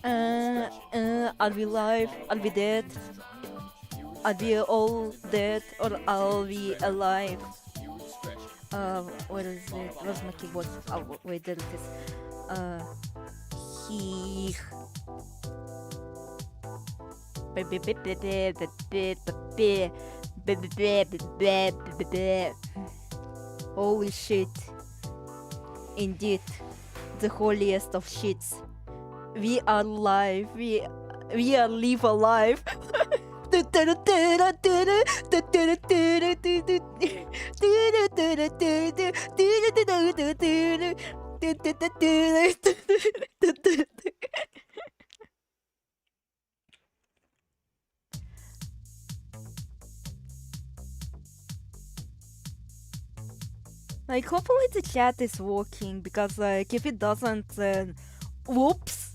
Are we live? Are we dead? Are we all dead or are we alive? Where is it? Where's my keyboard? Oh, wait, there it is. He. Holy shit. Indeed, the holiest of shits. We are live. We are live alive. Like, hopefully the chat is working, because like if it doesn't, then whoops,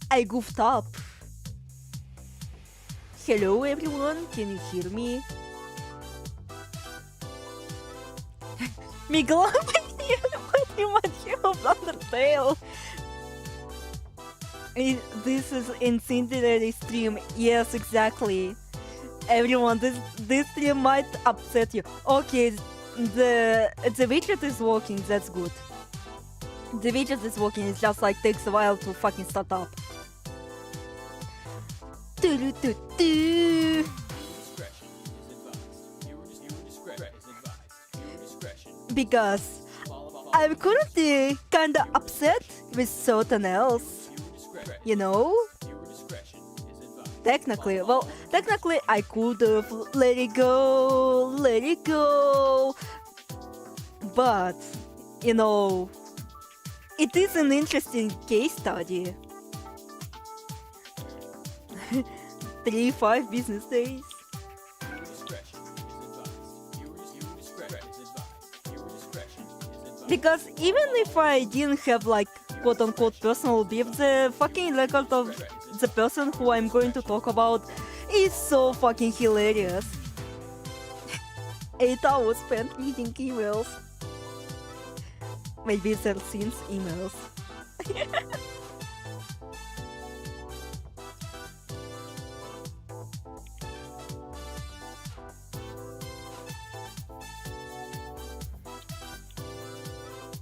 I goofed up. Hello everyone, can you hear me? Miguel, pretty much of Undertale. This is incendiary stream. Yes, exactly. Everyone, this stream might upset you. Okay, the widget is working. That's good. The widget is working. It just like takes a while to fucking start up. Because I'm currently kinda upset with something else, you know? Technically, I could have let it go, but, you know, it is an interesting case study. 3-5 business days. Because even if I didn't have like quote-unquote personal beef, the fucking record of the person who I'm going to talk about is so fucking hilarious. 8 hours spent reading emails. Maybe they're since emails.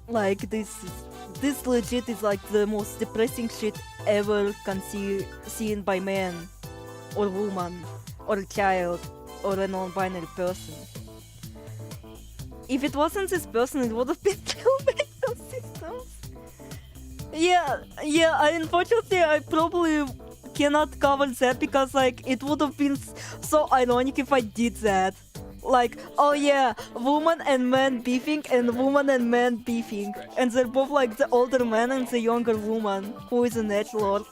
Like this legit is like the most depressing shit ever seen by man or woman or a child or a non-binary person. If it wasn't this person, it would have been mental systems. Yeah, unfortunately I probably cannot cover that, because like it would have been so ironic if I did that. Like, oh yeah, woman and man beefing and woman and man beefing, and they're both like the older man and the younger woman who is a edgelord.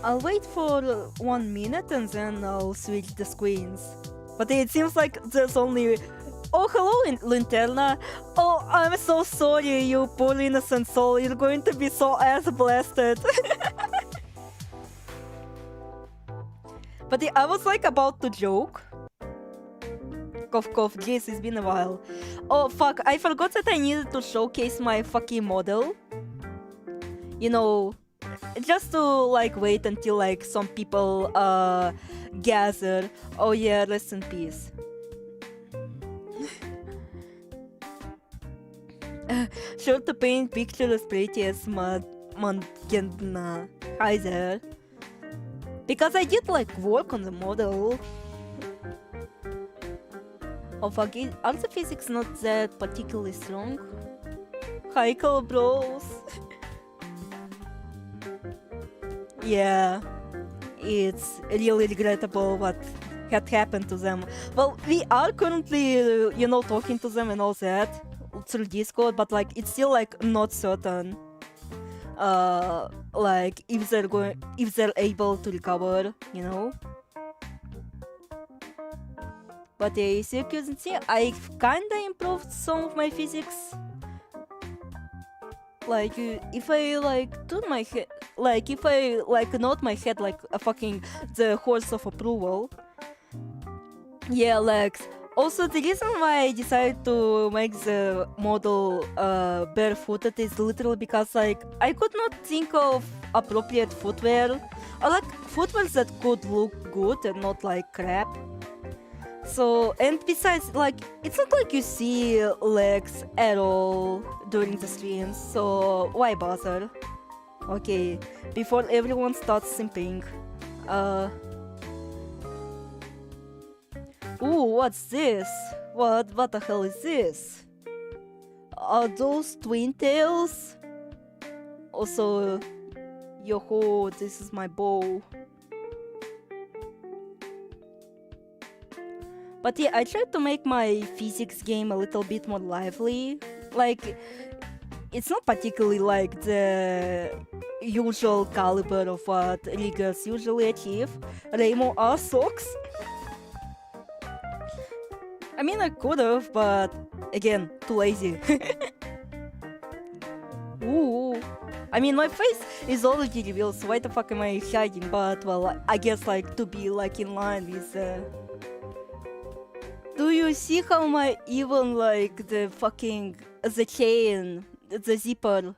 I'll wait for 1 minute and then I'll switch the screens. But it seems like there's only... Oh, hello, Linterna. Oh, I'm so sorry, you poor innocent soul. You're going to be so ass blasted. But I was like about to joke. Cough cough, jeez, it's been a while. Oh fuck, I forgot that I needed to showcase my fucking model. You know, just to like wait until like some people gather. Oh yeah, rest in peace. Sure to paint picture as pretty as Mangendna. Hi there. Because I did like work on the model. Oh fuck, are the physics not that particularly strong? Hi, cool bros. Yeah, it's really regrettable what had happened to them. Well, we are currently, you know, talking to them and all that through Discord, but like it's still like not certain. Like if they're able to recover, you know. But as you can see, I've kinda improved some of my physics. Like if I like turn my head, like if I like nod my head like a fucking the horse of approval. Yeah, Lex. Also, the reason why I decided to make the model barefooted is literally because like I could not think of appropriate footwear or like footwear that could look good and not like crap. So, and besides, like, it's not like you see legs at all during the streams, so why bother? Okay, before everyone starts simping. Ooh, what's this? What the hell is this? Are those twin tails? Also, yo-ho, this is my bow. But yeah, I tried to make my physics game a little bit more lively. Like, it's not particularly like the usual caliber of what riggers usually achieve. Rainbow ass socks. I mean, I could've, but again, too lazy. Ooh. I mean, my face is already revealed, so why the fuck am I hiding? But, well, I guess, like, to be, like, in line with, Do you see how my even, like, the fucking, the chain, the zipper,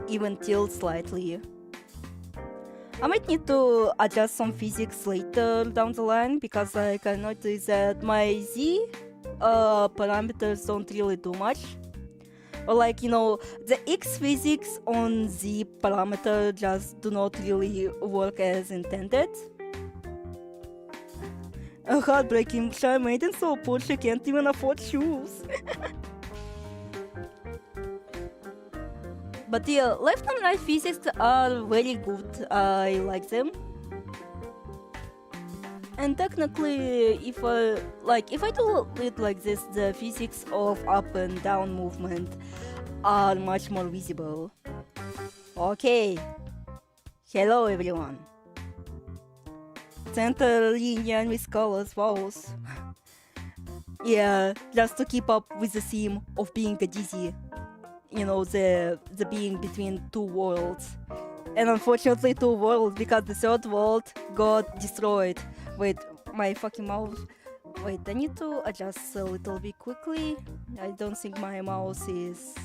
even tilts slightly? I might need to adjust some physics later down the line, because, like, I noticed that my Z parameters don't really do much. Or like, you know, the X physics on Z parameter just do not really work as intended. Heartbreaking, shy maiden so poor she can't even afford shoes. But yeah, left and right physics are very good, I like them. And technically, if I do it like this, the physics of up and down movement are much more visible. Okay, hello everyone. Center len'en with colors, walls. Yeah, just to keep up with the theme of being a dizzy. You know, the being between two worlds. And unfortunately two worlds, because the third world got destroyed. Wait, my fucking mouse. Wait, I need to adjust a little bit quickly. I don't think my mouse is...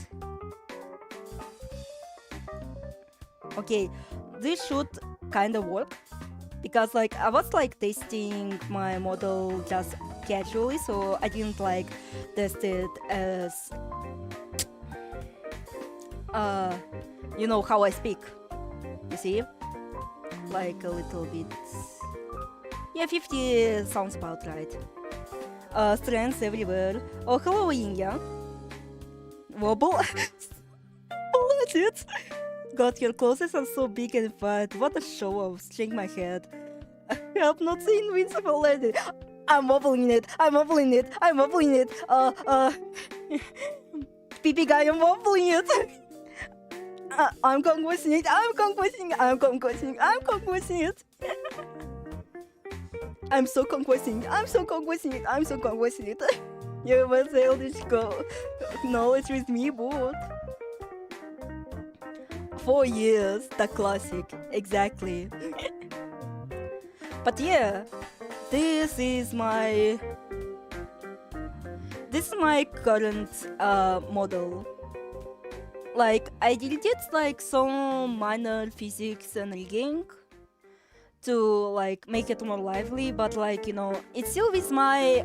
Okay, this should kinda work. Because like I was like testing my model just casually, so I didn't like test it as you know how I speak. You see? Like a little bit. Yeah, 50 sounds about right. Strengths everywhere. Oh, hello, Yinya. Wobble. Bless it. God, your clothes are so big and fat. What a show off. Shake my head. I have not seen invincible lady. I'm wobbling it. I'm wobbling it. I'm wobbling it. PP guy, I'm wobbling it. I'm conquesting it. I'm conquesting it. I'm conquesting it. I'm conquesting it. I'm so conquesting. I'm so conquesting it. I'm so conquesting it. You must go knowledge with me, boot. 4 years, the classic, exactly. But yeah, this is my current model. Like I did like some minor physics and rigging to like make it more lively, but like, you know, it's still with my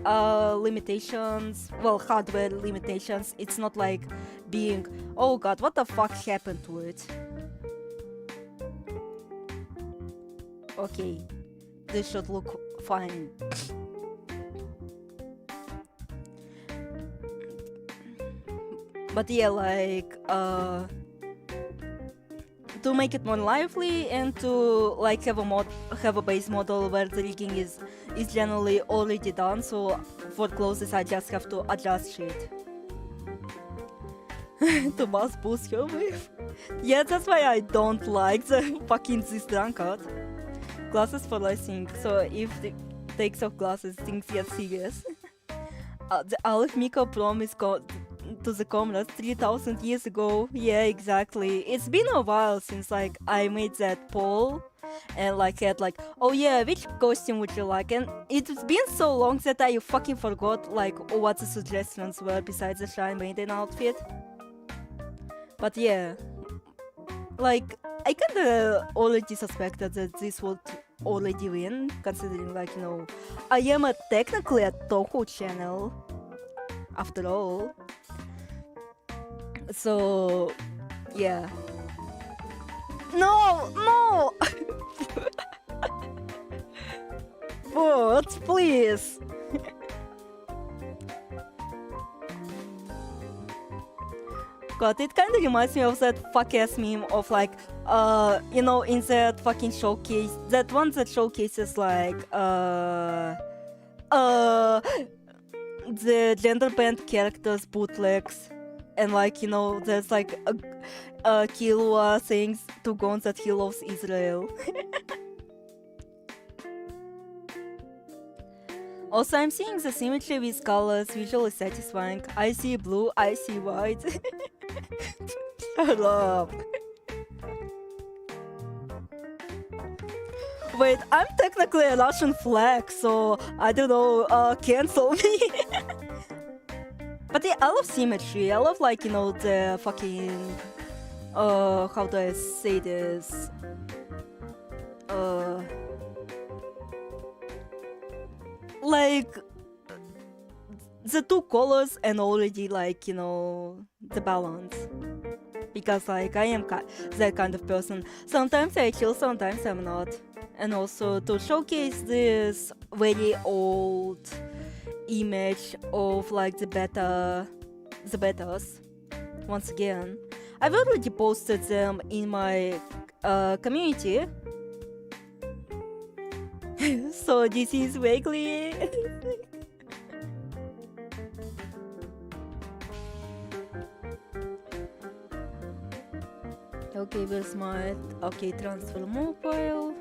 limitations, well, hardware limitations. It's not like being, oh god, what the fuck happened to it? Okay, this should look fine. But yeah, like to make it more lively and to like have a base model where the rigging is generally already done, so for clothes I just have to adjust shit. To mass boost your wave. Yeah, that's why I don't like the fucking this drunkard. Glasses for lessing, so if the takes off glasses, things get serious. The Aleph Miko prom is to the cameras 3,000 years ago. Yeah, exactly. It's been a while since like I made that poll and like had like, oh yeah, which costume would you like? And it's been so long that I fucking forgot like what the suggestions were besides the Shy Maiden outfit. But yeah, like I kinda already suspected that this would already win, considering like, you know, I am technically a Toho channel after all. So yeah. No! What? Please! God, it kinda reminds me of that fuck-ass meme of like, you know, in that fucking showcase, that one that showcases like, the gender band characters bootlegs, and like, you know, there's like a Killua saying to Gon that he loves Israel. Also, I'm seeing the symmetry with colors visually satisfying. I see blue, I see white. Shut up. Wait, I'm technically a Russian flag, so I don't know, cancel me. But yeah, I love symmetry. I love like, you know, the fucking, how do I say this? Like the two colors and already like, you know, the balance. Because like I am that kind of person. Sometimes I chill, sometimes I'm not. And also to showcase this very old image of like the betas. Once again, I've already posted them in my community. So this is vaguely. Okay, where's my... Okay, transfer mobile.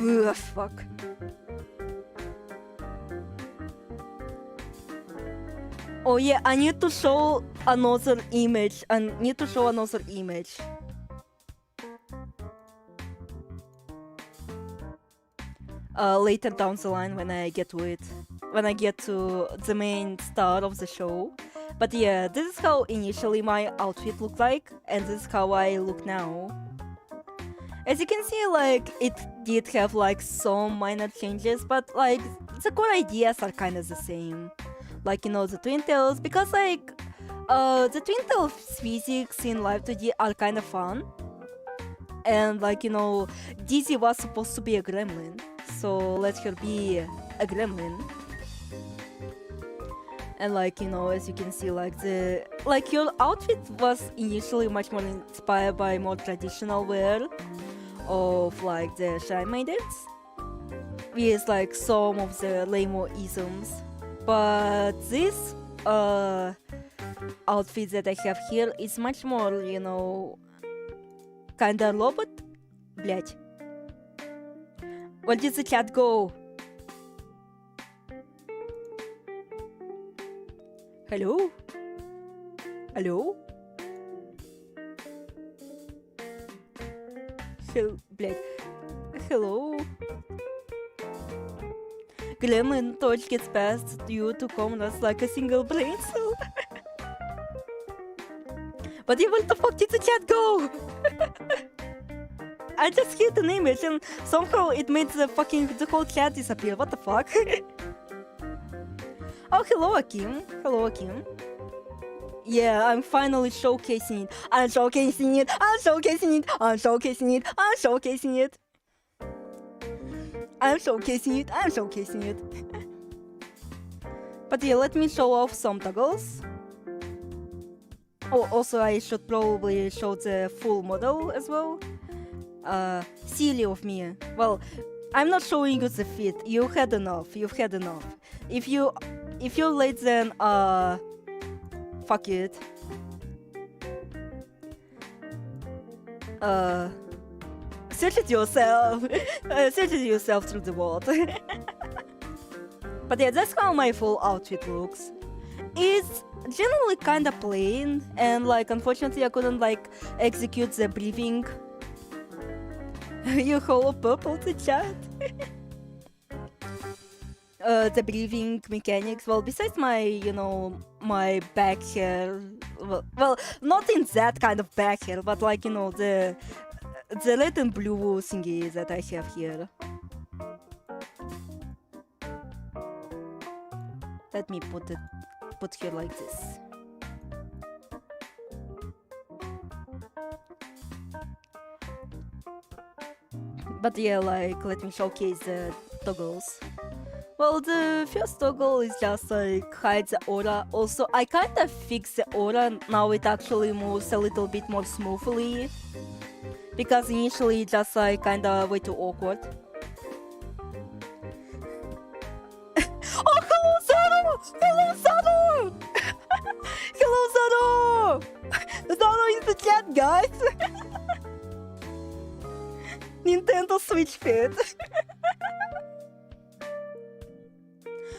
Ugh, fuck. Oh yeah, I need to show another image. Later down the line when I get to it. When I get to the main star of the show. But yeah, this is how initially my outfit looked like, and this is how I look now. As you can see, like, it did have like some minor changes, but like, the core ideas are kind of the same. Like, you know, the twin tails, because like, the twin tails physics in Live 2D are kind of fun. And like, you know, Dizzy was supposed to be a gremlin, so let her be a gremlin. And like, you know, as you can see, like your outfit was initially much more inspired by more traditional wear of like the Shy Maidens, with like some of the lame-isms. But this outfit that I have here is much more, you know, kinda robot. Блять. Where did the cat go? Hello? Hello? Блять. Hello? Gremlin touch gets past you to commoners like a single brain cell. But where the fuck did the cat go? I just hit an image and somehow it made the whole cat disappear. What the fuck? Oh, hello Akim. Hello Akim. Yeah, I'm finally showcasing it. I'm showcasing it. I'm showcasing it. I'm showcasing it. I'm showcasing it. I'm showcasing it. I'm showcasing it. But yeah, let me show off some toggles. Oh, also I should probably show the full model as well. Silly of me. Well, I'm not showing you the fit. You had enough. You've had enough. If you're late, then fuck it. Search it yourself. Search it yourself through the world. But yeah, that's how my full outfit looks. it's generally kind of plain, and like unfortunately I couldn't like execute the breathing. You hollow purple to chat. The breathing mechanics. Well, besides my, you know, my back hair. Well, not in that kind of back hair, but like, you know, the red and blue thingy that I have here. Let me put here like this. But yeah, like, let me showcase the toggles. Well, the first toggle is just like hide the aura. Also, I kinda fixed the aura, now it actually moves a little bit more smoothly. Because initially it just like kinda way too awkward. Oh, hello Zaro! Hello Zaro! Hello Zaro! Zaro is the chat, guys! Nintendo Switch Fit.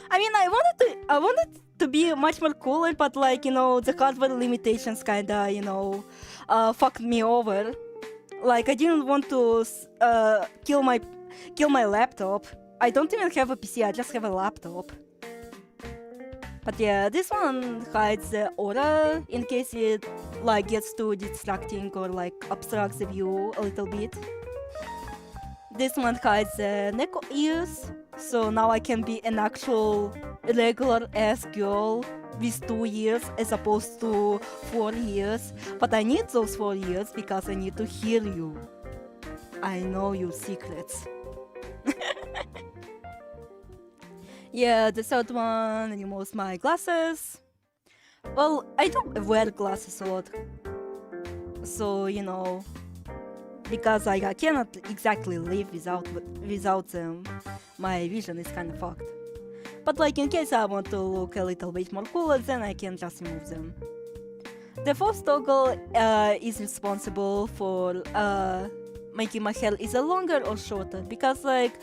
I mean, I wanted to be much more cooler, but like, you know, the hardware limitations kinda, you know, fucked me over. Like, I didn't want to kill my laptop. I don't even have a PC, I just have a laptop. But yeah, this one hides the aura in case it like gets too distracting or like obstructs the view a little bit. This one hides the Neko ears, so now I can be an actual regular ass girl with 2 ears as opposed to 4 ears. But I need those 4 ears because I need to hear you. I know your secrets. Yeah, the third one removes my glasses. Well, I don't wear glasses a lot, so you know, because I cannot exactly live without them. My vision is kind of fucked. But like in case I want to look a little bit more cooler, then I can just remove them. The fourth toggle is responsible for making my hair either longer or shorter, because like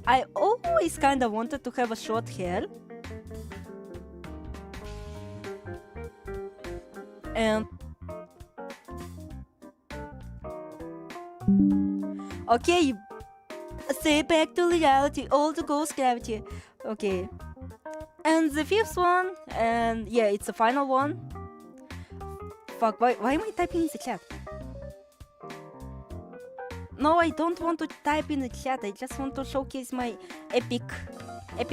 I always kind of wanted to have a short hair. And okay, say back to reality, all the ghost gravity. Okay. And the fifth one, and yeah, it's the final one. Fuck, why am I typing in the chat? No, I don't want to type in the chat, I just want to showcase my epic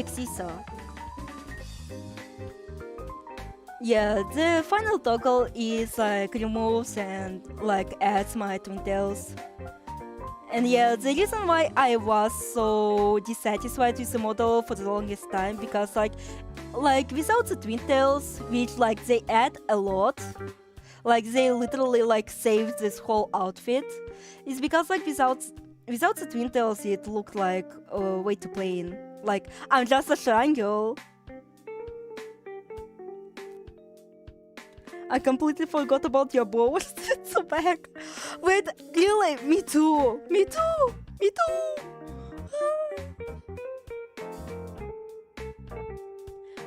seesaw. Yeah, the final toggle is like removes and like adds my twin tails. And yeah, the reason why I was so dissatisfied with the model for the longest time, because like without the twin tails, which like they add a lot, like they literally like saved this whole outfit, is because like without the twin tails it looked like way too plain. Like I'm just a shrine girl. I completely forgot about your bows. It's so back. Wait, really? Me too. Me too. Me too.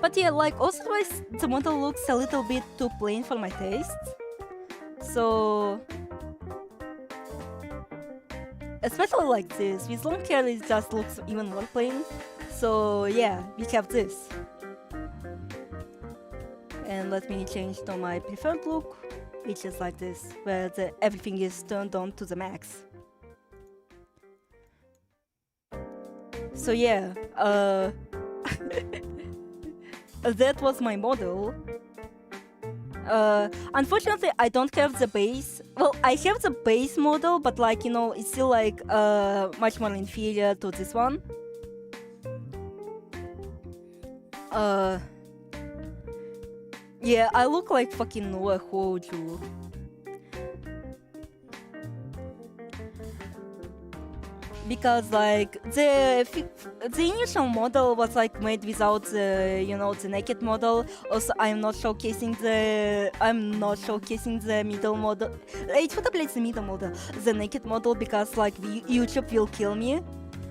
But yeah, like otherwise the model looks a little bit too plain for my taste. So especially like this, with long hair it just looks even more plain. So yeah, we have this. And let me change to my preferred look, which is like this, where everything is turned on to the max. So yeah, that was my model. Unfortunately, I don't have the base. Well, I have the base model, but like, you know, it's still like much more inferior to this one. Yeah, I look like fucking Noah Hoju. Because like the initial model was like made without the, you know, the naked model. Also, I'm not showcasing the middle model. The middle model, the naked model, because like YouTube will kill me.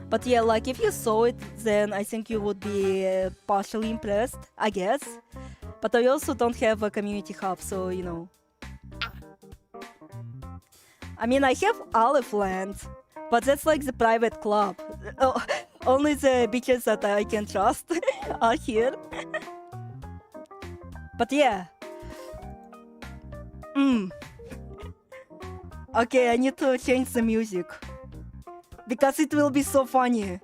But yeah, like if you saw it, then I think you would be partially impressed, I guess. But I also don't have a community hub, so you know. I mean, I have Olive Land, but that's like the private club. Only the bitches that I can trust are here. But yeah. Okay, I need to change the music. Because it will be so funny.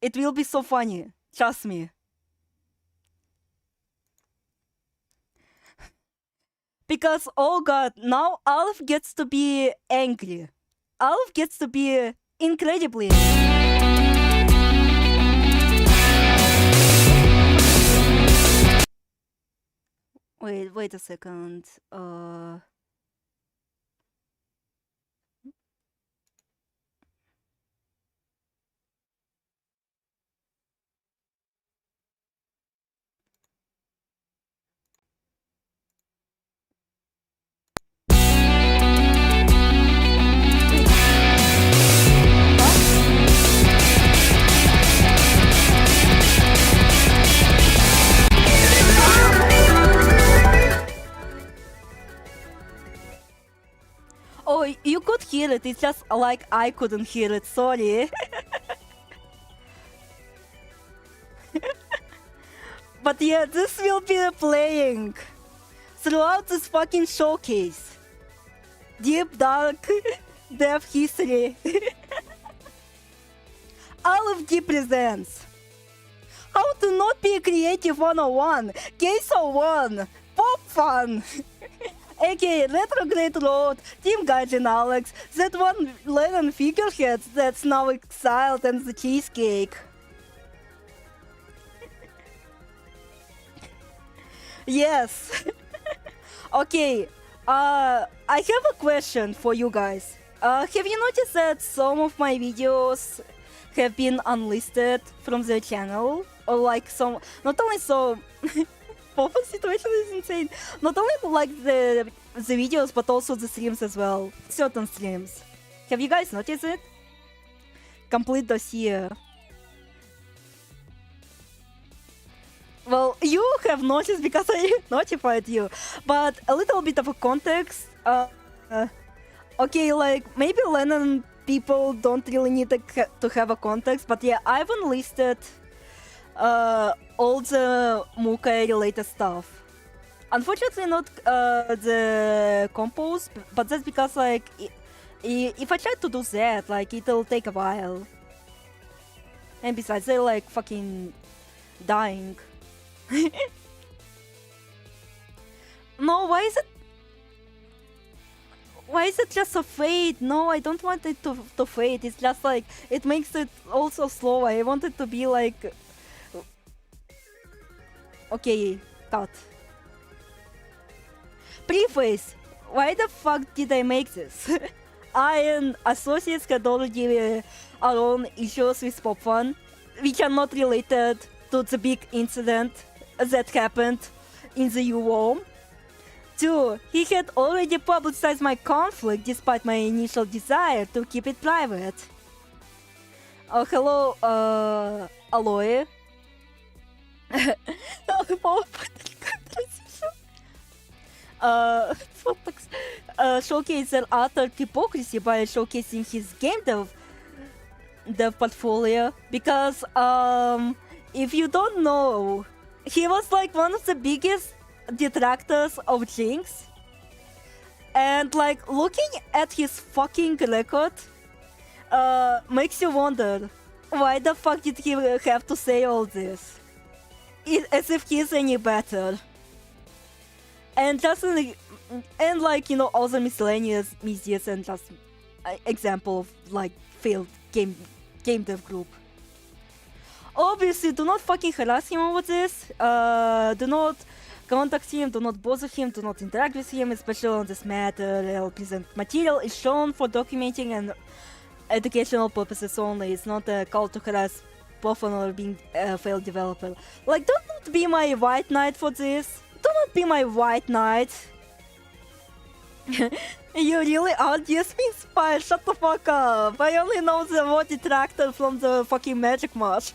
It will be so funny. Trust me. Because, oh god, now Olive gets to be angry. Olive gets to be incredibly Wait a second. Oh, you could hear it, it's just like I couldn't hear it, sorry. But yeah, this will be playing throughout this fucking showcase. Deep, dark, dev history. Olive D presents How to Not Be Creative 101, Queso 1, Pop Fun. aka Retrograde Road, Team Gaijin and Alex, that one len'en figurehead that's now exiled, and the cheesecake. Yes. Okay, I have a question for you guys. Have you noticed that some of my videos have been unlisted from the channel? Or like some, not only so... Pop's situation is insane. Not only like the videos, but also the streams as well. Certain streams. Have you guys noticed it? Complete dossier. Well, you have noticed because I notified you. But a little bit of a context. Okay, like maybe len'en people don't really need to have a context, but yeah, I've unlisted all the Mukai related stuff. Unfortunately not the compos, but that's because like if I try to do that, like it'll take a while. And besides, they're like fucking dying. No, why is it just a fade? No, I don't want it to fade. It's just like it makes it also slow. I want it to be like... Okay, cut. Preface. Why the fuck did I make this? I and associates had already our own issues with PopFun, which are not related to the big incident that happened in the UO. 2. He had already publicized my conflict despite my initial desire to keep it private. Hello, Aloe. Showcase their utter hypocrisy by showcasing his game dev portfolio, because if you don't know, he was like one of the biggest detractors of JynX, and like looking at his fucking record makes you wonder why the fuck did he have to say all this, as if he's any better. And just and like, you know, all the miscellaneous medias and just example of like failed game dev group. Obviously, do not fucking harass him over this. Do not contact him, do not bother him, do not interact with him, especially on this matter. Present material is shown for documenting and educational purposes only. It's not a call to harass Puffin or being a failed developer. Like, do not be my white knight for this. Do not be my white knight. You really are DSP inspired. Shut the fuck up. I only know the word detractor from the fucking Magic March.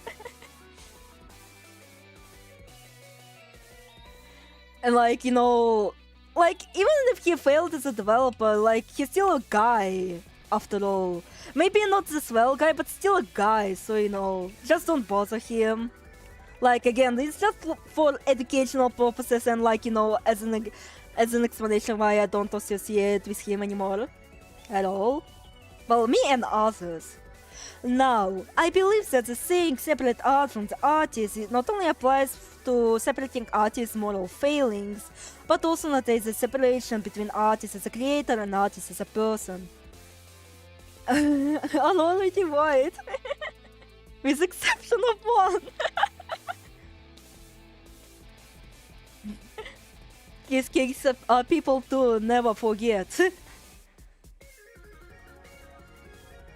And like, you know, like even if he failed as a developer, like he's still a guy after all. Maybe not this well guy, but still a guy, so you know, just don't bother him. Like again, it's just for educational purposes and like, you know, as an explanation why I don't associate with him anymore at all. Well, me and others. Now, I believe that the saying separate art from the artist not only applies to separating artists' moral failings, but also notates the separation between artist as a creator and artist as a person. I'm already white, with exception of one. These case are people to never forget.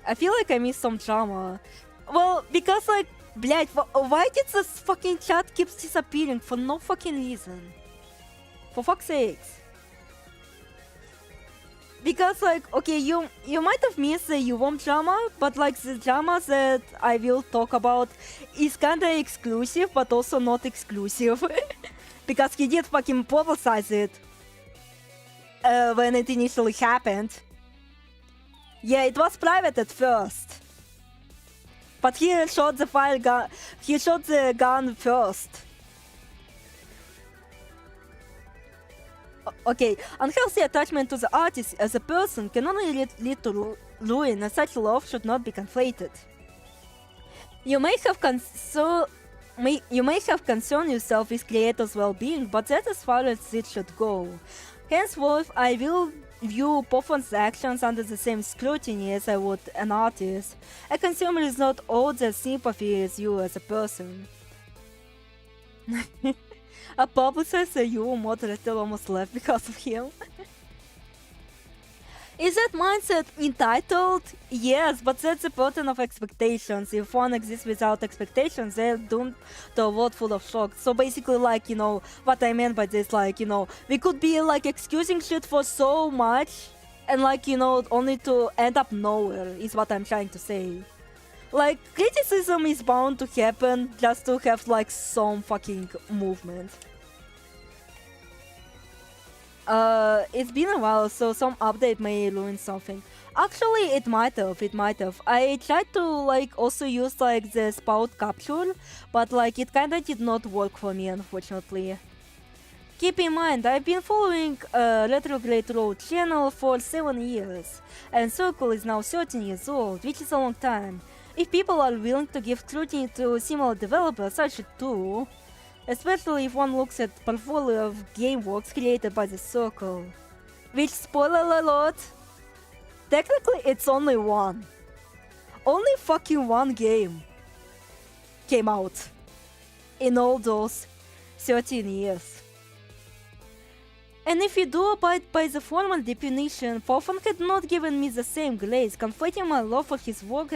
I feel like I missed some drama. Well, because like, блять, why did this fucking chat keeps disappearing for no fucking reason? For fuck's sakes. Because like, okay, you might have missed the UWOM drama, but like the drama that I will talk about is kinda exclusive, but also not exclusive. Because he did fucking publicize it when it initially happened. Yeah, it was private at first, but he shot the gun. He shot the gun first. Okay, unhealthy attachment to the artist as a person can only lead to ruin, and such love should not be conflated. You may have concerned yourself with creators' well-being, but that's as far as it should go. Henceforth, I will view Poffon's actions under the same scrutiny as I would an artist. A consumer is not all the sympathy as you as a person. A publicist a you moderator almost left because of him. Is that mindset entitled? Yes, but that's the pattern of expectations. If one exists without expectations, they're doomed to a world full of shock. So basically, like, you know, what I meant by this, like, you know, we could be like excusing shit for so much and like, you know, only to end up nowhere is what I'm trying to say. Like, criticism is bound to happen just to have like some fucking movement. It's been a while, so some update may ruin something. Actually, it might have. I tried to like also use like the spout capture, but like it kinda did not work for me, unfortunately. Keep in mind, I've been following Retrograde Road channel for 7 years, and Circle is now 13 years old, which is a long time. If people are willing to give scrutiny to similar developers, I should too. Especially if one looks at portfolio of game works created by the Circle. Which, spoiler alert, technically it's only one. Only fucking one game came out in all those 13 years. And if you do abide by the formal definition, Poffon had not given me the same grace, conflating my love for his work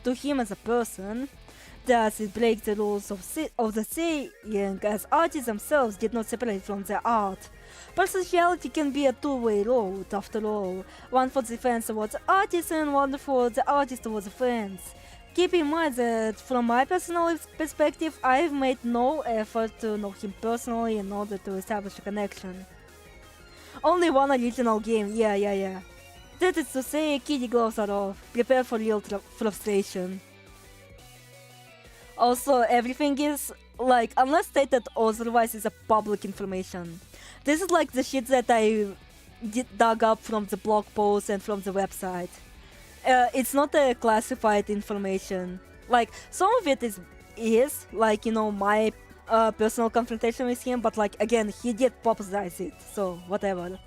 to him as a person. Thus, it breaks the rules of the saying, as artists themselves did not separate from their art. Partiality can be a two-way road, after all. One for the fans towards the artist and one for the artist towards the fans. Keep in mind that, from my personal perspective, I've made no effort to know him personally in order to establish a connection. Only one original game, yeah. That is to say, kitty gloves are off. Prepare for real frustration. Also, everything is, like, unless stated otherwise, is a public information. This is like the shit that I dug up from the blog post and from the website. It's not a classified information. Like, some of it is like, you know, my personal confrontation with him, but like, again, he did publicize it, so whatever.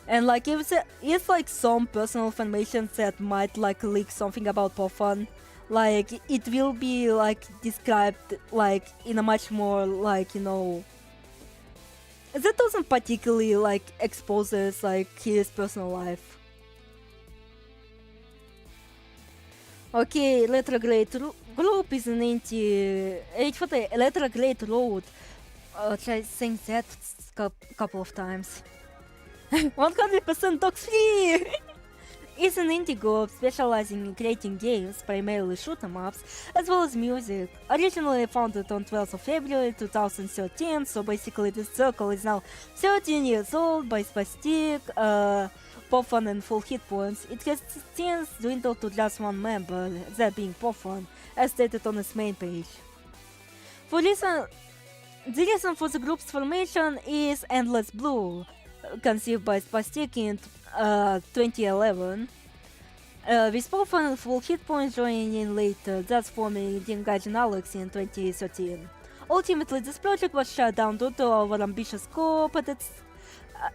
And like, if it's like some personal information that might like leak something about Poffon, like, it will be like described like in a much more like, you know, that doesn't particularly like exposes like his personal life. Okay, retrograde group is an retrograde road. Try saying that a couple of times. 100% dogs free! is an indie group specializing in creating games, primarily shoot 'em ups, as well as music. Originally founded on 12th of February 2013, so basically this circle is now 13 years old by Spastic, Pofan and full hit points. It has since dwindled to just one member, that being Pofan, as stated on its main page. The reason for the group's formation is Endless Blue, conceived by Spastic in 2011. With Pofan and full hit points joining in later, thus forming JynX and Alex in 2013. Ultimately, this project was shut down due to over-ambitious scope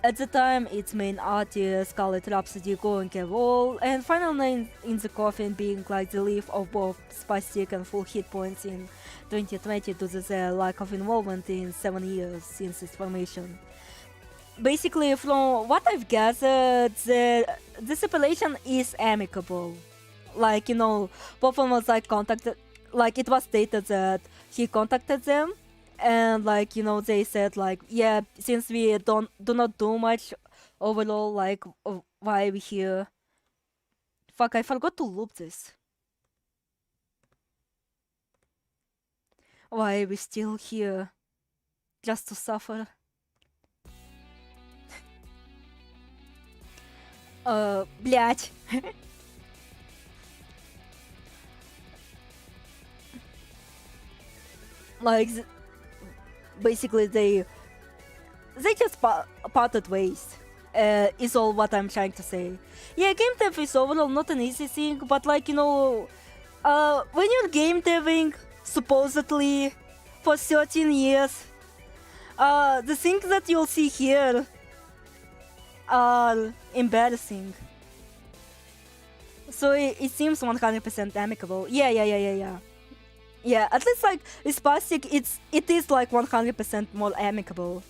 at the time, its main artist, Scarlet Rhapsody, going AWOL, and final name in the coffin being like the leaf of both Spastic and full hit points in 2020 due to their lack of involvement in 7 years since its formation. Basically, from what I've gathered, the separation is amicable. Like, you know, Pofan was like contacted, like it was stated that he contacted them, and like, you know, they said like, yeah, since we do not do much overall, like, why are we here? Fuck, I forgot to loop this. Why are we still here? Just to suffer? Блять. Like, basically they just parted ways, is all what I'm trying to say. Yeah, game dev is overall not an easy thing, but like, you know, when you're game deving supposedly for 13 years, the things that you'll see here are embarrassing. So it seems 100% amicable. Yeah. Yeah, at least like with Spastic, it is like 100% more amicable.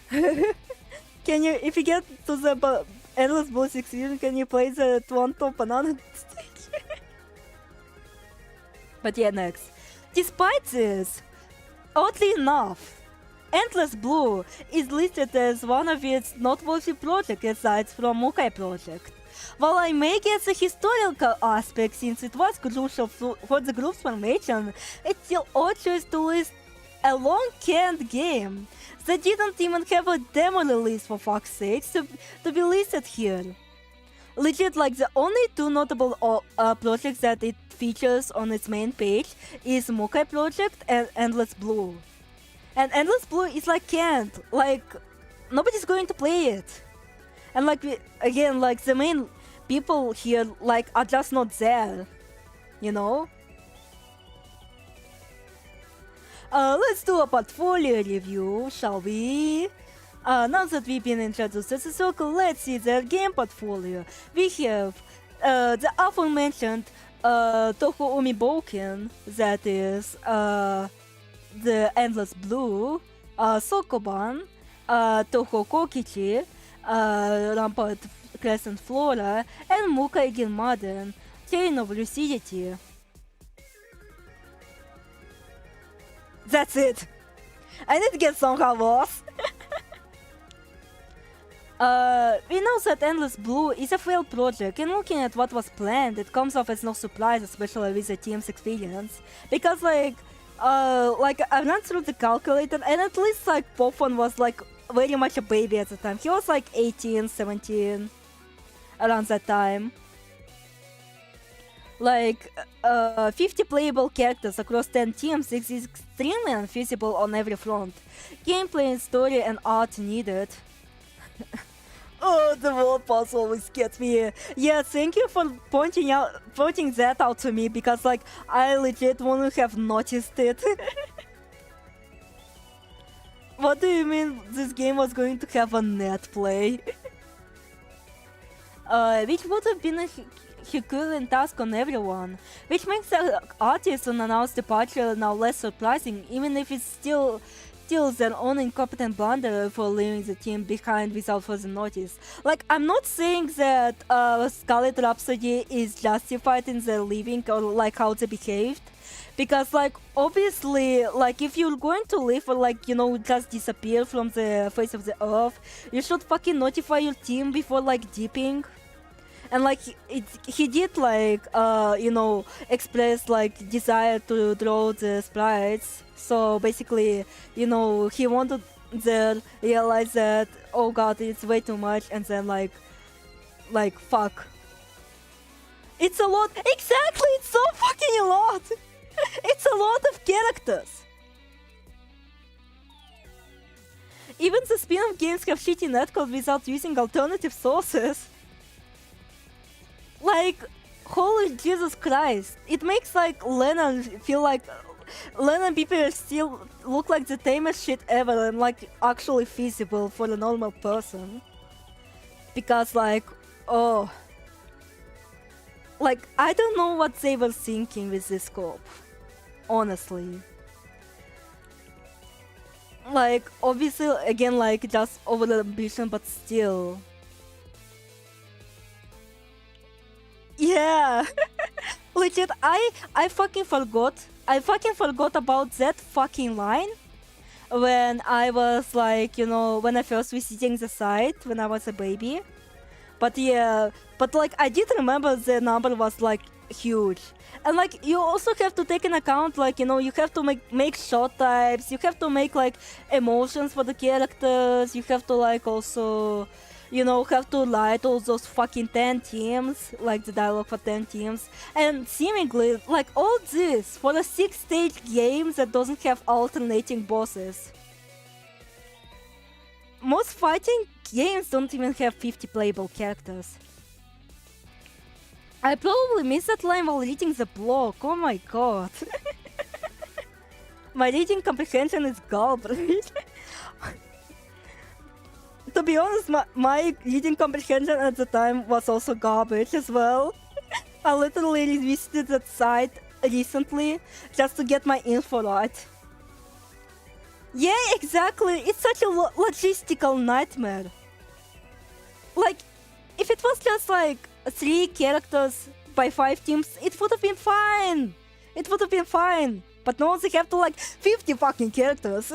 Can you, if you get to the Endless Blue 16, can you play the Toronto Banana stage? But yeah, next. Despite this, oddly enough, Endless Blue is listed as one of its noteworthy projects aside from Mukai project. While I may get the historical aspect since it was crucial for the group's formation, it's still odd choice to list a long-canned game that didn't even have a demo release for fuck's sake to be listed here. Legit, like the only two notable projects that it features on its main page is Mukai project and Endless Blue. And Endless Blue is like canned, like nobody's going to play it. And like, again, like the main people here like are just not there, you know? Let's do a portfolio review, shall we? Now that we've been introduced to the circle, let's see their game portfolio. We have the aforementioned Toho Umi Boken, that is the Endless Blue, Sokoban, Toho Kokichi, Rampart Crescent Flora, and Mukai Again Modern, Chain of Lucidity. That's it! I need to get somehow lost. We know that Endless Blue is a failed project, and looking at what was planned, it comes off as no surprise, especially with the team's experience. Because like I ran through the calculator, and at least like Pofan was like very much a baby at the time. He was like 18, 17, around that time. Like, 50 playable characters across 10 teams is extremely unfeasible on every front. Gameplay, story, and art needed. Oh, the world pass always gets me. Yeah, thank you for pointing that out to me, because like I legit wouldn't have noticed it. What do you mean this game was going to have a net play? Which would have been a Herculean task on everyone, which makes the artist's unannounced departure now less surprising, even if it's still their own incompetent blunder for leaving the team behind without further notice. Like, I'm not saying that Scarlet Rhapsody is justified in their leaving or like how they behaved, because like obviously, like if you're going to leave or like, you know, just disappear from the face of the earth, you should fucking notify your team before like dipping. And like he did like you know, express like desire to draw the sprites. So basically, you know, he wanted to realize that, oh god, it's way too much, and then like fuck, it's a lot. Exactly, it's so fucking a lot. It's a lot of characters. Even the spin-off games have shitty netcode without using alternative sources. Like, holy Jesus Christ. It makes like len'en feel like len'en people still look like the tamest shit ever and like actually feasible for a normal person. Because like, oh, like I don't know what they were thinking with this scope, honestly. Like obviously again like just over the ambition, but still. Yeah. Legit, I fucking forgot. I fucking forgot about that fucking line when I was like, you know, when I first visiting the site when I was a baby. But yeah, but like I did remember the number was like huge. And like you also have to take into account, like, you know, you have to make shot types, you have to make like emotions for the characters, you have to like also, you know, have to write all those fucking 10 teams, like the dialogue for 10 teams. And seemingly, like all this for a 6-stage game that doesn't have alternating bosses. Most fighting games don't even have 50 playable characters. I probably missed that line while reading the blog, oh my god. My reading comprehension is garbage. To be honest, my reading comprehension at the time was also garbage as well. I literally revisited that site recently just to get my info right. Yeah, exactly, it's such a logistical nightmare. Like, if it was just like 3 characters by 5 teams, it would have been fine. It would have been fine. But no, they have to like 50 fucking characters.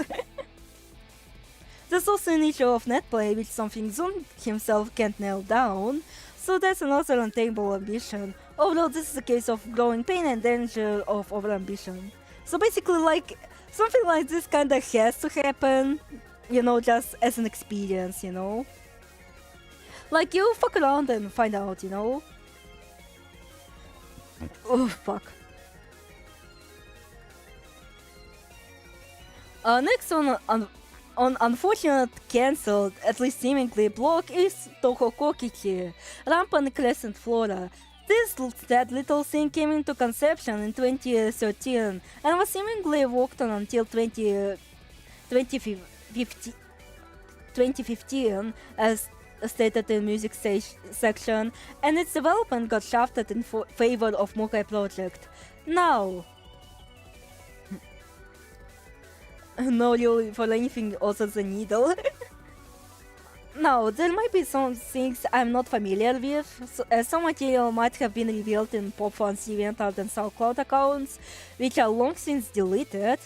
There's also an issue of netplay, which something Zun himself can't nail down, so that's another unattainable ambition, although this is a case of growing pain and danger of overambition. So basically, like, something like this kinda has to happen, you know, just as an experience, you know? Like, you fuck around and find out, you know? Oh, fuck. Next on unfortunate cancelled, at least seemingly, block is Tohokokichi, Rampant Crescent Flora. This sad little thing came into conception in 2013 and was seemingly worked on until 2015 as stated in music section, and its development got shafted in favor of Mokai project. Now, no really for anything other than Needle. Now, there might be some things I'm not familiar with, as some material might have been revealed in PopFun's DeviantArt and SoundCloud accounts, which are long since deleted,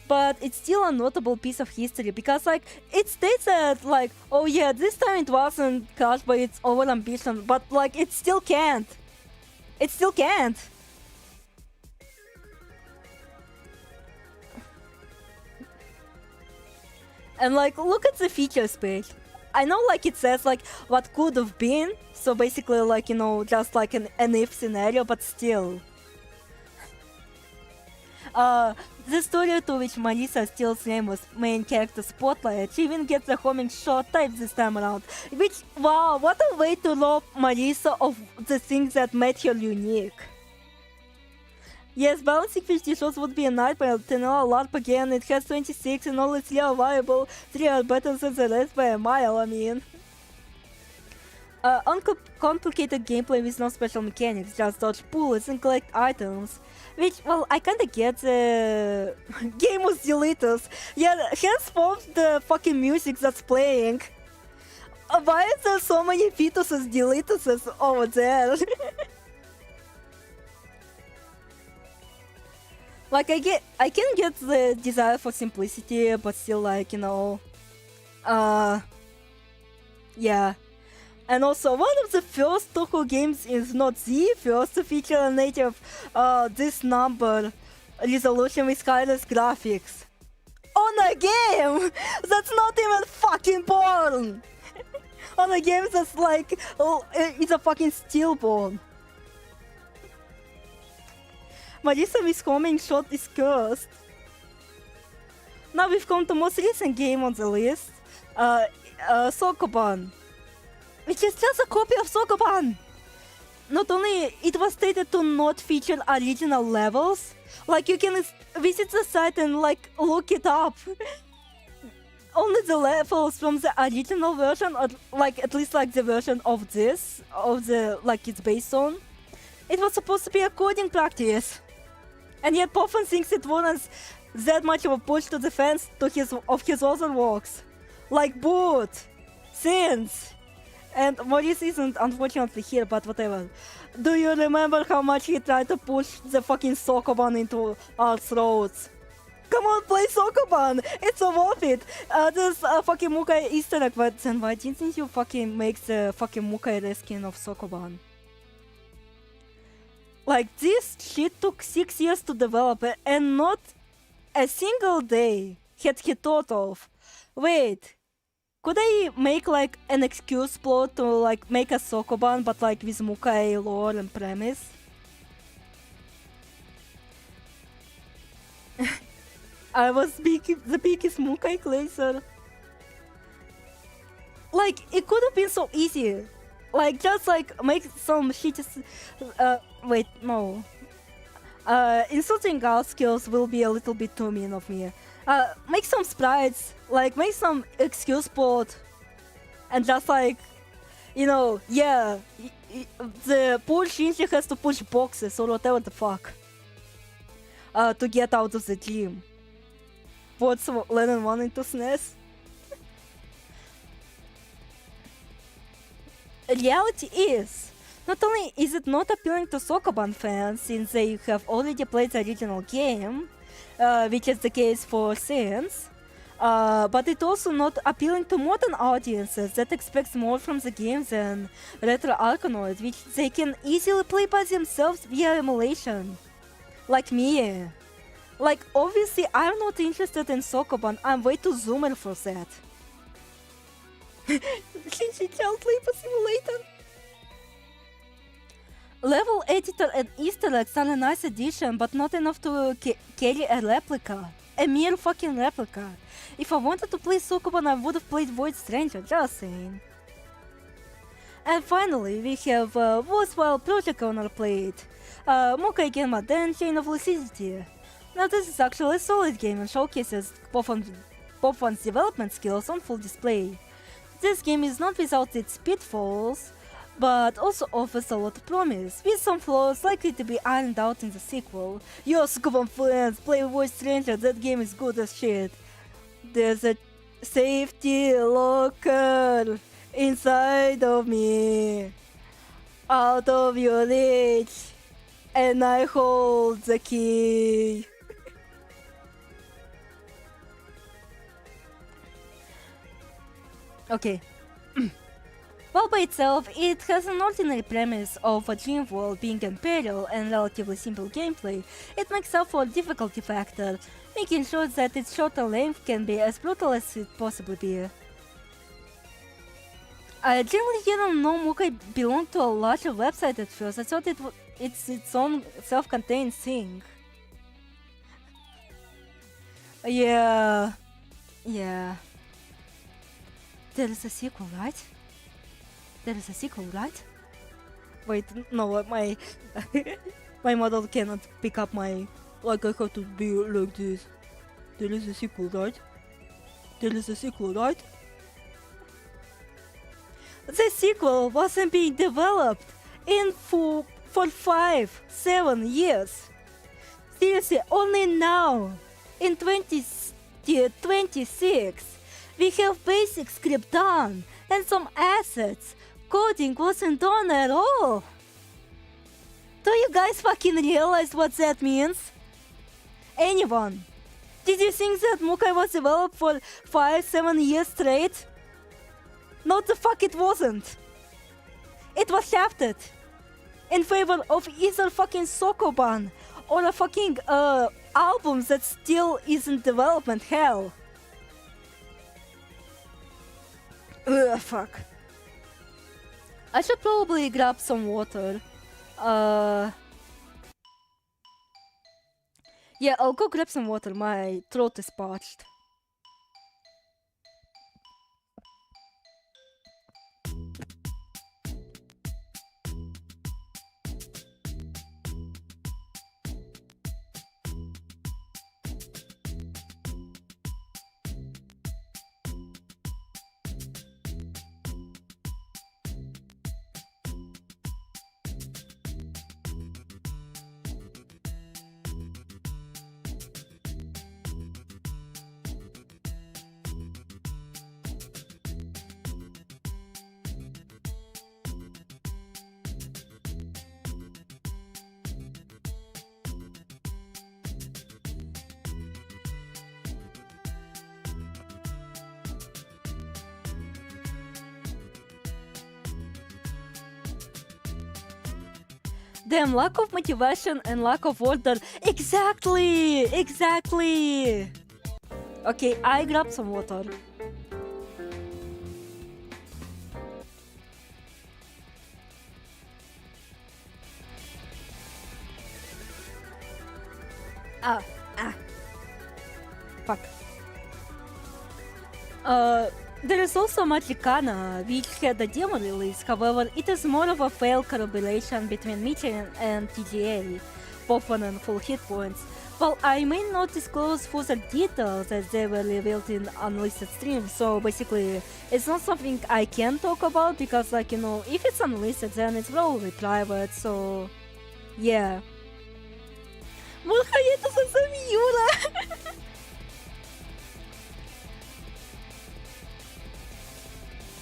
but it's still a notable piece of history because, like, it states that, like, oh yeah, this time it wasn't crushed by its overambition, but, like, it still can't. It still can't. And like, look at the features page. I know like it says like what could have been, so basically like, you know, just like an if scenario, but still. The story to which Marisa steals name was main character spotlight. She even gets a homing shot type this time around, which, wow, what a way to rob Marisa of the things that made her unique. Yes, balancing 50 shots would be a nightmare. Tenor LARP again, it has 26 and all its 3 are viable. 3 are better than the rest by a mile, I mean. Uncomplicated gameplay with no special mechanics, just dodge bullets and collect items. Which, well, I kinda get the game was deleted. Yeah, henceforth the fucking music that's playing. Why is there so many fetuses deleted over there? Like, I can get the desire for simplicity, but still, like, you know, yeah. And also, one of the first Toho games, is not the first, to feature a native this number resolution with high-res graphics. On a game that's not even fucking born! On a game that's like, it's a fucking stillborn. Marissa is coming shot is cursed. Now we've come to most recent game on the list, Sokoban, which is just a copy of Sokoban. Not only it was stated to not feature original levels, like you can visit the site and like look it up. Only the levels from the original version, or like at least like the version of this, of the like it's based on. It was supposed to be a coding practice, and yet Poffin thinks it warrants that much of a push to the fans of his other works, like Boot, Sins, and Maurice isn't unfortunately here, but whatever. Do you remember how much he tried to push the fucking Sokoban into our throats? Come on, play Sokoban! It's so worth it! There's a fucking Mukai Easter egg, but then why didn't you fucking make the fucking Mukai reskin of Sokoban? Like, this shit took 6 years to develop, and not a single day had he thought of, wait, could I make like an excuse plot to like make a Sokoban but like with Mukai lore and premise? I was the biggest Mukai glazer. Like, it could have been so easy. Like, just like make some shit. Wait, no. Insulting our skills will be a little bit too mean of me. Make some sprites, like make some excuse plot, and just like, you know, yeah, the poor Shinji has to push boxes or whatever the fuck to get out of the gym. What's len'en wanting to SNES? Reality is, not only is it not appealing to Sokoban fans since they have already played the original game, which is the case for Sins, but it's also not appealing to modern audiences that expect more from the game than retro Arkanoids, which they can easily play by themselves via emulation. Like me. Like, obviously I'm not interested in Sokoban, I'm way too zoomer for that. Shinji Child Labor Simulator. Level editor and Easter eggs are a nice addition, but not enough to carry a replica. A mere fucking replica. If I wanted to play Sokoban, I would have played Void Stranger, just saying. And finally, we have worthwhile project on our plate. Mukai Genma Den Chain of Lucidity. Now this is actually a solid game and showcases Popfun's development skills on full display. This game is not without its pitfalls, but also offers a lot of promise, with some flaws likely to be ironed out in the sequel. Yo, Sokoban friends, play Void Stranger, that game is good as shit. There's a safety locker inside of me, out of your reach, and I hold the key. Okay. Well, by itself, it has an ordinary premise of a dream world being in peril and relatively simple gameplay. It makes up for a difficulty factor, making sure that its shorter length can be as brutal as it possibly be. I generally didn't know Mukai belonged to a larger website at first. I thought it's its own self-contained thing. Yeah. There is a sequel, right? There is a sequel, right? Wait, no, my my model cannot pick up my, like, I have to be like this. There is a sequel, right? There is a sequel, right? The sequel wasn't being developed for 5-7 years. Seriously, only now, in 2026, we have basic script done and some assets. Coding wasn't done at all. Do you guys fucking realize what that means? Anyone? Did you think that Mukai was developed for 5-7 years straight? No, the fuck it wasn't. it was shafted in favor of either fucking Sokoban or a fucking album that still is in development. Hell. Ugh, fuck. I should probably grab some water. Yeah, I'll go grab some water. My throat is parched. Damn, lack of motivation and lack of order. Exactly! Exactly! Okay, I grabbed some water. Fuck. There is also Magicana, which had a demo release. However, it is more of a failed collaboration between Michelin and TGA, both on full hit points. Well, I may not disclose further details as they were revealed in unlisted streams, so basically, it's not something I can talk about because, like, you know, if it's unlisted, then it's probably private, so yeah. More hiatus on Miura!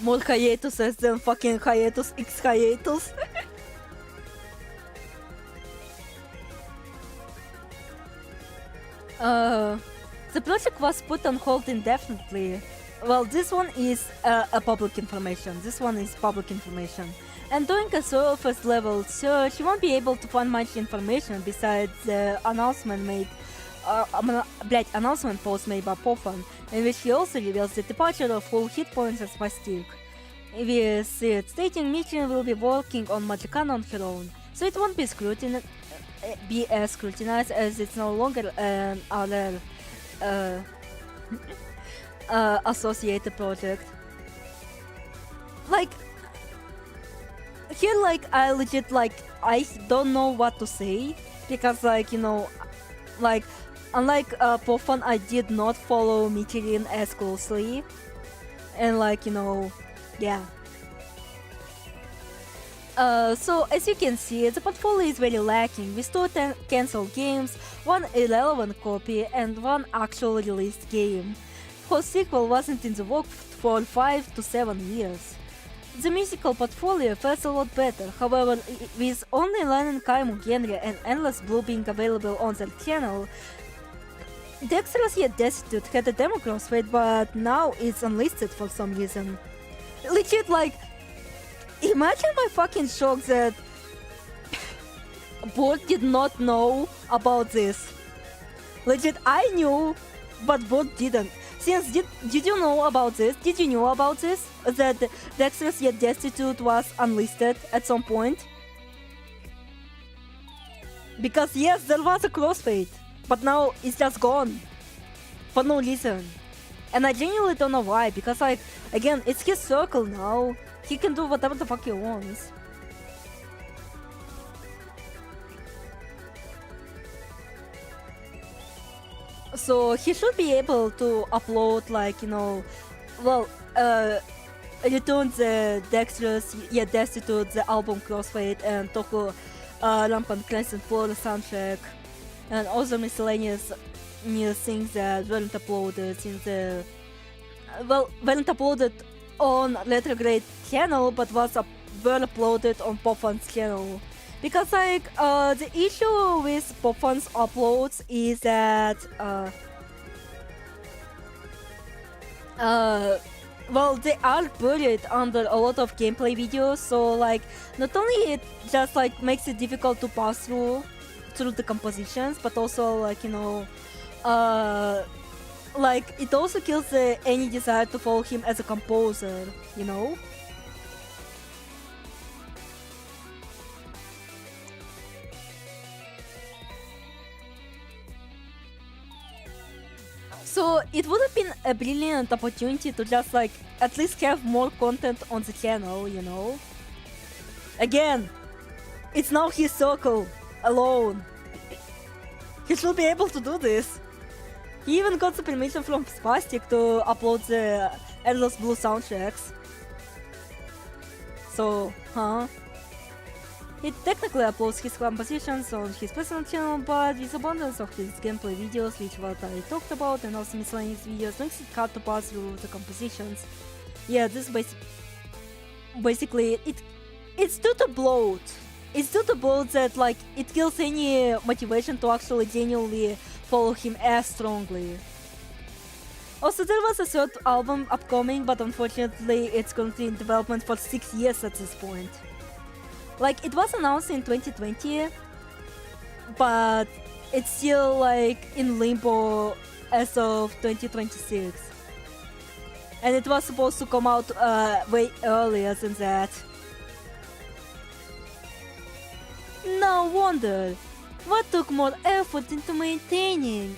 More hiatuses than fucking hiatus x hiatus. The project was put on hold indefinitely. Well, this one is a public information. This one is public information. And doing a surface level search, you won't be able to find much information besides the announcement made announcement post made by Pofan, in which he also reveals the departure of full hit points as Mystique. With it stating Michelin will be working on Magicana on her own, so it won't be as scrutinized as it's no longer an other associated project. Like, here, like, I legit, like, I don't know what to say, because, like, you know, like, unlike Pofan, I did not follow Michelin as closely, and, like, you know, yeah. So as you can see, the portfolio is very lacking, with 2 cancelled games, 1 irrelevant copy, and 1 actual released game, whose sequel wasn't in the works for 5 to 7 years. The musical portfolio fares a lot better, however, with only len'en, Kaimu, Genri, and Endless Blue being available on their channel, Dexterous Yet Destitute had a demo crossfade, but now it's unlisted for some reason. Legit, like, imagine my fucking shock that board did not know about this. Legit, I knew, but board didn't. Since did you know about this? Did you know about this? That Dexterous Yet Destitute was unlisted at some point? Because yes, there was a crossfade, but now it's just gone. For no reason. And I genuinely don't know why, because, like, again, it's his circle now. He can do whatever the fuck he wants. So he should be able to upload, like, you know, well, return the Dexterous Yet Destitute, the album Crossfade, and Toku Rampant Crescent Floor soundtrack, and other miscellaneous new things that weren't uploaded in the, well, weren't uploaded on Retrograde channel, but were uploaded on Pofan's channel. Because, like, the issue with Pofan's uploads is that well, they are buried under a lot of gameplay videos, so like not only it just like makes it difficult to pass through the compositions, but also like, you know, like it also kills any desire to follow him as a composer, you know. So it would have been a brilliant opportunity to just like at least have more content on the channel, you know. Again, it's now his circle alone. He should be able to do this. He even got the permission from Spastic to upload the Endless Blue soundtracks. So, huh? He technically uploads his compositions on his personal channel, but with abundance of his gameplay videos, which what I talked about, and also miscellaneous videos, makes it hard to pass through the compositions. Yeah, this basically it's due to bloat. It's due to bloat that like it kills any motivation to actually genuinely follow him as strongly. Also, there was a third album upcoming, but unfortunately it's currently in development for 6 years at this point. Like, it was announced in 2020, but it's still like in limbo as of 2026. And it was supposed to come out way earlier than that. No wonder! What took more effort into maintaining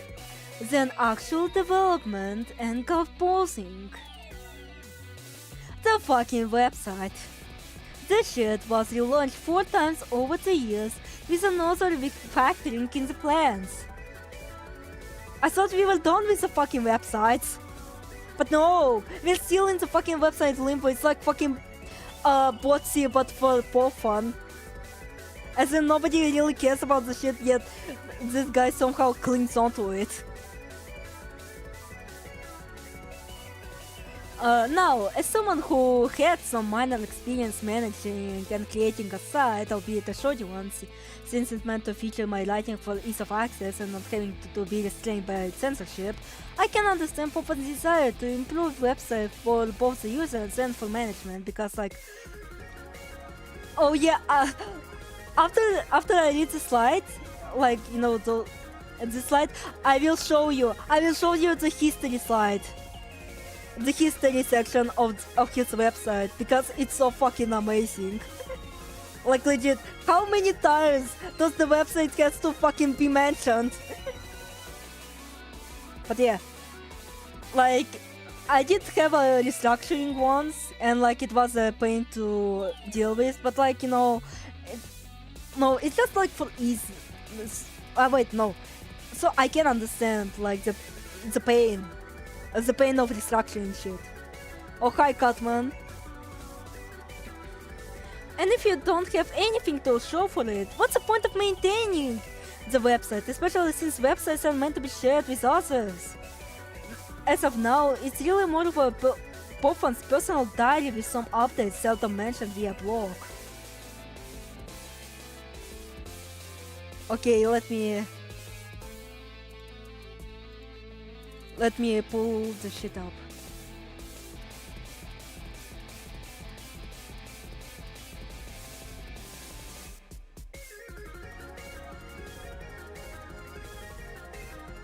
than actual development and composing? The fucking website. This shit was relaunched 4 times over the years with another refactoring in the plans. I thought we were done with the fucking websites. But no, we're still in the fucking website limbo. It's like fucking botsy but for fun. As in nobody really cares about the shit, yet this guy somehow clings onto it. Now, as someone who had some minor experience managing and creating a site, albeit a short one, since it's meant to feature my lighting for ease of access and not having to be restrained by censorship, I can understand people's desire to improve website for both the users and for management, because like... Oh yeah, after I read the slide, like, you know, the slide, I will show you the history slide. The history section of his website, because it's so fucking amazing. Like legit, how many times does the website has to fucking be mentioned? But yeah, like I did have a restructuring once, and like it was a pain to deal with, but like, you know, no, it's just like for easy. Wait, no. So I can understand like the pain. The pain of restructuring shit. Oh hi Catman. And if you don't have anything to show for it, what's the point of maintaining the website, especially since websites are meant to be shared with others? As of now, it's really more of a Pofan's personal diary with some updates seldom mentioned via blog. Okay, let me pull the shit up.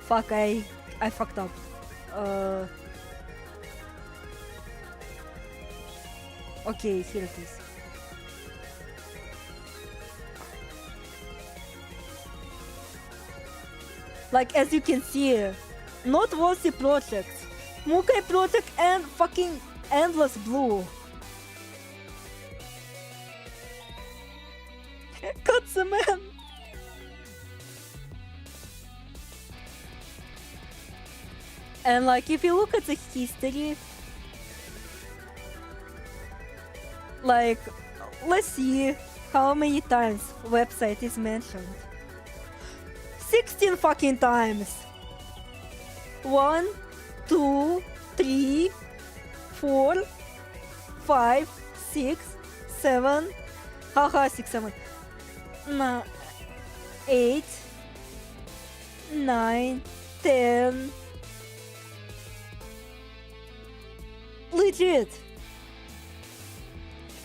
Fuck, I fucked up. Okay, here it is. Like, as you can see, noteworthy projects, Mukai project and fucking Endless Blue. Cut the man. And like, if you look at the history, like, let's see how many times website is mentioned. 16 fucking times. 1, 2, 3, 4, 5, 6, 7. Haha, 6, 7. 8, 9, 10. legit.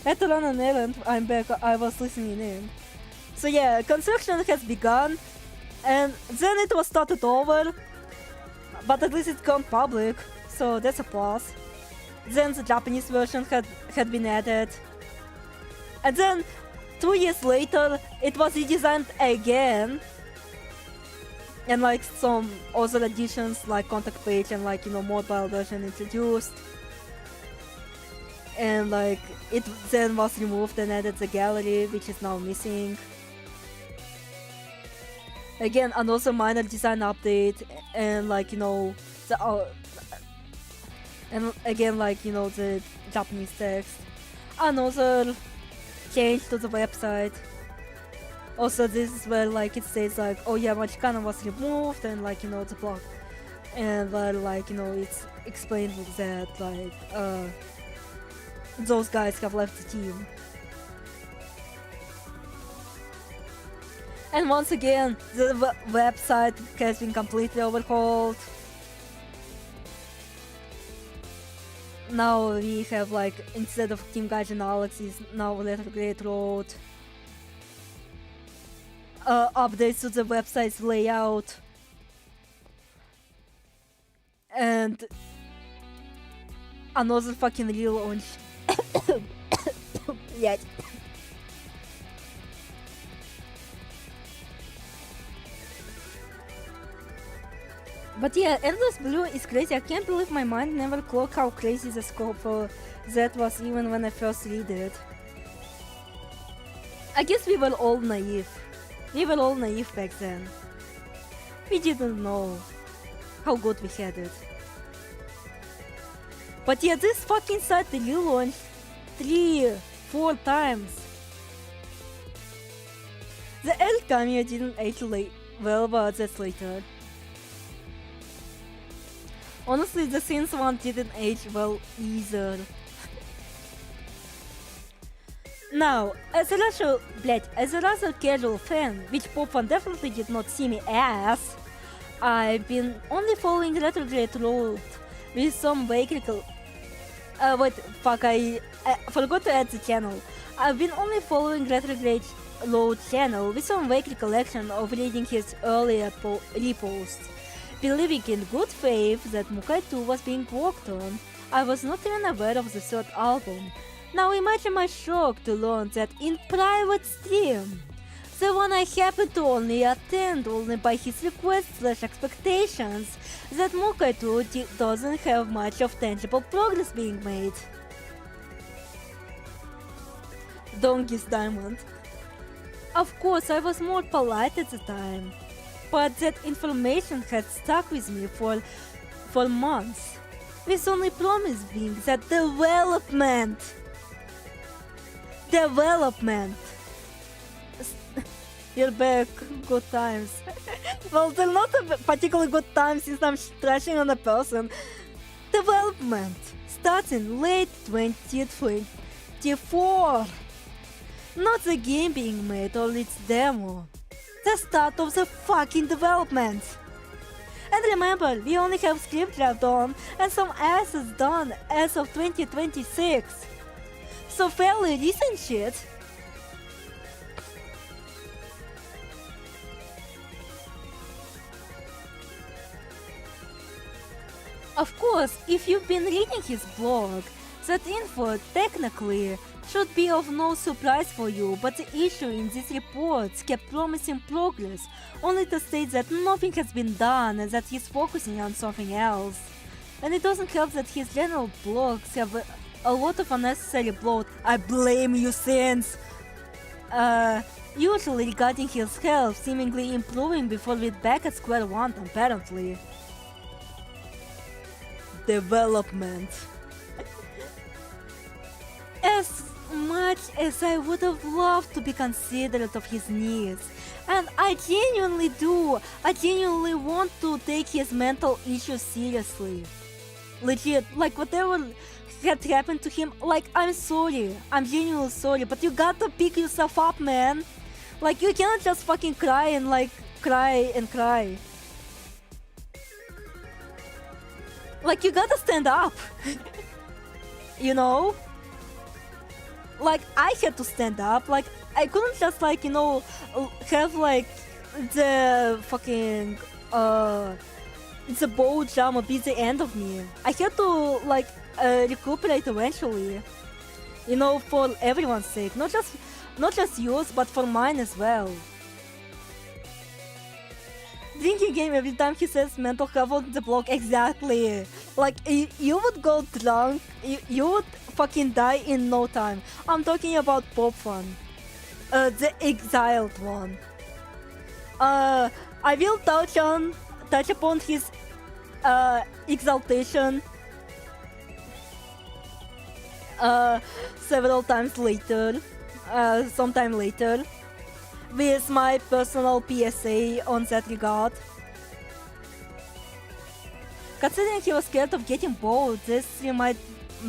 Had to run an errand. I'm back. I was listening in. So yeah, construction has begun, and then it was started over. But at least it's gone public, so that's a plus. Then the Japanese version had been added. And then 2 years later, it was redesigned again. And like some other additions like contact page and like, you know, mobile version introduced. And like it then was removed and added the gallery, which is now missing. Again, another minor design update, and like, you know, and again, like, you know, the Japanese text. Another change to the website. Also, this is where like it says like, oh yeah, Machikana was removed, and like, you know, the blog, and where like, you know, it's explained that like those guys have left the team. And once again, the website has been completely overhauled. Now we have like, instead of Team Gaijin and Alex, is now Retrograde Road. Updates to the website's layout. And another fucking relaunch. Yeah. But yeah, Endless Blue is crazy. I can't believe my mind never clocked how crazy the scope for that was even when I first read it. I guess we were all naive. We were all naive back then. We didn't know how good we had it. But yeah, this fucking site relaunched 3-4 times. The El Cameo didn't age well, but that's later. Honestly, the Sins one didn't age well either. Now, as a rather casual fan, which Pop1 definitely did not see me as, I've been only following Retrograde Road with some vague I forgot to add the channel. I've been only following Retrograde Road channel with some vague recollection of reading his earlier reposts. Believing in good faith that Mukai 2 was being worked on, I was not even aware of the third album. Now imagine my shock to learn that in private stream, the one I happened to only attend only by his request/expectations, that Mukai 2 doesn't have much of tangible progress being made. Donkey's Diamond. Of course, I was more polite at the time, but that information had stuck with me for months, with only promise being that development. You're back, good times. Well, they're not a particularly good time since I'm trashing on a person. Development starts in late 2024. Not the game being made or its demo. The start of the fucking development. And remember, we only have script draft done and some assets done as of 2026. So fairly recent shit. Of course, if you've been reading his blog, that info technically should be of no surprise for you, but the issue in these reports kept promising progress, only to state that nothing has been done and that he's focusing on something else. And it doesn't help that his general blogs have a lot of unnecessary bloat. I blame you, Sins! Usually regarding his health seemingly improving before we're back at square one, apparently. Development. As much as I would have loved to be considerate of his needs, and I genuinely do, I genuinely want to take his mental issues seriously. Legit, like whatever had happened to him, like I'm sorry, I'm genuinely sorry, but you gotta pick yourself up, man. Like you cannot just fucking cry and like cry and cry. Like you gotta stand up. you know? Like, I had to stand up. Like, I couldn't just, like, you know, have, like, the fucking, the bow jump be the end of me. I had to, like, recuperate eventually. You know, for everyone's sake. Not just yours, but for mine as well. Drinking game every time he says mental health on the block, exactly. Like, you would go drunk, you would fucking die in no time. I'm talking about Pop Fun. The exiled one. I will touch upon his exaltation several times later, sometime later, with my personal PSA on that regard. Considering he was scared of getting bowled, this might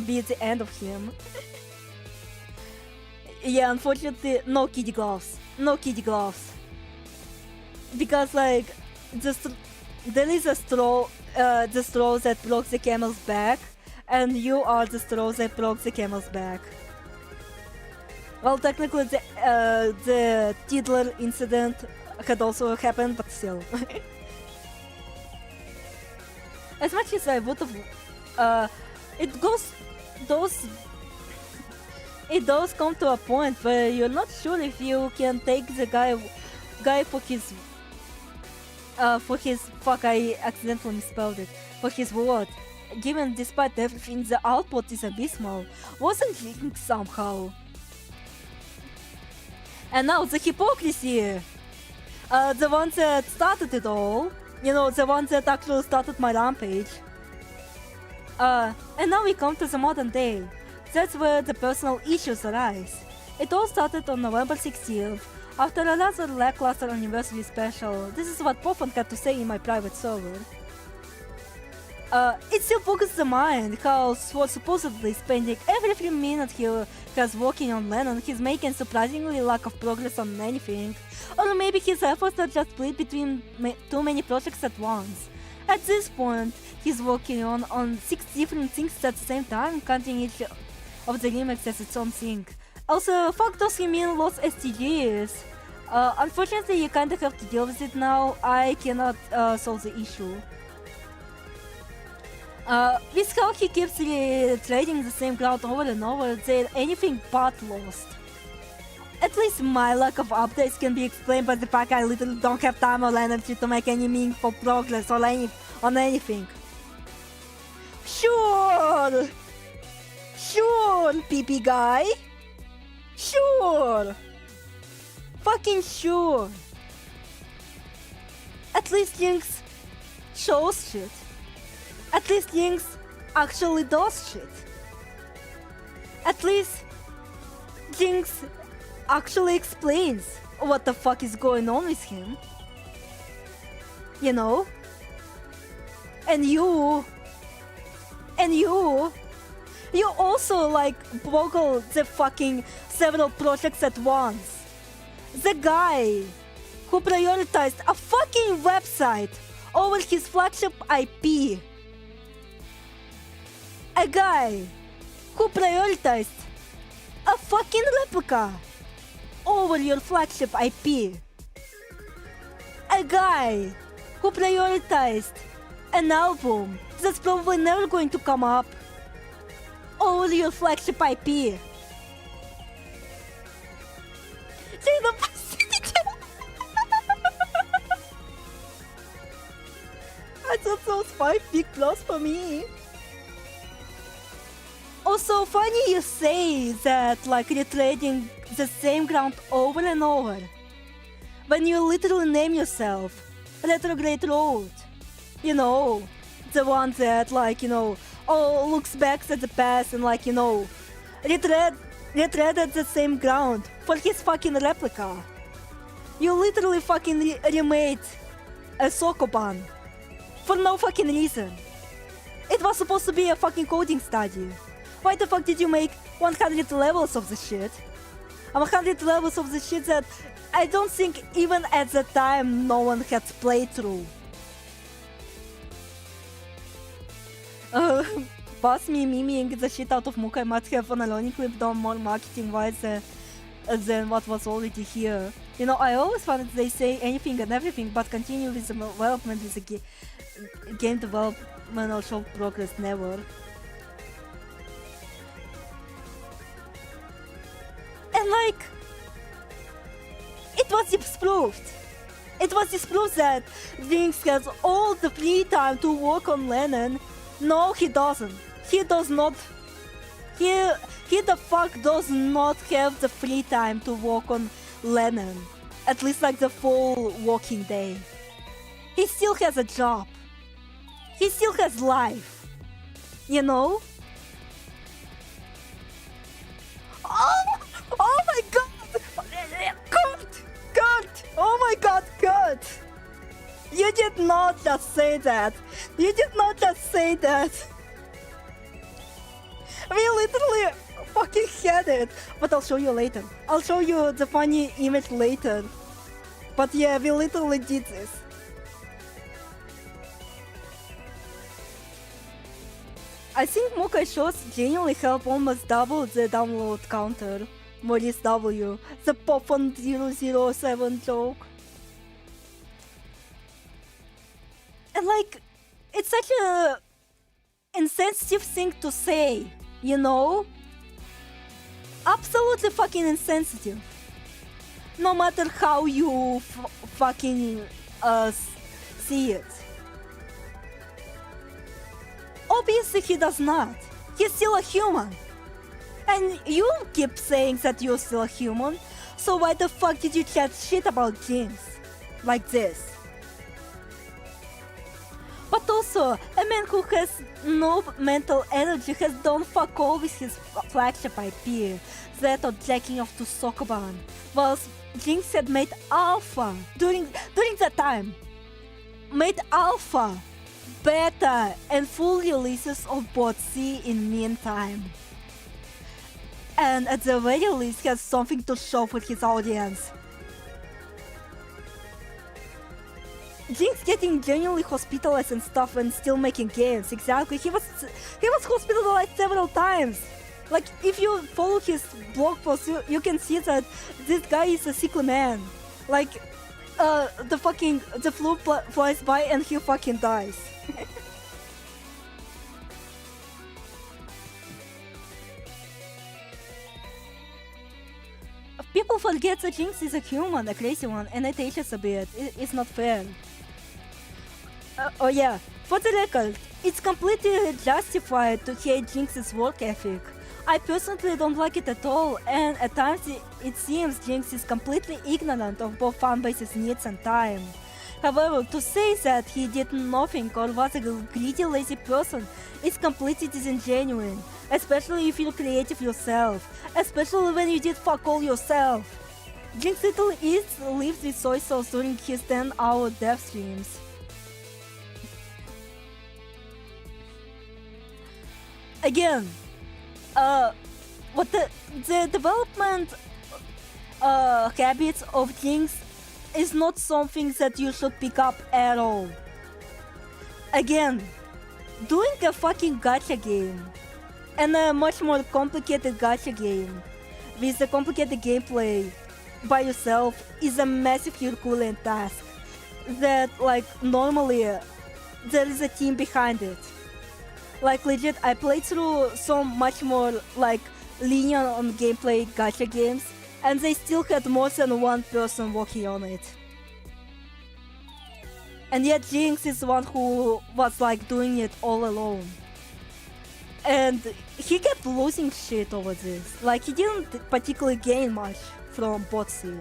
be the end of him. Yeah, unfortunately, no kitty gloves. No kitty gloves. Because, like, there is a straw, the straw that broke the camel's back, and you are the straw that broke the camel's back. Well, technically, the Tiddler incident had also happened, but still. As much as I would have, it does come to a point where you're not sure if you can take the guy for his fuck, I accidentally misspelled it, for his word. Given despite everything, the output is abysmal. Wasn't leaking somehow. And now the hypocrisy. The one that started it all. You know, the one that actually started my rampage. And now we come to the modern day. That's where the personal issues arise. It all started on November 16th, after a rather lackluster anniversary special. This is what Poffan had to say in my private server. It still boggles the mind how supposedly spending every 3 minutes he has working on len'en, he's making surprisingly lack of progress on anything. Or maybe his efforts are just split between too many projects at once. At this point, he's working on 6 different things at the same time, counting each of the remakes as its own thing. Also, fuck those lost STGs. Unfortunately, you kinda have to deal with it now. I cannot solve the issue. With how he keeps trading the same ground over and over, they're anything but lost. At least my lack of updates can be explained by the fact I literally don't have time or energy to make any meaningful progress on anything. Sure, PP guy. Sure. Fucking sure. At least JynX shows shit. At least JynX actually does shit. At least JynX actually explains what the fuck is going on with him. You know? And you also like boggle the fucking several projects at once. The guy who prioritized a fucking website over his flagship IP. A guy who prioritized a fucking replica over your flagship IP. A guy who prioritized an album that's probably never going to come up over your flagship IP. I thought those 5 big plus for me. Also, funny you say that, like, retreading the same ground over and over, when you literally name yourself Retrograde Road. You know, the one that, like, you know, looks back at the past and, like, you know, retreaded the same ground for his fucking replica. You literally fucking remade a Sokoban for no fucking reason. It was supposed to be a fucking coding study. Why the fuck did you make 100 levels of the shit? 100 levels of the shit that I don't think even at the time no one had played through. Boss me miming the shit out of Mukai might have on a learning clip done more marketing-wise than what was already here. You know, I always found that they say anything and everything, but continue with the development with the game development or show progress never. And like, it was disproved. It was disproved that JynX has all the free time to work on len'en. No, he doesn't. He does not. He the fuck does not have the free time to work on len'en. At least like the full working day. He still has a job. He still has life. You know? Oh my god! Kurt! Oh my god, Kurt! You did not just say that. You did not just say that. We literally fucking had it. But I'll show you later. I'll show you the funny image later. But yeah, we literally did this. I think Mukai shows genuinely help almost double the download counter. Maurice W. The Popon 007 joke. And like, it's such a insensitive thing to say, you know? Absolutely fucking insensitive. No matter how you fucking see it. Obviously he does not. He's still a human. And you keep saying that you're still a human, so why the fuck did you chat shit about JynX? Like this? But also, a man who has no mental energy has done fuck all with his flagship IP, that or jacking off to Sokoban, whilst JynX had made alpha during that time. Made alpha, beta, and full releases of bot C in meantime. And at the very least has something to show for his audience. JynX getting genuinely hospitalized and stuff and still making games. Exactly, he was hospitalized several times. Like, if you follow his blog posts, you can see that this guy is a sickly man. Like, the flu flies by and he fucking dies. People forget that JynX is a human, a crazy one, and it ages a bit. It's not fair. Oh yeah, for the record, it's completely justified to hate JynX's work ethic. I personally don't like it at all, and at times it seems JynX is completely ignorant of both fanbase's needs and time. However, to say that he did nothing or was a greedy, lazy person is completely disingenuous, especially if you're creative yourself, especially when you did fuck all yourself. JynX literally lives with soy sauce during his 10-hour dev streams. Again, what the development habits of JynX is not something that you should pick up at all. Again, doing a fucking gacha game, and a much more complicated gacha game, with a complicated gameplay by yourself is a massive Herculean task that, like, normally there is a team behind it. Like, legit, I played through some much more, like, lenient on gameplay gacha games, and they still had more than one person working on it. And yet JynX is the one who was like doing it all alone. And he kept losing shit over this. Like, he didn't particularly gain much from Botsy.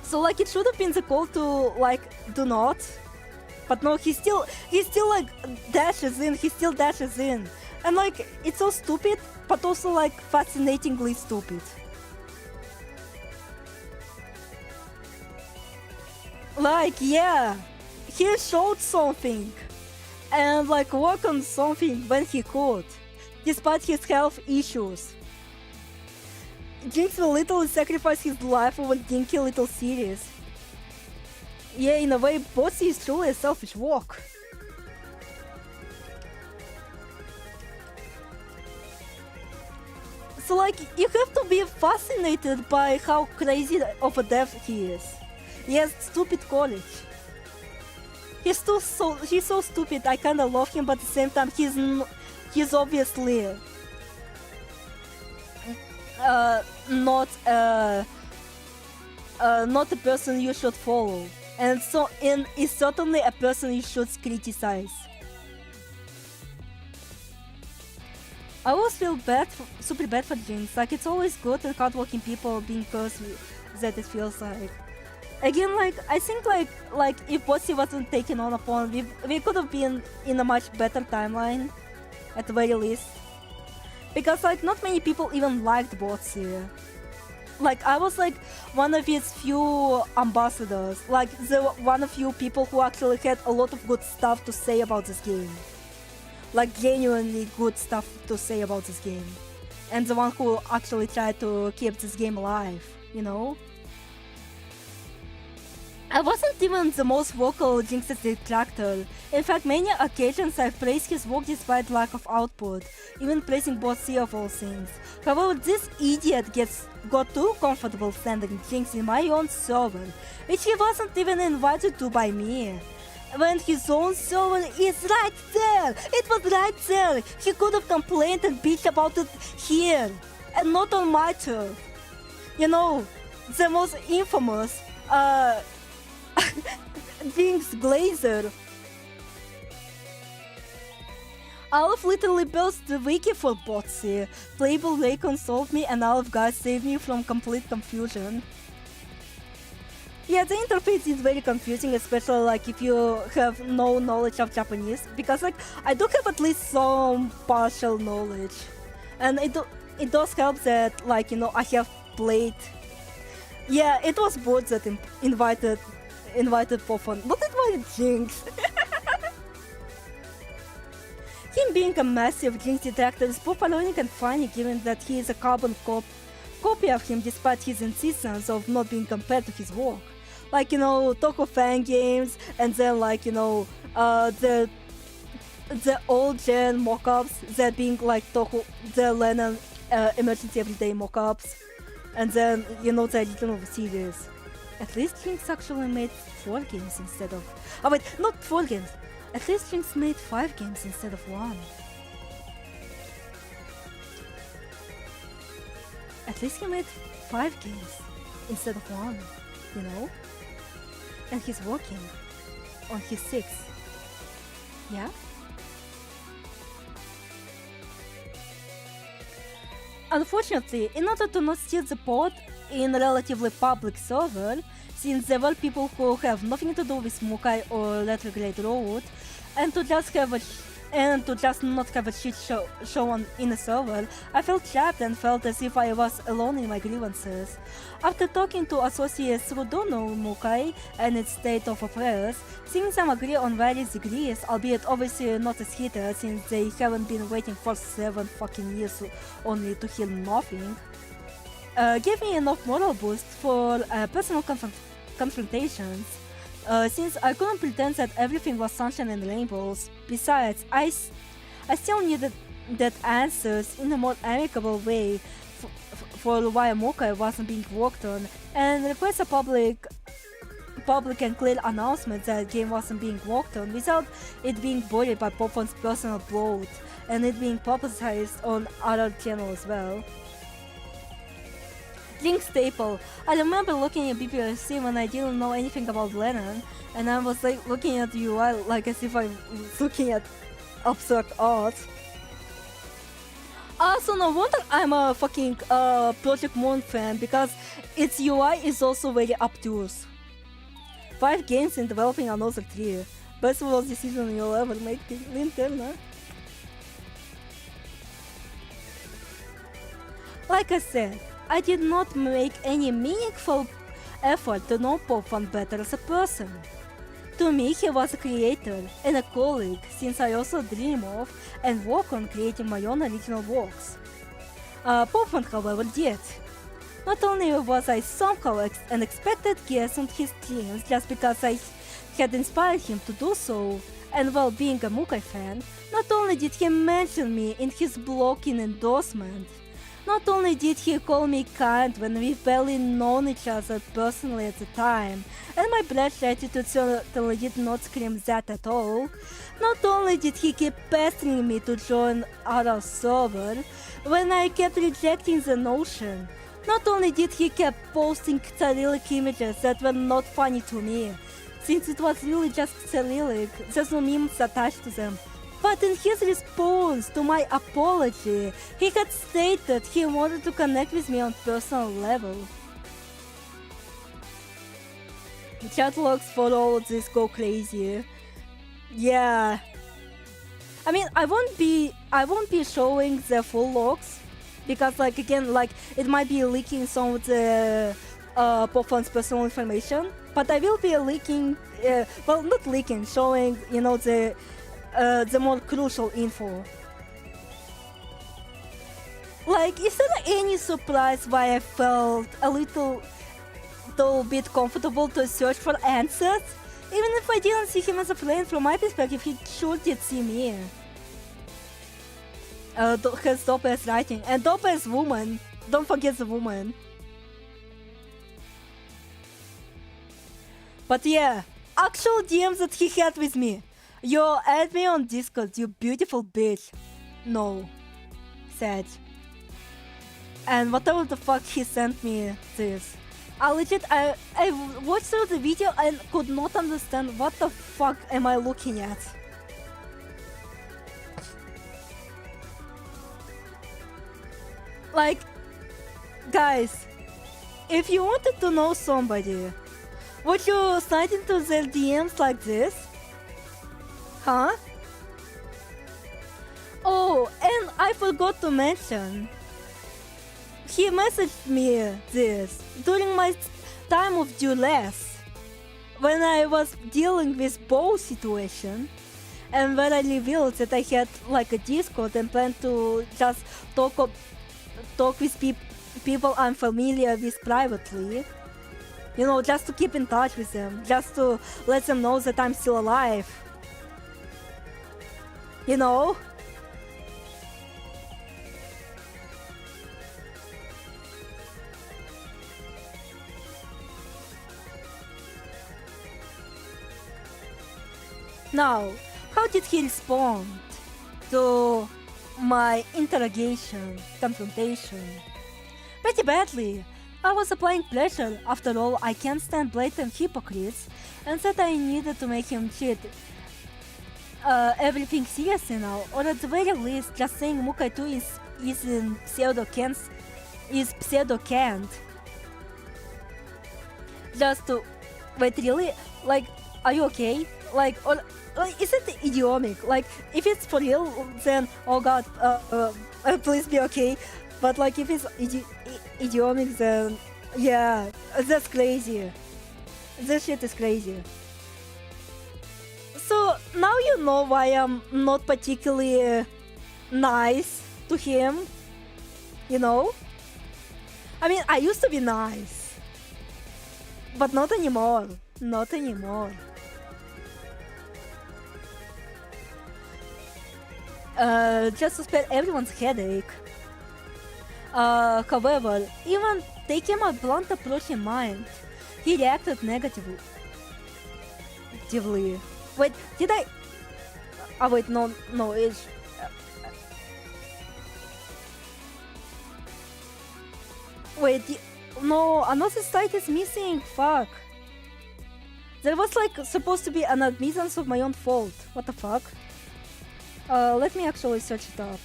So like, it should have been the call to like do not. But no, he still like dashes in. And like, it's so stupid, but also like fascinatingly stupid. Like, yeah, he showed something and like worked on something when he could, despite his health issues. JynX will literally sacrifice his life over dinky little series. Yeah, in a way, Botsy is truly a selfish walk. So like, you have to be fascinated by how crazy of a dev he is. He has stupid college. He's so stupid. I kinda love him, but at the same time, he's obviously not a person you should follow, and is certainly a person you should criticize. I always feel super bad for JynX. Like, it's always good and hardworking people being cursed that it feels like. Again, like, I think like if Bossy wasn't taken on upon, we could have been in a much better timeline, at the very least. Because like not many people even liked Bossy. Like, I was like one of his few ambassadors, like one of few people who actually had a lot of good stuff to say about this game. Like, genuinely good stuff to say about this game. And the one who actually tried to keep this game alive, you know? I wasn't even the most vocal JynX's detractor. In fact, many occasions I've praised his work despite lack of output, even praising Bossy of all things. However, this idiot got too comfortable standing JynX in my own server, which he wasn't even invited to by me. When his own server is right there! It was right there! He could have complained and bitched about it here, and not on my turf. You know, the most infamous, JynX Glazer. Alf literally built the wiki for Botsy. Playable Ray consoled me and Alf guys saved me from complete confusion. Yeah, the interface is very confusing, especially like if you have no knowledge of Japanese, because like I do have at least some partial knowledge, and it does help that, like, you know, I have played. Yeah, it was bots that invited Pofon, not invited JynX. Him being a massive JynX detractor is both ironic and funny, given that he is a carbon copy of him despite his insistence of not being compared to his work. Like, you know, Toko fan games, and then like, you know, the old gen mockups that being like Toko, the len'en emergency everyday mockups, and then, you know, the original series. At least JynX actually made 4 games instead of... Oh wait, not 4 games. At least JynX made 5 games instead of 1. At least he made 5 games instead of 1, you know? And he's working on his 6th. Yeah? Unfortunately, in order to not steal the pod in a relatively public server, since there were people who have nothing to do with Mukai or Retrograde Road, and to just not have a shit show in a server, I felt trapped and felt as if I was alone in my grievances. After talking to associates who don't know Mukai and its state of affairs, seeing them agree on various degrees, albeit obviously not as heated since they haven't been waiting for 7 fucking years only to hear nothing, gave me enough moral boost for personal confrontations. Since I couldn't pretend that everything was sunshine and rainbows. Besides, I still needed that answers in a more amicable way for why Mukai wasn't being worked on, and request a public and clear announcement that the game wasn't being worked on without it being buried by Popon's personal bloat and it being publicized on other channels as well. JynX staple. I remember looking at BPRC when I didn't know anything about len'en, and I was like looking at UI like as if I was looking at abstract art. So no wonder I'm a fucking Project Moon fan, because its UI is also very obtuse. 5 games in developing another 3. Best worst decision you'll ever make, Linterna. Like I said, I did not make any meaningful effort to know Popon better as a person. To me, he was a creator and a colleague, since I also dream of and work on creating my own original works. Popon, however, did. Not only was I somehow an expected guest on his streams just because I had inspired him to do so, and while being a Mukai fan, not only did he mention me in his blog in endorsement, Not only did he call me kind when we barely known each other personally at the time, and my brash attitude certainly did not scream that at all, not only did he keep pestering me to join our server when I kept rejecting the notion, not only did he keep posting Cyrillic images that were not funny to me, since it was really just Cyrillic, there's no memes attached to them, but in his response to my apology, he had stated he wanted to connect with me on personal level. Chat logs for all of this go crazy. Yeah. I mean, I won't be showing the full logs because, like, again, like, it might be leaking some of the Popfun's personal information, but I will be leaking, well, not leaking, showing, you know, the more crucial info. Like, is there any surprise why I felt a little bit comfortable to search for answers? Even if I didn't see him as a friend, from my perspective, he sure did see me. Has dope ass writing. And dope ass woman. Don't forget the woman. But yeah, actual DMs that he had with me. Yo, add me on Discord, you beautiful bitch. No. Sad. And whatever the fuck he sent me this. I watched through the video and could not understand what the fuck am I looking at. Like, guys, if you wanted to know somebody, would you slide into their DMs like this? Huh? Oh, and I forgot to mention, he messaged me this during my time of duress, when I was dealing with bow situation, and when I revealed that I had like a Discord and planned to just talk with people I'm familiar with privately. You know, just to keep in touch with them, just to let them know that I'm still alive. You know? Now, how did he respond to my interrogation, confrontation? Pretty badly. I was applying pressure. After all, I can't stand blatant hypocrites, and said I needed to make him cheat everything seriously now, or at the very least, just saying Mukai 2 is in pseudo-canned. Just to... Wait, really? Like, are you okay? Like, or... is it idiomic? Like, if it's for real, then, oh god, please be okay. But like, if it's idiomic, then, yeah, that's crazy. This shit is crazy. So, now you know why I'm not particularly nice to him, you know? I mean, I used to be nice. But not anymore. Not anymore. Just to spare everyone's headache. However, even taking my blunt approach in mind, he reacted negatively. Wait, did I... Oh wait, no, it's... Wait, no, another site is missing, fuck. There was like supposed to be an admittance of my own fault, what the fuck? Let me actually search it up.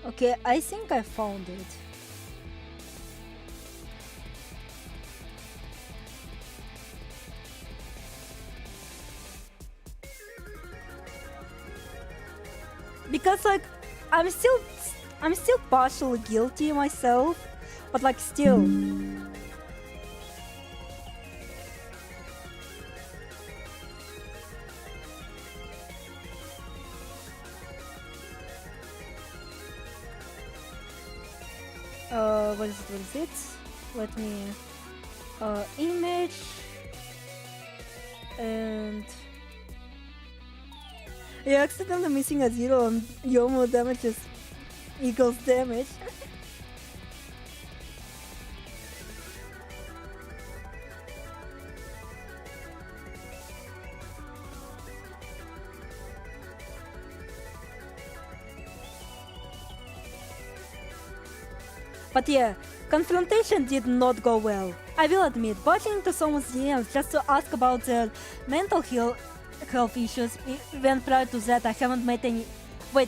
Okay, I think I found it. Because like, I'm still I'm still partially guilty myself, but like still. What is it? Let me image and you're accidentally missing a 0 on Yomo damages equals damage. But yeah, confrontation did not go well. I will admit, barging into someone's DMs just to ask about their mental health issues, even prior to that I haven't made any... Wait.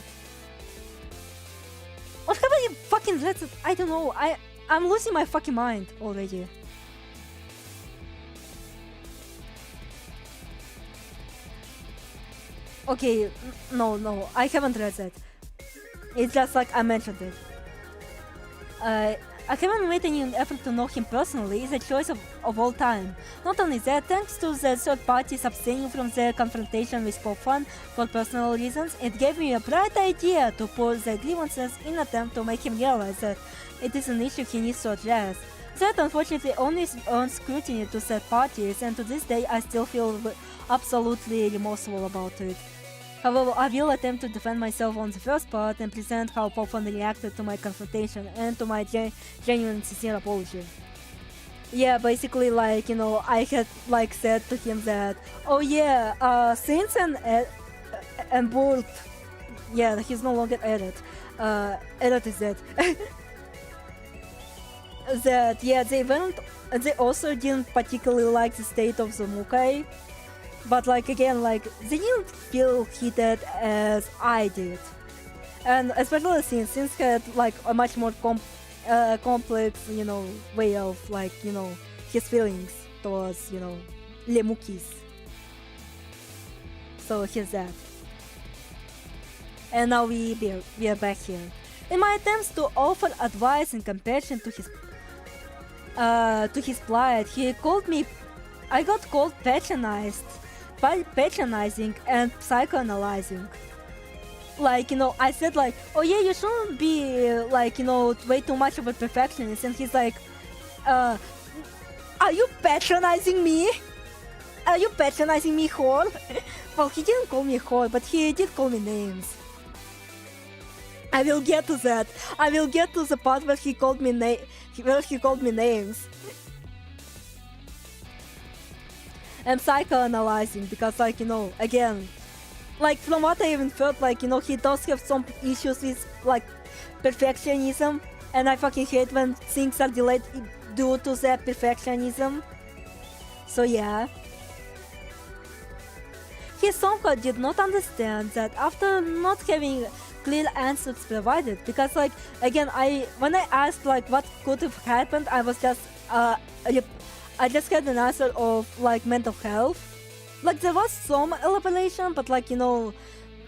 What have I fucking read? I don't know, I'm losing my fucking mind already. Okay, no, I haven't read that. It's just like I mentioned it. I haven't made any effort to know him personally. It's a choice of all time. Not only that, thanks to the third parties abstaining from their confrontation with Pop Fun for personal reasons, it gave me a bright idea to pour their grievances in an attempt to make him realize that it is an issue he needs to address. That unfortunately only earns scrutiny to third parties, and to this day I still feel absolutely remorseful about it. However, I will attempt to defend myself on the first part and present how Pop Fun reacted to my confrontation and to my genuine sincere apology. Yeah, basically, like, you know, I had like said to him that, oh yeah, Saints and Bolt, yeah, he's no longer Edit. Edit is dead. That, yeah, they also didn't particularly like the state of the Mukai. But like again, like they didn't feel heated as I did, and especially since had like a much more complex, you know, way of like, you know, his feelings towards, you know, Lemukis. So here's that. And now we are back here. In my attempts to offer advice and compassion to his plight, I got called patronizing and psychoanalyzing. Like, you know, I said like, oh yeah, you shouldn't be like, you know, way too much of a perfectionist, and he's like, are you patronizing me? Are you patronizing me, whore? Well, he didn't call me whore, but he did call me names. I will get to that. I will get to the part where he called me names. And psychoanalyzing, because like, you know, again, like from what I even felt, like, you know, he does have some issues with like perfectionism, and I fucking hate when things are delayed due to that perfectionism. So yeah. He somehow did not understand that after not having clear answers provided, because like, again, when I asked like what could have happened, I was just I just had an answer of like mental health. Like there was some elaboration, but like, you know,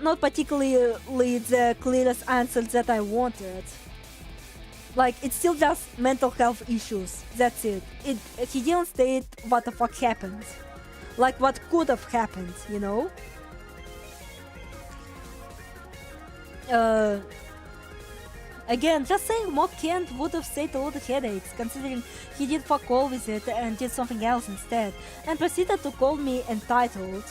not particularly the clearest answers that I wanted. Like it's still just mental health issues. That's it. He didn't state what the fuck happened. Like what could have happened, you know? Again, just saying Mob Kent would have saved a lot of headaches, considering he did fuck all with it and did something else instead, and proceeded to call me entitled.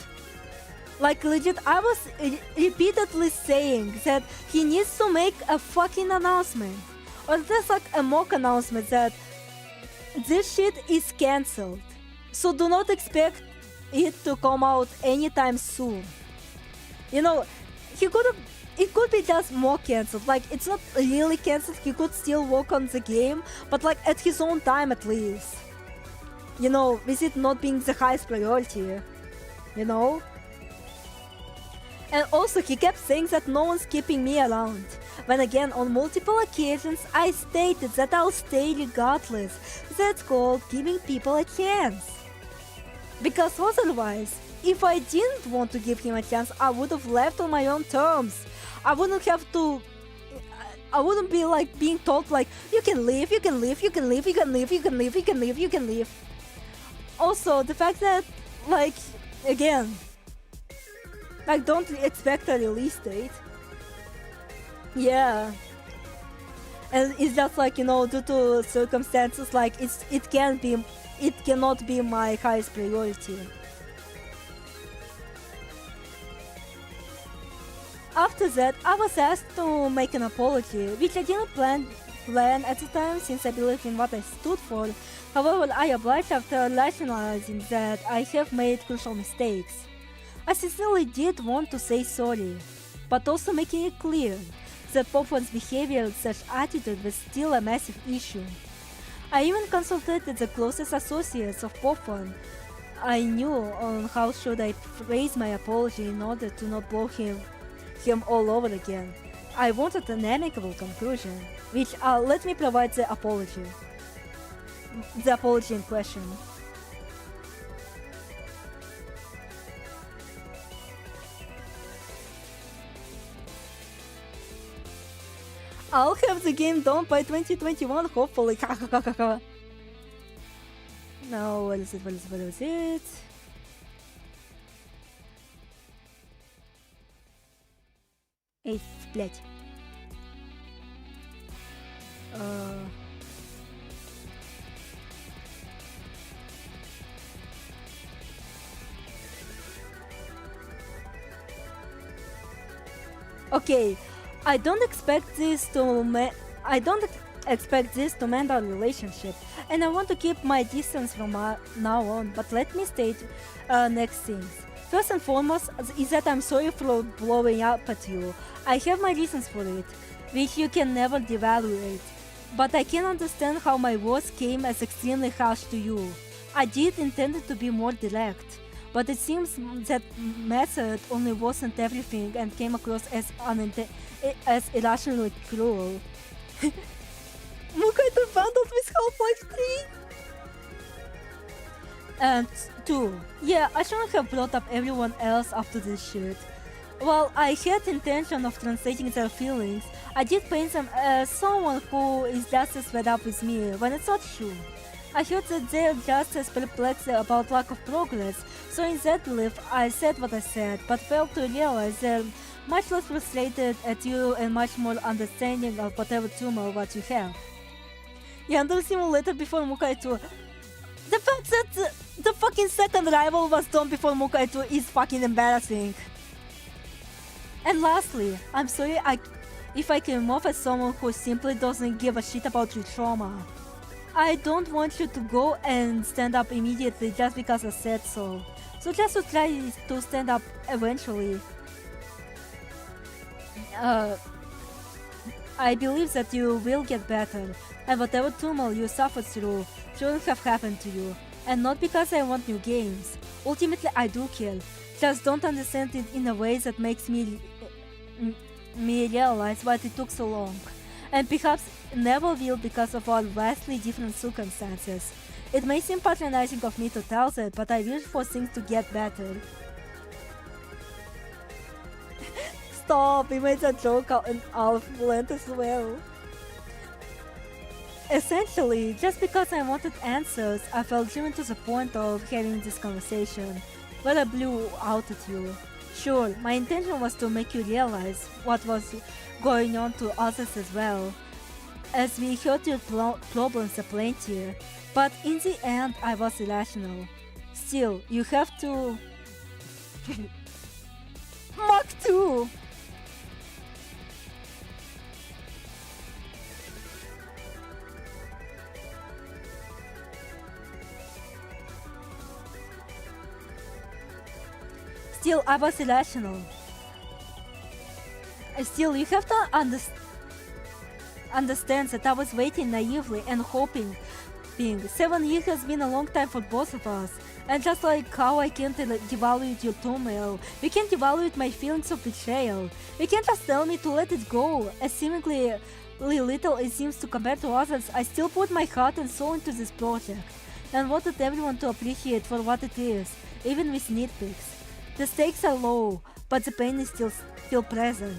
Like legit, I was repeatedly saying that he needs to make a fucking announcement, or just like a mock announcement that this shit is cancelled, so do not expect it to come out anytime soon. You know, it could be just more cancelled, like it's not really cancelled, he could still work on the game, but like at his own time at least. You know, with it not being the highest priority, you know? And also he kept saying that no one's keeping me around, when again on multiple occasions I stated that I'll stay regardless. That's called giving people a chance. Because otherwise, if I didn't want to give him a chance, I would have left on my own terms. I wouldn't have to I wouldn't be like being told like you can leave, you can leave, you can leave, you can leave, you can leave, you can leave, you can leave. Also, the fact that like again, like don't expect a release date. Yeah. And it's just like, you know, due to circumstances, like it cannot be my highest priority. After that, I was asked to make an apology, which I didn't plan at the time since I believe in what I stood for. However, I obliged after rationalizing that I have made crucial mistakes. I sincerely did want to say sorry, but also making it clear that Popfun's behavior and such attitude was still a massive issue. I even consulted the closest associates of Popfun I knew on how should I phrase my apology in order to not blow him all over again. I wanted an amicable conclusion, which let me provide the apology. The apology in question. I'll have the game done by 2021, hopefully. No, what is it? What is it? Эй, блять. Okay, I don't expect this to mend our relationship, and I want to keep my distance from now on. But let me state next things. First and foremost is that I'm sorry for blowing up at you. I have my reasons for it, which you can never devaluate. But I can understand how my words came as extremely harsh to you. I did intend it to be more direct, but it seems that method only worsened everything and came across as irrationally cruel. Mukaito bundled with Half-Life 3? And 2. Yeah, I shouldn't have brought up everyone else after this shit. While I had intention of translating their feelings, I did paint them as someone who is just as fed up with me, when it's not true. I heard that they're just as perplexed about lack of progress, so in that belief I said what I said, but failed to realize they're much less frustrated at you and much more understanding of whatever tumor what you have. Yandere Simulator before Mukai 2. The fact that the fucking second rival was done before Mukai 2 is fucking embarrassing. And lastly, I'm sorry if I came off as someone who simply doesn't give a shit about your trauma. I don't want you to go and stand up immediately just because I said so. So just to try to stand up eventually. I believe that you will get better, and whatever turmoil you suffered through shouldn't have happened to you. And not because I want new games. Ultimately I do care, just don't understand it in a way that makes me realize why it took so long. And perhaps never will because of our vastly different circumstances. It may seem patronizing of me to tell that, but I wish for things to get better. Stop, he made a joke and Alf went as well. Essentially, just because I wanted answers, I felt driven to the point of having this conversation, where I blew out at you. Sure, my intention was to make you realize what was going on to others as well, as we heard your problems aplenty, but in the end I was irrational. Still, you have to... Mach 2! Still, I was irrational. Still, you have to understand that I was waiting naively and hoping. 7 years has been a long time for both of us. And just like how I can't devalue your turmoil, you can't devalue my feelings of betrayal. You can't just tell me to let it go, as seemingly little it seems to compare to others. I still put my heart and soul into this project, and wanted everyone to appreciate for what it is, even with nitpicks. The stakes are low, but the pain is still present.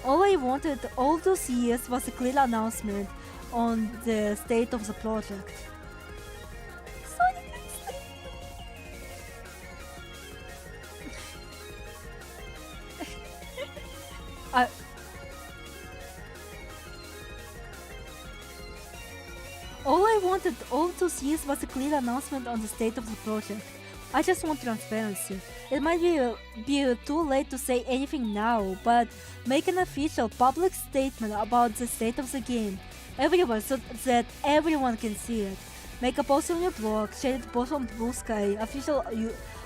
All I wanted all those years was a clear announcement on the state of the project. I All I wanted all those years was a clear announcement on the state of the project. I just want transparency. It might be too late to say anything now, but make an official public statement about the state of the game everywhere so that everyone can see it. Make a post on your blog, share it both on Blue Sky, official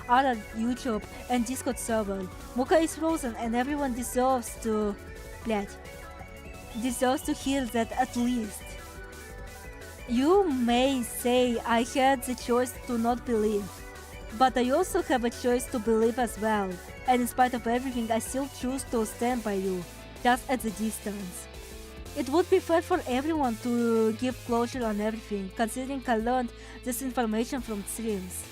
other YouTube and Discord server. Mocha is frozen and everyone deserves to hear that at least. You may say I had the choice to not believe, but I also have a choice to believe as well, and in spite of everything I still choose to stand by you, just at the distance. It would be fair for everyone to give closure on everything, considering I learned this information from streams.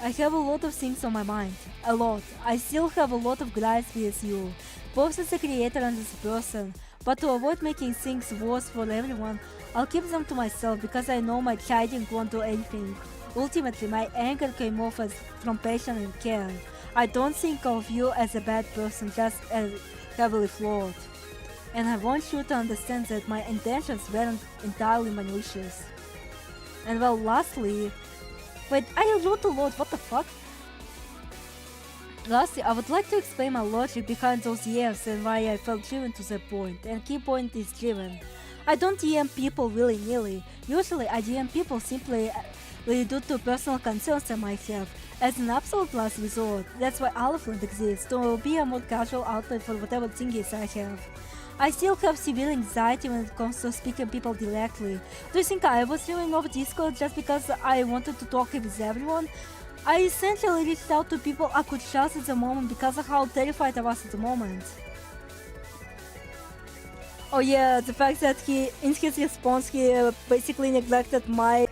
I have a lot of things on my mind, a lot. I still have a lot of gripes with you, both as a creator and as a person, but to avoid making things worse for everyone, I'll keep them to myself because I know my chiding won't do anything. Ultimately, my anger came off as from passion and care. I don't think of you as a bad person, just as heavily flawed. And I want you to understand that my intentions weren't entirely malicious. And well, lastly... Wait, I wrote a lot, what the fuck? Lastly, I would like to explain my logic behind those years and why I felt driven to that point, and key point is driven. I don't DM people willy-nilly. Usually I DM people simply due to personal concerns I might have, as an absolute last resort. That's why Oliveland exists, to be a more casual outlet for whatever thingies I have. I still have severe anxiety when it comes to speaking people directly. Do you think I was doing off Discord just because I wanted to talk with everyone? I essentially reached out to people I could trust at the moment because of how terrified I was at the moment. Oh yeah, the fact that in his response, he basically neglected my...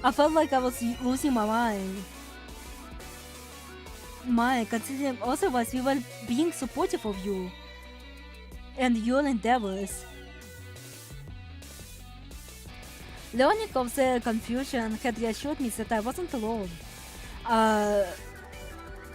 I felt like I was losing my mind. Considering otherwise we were being supportive of you and your endeavors. Learning of the confusion had reassured me that I wasn't alone.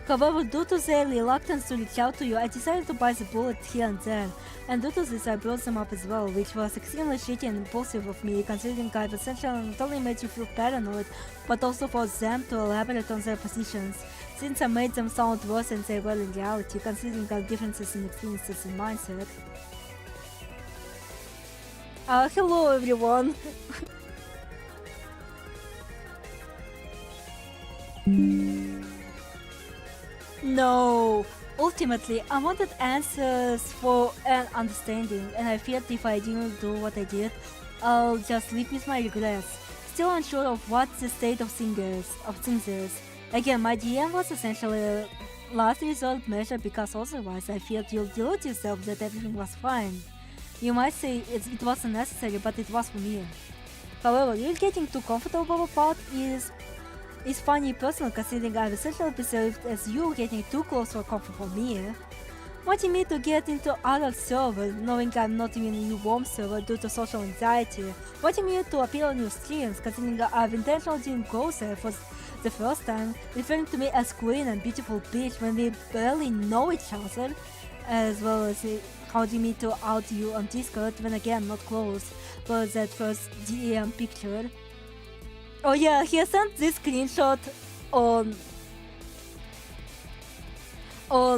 However, due to their reluctance to reach out to you, I decided to bite the bullet here and there, and due to this I brought them up as well, which was extremely shitty and impulsive of me, considering I've essentially not only made you feel paranoid, but also forced them to elaborate on their positions, since I made them sound worse than they were in reality, considering our differences in experiences and mindset. Hello everyone! No! Ultimately, I wanted answers for an understanding, and I feared if I didn't do what I did, I'll just live with my regrets. Still unsure of what the state of things is. Again, my DM was essentially a last resort measure because otherwise I feared you'll delude yourself that everything was fine. You might say it wasn't necessary, but it was for me. However, you getting too comfortable about is funny personal, considering I've essentially perceived as you getting too close for comfort for me. Wanting me to get into other server, knowing I'm not even in your warm server due to social anxiety. Wanting me to appear on your streams, considering I've intentionally didn't go there for the first time, referring to me as queen and beautiful bitch when we barely know each other, as well as holding me to out you on Discord when again not close for that first DM picture. Oh yeah, he sent this screenshot on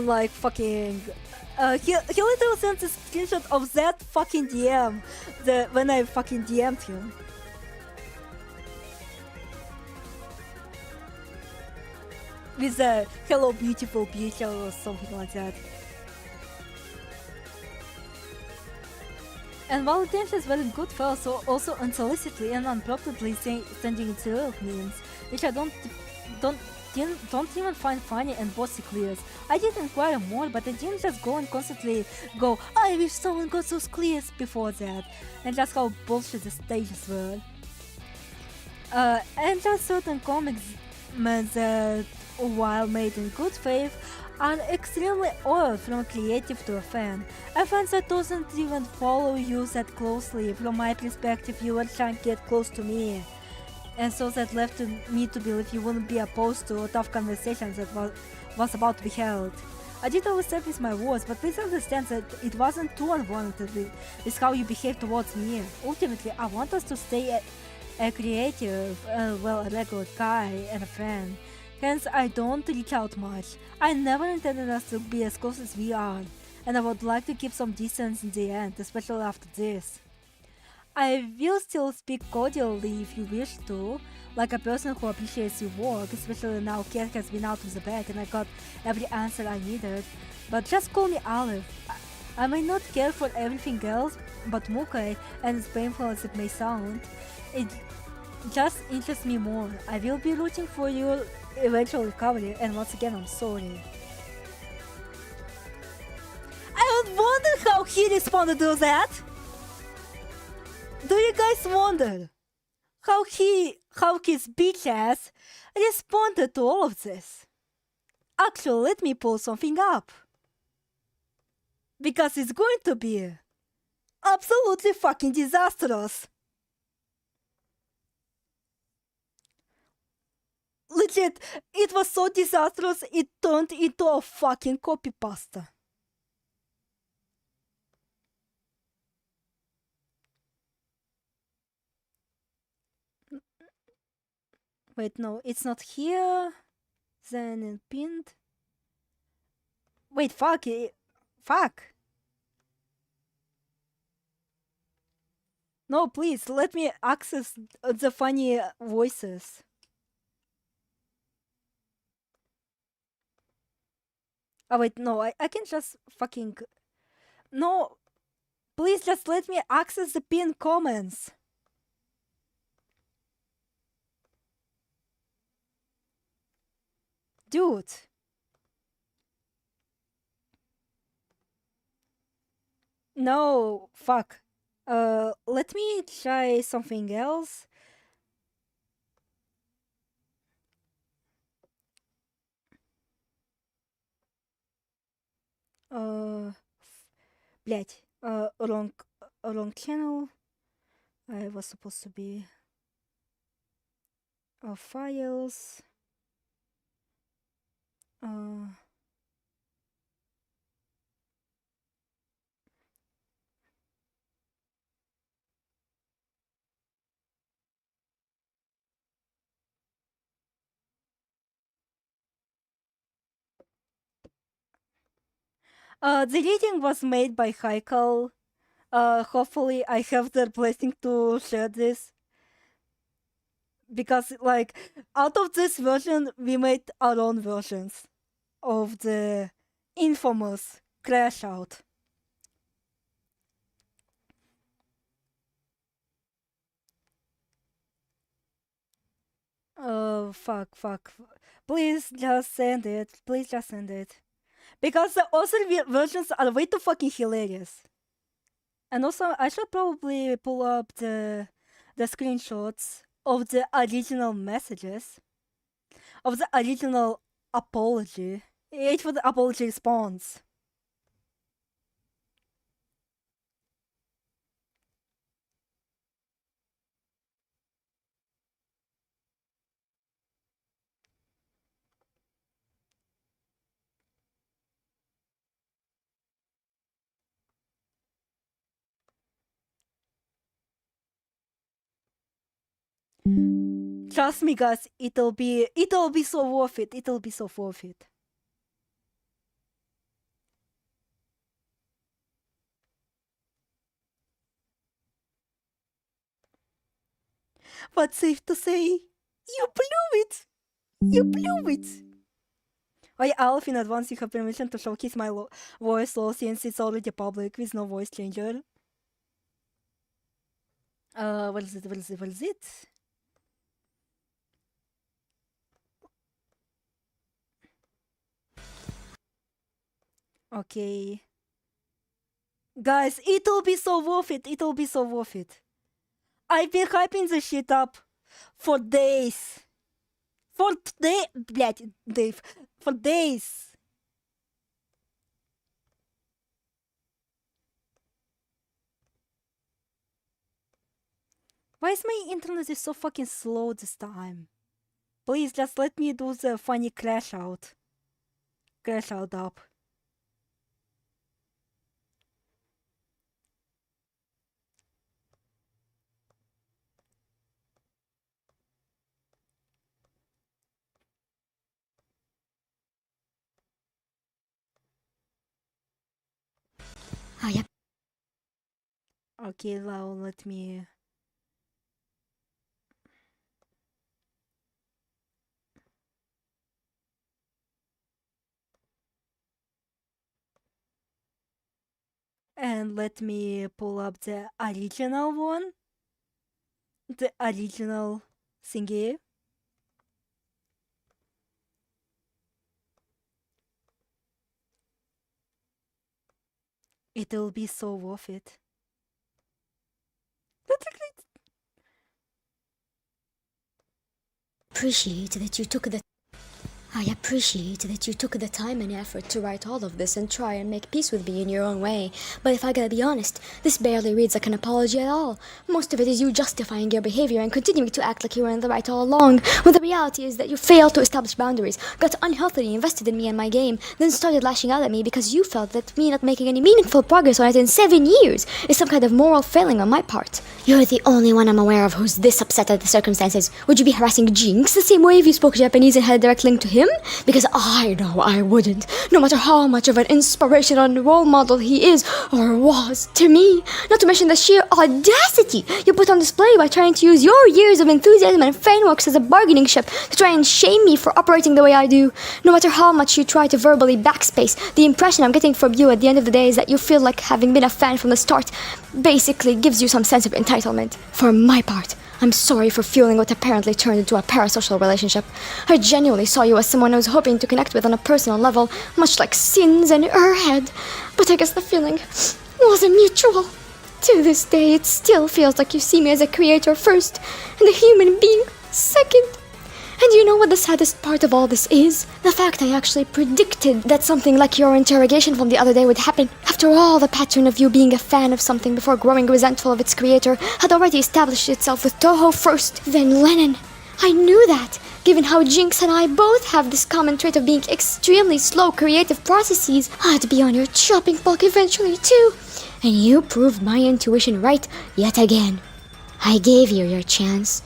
like fucking... he literally sent this screenshot of that fucking DM when I fucking DM'd him. With a hello beautiful bitch or something like that. And while intentions weren't good for us, also unsolicitedly and unpromptedly sending zero memes, which I don't even find funny and bossy clears. I did inquire more, but I didn't just go and constantly go, I wish someone got those clears before that, and just how bullshit the stages were. And just certain comics that, while made in good faith, are extremely odd from creative to a fan. A fan that doesn't even follow you that closely. From my perspective, you were trying to get close to me. And so that left me to believe you wouldn't be opposed to a tough conversation that was about to be held. I did overstep with my words, but please understand that it wasn't too unwarranted with how you behave towards me. Ultimately, I want us to stay a creative, a regular guy and a friend. Hence, I don't reach out much. I never intended us to be as close as we are, and I would like to keep some distance in the end, especially after this. I will still speak cordially if you wish to, like a person who appreciates your work, especially now Kat has been out of the bag and I got every answer I needed. But just call me Olive. I may not care for everything else, but Mukai, and as painful as it may sound, it just interests me more. I will be rooting for your eventual recovery, and once again, I'm sorry. I would wonder how he responded to that. Do you guys wonder how his bitch ass responded to all of this? Actually, let me pull something up. Because it's going to be absolutely fucking disastrous. Legit, it was so disastrous it turned into a fucking copy pasta. Wait, no, it's not here. Then pinned. Wait, fuck. Fuck. No, please, let me access the funny voices. Oh, wait, no, I can just fucking... No, please just let me access the pinned comments. Dude. No, fuck. Let me try something else. Блять, wrong channel. I was supposed to be files. The reading was made by Haikal. Hopefully I have their blessing to share this. Because, like, out of this version, we made our own versions of the infamous crash out. Fuck. Please just send it. Please just send it. Because the other versions are way too fucking hilarious. And also, I should probably pull up the screenshots of the original messages. Of the original apology. Wait for the apology response. Trust me, guys, it'll be so worth it. It'll be so worth it. But safe to say, you blew it. You blew it. I Alf, in advance, you have permission to showcase my voice low since it's already public with no voice changer. What is it? Okay. Guys, it'll be so worth it. I've been hyping this shit up For days. For today, блядь, Dave. For days. Why is my internet is so fucking slow this time? Please just let me do the funny crash out. Crash out up. Oh, yep. Okay, now let me. And let me pull up the original one. The original thingy. It'll be so worth it. That's a great. Appreciate that you took the I appreciate that you took the time and effort to write all of this and try and make peace with me in your own way. But if I gotta be honest, this barely reads like an apology at all. Most of it is you justifying your behavior and continuing to act like you were in the right all along, when the reality is that you failed to establish boundaries, got unhealthily invested in me and my game, then started lashing out at me because you felt that me not making any meaningful progress on it in 7 years is some kind of moral failing on my part. You're the only one I'm aware of who's this upset at the circumstances. Would you be harassing JynX the same way if you spoke Japanese and had a direct link to him? Because I know I wouldn't, no matter how much of an inspirational and role model he is or was to me. Not to mention the sheer audacity you put on display by trying to use your years of enthusiasm and frameworks as a bargaining chip to try and shame me for operating the way I do. No matter how much you try to verbally backspace, the impression I'm getting from you at the end of the day is that you feel like having been a fan from the start basically gives you some sense of entitlement. For my part, I'm sorry for fueling what apparently turned into a parasocial relationship. I genuinely saw you as someone I was hoping to connect with on a personal level, much like Sins and Urhead. But I guess the feeling wasn't mutual. To this day, it still feels like you see me as a creator first, and a human being second. And you know what the saddest part of all this is? The fact I actually predicted that something like your interrogation from the other day would happen. After all, the pattern of you being a fan of something before growing resentful of its creator had already established itself with Toho first, then len'en. I knew that, given how JynX and I both have this common trait of being extremely slow creative processes, I'd be on your chopping block eventually too. And you proved my intuition right yet again. I gave you your chance,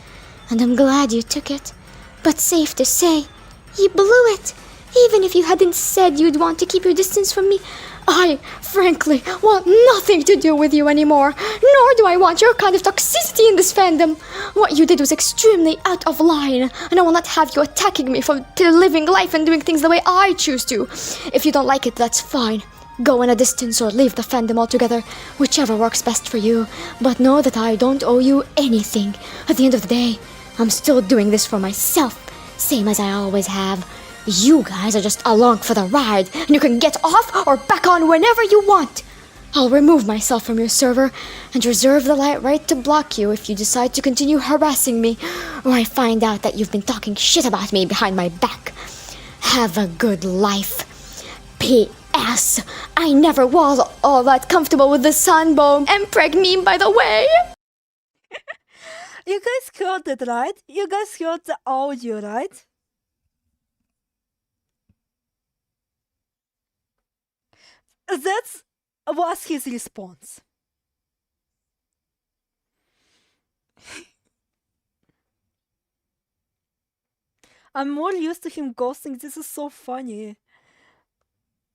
and I'm glad you took it. But safe to say, you blew it. Even if you hadn't said you'd want to keep your distance from me, I, frankly, want nothing to do with you anymore. Nor do I want your kind of toxicity in this fandom. What you did was extremely out of line, and I will not have you attacking me for living life and doing things the way I choose to. If you don't like it, that's fine. Go in a distance or leave the fandom altogether, whichever works best for you. But know that I don't owe you anything. At the end of the day, I'm still doing this for myself, same as I always have. You guys are just along for the ride, and you can get off or back on whenever you want. I'll remove myself from your server and reserve the right to block you if you decide to continue harassing me, or I find out that you've been talking shit about me behind my back. Have a good life. P.S. I never was all that comfortable with the sunbow and meme, by the way. You guys heard it, right? You guys heard the audio, right? That was his response. I'm more used to him ghosting. This is so funny.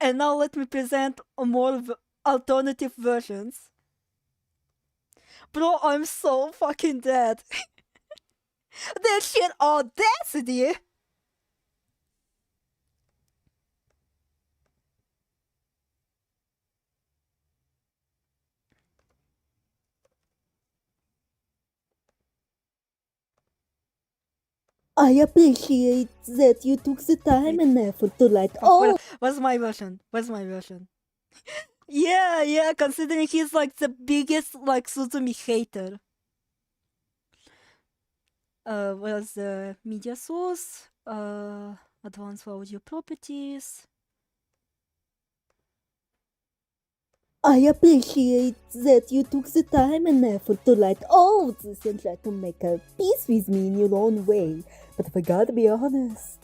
And now let me present more alternative versions. Bro, I'm so fucking dead. That shit audacity. I appreciate that you took the time and effort to write. Oh, what's my version? What's my version? Yeah, considering he's like the biggest like Suzumi hater. where's the media source? Advanced audio properties. I appreciate that you took the time and effort to write all of this and try to make a peace with me in your own way. But if I gotta be honest,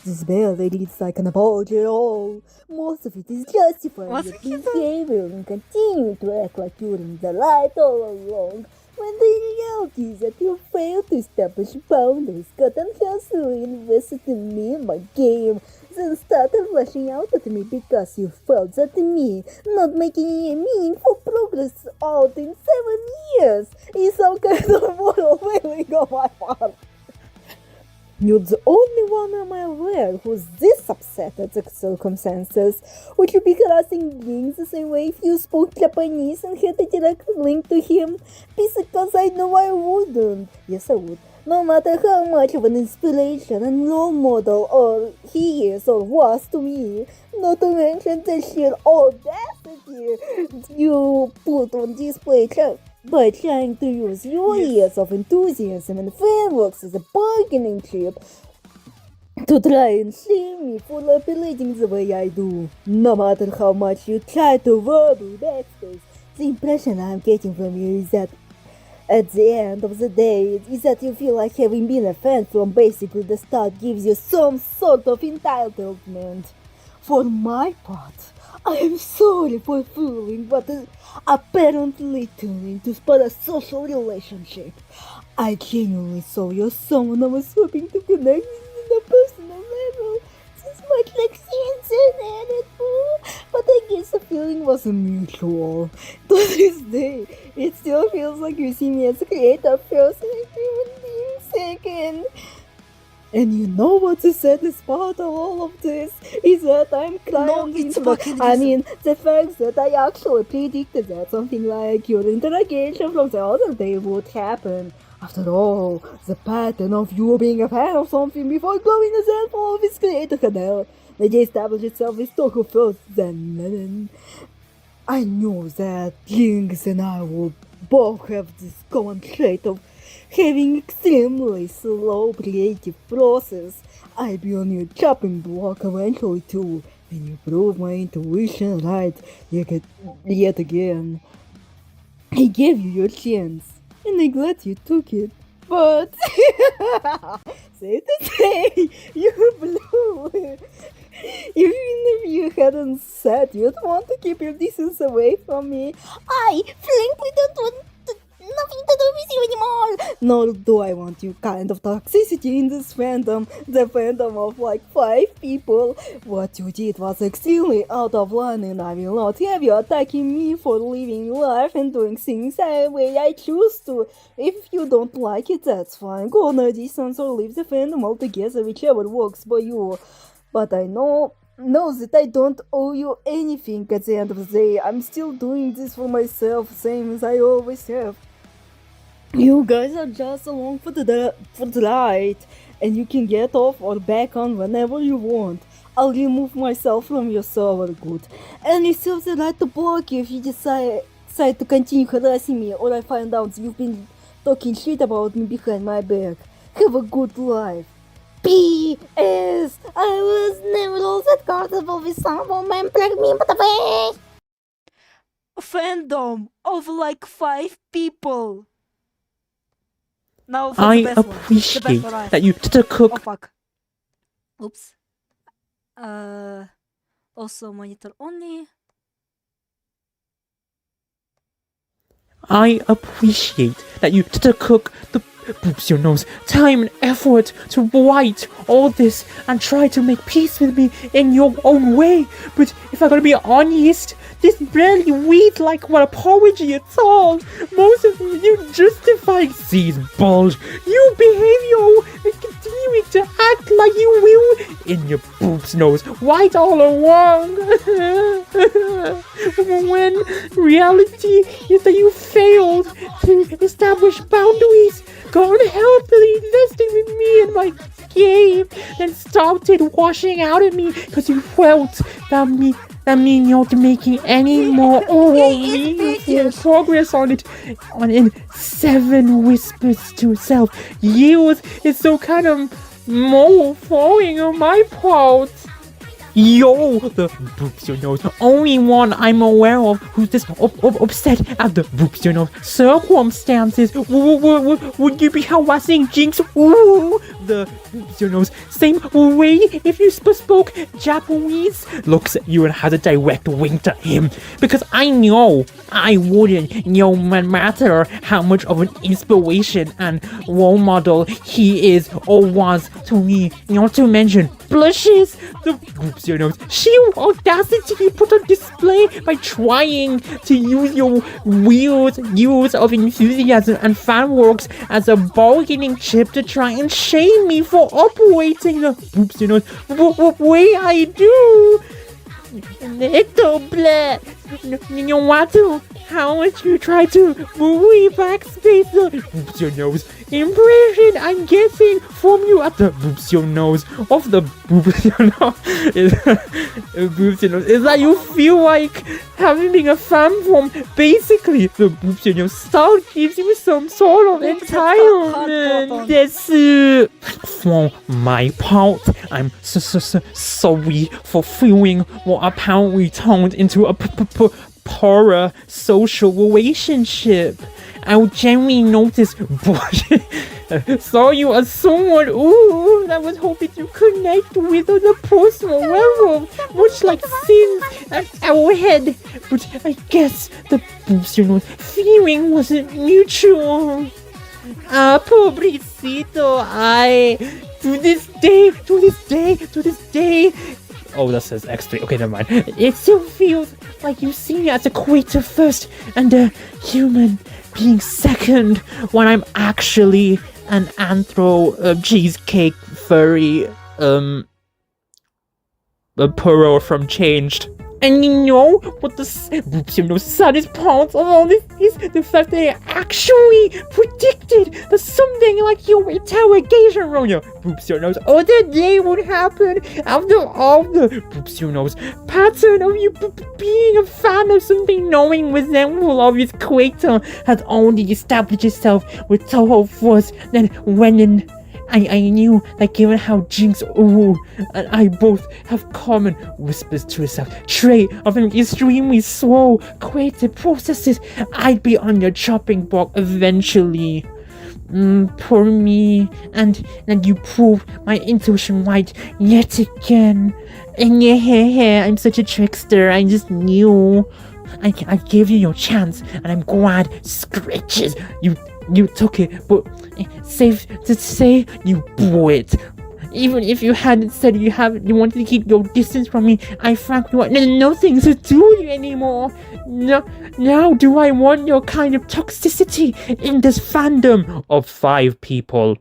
this barely reads like an apology at all. Most of it is justifying your behavior and continuing to act like you're in the right all along, when the reality is that you failed to establish boundaries, got unhealthily invested in me and my game, then started lashing out at me because you felt that me not making any meaningful progress out in 7 years is some kind of moral failing on my part. You're the only one I'm aware who's this upset at the circumstances. Would you be harassing Jinx the same way if you spoke Japanese and had a direct link to him? Because I know I wouldn't. Yes, I would. No matter how much of an inspiration and role model or he is or was to me, not to mention the sheer audacity you put on display by trying to use your years of enthusiasm and fireworks as a bargaining chip to try and shame me for operating the way I do. No matter how much you try to verbally backspace, the impression I'm getting from you is that at the end of the day, is that you feel like having been a fan from basically the start gives you some sort of entitlement. For my part, I am sorry for fooling what is apparently turning to spur a social relationship. I genuinely saw you as someone I was hoping to connect with on a personal level. This much like Cincinnati, but I guess the feeling wasn't mutual. To this day, it still feels like you see me as a creator first and a human being second. And you know what the saddest part of all of this is that I'm crying the fact that I actually predicted that something like your interrogation from the other day would happen. After all, the pattern of you being a fan of something before going as helpful of its creator Kanae that established itself as Toku first, then len'en. I knew that JynX and I will both have this common trait of having extremely slow creative process. I'd be on your chopping block eventually too, and you prove my intuition right yet again. I gave you your chance, and I'm glad you took it, but safe to say, you blew. Even if you hadn't said you'd want to keep your distance away from me, I frankly don't want nothing to do with you anymore. Nor do I want you kind of toxicity in this fandom, the fandom of like 5 people. What you did was extremely out of line, and I will not have you attacking me for living life and doing things the way I choose to. If you don't like it, that's fine. Go on a distance or leave the fandom altogether, whichever works for you. But I know that I don't owe you anything at the end of the day. I'm still doing this for myself, same as I always have. You guys are just along for the ride, and you can get off or back on whenever you want. I'll remove myself from your server, good. And you still have the right to block you if you decide to continue harassing me, or I find out you've been talking shit about me behind my back. Have a good life. P.S. I was never all that comfortable with someone like me, but the Fandom of like 5 people. Now for I the best one. appreciate The best one that you did a cook. Oh fuck. Oops. Also monitor only. I appreciate that you did a cook the boops your nose time and effort to write all this and try to make peace with me in your own way. But if I'm gonna be honest, this barely reads like an apology at all. Most of you justify these bulge. You behavior and continuing to act like you will in your boobs nose right all along. When reality is that you failed to establish boundaries, got unhealthily invested with me in my game, then started washing out at me because you felt that me that means you're not making any more He is meaningful vicious. progress on it. In 7 whispers to self. Years is so kind of more falling on my part. Yo, the boops your nose. Only one I'm aware of who's this upset at the boops your nose circumstances. Would you be harassing JynX? Ooh, the boops your nose. Same way if you spoke Japanese. Looks at you and has a direct wink to him. Because I know I wouldn't, no matter how much of an inspiration and role model he is or was to me. Not to mention blushes. The boops your nose. Sheer audacity you put on display by trying to use your weird use of enthusiasm and fan works as a bargaining chip to try and shame me for operating the boops your nose way I do. Little blah. No matter how much you try to move backspace the boops your nose impression I'm getting from you at the boops your nose of the boops your nose boops your nose is that you feel like having a fan from basically the boops your nose style gives you some sort of entitlement. That's for my part, I'm sorry for feeling what apparently turned into a poor social relationship. I genuinely noticed saw you as someone that was hoping to connect with on a personal level, much like Sin and Arrowhead. But I guess the boops your nose feeling wasn't mutual. Pobrecito, to this day. Oh, that says X3. Okay, never mind. It still feels like you see me as a creator first and a human being second when I'm actually an cheesecake furry a purr from Changed. And you know what the saddest part of all this is? The fact that I actually predicted that something like your interrogation on your boops your nose other day would happen after all the boops your nose pattern of you being a fan of something knowing resemble of its creator has only established itself with Toho force then len'en. I knew that given how JynX and I both have common whispers to herself, trait of an extremely slow creative processes, I'd be on your chopping block eventually. Poor me, and you prove my intuition right yet again. And yeah, I'm such a trickster, I just knew. I gave you your chance, and I'm glad, scratches, you took it, but safe to say you blew it. Even if you hadn't said you wanted to keep your distance from me, I frankly want nothing to do with you anymore. Now do I want your kind of toxicity in this fandom of 5 people.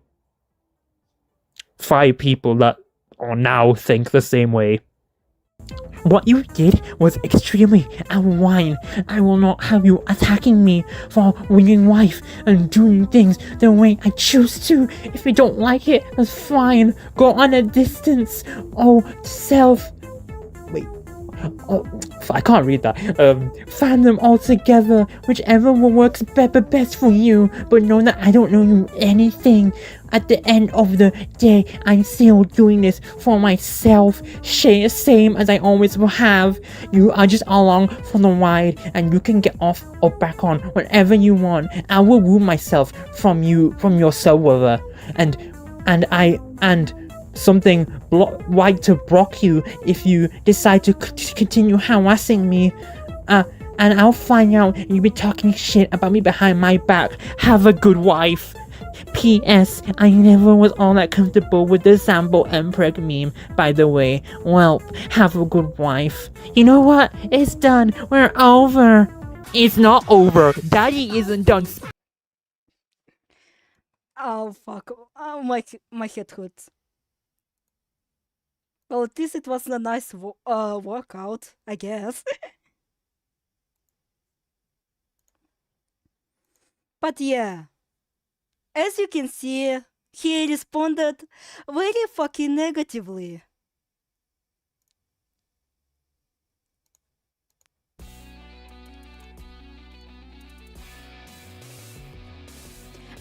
5 people that now think the same way. What you did was extremely out of line. I will not have you attacking me for winning life and doing things the way I choose to. If you don't like it, that's fine. Go on a distance. Oh, self. Wait. Oh, I can't read that. Fandom altogether, whichever one works best for you. But know that I don't know you anything. At the end of the day, I'm still doing this for myself, same as I always will have. You are just along for the ride, and you can get off or back on whenever you want. I will remove myself from your server, and something right to block you if you decide to continue harassing me. And I'll find out you've been talking shit about me behind my back. Have a good wife. P.S. I never was all that comfortable with the Sambo Empreg meme, by the way. Well, have a good wife. You know what? It's done. We're over. It's not over. Daddy isn't done. Oh fuck. Oh, my head hurts. Well, at least it was a nice workout, I guess. But yeah. As you can see, he responded very fucking negatively.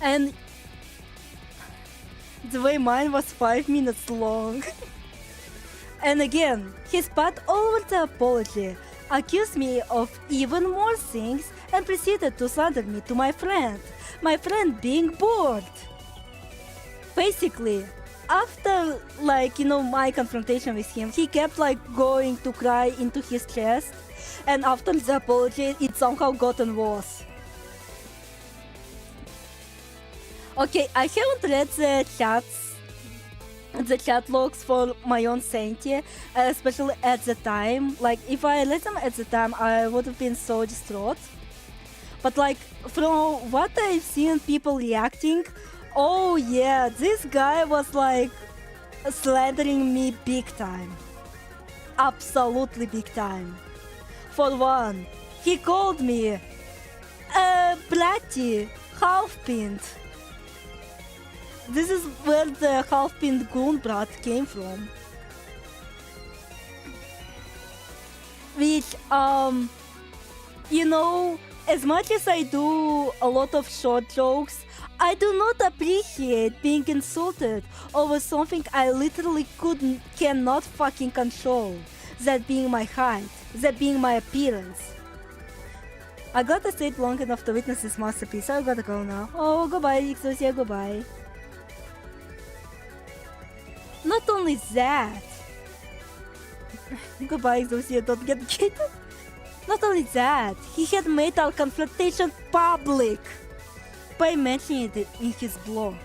And the way mine was 5 minutes long. And again, he spat all over the apology, accused me of even more things, and proceeded to slander me to my friend being bored. Basically, after my confrontation with him, he kept going to cry into his chest, and after the apology, it somehow gotten worse. Okay, I haven't read the chat logs for my own sanity, especially at the time. If I read them at the time, I would have been so distraught. But from what I've seen people reacting, oh yeah, this guy was slandering me big time. Absolutely big time. For one, he called me a bratty half-pint. This is where the half-pint goon brat came from. Which, as much as I do a lot of short jokes, I do not appreciate being insulted over something I literally cannot fucking control. That being my height, that being my appearance. I gotta stay long enough to witness this masterpiece, I gotta go now. Oh, goodbye, Exosia, goodbye. Not only that, goodbye, Exosia, don't get gated. Not only that, he had made our confrontation public by mentioning it in his blog.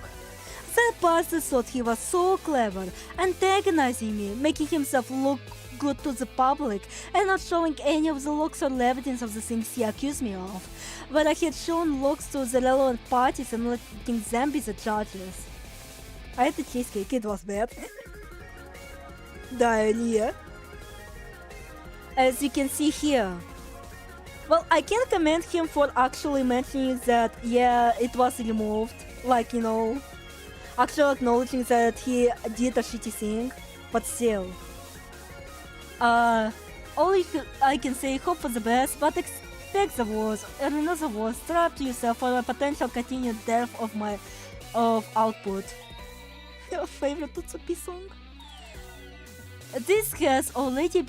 That bastard thought he was so clever, antagonizing me, making himself look good to the public, and not showing any of the logs or evidence of the things he accused me of, but I had shown logs to the relevant parties and letting them be the judges. I had the cheesecake, it was bad. Diarrhea. As you can see here. Well, I can commend him for actually mentioning that, yeah, it was removed. Actually acknowledging that he did a shitty thing, but still. All I can say, hope for the best, but expect the worst. And another worst, strap yourself for a potential continued death of output. Your favorite Tutsupi song? This has already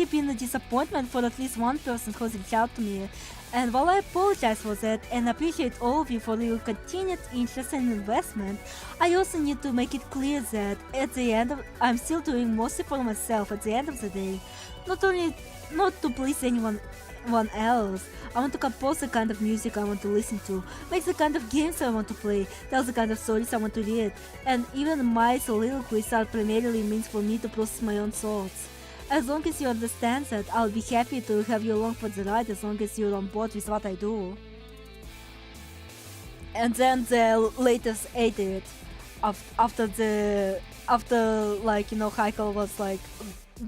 been a disappointment for at least one person who's reached out to me, and while I apologize for that and appreciate all of you for your continued interest and investment, I also need to make it clear that I'm still doing mostly for myself at the end of the day, not to please anyone else. I want to compose the kind of music I want to listen to, make the kind of games I want to play, tell the kind of stories I want to read, and even my soliloquies are primarily means for me to process my own thoughts. As long as you understand that, I'll be happy to have you along for the ride as long as you're on board with what I do. And then the latest edit after Heikel was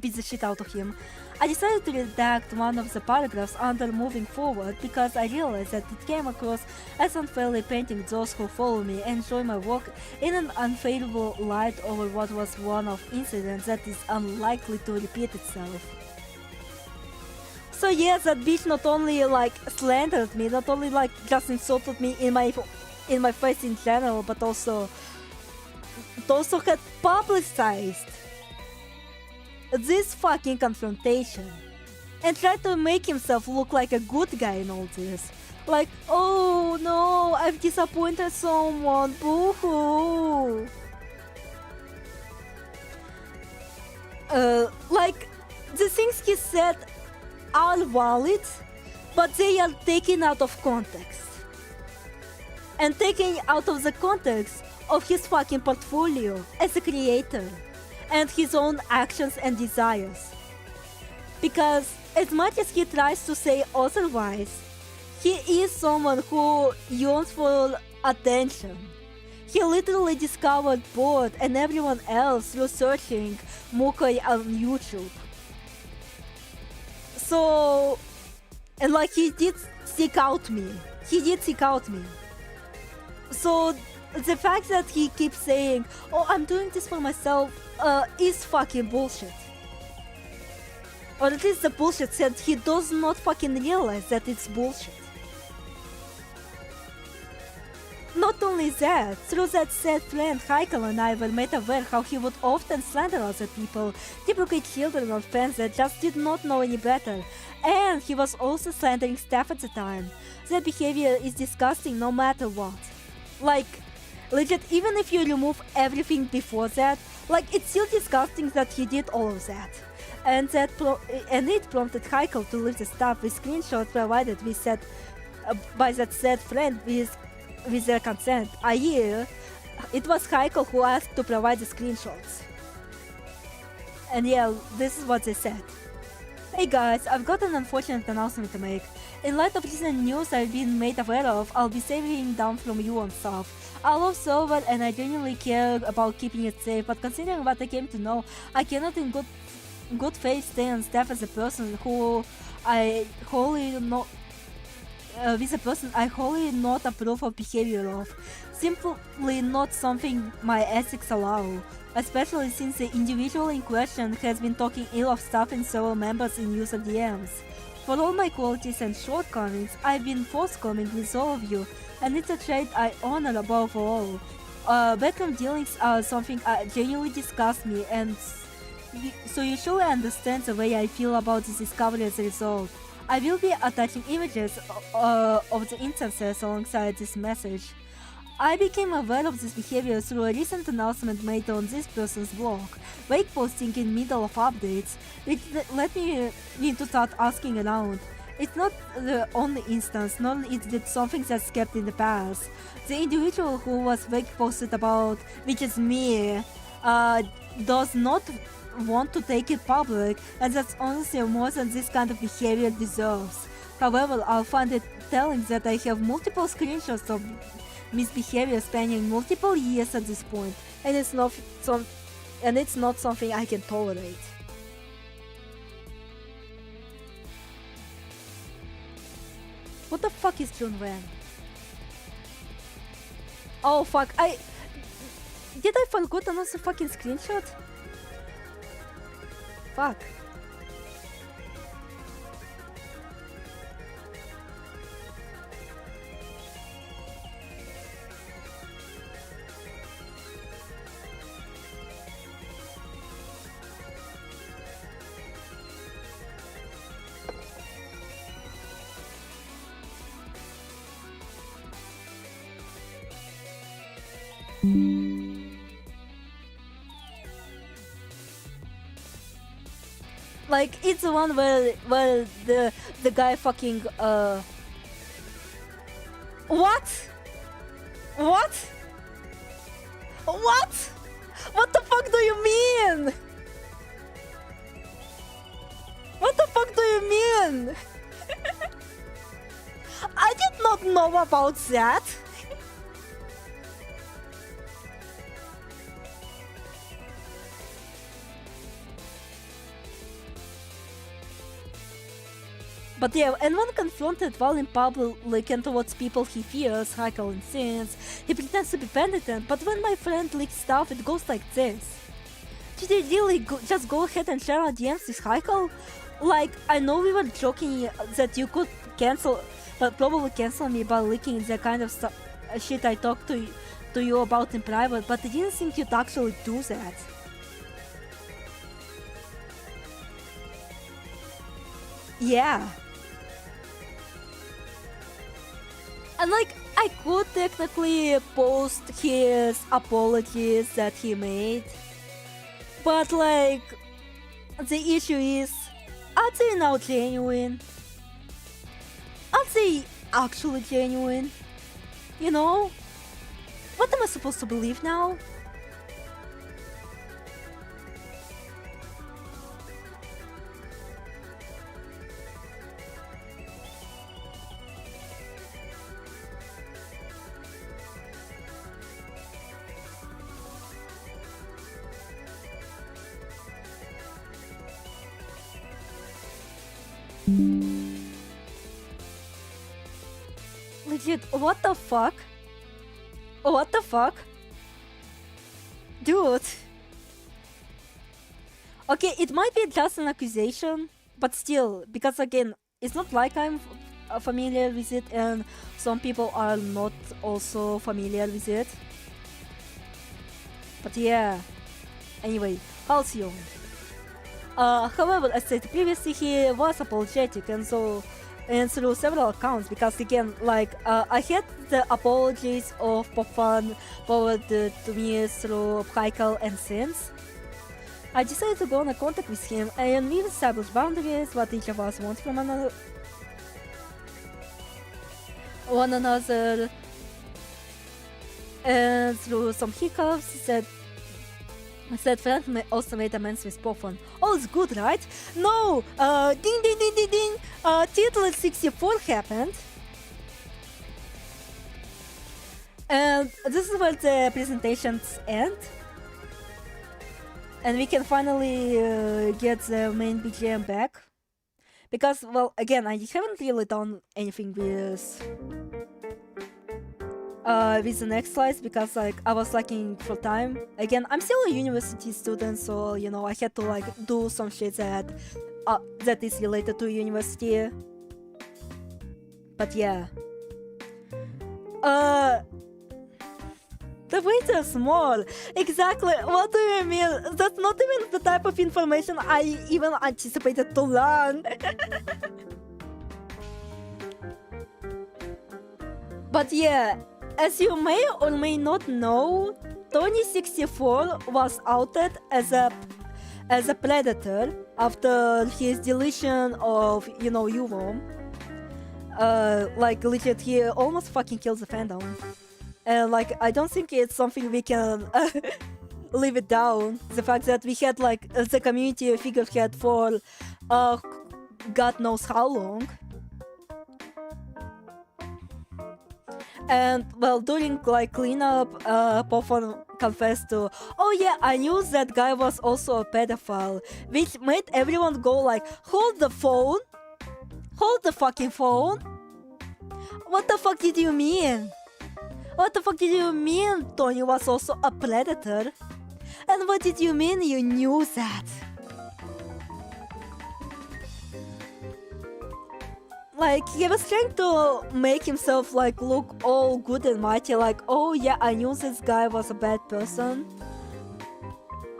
beat the shit out of him. I decided to redact one of the paragraphs under moving forward because I realized that it came across as unfairly painting those who follow me and enjoy my work in an unfavorable light over what was one of incidents that is unlikely to repeat itself. So yeah, that bitch not only slandered me, not only just insulted me in my face in general, but also had publicized this fucking confrontation and tried to make himself look like a good guy in all this. Oh no, I've disappointed someone, boo-hoo. The things he said are valid, but they are taken out of context. And taken out of the context of his fucking portfolio as a creator and his own actions and desires. Because as much as he tries to say otherwise, he is someone who yearns for attention. He literally discovered Bored and everyone else through searching Mukoi on YouTube. So, and he did seek out me. So the fact that he keeps saying, oh, I'm doing this for myself, is fucking bullshit. Or at least the bullshit said he does not fucking realize that it's bullshit. Not only that, through that said friend, Heikel and I were made aware how he would often slander other people, typically children or fans that just did not know any better. And he was also slandering staff at the time. That behavior is disgusting no matter what. Like, legit, even if you remove everything before that, like, it's still disgusting that he did all of that. And it prompted Heikel to leave the stuff with screenshots provided with that, by that said friend with their consent. I.e., it was Heikel who asked to provide the screenshots. And yeah, this is what they said. Hey guys, I've got an unfortunate announcement to make. In light of recent news I've been made aware of, I'll be saving down from you on stuff. I love Silver and I genuinely care about keeping it safe, but considering what I came to know, I cannot in good faith stay on staff as a person who I wholly not approve of behavior of. Simply not something my ethics allow, especially since the individual in question has been talking ill of staff and several members in user DMs. For all my qualities and shortcomings, I've been forthcoming with all of you, and it's a trait I honor above all. Backroom dealings are something genuinely disgust me, and so you surely understand the way I feel about this discovery as a result. I will be attaching images of the instances alongside this message. I became aware of this behavior through a recent announcement made on this person's blog, wake posting in middle of updates, which led me to start asking around. It's not the only instance, nor is it something that's kept in the past. The individual who was wake posted about, which is me, does not want to take it public, and that's honestly more than this kind of behavior deserves. However, I'll find it telling that I have multiple screenshots of misbehavior spanning multiple years at this point, and it's not something I can tolerate. What the fuck is Junwen? Oh fuck, did I forget another fucking screenshot? Fuck. Like, it's the one where the guy fucking What? What? What? What the fuck do you mean? What the fuck do you mean? I did not know about that. But yeah, and when confronted while in public and towards people he fears, Heikel insists, he pretends to be penitent, but when my friend leaks stuff, it goes like this. Did you really just go ahead and share our DMs with Heikel? Like, I know we were joking that you could probably cancel me by leaking the kind of shit I talked to you about in private, but I didn't think you'd actually do that. Yeah. And like, I could technically post his apologies that he made, but like, the issue is, are they now genuine? Are they actually genuine? You know? What am I supposed to believe now? Legit, what the fuck? What the fuck? Dude. Okay, it might be just an accusation, but still, because again, it's not like I'm familiar with it, and some people are not also familiar with it. But yeah, anyway, Halcyon. However, as said previously, he was apologetic, and through several accounts, because again, like, I had the apologies of Popfan forwarded to me through Haikal and Sins. I decided to go on a contact with him, and we established boundaries, what each of us wants from one another, and through some hiccups, said friend also made amends with Popfan. All is good, right? No! Ding ding ding ding ding! Title 64 happened. And this is where the presentations end. And we can finally get the main BGM back. Because, well, again, I haven't really done anything with the next slides, because like I was lacking for time. Again, I'm still a university student, so you know I had to like do some shit that is related to university. But yeah, the weight is small. Exactly. What do you mean? That's not even the type of information I even anticipated to learn. But yeah. As you may or may not know, Tony64 was outed as a predator after his deletion of, you know, UVOM. Like legit, he almost fucking killed the fandom. And like, I don't think it's something we can leave it down. The fact that we had like the community figurehead for God knows how long. And well, during like cleanup, Popfan confessed to, oh yeah, I knew that guy was also a pedophile, which made everyone go like, hold the phone, hold the fucking phone. What the fuck did you mean? What the fuck did you mean Tony was also a predator? And what did you mean you knew that? Like, he was trying to make himself like look all good and mighty, like, oh yeah, I knew this guy was a bad person.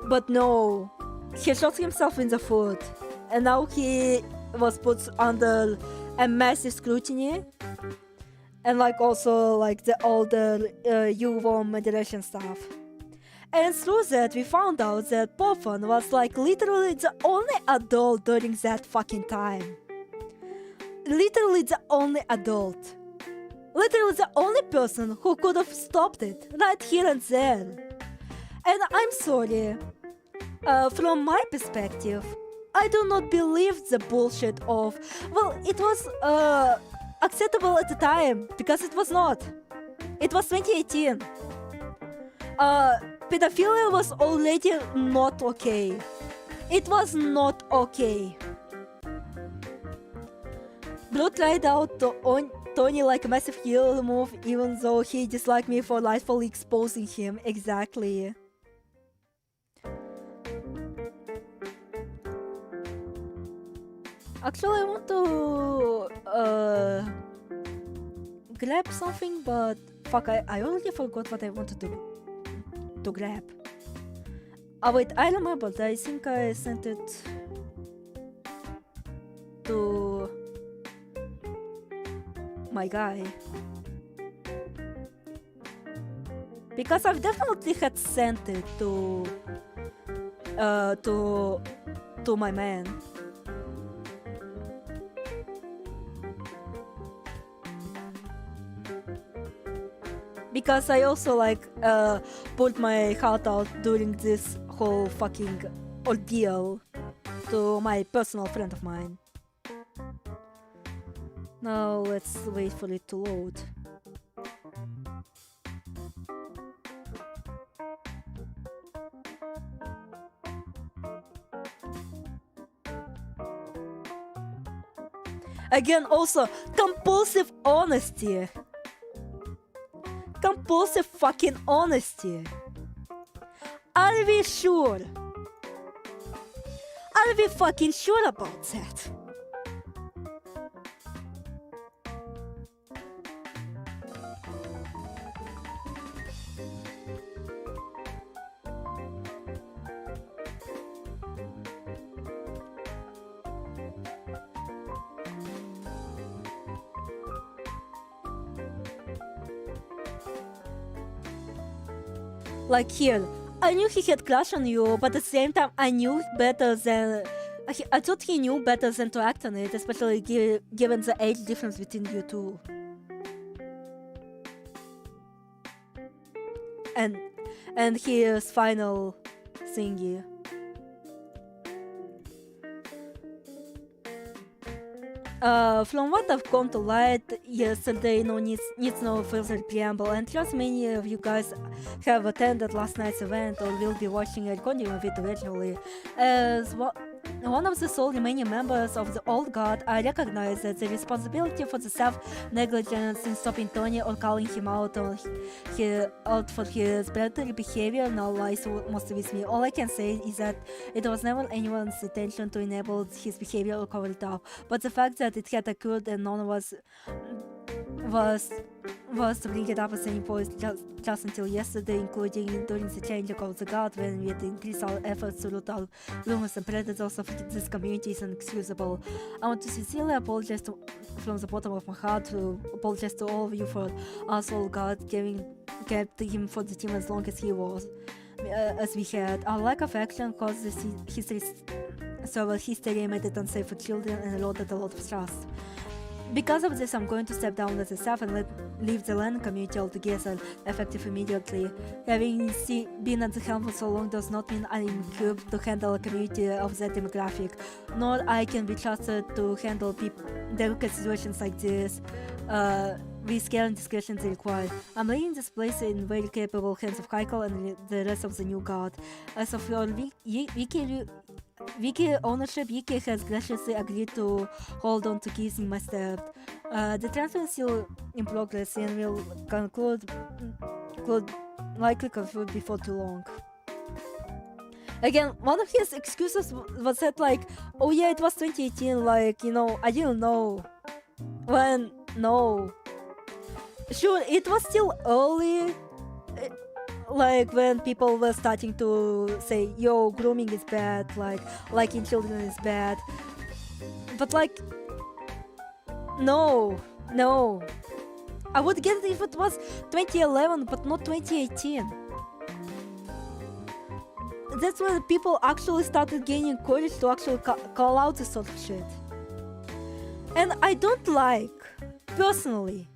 But no, he shot himself in the foot, and now he was put under a massive scrutiny. And like also like the older UVOM moderation stuff. And through that we found out that Popfan was like literally the only adult during that fucking time. Literally the only adult. Literally the only person who could have stopped it right here and there. And I'm sorry, from my perspective, I do not believe the bullshit of, well, it was acceptable at the time, because it was not. It was 2018. Pedophilia was already not okay. It was not okay. Blue tried out to Tony like a massive heel move, even though he disliked me for rightfully exposing him. Exactly. Actually, I want to grab something, but fuck, I already forgot what I wanted to grab. Oh wait, I remembered. I think I sent it to my guy, because I've definitely had sent it to my man. Because I also like put my heart out during this whole fucking ordeal to my personal friend of mine. Now let's wait for it to load. Again, also compulsive honesty. Compulsive fucking honesty. Are we sure? Are we fucking sure about that? Like here, I knew he had crush on you, but at the same time, I thought he knew better than to act on it, especially given the age difference between you two. And his final thingy. From what I've come to light yesterday, needs no further preamble, and trust many of you guys have attended last night's event or will be watching a recording of it eventually. As one of the sole remaining members of the Old Guard, I recognize that the responsibility for the self-negligence in stopping Tony or calling him out for his predatory behavior now lies mostly with me. All I can say is that it was never anyone's intention to enable his behavior or cover it up, but the fact that it had occurred and none of us was to bring it up as any point just until yesterday, including during the change of the guard when we had to increase our efforts to root out rumors and predators of this community is inexcusable. I want to sincerely apologize from the bottom of my heart to apologize to all of you for us all God kept him for the team as long as he was, as we had. Our lack of action caused this history made it unsafe for children and eroded a lot of trust. Because of this, I'm going to step down as a staff and leave the len'en community altogether, effective immediately. Having been at the helm for so long does not mean I'm equipped to handle a community of that demographic, nor I can be trusted to handle delicate situations like this with care and discretion they require. I'm leaving this place in very capable hands of Haikal and the rest of the new guard. As of your Wiki ownership, Wiki has graciously agreed to hold on to keys in my stead. The transfer is still in progress and will likely conclude before too long. Again, one of his excuses was that like, oh yeah, it was 2018, like, you know, I didn't know. When, no. Sure, it was still early, like when people were starting to say, yo, grooming is bad, like liking children is bad. But like, no. I would get it if it was 2011, but not 2018. That's when people actually started gaining courage to actually call out this sort of shit. And I don't like, personally,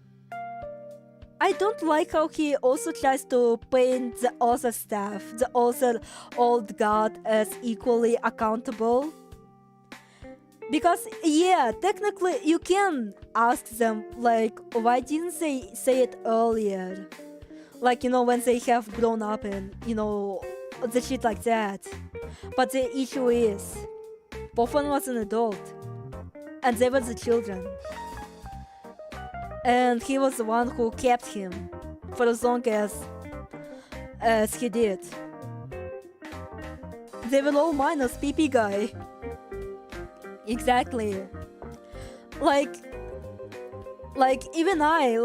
I don't like how he also tries to paint the other staff, the other old guard, as equally accountable. Because, yeah, technically you can ask them, like, why didn't they say it earlier? Like, you know, when they have grown up and, you know, the shit like that. But the issue is, Boffin was an adult, and they were the children. And he was the one who kept him for as long as he did. They were all minus PP guy. Exactly. Like even I,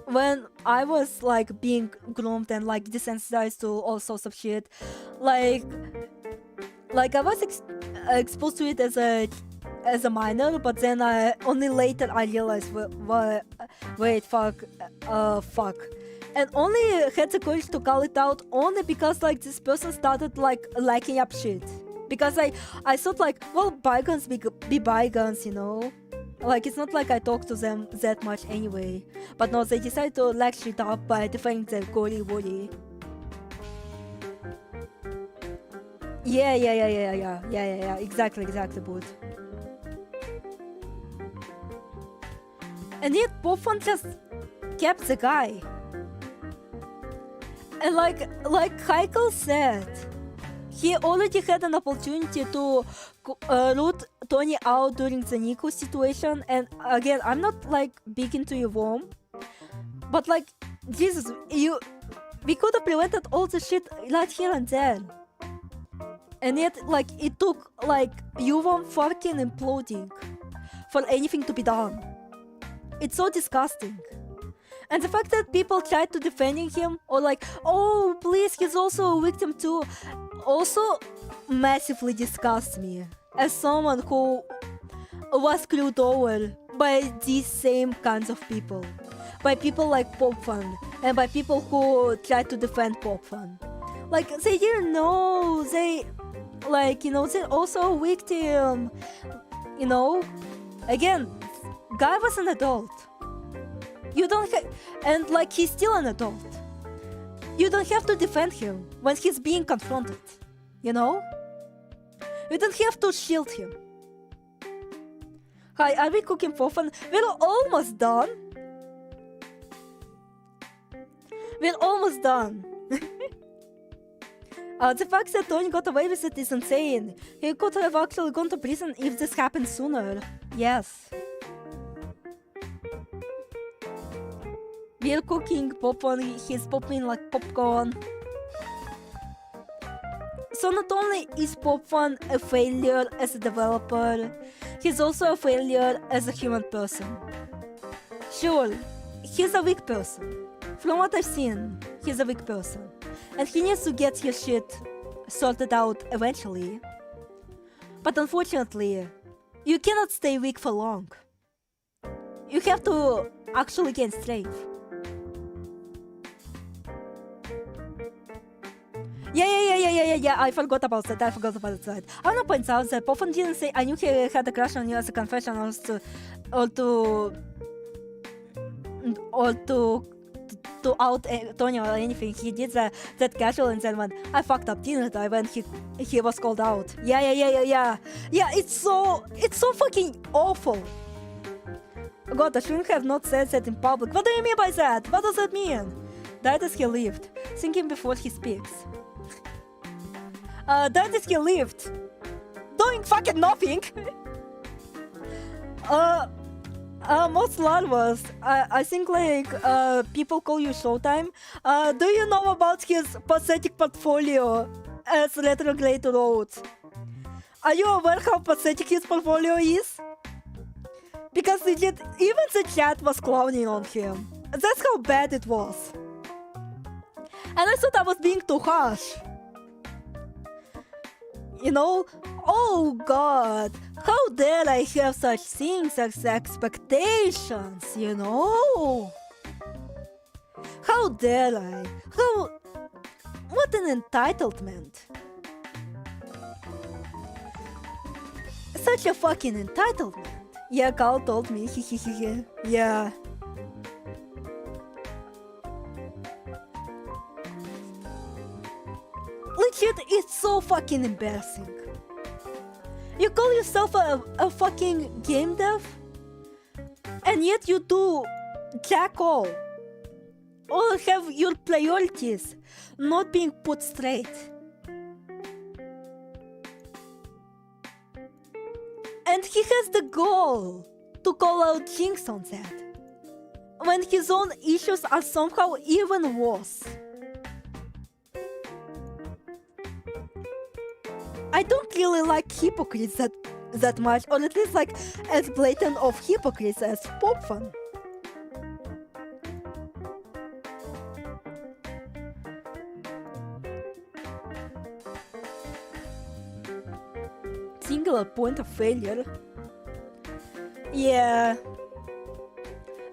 when I was like being groomed and like desensitized to all sorts of shit, like I was exposed to it as a minor, but then only later I realized, wait, fuck, and only had the courage to call it out only because like this person started like liking up shit. Because I thought like, well, bygones be bygones, you know? Like, it's not like I talk to them that much anyway. But no, they decided to like shit up by defending their gory woody. Yeah, exactly, boot. And yet, Boffin just kept the guy. And like Haikal said, he already had an opportunity to root Tony out during the Nico situation, and again, I'm not like big into your worm, but like, Jesus, we could have prevented all the shit right here and there. And yet, like, it took like Yuvom fucking imploding for anything to be done. It's so disgusting. And the fact that people tried to defending him, or like, oh please, he's also a victim too, also massively disgusts me as someone who was screwed over by these same kinds of people, by people like Popfan, and by people who try to defend pop fun. Like, they didn't know, they, like, you know, they're also a victim. You know, again, guy was an adult. You don't have, and like, he's still an adult. You don't have to defend him when he's being confronted, you know? You don't have to shield him. Hi, are we cooking for fun? We're almost done. We're almost done. The fact that Tony got away with it is insane. He could have actually gone to prison if this happened sooner. Yes. We're cooking popcorn, he's popping like popcorn. So not only is Popfun a failure as a developer, he's also a failure as a human person. Sure, he's a weak person. From what I've seen, he's a weak person. And he needs to get his shit sorted out eventually. But unfortunately, you cannot stay weak for long. You have to actually gain strength. Yeah, I forgot about that. I wanna point out that Popfun didn't say I knew he had a crush on you as a confession or to out Tony or anything. He did that casual and then when I fucked up, didn't I, when he was called out. Yeah, it's so fucking awful. God, I shouldn't have not said that in public. What do you mean by that? What does that mean? That is he lived. Thinking before he speaks. That is he lived. Doing fucking nothing. Most larvas. I think like people call you Showtime. Do you know about his pathetic portfolio as retrograde wrote? Are you aware how pathetic his portfolio is? Because legit, even the chat was clowning on him. That's how bad it was. And I thought I was being too harsh. You know? Oh god, how dare I have such things as expectations, you know? How dare I? What an entitlement. Such a fucking entitlement. Yeah, Carl told me, yeah. Legit, it's so fucking embarrassing. You call yourself a fucking game dev? And yet you do jack all. Or have your priorities not being put straight. And he has the goal to call out JynX on that. When his own issues are somehow even worse. I don't really like hypocrites that much, or at least like as blatant of hypocrites as Popfun. Singular point of failure. Yeah.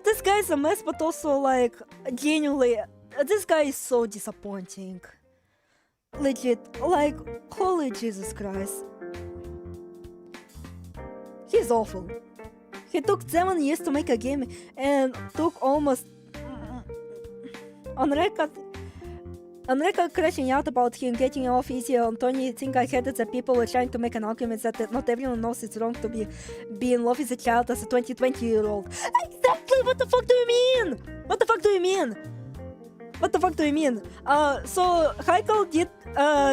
This guy is a mess, but also like genuinely, this guy is so disappointing. Legit, like, holy Jesus Christ. He's awful. He took 7 years to make a game and took almost on record crashing out about him getting off easy on Tony. I think I had it that people were trying to make an argument that not everyone knows it's wrong to be in love with a child as a 20-year-old. Exactly! What the fuck do you mean? What the fuck do you mean? What the fuck do you mean? So Heikel did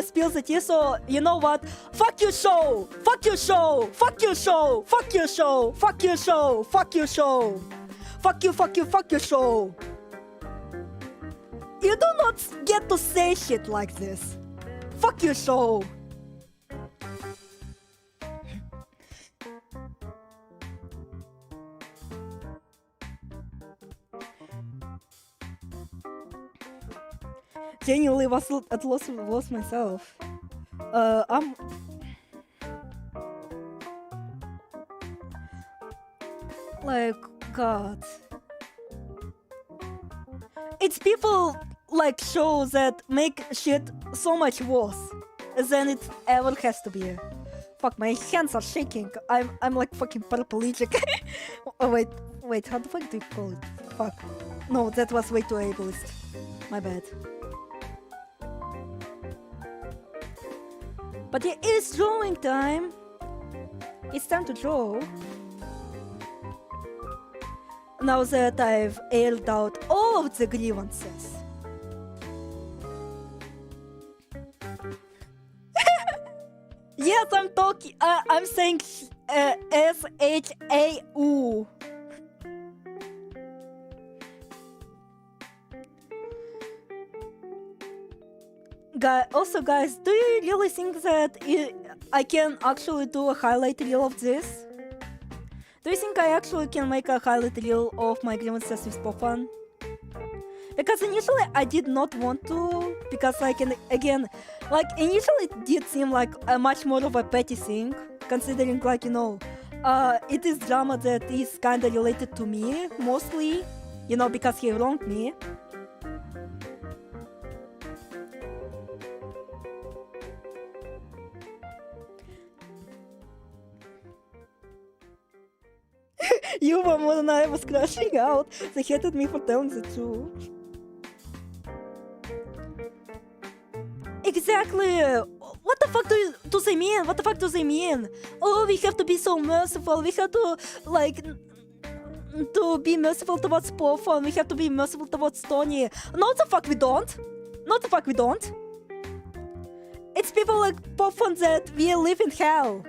spill the tea, so you know what? Fuck your show! Fuck your show! Fuck your show! Fuck your show! Fuck your show! Fuck your show! Fuck you, fuck you, fuck your show! You do not get to say shit like this. Fuck your show! Genuinely was at lost myself. I'm like, God. It's people like shows that make shit so much worse than it ever has to be. Fuck, my hands are shaking. I'm like fucking paraplegic. Oh wait, how the fuck do you call it? Fuck. No, that was way too ableist. My bad. But yeah, it's drawing time. It's time to draw. Now that I've aired out all of the grievances. Yes, I'm talking. I'm saying S-H-A-U. Also, guys, do you really think that I can actually do a highlight reel of this? Do you think I actually can make a highlight reel of my grievances with Popfan? Because initially I did not want to, because like again, like initially it did seem like a much more of a petty thing, considering like, you know, it is drama that is kinda related to me, mostly, you know, because he wronged me. You were more than I was crashing out. They hated me for telling the truth. Exactly. What the fuck do they mean? What the fuck do they mean? Oh, we have to be so merciful. We have to like to be merciful towards Popfan. We have to be merciful towards Tony. No, the fuck we don't. No, the fuck we don't. It's people like Popfan that we live in hell.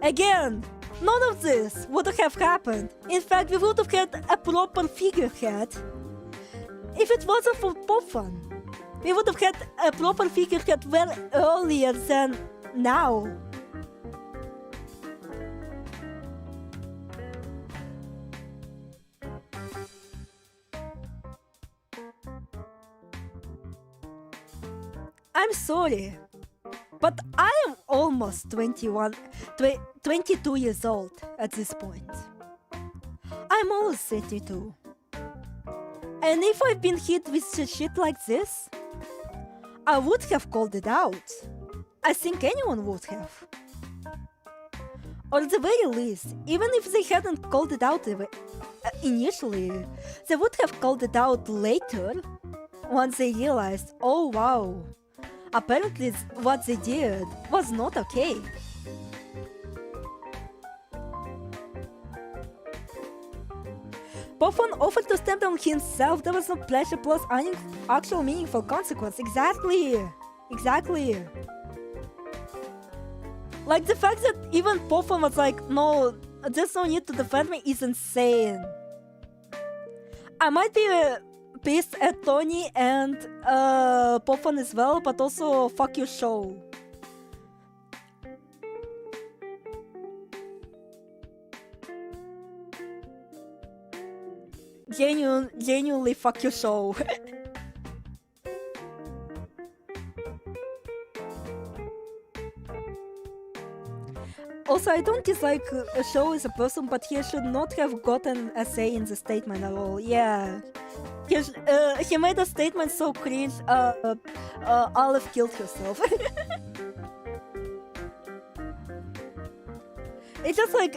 Again. None of this would have happened. In fact, we would have had a proper figurehead if it wasn't for Popfan. We would have had a proper figurehead well earlier than now. I'm sorry, but I am almost 22 years old at this point. I'm almost 32. And if I've been hit with shit like this, I would have called it out. I think anyone would have. Or at the very least, even if they hadn't called it out initially, they would have called it out later, once they realized, oh wow, apparently what they did was not okay. Popfan offered to step on himself. There was no pleasure plus any actual meaningful consequence. Exactly. Like the fact that even Popfan was like, no, there's no need to defend me is insane. I might be pissed at Tony and Popfan as well, but also fuck your show. Genuinely fuck your show. Also, I don't dislike a show as a person, but he should not have gotten a say in the statement at all. Yeah. He made a statement so cringe, Olive killed herself. It's just like,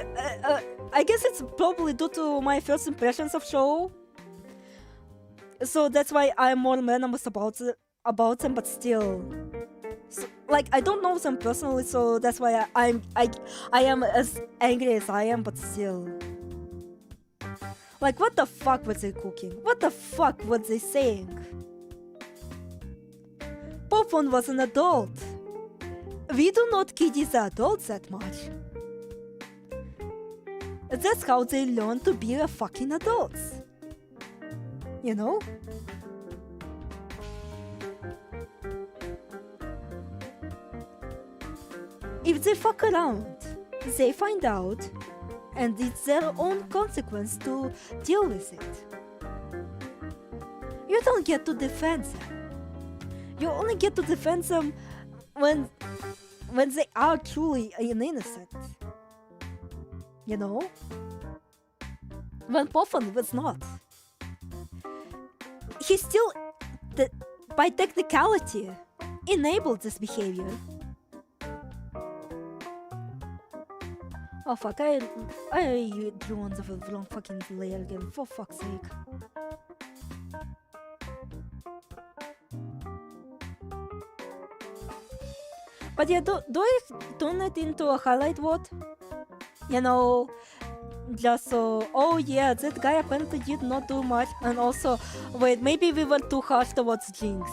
I guess it's probably due to my first impressions of show. So that's why I'm more venomous about them, but still. So, like, I don't know them personally, so that's why I am as angry as I am, but still. Like, what the fuck was they cooking? What the fuck was they saying? Popfan was an adult. We do not kiddy the adults that much. That's how they learn to be a fucking adults. You know? If they fuck around, they find out, and it's their own consequence to deal with it. You don't get to defend them. You only get to defend them when they are truly innocent. You know? When Popfan was not. he still, by technicality, enabled this behavior. Oh fuck, I drew on the wrong fucking layer again, for fuck's sake. But yeah, do I turn it into a highlight word? You know, just so, oh yeah, that guy apparently did not do much, and also, wait, maybe we were too harsh towards JynX.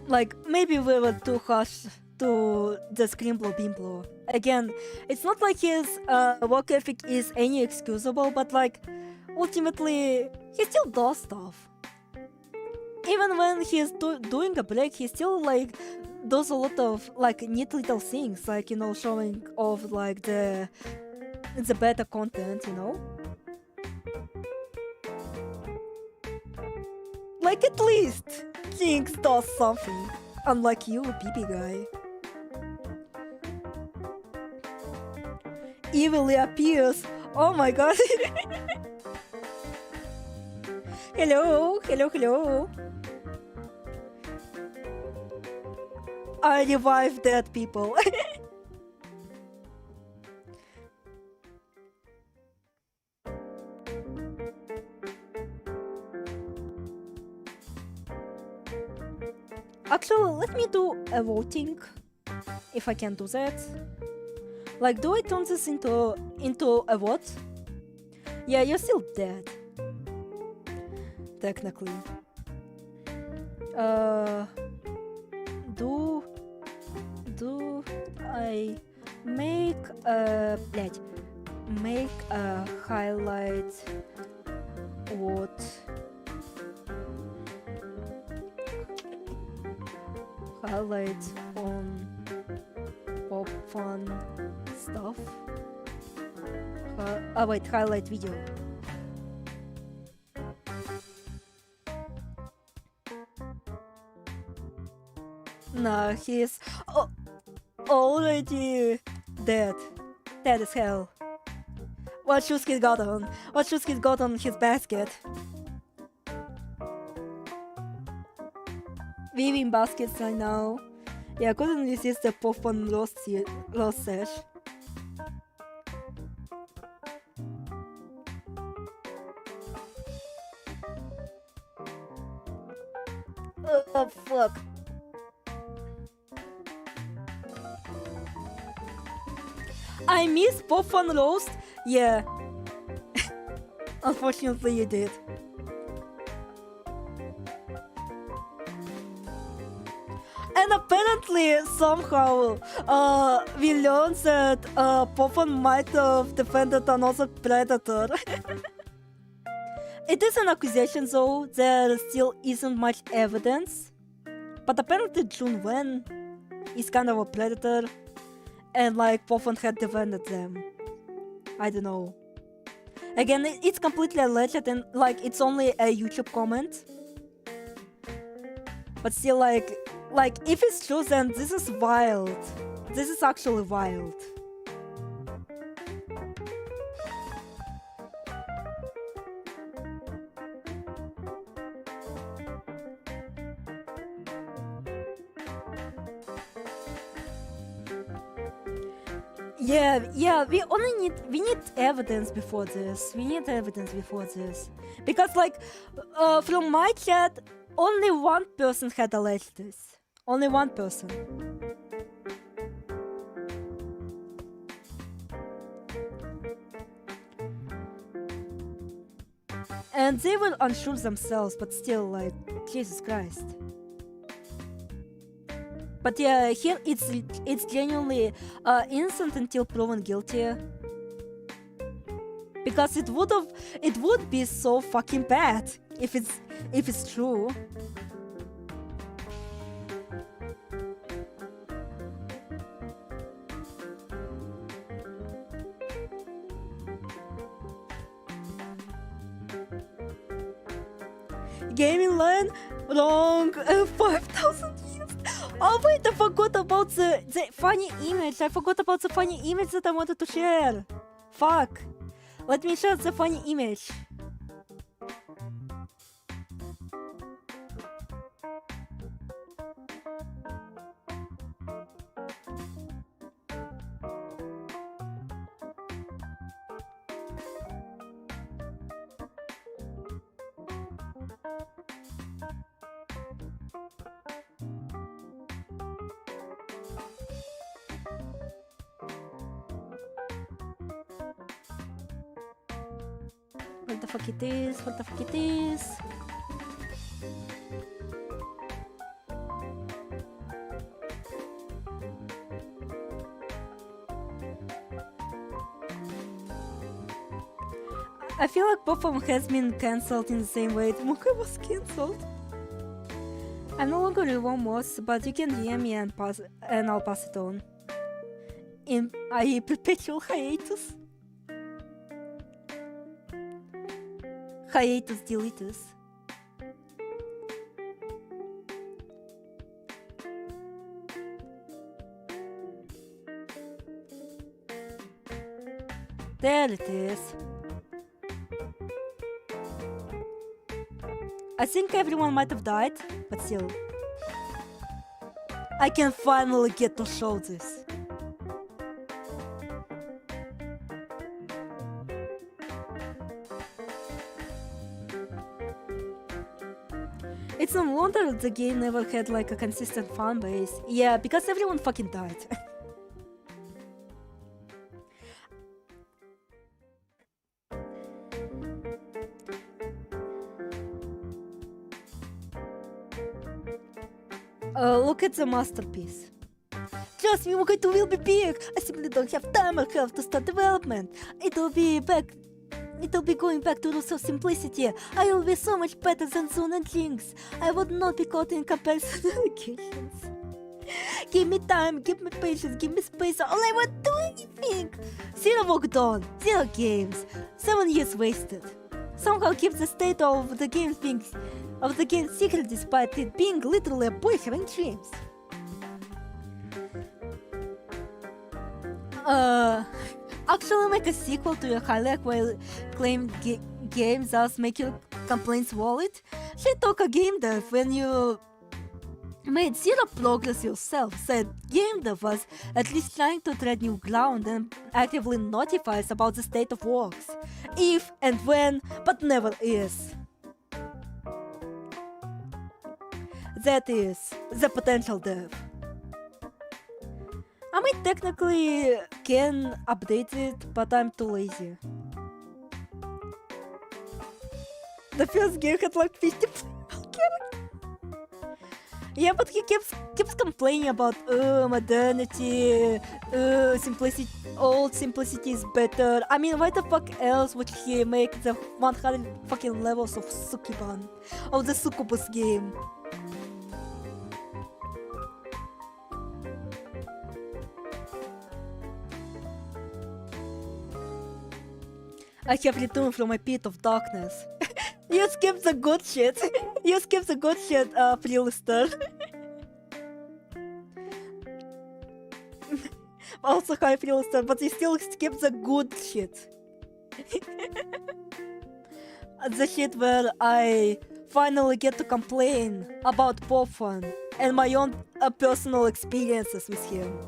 Like, maybe we were too harsh to the Screamblow Beamblow. Again, it's not like his work ethic is any excusable, but like, ultimately, he still does stuff. Even when he's doing a break, he still like does a lot of like neat little things, like, you know, showing off like the better content, you know? Like, at least JynX does something, unlike you, BB guy. Evilly appears. Oh my god. Hello, hello, hello. I revive dead people. Actually, let me do a voting, if I can do that. Like, do I turn this into a vote? Yeah, you're still dead. Technically. Do I make a highlight what highlight on pop fun stuff? Wait, highlight video. Nah, he's already dead. Dead as hell. What shoes he got on? What shoes he got on his basket? Weaving baskets right now. Yeah, I couldn't resist the pop on roast sesh. Oh fuck. I miss pop on roast? Yeah. Unfortunately you did. And apparently, somehow, we learned that Poffin might have defended another predator. It is an accusation though, there still isn't much evidence. But apparently Junwen is kind of a predator, and like Poffin had defended them. I don't know. Again, it's completely alleged and like it's only a YouTube comment. But still like if it's true, then this is wild. This is actually wild. Yeah, we need evidence before this. We need evidence before this. Because like, from my chat, only one person had alleged this. Only one person. And they were unsure themselves, but still, like, Jesus Christ. But yeah, here it's genuinely innocent until proven guilty. Because it would be so fucking bad if it's true. Gaming line? Wrong. 5,000 years. Oh wait, I forgot about the funny image. I forgot about the funny image that I wanted to share. Fuck. Let me share the funny image. What the fuck it is? What the fuck it is? I feel like both of them has been cancelled in the same way. Mocha was cancelled. I'm no longer Rewan Moss, but you can DM me and I'll pass it on. In a perpetual hiatus. Hiatus deletus. There it is. I think everyone might have died, but still. I can finally get to show this. It's no wonder the game never had like a consistent fan base. Yeah, because everyone fucking died. Look at the masterpiece. Trust me, it will be big. I simply don't have time or health to start development. It'll be going back to roots of simplicity. I will be so much better than Zoon and JynX. I would not be caught in comparison allegations. Give me time, give me patience, give me space. All I won't do anything. Zero work done, 0 games, 7 years wasted. Somehow keep the state of the game secret despite it being literally a boy having dreams. Actually make a sequel to your highly acclaimed game, thus make your complaints wallet? She took a game dev when you made 0 progress yourself, said game dev was at least trying to tread new ground and actively notifies about the state of works. If and when, but never is. That is the potential dev. I mean, technically can update it, but I'm too lazy. The first game had like 50 characters. Yeah, but he keeps complaining about modernity, simplicity. Old simplicity is better. I mean, why the fuck else would he make the 100 fucking levels of Sukiban, of the Succubus game? I have returned from my pit of darkness. You skipped the good shit. You skipped the good shit, Freelister. Also, hi, Freelister, but you still skipped the good shit. The shit where I finally get to complain about Pofan and my own personal experiences with him.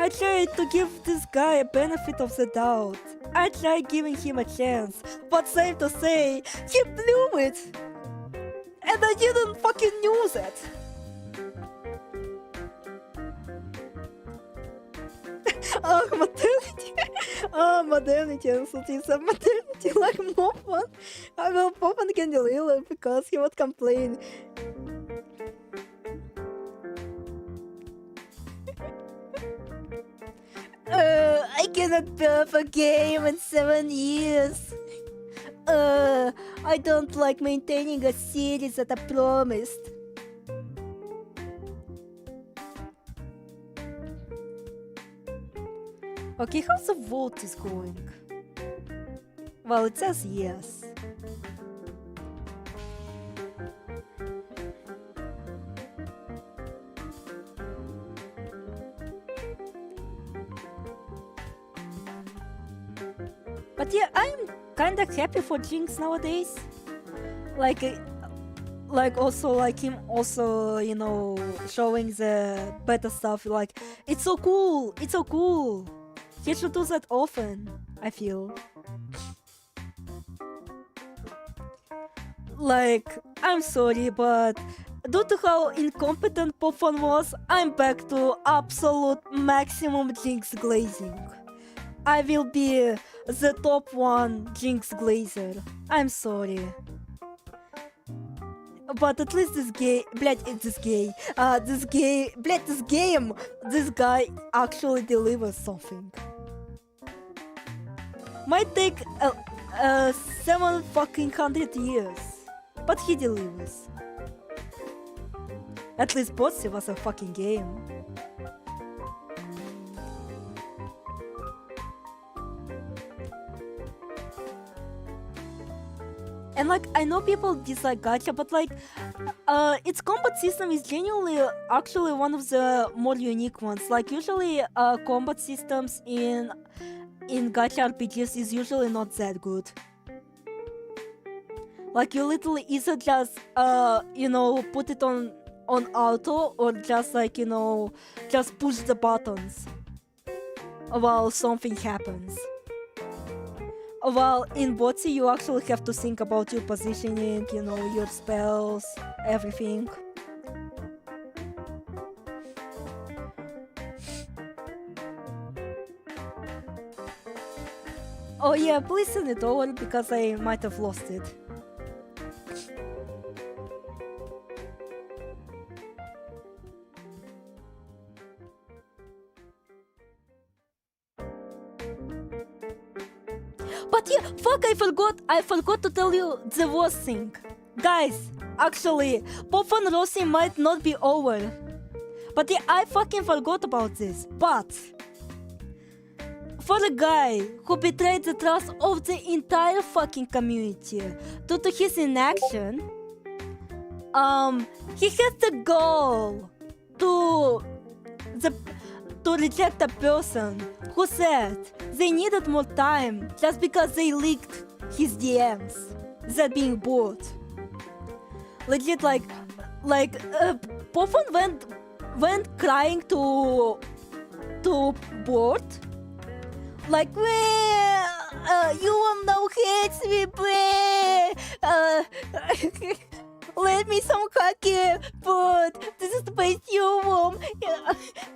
I tried to give this guy a benefit of the doubt. I tried giving him a chance, but safe to say, he blew it! And I didn't fucking use that! Maternity! Modernity and Sutisa maternity like Moffan. I will Moffan can deliver because he would complain. I cannot build a game in 7 years. I don't like maintaining a series that I promised. Okay, how's the vote is going? Well, it says yes. But yeah, I'm kinda happy for JynX nowadays. Like also like him also, you know, showing the beta stuff. Like, it's so cool. It's so cool. He should do that often, I feel. Like, I'm sorry, but due to how incompetent Popfun was, I'm back to absolute maximum JynX glazing. I will be the top one JynX glazer. I'm sorry. But at least this game, this guy actually delivers something. Might take 700 years, but he delivers. At least Botsy was a fucking game. And like, I know people dislike Gacha, but like, its combat system is genuinely actually one of the more unique ones. Like, usually combat systems in Gacha RPGs is usually not that good. Like, you literally either just you know, put it on auto, or just like, you know, just push the buttons while something happens. While in Botsy, you actually have to think about your positioning, you know, your spells, everything. Oh yeah, please send it over because I might have lost it. But yeah, fuck, I forgot to tell you the worst thing. Guys, actually, Popfun Rossi might not be over. But yeah, I fucking forgot about this. But for a guy who betrayed the trust of the entire fucking community due to his inaction, he has the goal to reject a person who said they needed more time just because they leaked his DMs. That being bought. Legit, Popfun went crying to board. Like, you will know hates me, let me some hockey, but this is the best you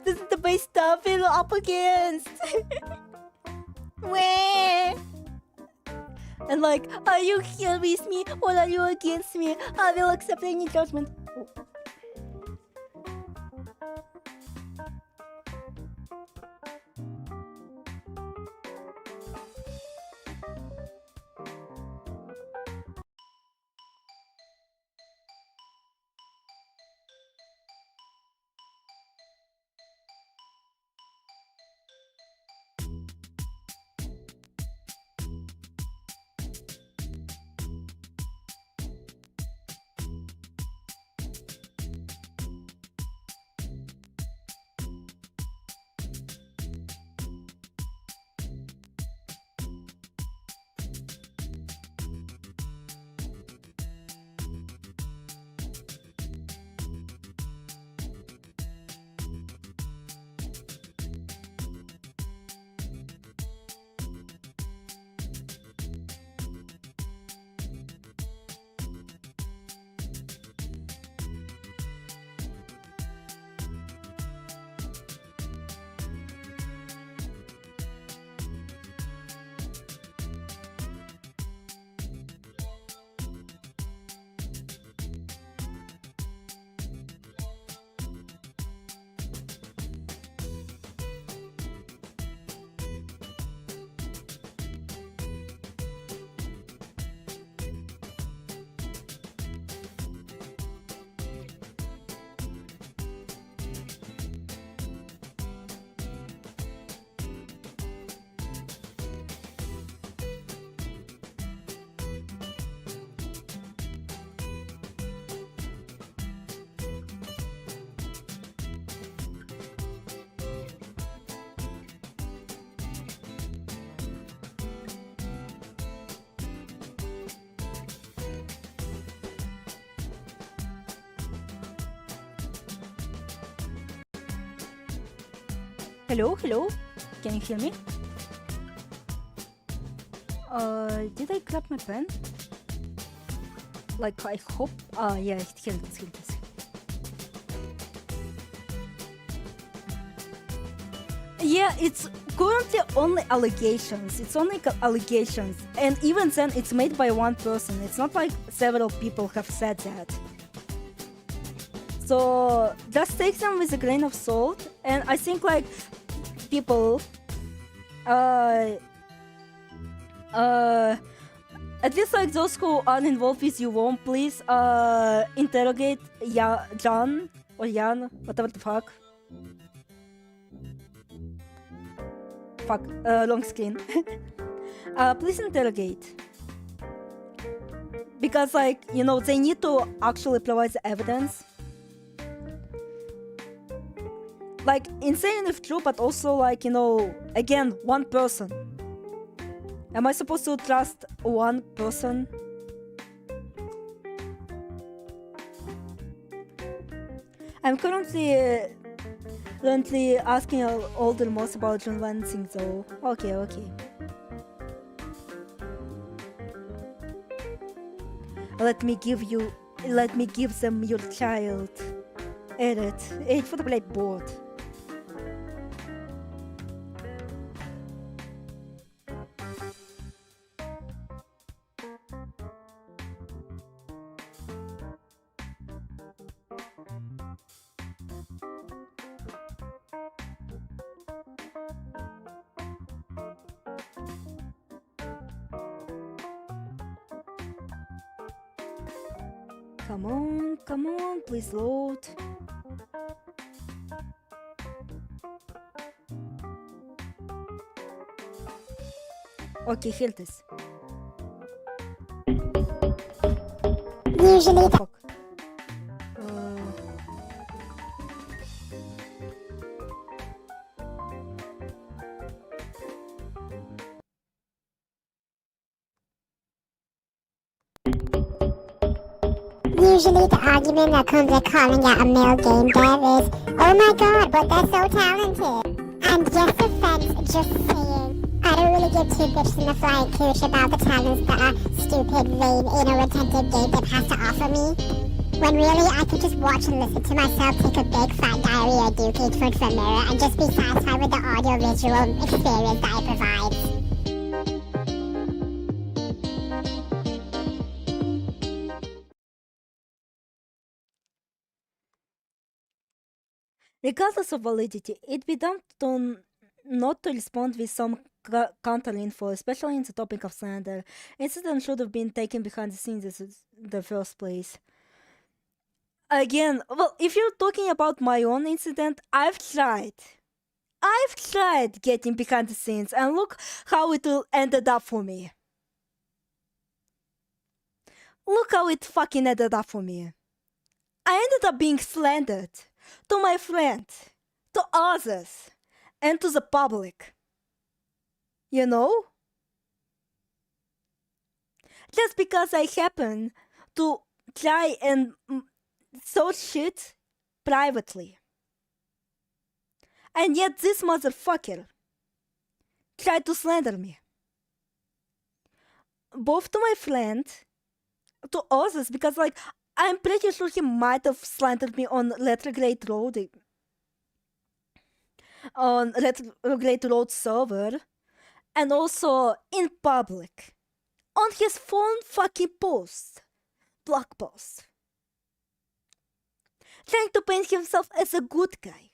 this is the best stuff you're up against. And like, are you here with me or are you against me? I will accept any judgment. Hello, hello? Can you hear me? Did I grab my pen? Like, I hope... yeah, here it is. Yeah, it's currently only allegations. It's only allegations. And even then, it's made by one person. It's not like several people have said that. So, just take them with a grain of salt. And I think, like, people... at least, like, those who are involved with you won't please, interrogate Jan, or Jan, whatever the fuck. Fuck, long screen. Please interrogate. Because, like, you know, they need to actually provide the evidence. Like, insane if true, but also, like, you know, again, one person. Am I supposed to trust one person? I'm currently asking all the most about John Lansing though. Okay. Let me give them your child. Edit. 8 for the blackboard. Come on, please load. Okay, here it is. Usually Fuck. Usually the argument that comes with calling out a male game dev is, oh my god, but they're so talented. And yes offense, just saying. I don't really give two bitches in the flying cooch about the talents that a stupid, vain, anal-retentive game dev has to offer me. When really I could just watch and listen to myself take a big fat diarrhea duke in front of a mirror and just be satisfied with the audio-visual experience that it provides. Regardless of validity, it'd be dumb not to respond with some counter-info, especially in the topic of slander. Incident should have been taken behind the scenes in the first place. Again, well, if you're talking about my own incident, I've tried getting behind the scenes, and look how it ended up for me. Look how it fucking ended up for me. I ended up being slandered to my friend, to others, and to the public. You know? Just because I happen to try and search shit privately. And yet this motherfucker tried to slander me. Both to my friend, to others, because, like, I'm pretty sure he might have slandered me on Retrograde Road. On Retrograde Road server. And also in public. On his phone fucking post. Blog post. Trying to paint himself as a good guy.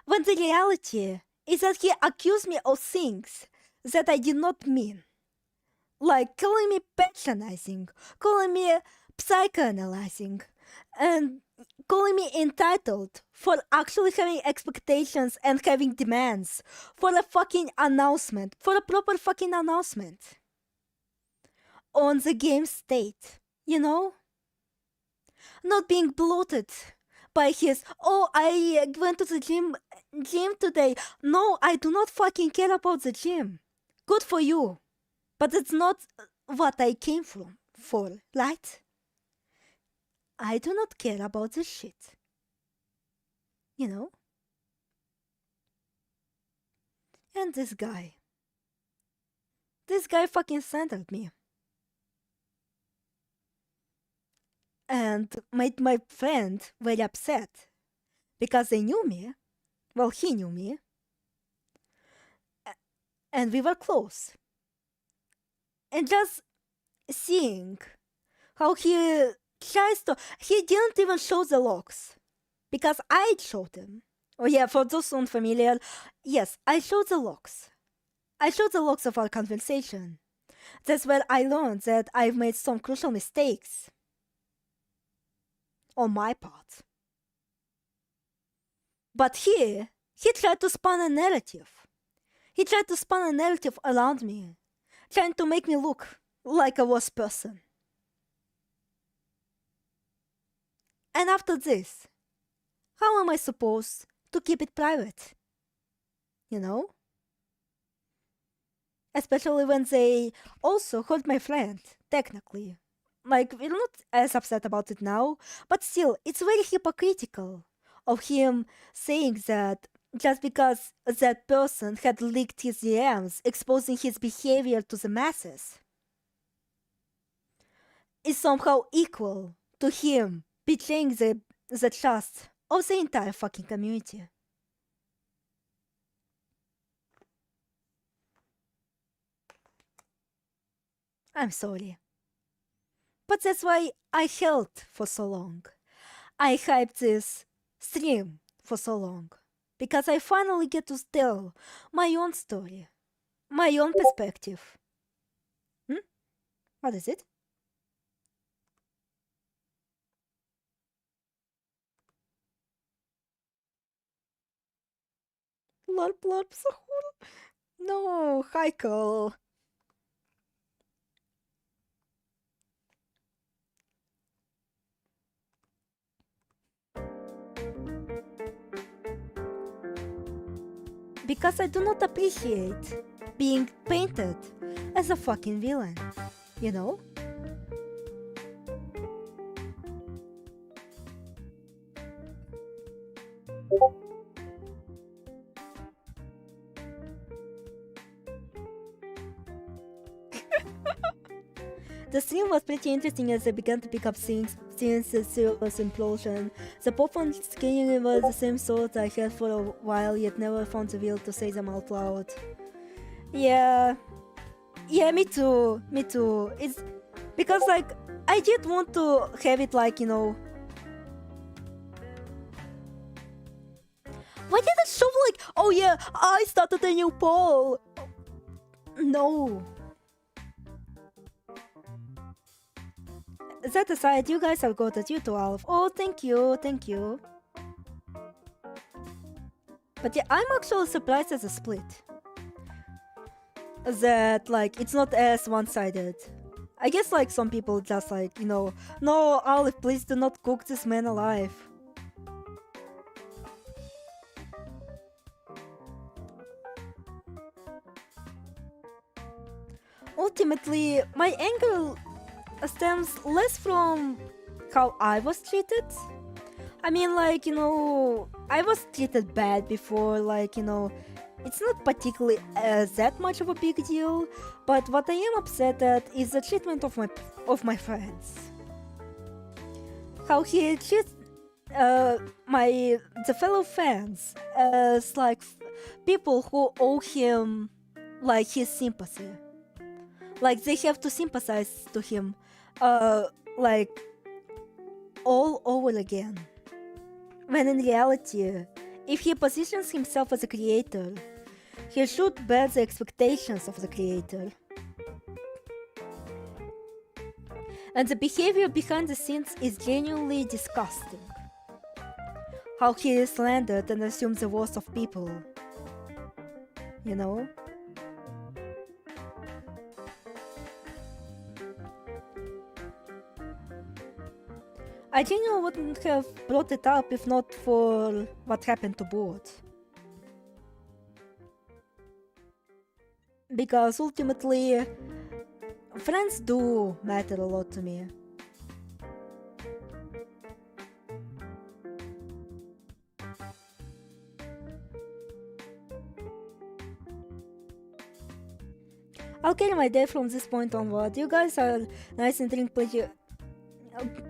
When the reality is that he accused me of things that I did not mean. Like calling me patronizing, calling me psychoanalyzing, and calling me entitled for actually having expectations and having demands for a fucking announcement, for a proper fucking announcement on the game state, you know? Not being bloated by his, oh, I went to the gym today. No, I do not fucking care about the gym. Good for you. But it's not what I came for, right? I do not care about this shit. You know? And this guy. This guy fucking slandered me. And made my friend very upset. Because they knew me. Well, he knew me. And we were close. And just seeing how he tries to... He didn't even show the locks. Because I showed them. Oh yeah, for those unfamiliar, yes, I showed the logs. I showed the logs of our conversation. That's where I learned that I've made some crucial mistakes. On my part. But he tried to spin a narrative. He tried to spin a narrative around me. Trying to make me look like a worse person. And after this, how am I supposed to keep it private? You know? Especially when they also hurt my friend, technically. Like, we're not as upset about it now, but still, it's very hypocritical of him saying that just because that person had leaked his DMs, exposing his behavior to the masses, is somehow equal to him betraying the trust of the entire fucking community. I'm sorry. But that's why I held for so long. I hyped this stream for so long. Because I finally get to tell my own story. My own perspective. What is it? Lorp lorp sahur. No, Heiko. Because I do not appreciate being painted as a fucking villain, you know? The stream was pretty interesting as I began to pick up things since the serious implosion. The pop on screen was the same thought I had for a while, yet never found the will to say them out loud. Yeah, me too. It's because, like, I did want to have it, like, you know. Why did it show like, oh yeah, I started a new poll? No. That aside, you guys have got a due 12. Oh, thank you. But yeah, I'm actually surprised at the split. That, like, it's not as one-sided. I guess, like, some people just, like, you know, no, Olive, please do not cook this man alive. Ultimately, my anger stems less from how I was treated. I mean, like, you know, I was treated bad before, like, you know, it's not particularly that much of a big deal, but what I am upset at is the treatment of my friends. How he treats the fellow fans as, like, people who owe him, like, his sympathy. Like, they have to sympathize to him, like, all over again. When in reality, if he positions himself as a creator, he should bear the expectations of the creator. And the behavior behind the scenes is genuinely disgusting. How he is slandered and assumes the worst of people. You know? I genuinely wouldn't have brought it up if not for what happened to Board. Because ultimately, friends do matter a lot to me. I'll carry my day from this point onward. You guys are nice and drink plenty.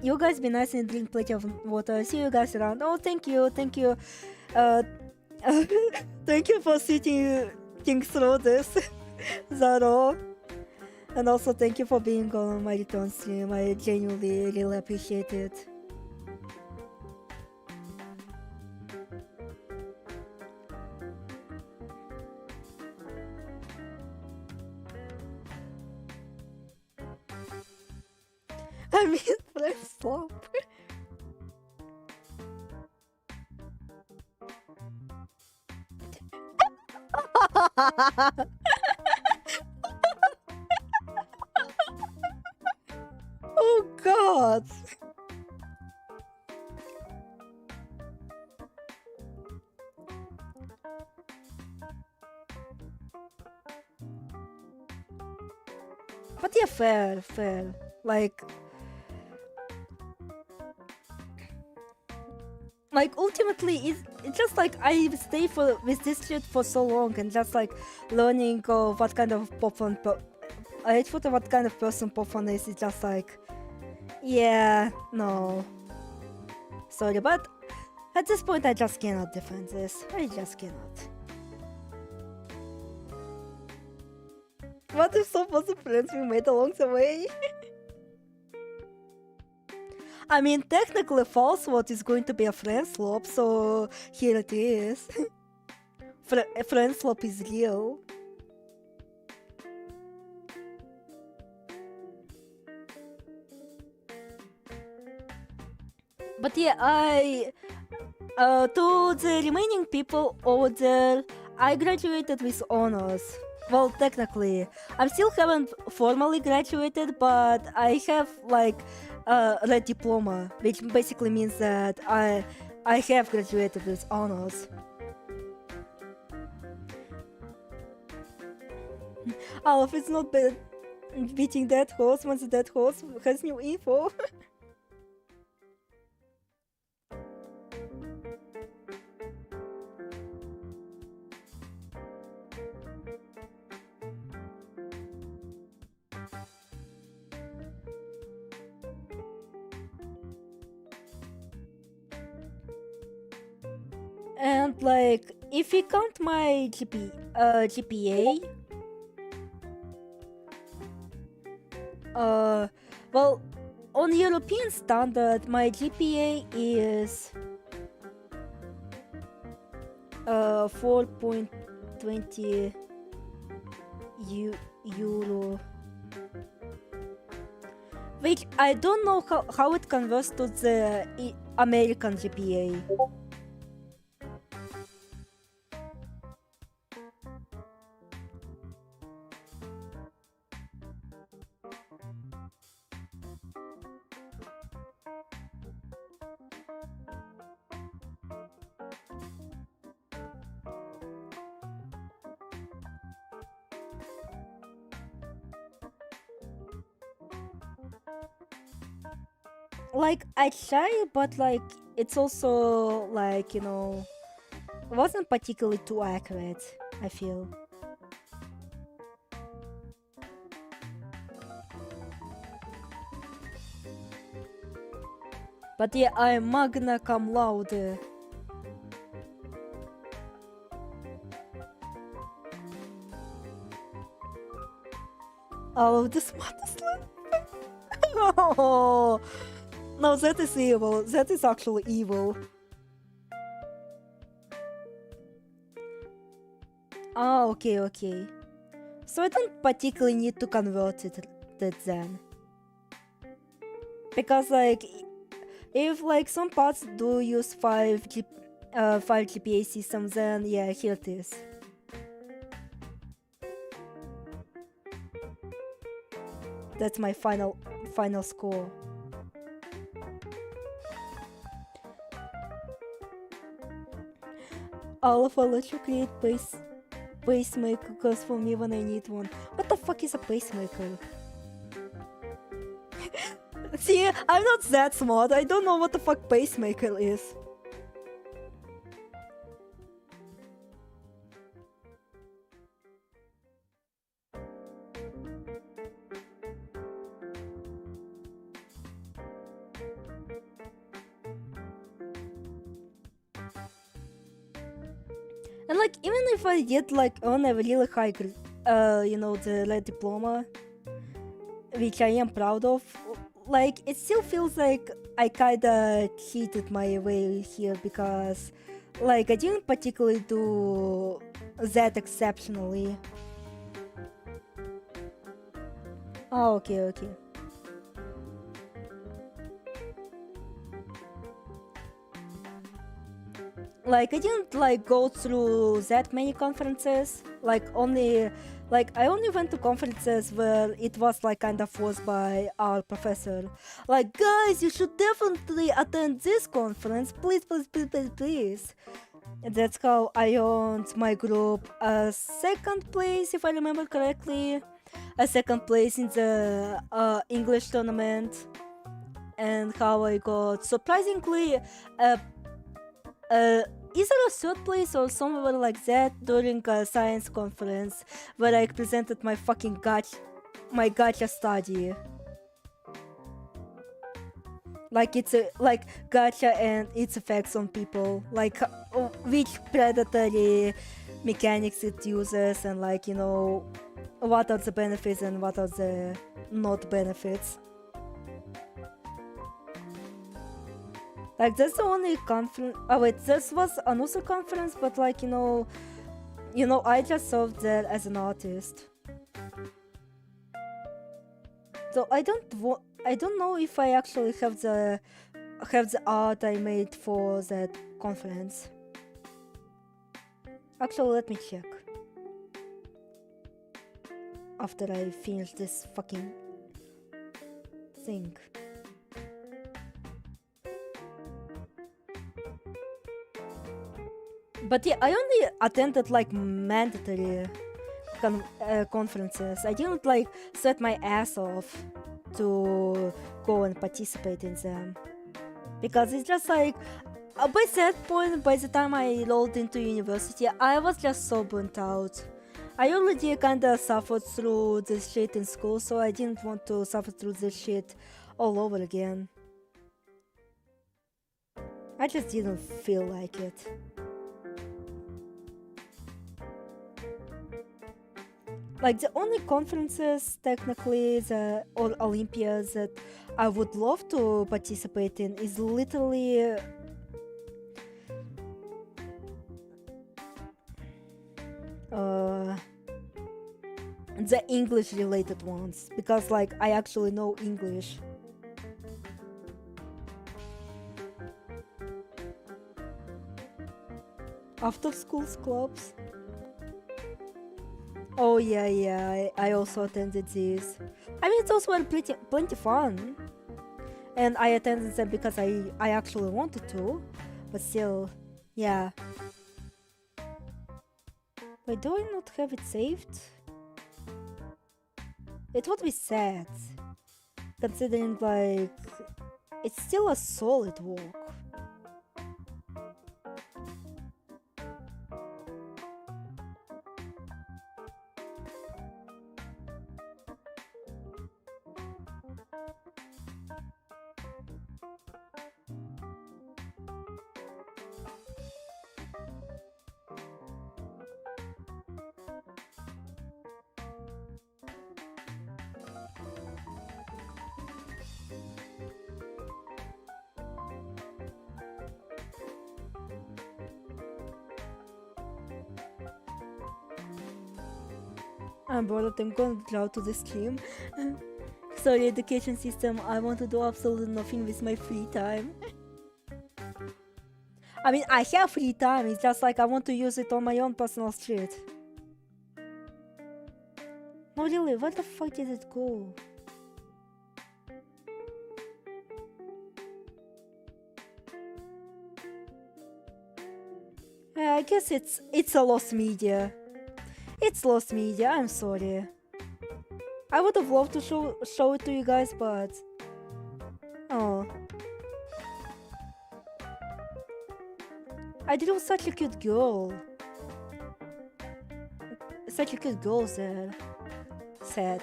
You guys be nice and drink plenty of water. See you guys around. Oh, thank you. Thank you for sitting through this, Zaro. And also thank you for being on my return stream. I genuinely really appreciate it. I mean, fresh slop. Oh God. But yeah, fair. Like ultimately, it's just like I stay with this shit for so long and just like learning what kind of popfun what kind of person popfun is. It's just like, yeah, no, sorry, but at this point I just cannot defend this. I just cannot. What if some was the friends we made along the way? I mean, technically, false what is going to be a friend swap, so here it is. Friend swap is real. But yeah, to the remaining people over there, I graduated with honors. Well, technically, I still haven't formally graduated, but I have like red diploma, which basically means that I have graduated with honors. Oh, if it's not bad beating that horse once that horse has new info. And like, if you count my GPA, well, on European standard, my GPA is 4.20 euro, which I don't know how it converts to the American GPA. Like, I try, but like, it's also like, you know, wasn't particularly too accurate, I feel. But yeah, I'm magna cum laude. All of the smartest life. Oh. No, that is evil. That is actually evil. Ah, okay. So I don't particularly need to convert it then. Because like, if like some parts do use 5 GPA systems, then yeah, here it is. That's my final score. I'll let you create pacemaker because for me when I need one. What the fuck is a pacemaker? See, I'm not that smart. I don't know what the fuck pacemaker is. And like even if I did like earn a really high the red diploma, which I am proud of, like it still feels like I kinda cheated my way here because like I didn't particularly do that exceptionally. Oh, okay. Like I didn't like go through that many conferences. Like I only went to conferences where it was like kind of forced by our professor. Like guys, you should definitely attend this conference. Please. And that's how I earned my group a second place, if I remember correctly. A second place in the English tournament. And how I got surprisingly either a third place or somewhere like that during a science conference where I presented my fucking gacha study. Like it's like gacha and its effects on people, like which predatory mechanics it uses, and like what are the benefits and what are the not benefits. Like that's the only conference. Oh wait, this was another conference, but like I just served there as an artist. So I don't know if I actually have the art I made for that conference. Actually, let me check. After I finish this fucking thing. But yeah, I only attended like mandatory conferences. I didn't like sweat my ass off to go and participate in them. Because it's just like, by that point, by the time I rolled into university, I was just so burnt out. I already kinda suffered through this shit in school, so I didn't want to suffer through this shit all over again. I just didn't feel like it. Like the only conferences technically or Olympiads that I would love to participate in is literally the English related ones, because like I actually know English. After schools clubs. Oh yeah, I also attended these. I mean, those were plenty fun, and I attended them because I actually wanted to, but still, yeah. Wait, do I not have it saved? It would be sad, considering like it's still a solid walk. I'm bored. I'm going to draw to the stream. Sorry, education system. I want to do absolutely nothing with my free time. I mean, I have free time. It's just like I want to use it on my own personal shit. No, really, where the fuck did it go? Yeah, I guess it's a lost media. It's lost media, I'm sorry. I would have loved to show it to you guys, but... Oh. I drew such a cute girl. Such a cute girl there. Sad.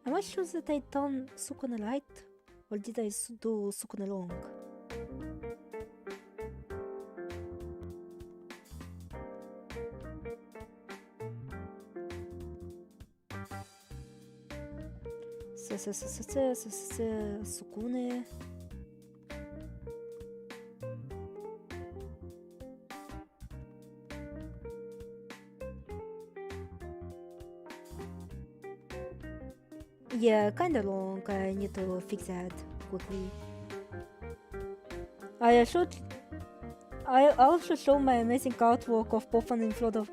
Am I sure that I done Sukuna right? Or did I do Sukuna wrong? Sukune. Yeah, kinda long. I need to fix that quickly. I also show my amazing artwork of Poffan in front of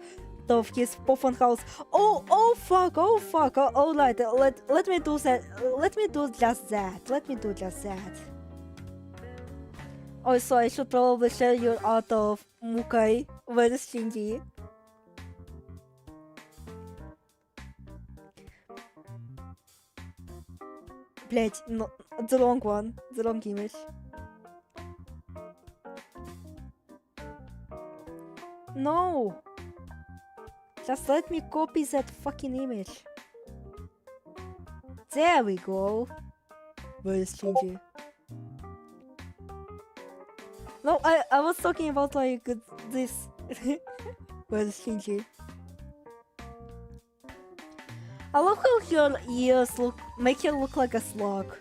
his Poffan house. Oh fuck. Alright, let me do that. Let me do just that. Also, I should probably share your art of Mukai versus Shinji. Блять, no, the wrong one, the wrong image. No! Just let me copy that fucking image. There we go. Where is Shinji? No, I was talking about like this. Where is Shinji? I love how your ears make her look like a slug.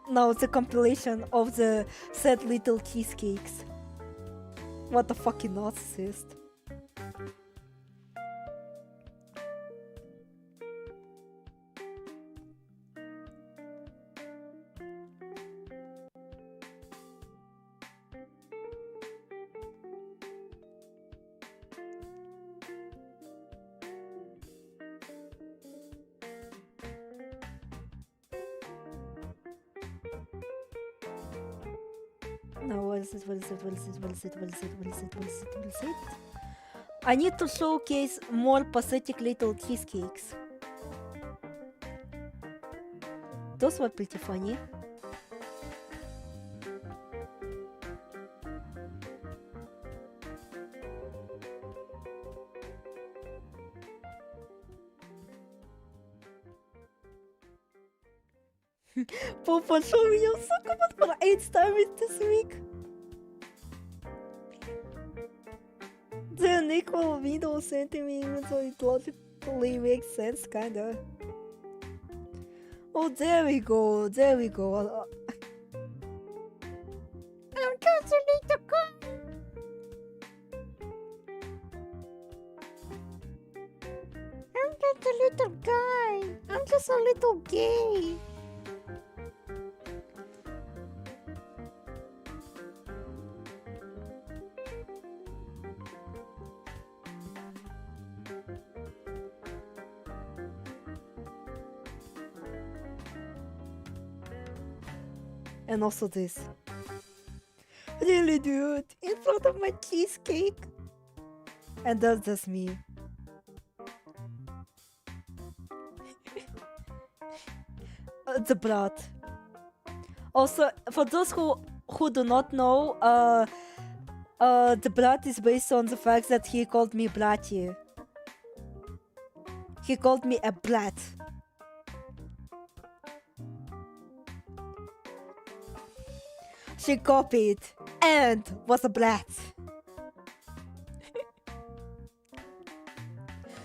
Now it's a compilation of the sad little cheesecakes. What a fucking narcissist. No, what is it? I need to showcase more pathetic little cheesecakes. Those were pretty funny. Papa, show me your soccer for the 8th time this week. The unequal window sentiment, so it logically makes sense, kinda. Oh, there we go. I'm just a little guy. I'm just a little gay. And also this. Really, dude? In front of my cheesecake? And that's just me. The brat. Also, for those who do not know, the brat is based on the fact that he called me bratty. He called me a brat. She copied and was a brat.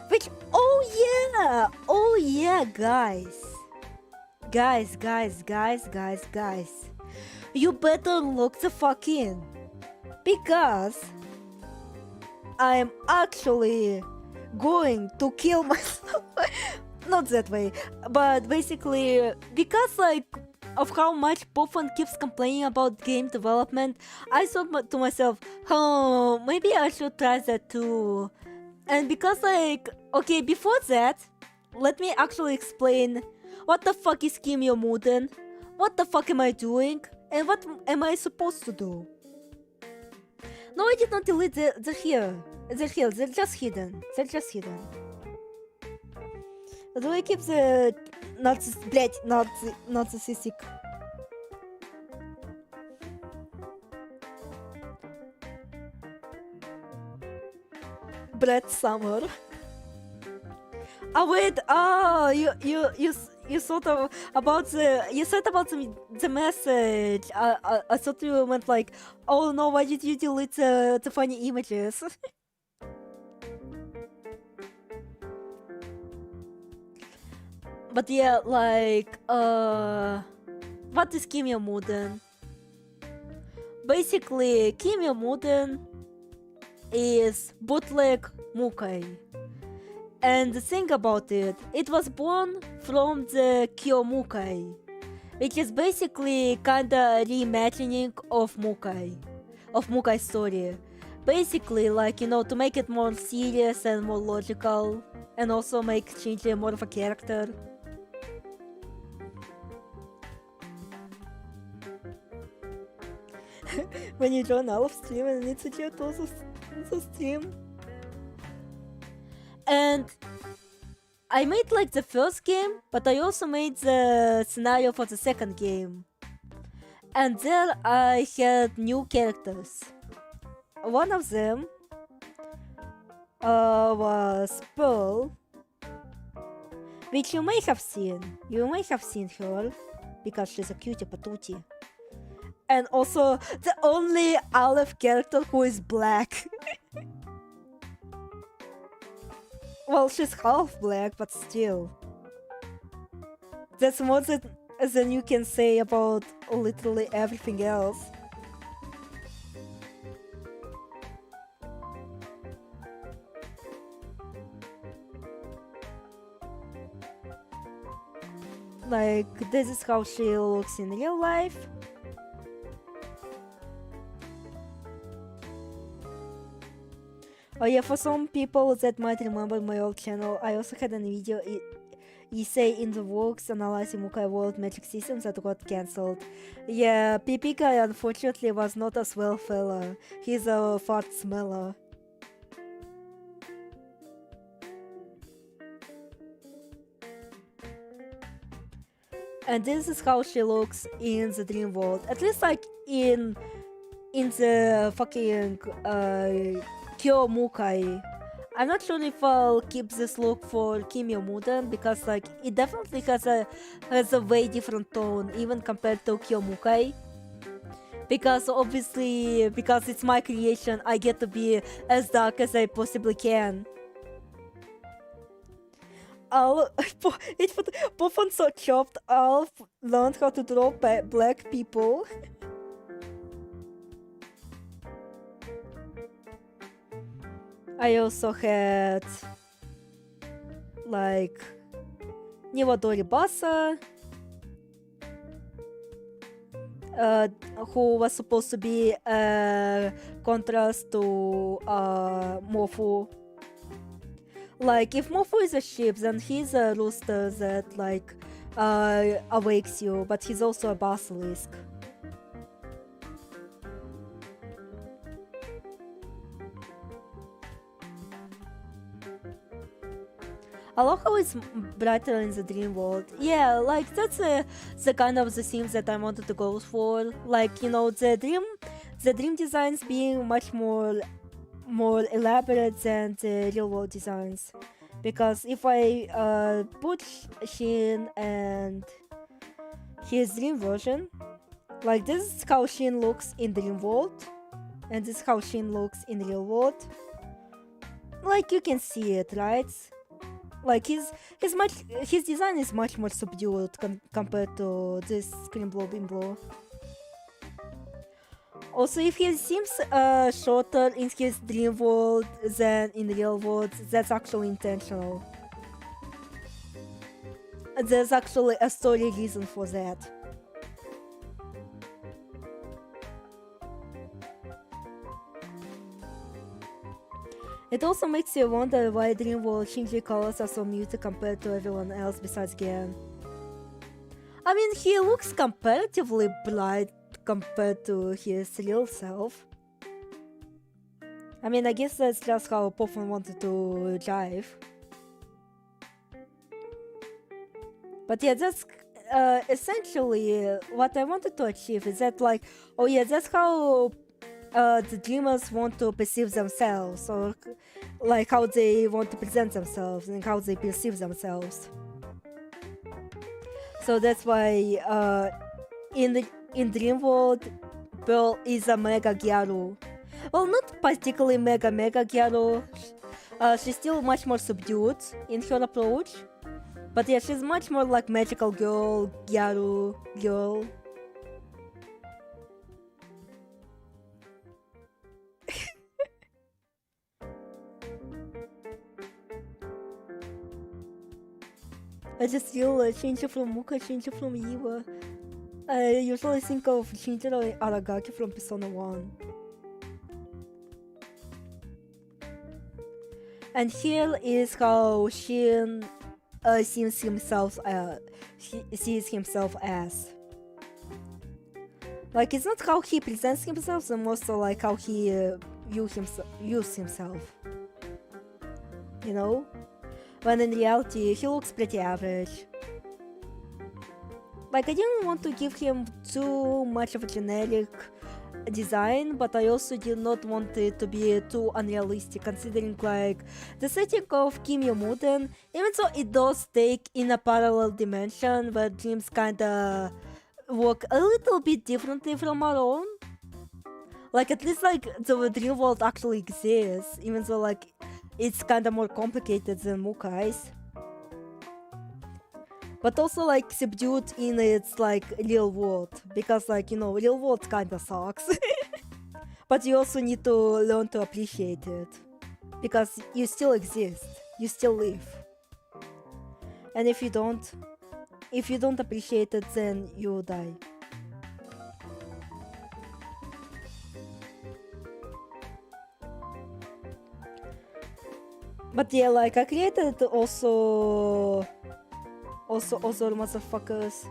Which, oh yeah, guys. You better look the fuck in. Because I'm actually going to kill myself. Not that way, but basically, because like, of how much Poffan keeps complaining about game development, I thought to myself, oh, maybe I should try that too. And because like, okay, before that, let me actually explain what the fuck is Kimio Muden, what the fuck am I doing, and what am I supposed to do. No, I did not delete they're here. They're just hidden. Do I keep the narcissistic? Brett Summer. Oh wait, you thought about you said about the message. I thought you meant like, oh no, why did you delete the funny images? But yeah, like, what is Kimia Muden? Basically, Kimia Muden is bootleg Mukai. And the thing about it, it was born from the Kyomukai, which is basically kinda reimagining of Mukai story. Basically, like, you know, to make it more serious and more logical, and also make Shinji more of a character. When you join out of stream and it's a chat also stream. And I made like the first game, but I also made the scenario for the second game. And there I had new characters. One of them was Pearl, which you may have seen. You may have seen her because she's a cutie patootie. And also the only Aleph character who is black. Well, she's half black, but still. That's more than you can say about literally everything else. Like, this is how she looks in real life. Oh yeah, for some people that might remember my old channel, I also had a video essay in the works analyzing Mukai World magic systems that got cancelled. Yeah, Pipika unfortunately was not a swell fella. He's a fart smeller. And this is how she looks in the dream world. At least like in the fucking Kyo Mukai. I'm not sure if I'll keep this look for Kimio Muden because like it definitely has a way different tone even compared to Kyo Mukai. Because obviously, because it's my creation, I get to be as dark as I possibly can. Buffon so chopped, I'll learn how to draw black people. I also had like Niwadori Basa, who was supposed to be a contrast to Mofu. Like, if Mofu is a sheep, then he's a rooster that like awakes you, but he's also a basilisk. Aloha is brighter in the dream world. Yeah, like that's the kind of the themes that I wanted to go for. Like, you know, the dream designs being much more elaborate than the real world designs. Because if I put Shin and his dream version, like this is how Shin looks in dream world, and this is how Shin looks in real world. Like you can see it, right? Like his design is much more subdued compared to this Scream Blow Beam Blow. Also, if he seems shorter in his dream world than in real world, that's actually intentional. There's actually a story reason for that. It also makes you wonder why Dream World Shinji colors are so muted compared to everyone else besides Gen. I mean, he looks comparatively bright compared to his real self. I mean, I guess that's just how Poffin wanted to jive. But yeah, that's essentially what I wanted to achieve, is that like, oh yeah, that's how the dreamers want to perceive themselves, or like how they want to present themselves and how they perceive themselves. So that's why in dream world, Pearl is a mega gyaru. Well, not particularly mega gyaru. She's still much more subdued in her approach. But yeah, she's much more like magical girl, gyaru girl. I just feel Shinji from Muka, Shinji from Iwa. I usually think of Shinjiro and Aragaki from Persona 1. And here is how Shin sees himself sees himself as. Like, it's not how he presents himself, and more so like how he views himself. You know? When in reality, he looks pretty average. Like, I didn't want to give him too much of a generic design, but I also did not want it to be too unrealistic, considering like the setting of Kimyo Muden, even though it does take in a parallel dimension where dreams kinda work a little bit differently from our own. Like, at least like the dream world actually exists, even though like it's kinda more complicated than Mukai's. But also like subdued in its like real world, because like, you know, real world kinda sucks. But you also need to learn to appreciate it, because you still exist, you still live. And if you don't appreciate it, then you'll die. But yeah, like I created also motherfuckers.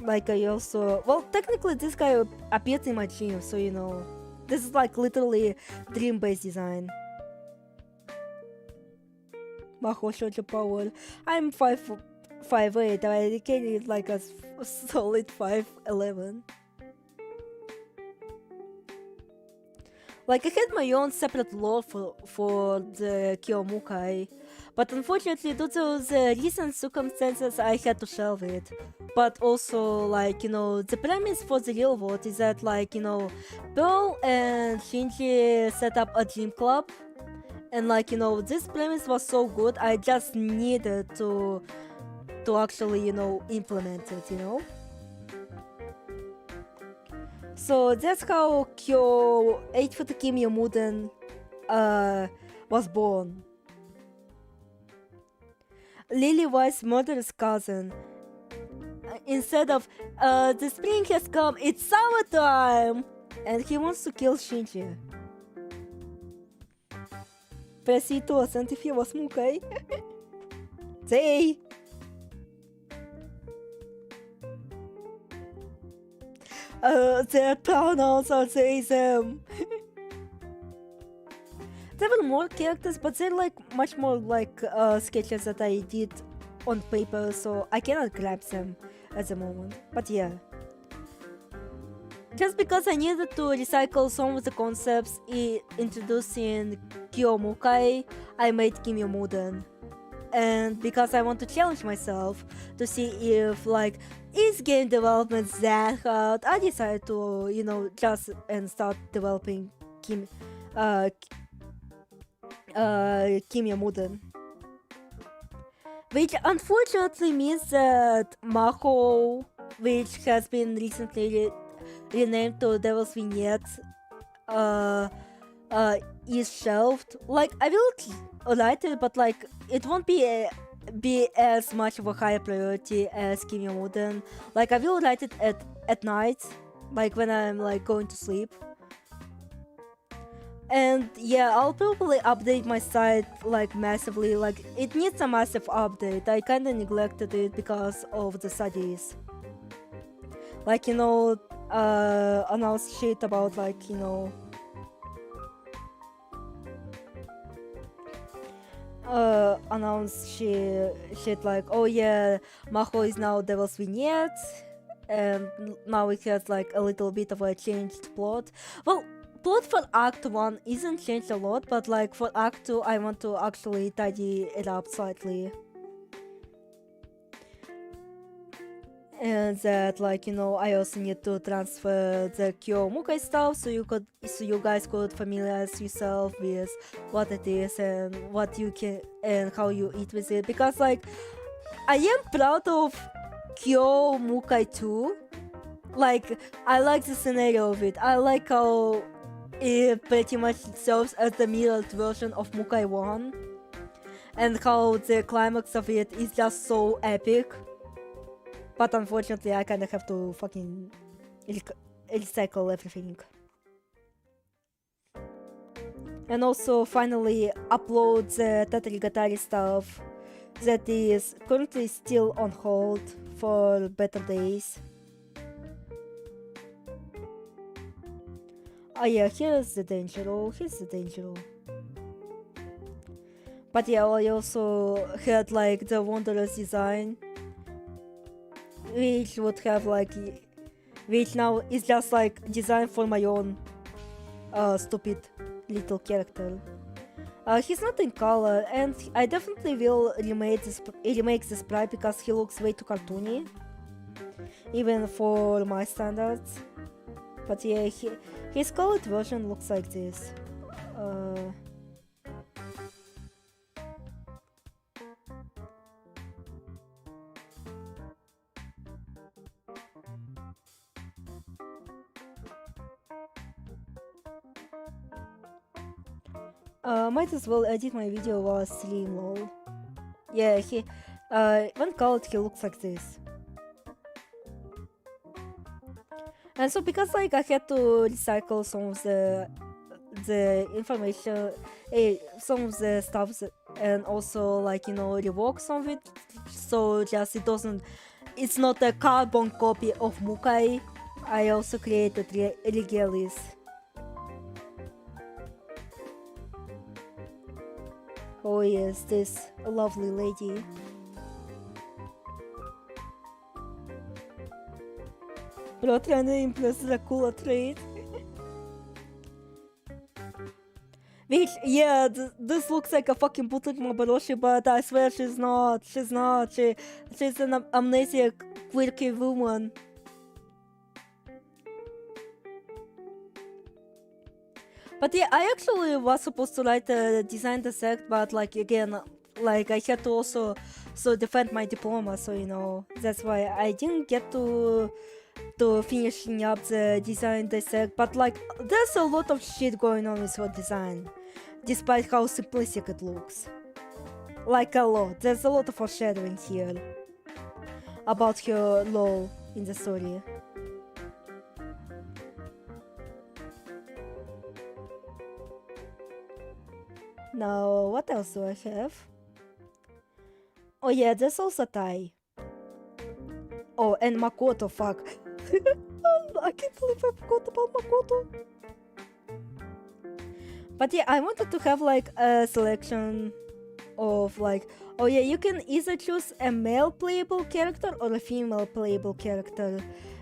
Like I also, well, technically this guy appeared in my dream, so you know, this is like literally dream-based design. Maho Shoujo Power. I'm 5'8", I carried like a solid 5'11". Like, I had my own separate lore for the Kyomukai, but unfortunately due to the recent circumstances I had to shelve it. But also, like, you know, the premise for the real world is that, like, you know, Pearl and Shinji set up a gym club, and like, you know, this premise was so good, I just needed to actually, you know, implement it, you know? So that's how 8-foot Kimyo Muden was born. Lily White's murderous cousin. Instead of the spring has come, it's summertime, and he wants to kill Shinji. Precitos, and if he was Mukai. Say. Their pronouns are they, them. There were more characters, but they're like much more like sketches that I did on paper, so I cannot grab them at the moment. But yeah. Just because I needed to recycle some of the concepts introduced in Kyomukai, I made Kimyo Muden. And because I want to challenge myself to see if, like, is game development that hard, I decided to, you know, just and start developing Kimyo Muden. Which unfortunately means that Maho, which has been recently renamed to Devil's Vignette, is shelved. Like, I will write it, but like it won't be as much of a higher priority as Kimyo Muden. Like, I will write it at night, like when I'm like going to sleep. And yeah, I'll probably update my site like massively. Like, it needs a massive update. I kinda neglected it because of the studies. Like, you know, announce shit about, like, you know, announce shit like, oh yeah, Maho is now Devil's Vignette, and now it has like a little bit of a changed plot. Well, plot for Act 1 isn't changed a lot, but like for Act 2 I want to actually tidy it up slightly. And that, like, you know, I also need to transfer the Kyo Mukai stuff so you guys could familiarize yourself with what it is and what you can and how you eat with it, because like I am proud of Kyo Mukai 2. Like, I like the scenario of it. I like how it pretty much serves as the mirrored version of Mukai 1, and how the climax of it is just so epic. But unfortunately, I kinda have to fucking recycle everything. And also, finally, upload the Tatarigatari stuff that is currently still on hold for better days. Oh yeah, here's the Dangerous, here's the Dangerous. But yeah, I also had like the Wondrous design, which would have like, which now is just like designed for my own stupid little character. He's not in color, and I definitely will remake this sprite because he looks way too cartoony, even for my standards. But yeah, his colored version looks like this. Might as well edit my video while stream, lol. Yeah, when colored he looks like this. And so because like I had to recycle some of the information, some of the stuff, and also like, you know, revoke some of it, so just it's not a carbon copy of Mukai. I also created Regalis. Oh yes, this lovely lady. Bro, trying to impress Dracula trade. Which, yeah, this looks like a fucking bootleg Mabaroshi, but I swear she's not. She's an amnesiac, quirky woman. But yeah, I actually was supposed to write a design dissect, but like again, like I had to also defend my diploma, so you know, that's why I didn't get to finishing up the design dissect. But like, there's a lot of shit going on with her design, despite how simplistic it looks. Like a lot. There's a lot of foreshadowing here about her role in the story. Now, what else do I have? Oh yeah, there's also Tai. Oh, and Makoto, fuck. I can't believe I forgot about Makoto. But yeah, I wanted to have like a selection of like, oh yeah, you can either choose a male playable character or a female playable character.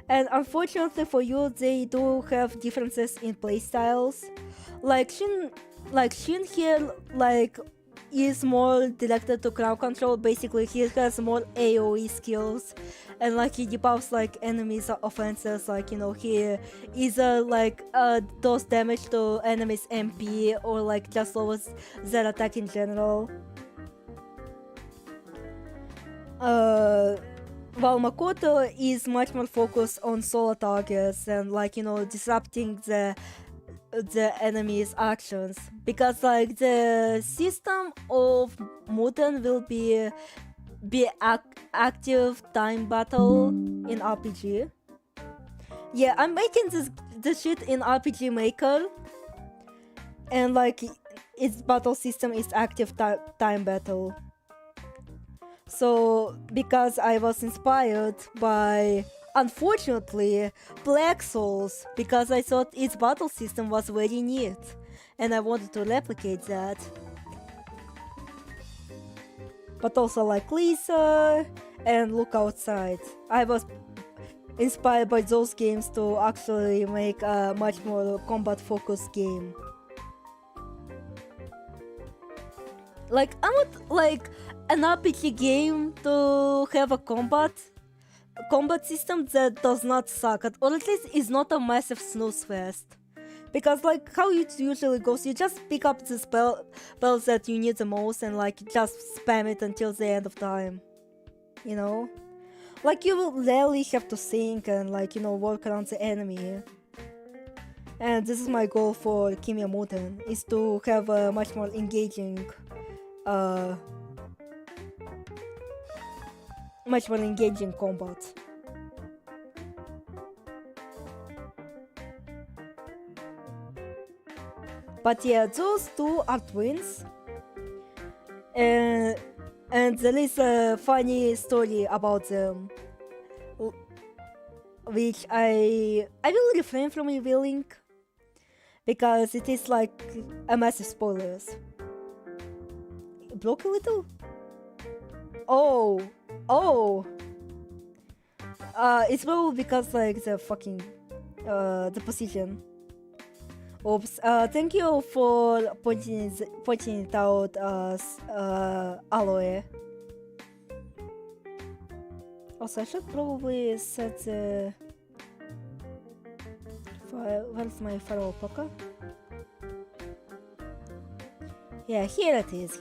And unfortunately for you, they do have differences in playstyles. Like Shin here, like, is more directed to crowd control. Basically, he has more AoE skills, and like he debuffs like enemies' offenses. Like, you know, he either like does damage to enemies' MP or like just lowers their attack in general. While Makoto is much more focused on solo targets and like, you know, disrupting the enemy's actions, because like the system of Muten will be active time battle in RPG. Yeah, I'm making this shit in RPG Maker, and like its battle system is active time battle. So because I was inspired by, unfortunately, Black Souls, because I thought its battle system was very neat, and I wanted to replicate that. But also like Lisa and Look Outside. inspired by those games to actually make a much more combat-focused game. Like, I want like an RPG game to have a combat system that does not suck, or at least is not a massive snooze fest. Because like how it usually goes, you just pick up the spells that you need the most and like just spam it until the end of time. You know? Like you will rarely have to think and like, you know, work around the enemy. And this is my goal for Kimia Muten, is to have a much more engaging combat. But yeah, those two are twins. And there is a funny story about them, which I will refrain from revealing because it is like a massive spoilers. It broke a little? Oh. It's probably because like the fucking the position. Oops. Thank you for pointing it out, Aloe. Also, I should probably set the file. Where's my file pocket? Yeah, here it is.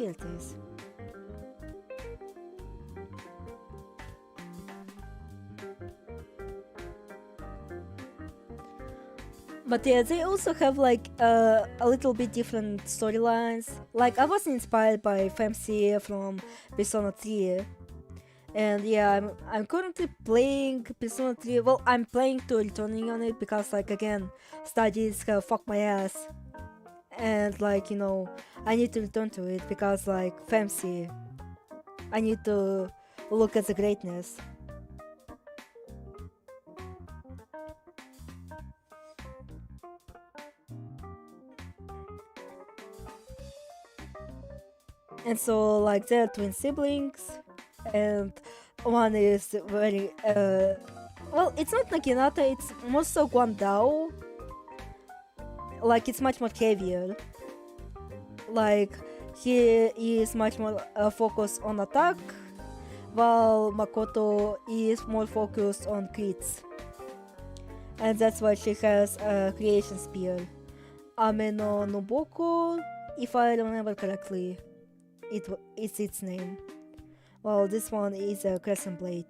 But yeah, they also have like a little bit different storylines. Like I was inspired by FMC from Persona 3. And yeah, I'm currently playing Persona 3. Well, I'm playing to returning on it because like again, studies have fucked my ass. And like, you know, I need to return to it because like FMC, I need to look at the greatness. And so like they're twin siblings, and one is very well, it's not Naginata, it's more so Guandao. Like it's much more heavier. Like he is much more focused on attack, while Makoto is more focused on crits. And that's why she has a creation spear, Ame no Noboko, if I remember correctly. It's its name. Well, this one is a crescent blade.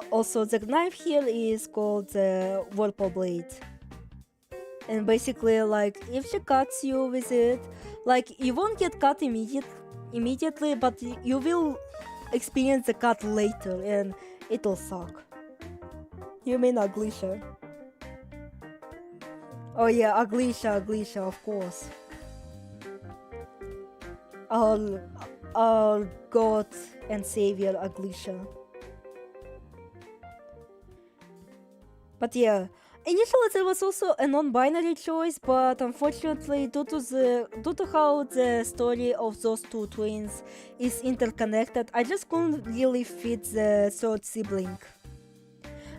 Also, the knife here is called the Whirlpool blade. And basically, like, if she cuts you with it, like, you won't get cut immediately, but you will experience the cut later, and it'll suck. You mean Aglisha? Oh yeah, Aglisha, of course. Our god and savior Aglisha. But yeah, initially there was also a non-binary choice, but unfortunately due to how the story of those two twins is interconnected, I just couldn't really fit the third sibling.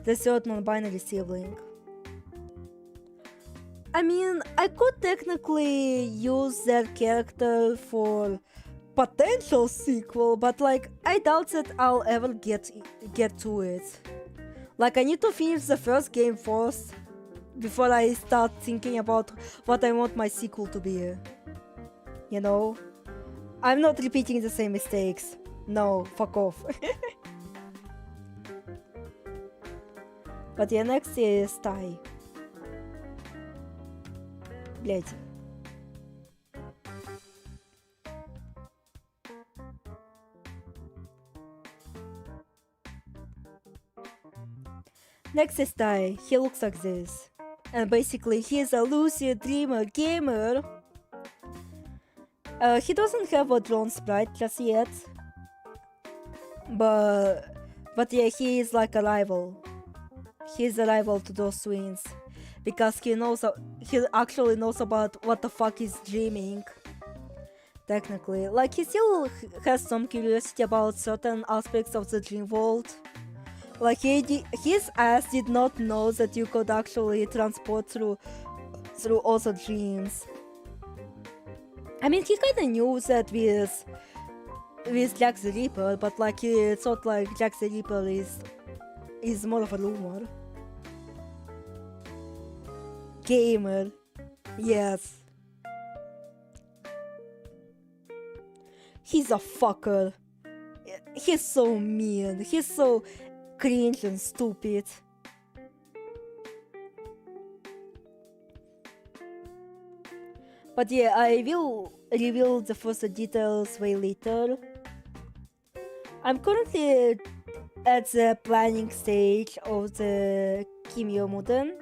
The third non-binary sibling. I mean, I could technically use their character for potential sequel, but like, I doubt that I'll ever get to it. Like, I need to finish the first game first before I start thinking about what I want my sequel to be. You know? I'm not repeating the same mistakes. No, fuck off. But yeah, next is Tai. Блять. Next is Tai. He looks like this. And basically he's a lucid dreamer gamer. He doesn't have a drawn sprite just yet. But yeah, he is like a rival. He's a rival to those twins. Because he actually knows about what the fuck is dreaming. technically. Like, he still has some curiosity about certain aspects of the dream world. Like, his ass did not know that you could actually transport through other dreams. I mean, he kinda knew that with Jack the Ripper, but like he thought like Jack the Ripper is more of a rumor. Gamer. Yes. He's a fucker. He's so mean. He's so cringe and stupid. But yeah, I will reveal the first details way later. I'm currently at the planning stage of the Kimio Modern.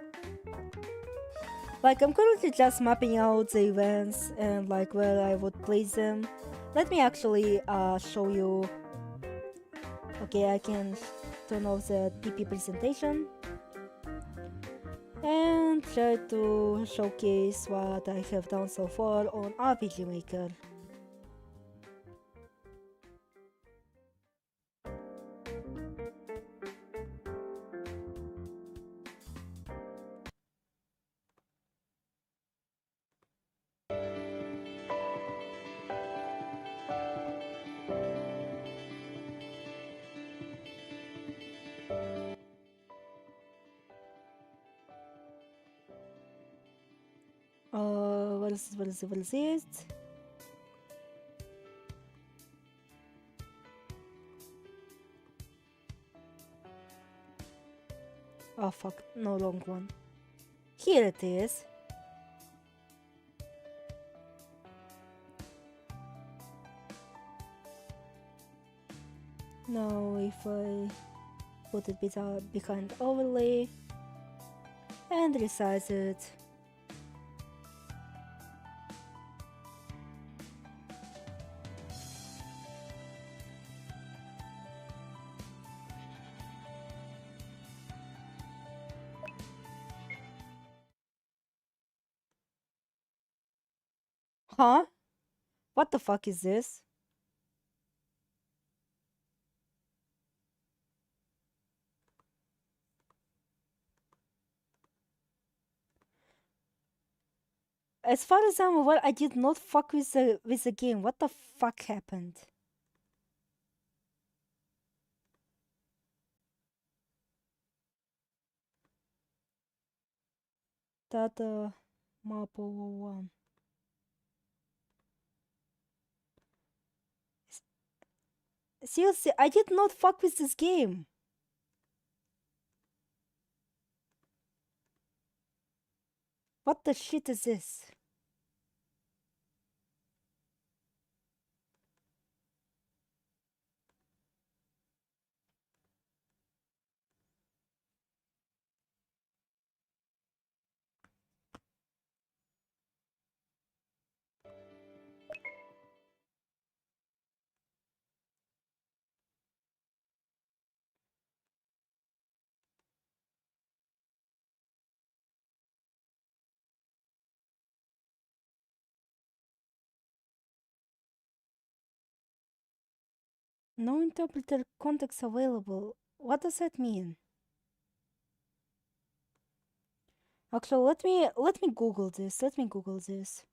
Like, I'm currently just mapping out the events and like where I would place them. Let me actually show you. Okay, I can turn off the PP presentation and try to showcase what I have done so far on RPG Maker. What is it? Oh fuck, no, wrong one. Here it is. Now if I put it behind overlay and resize it. Huh? What the fuck is this? As far as I'm aware, I did not fuck with the game. What the fuck happened? Data map 001. Seriously, I did not fuck with this game. What the shit is this? No interpreter context available. What does that mean? Actually, let me Google this. Let me Google this.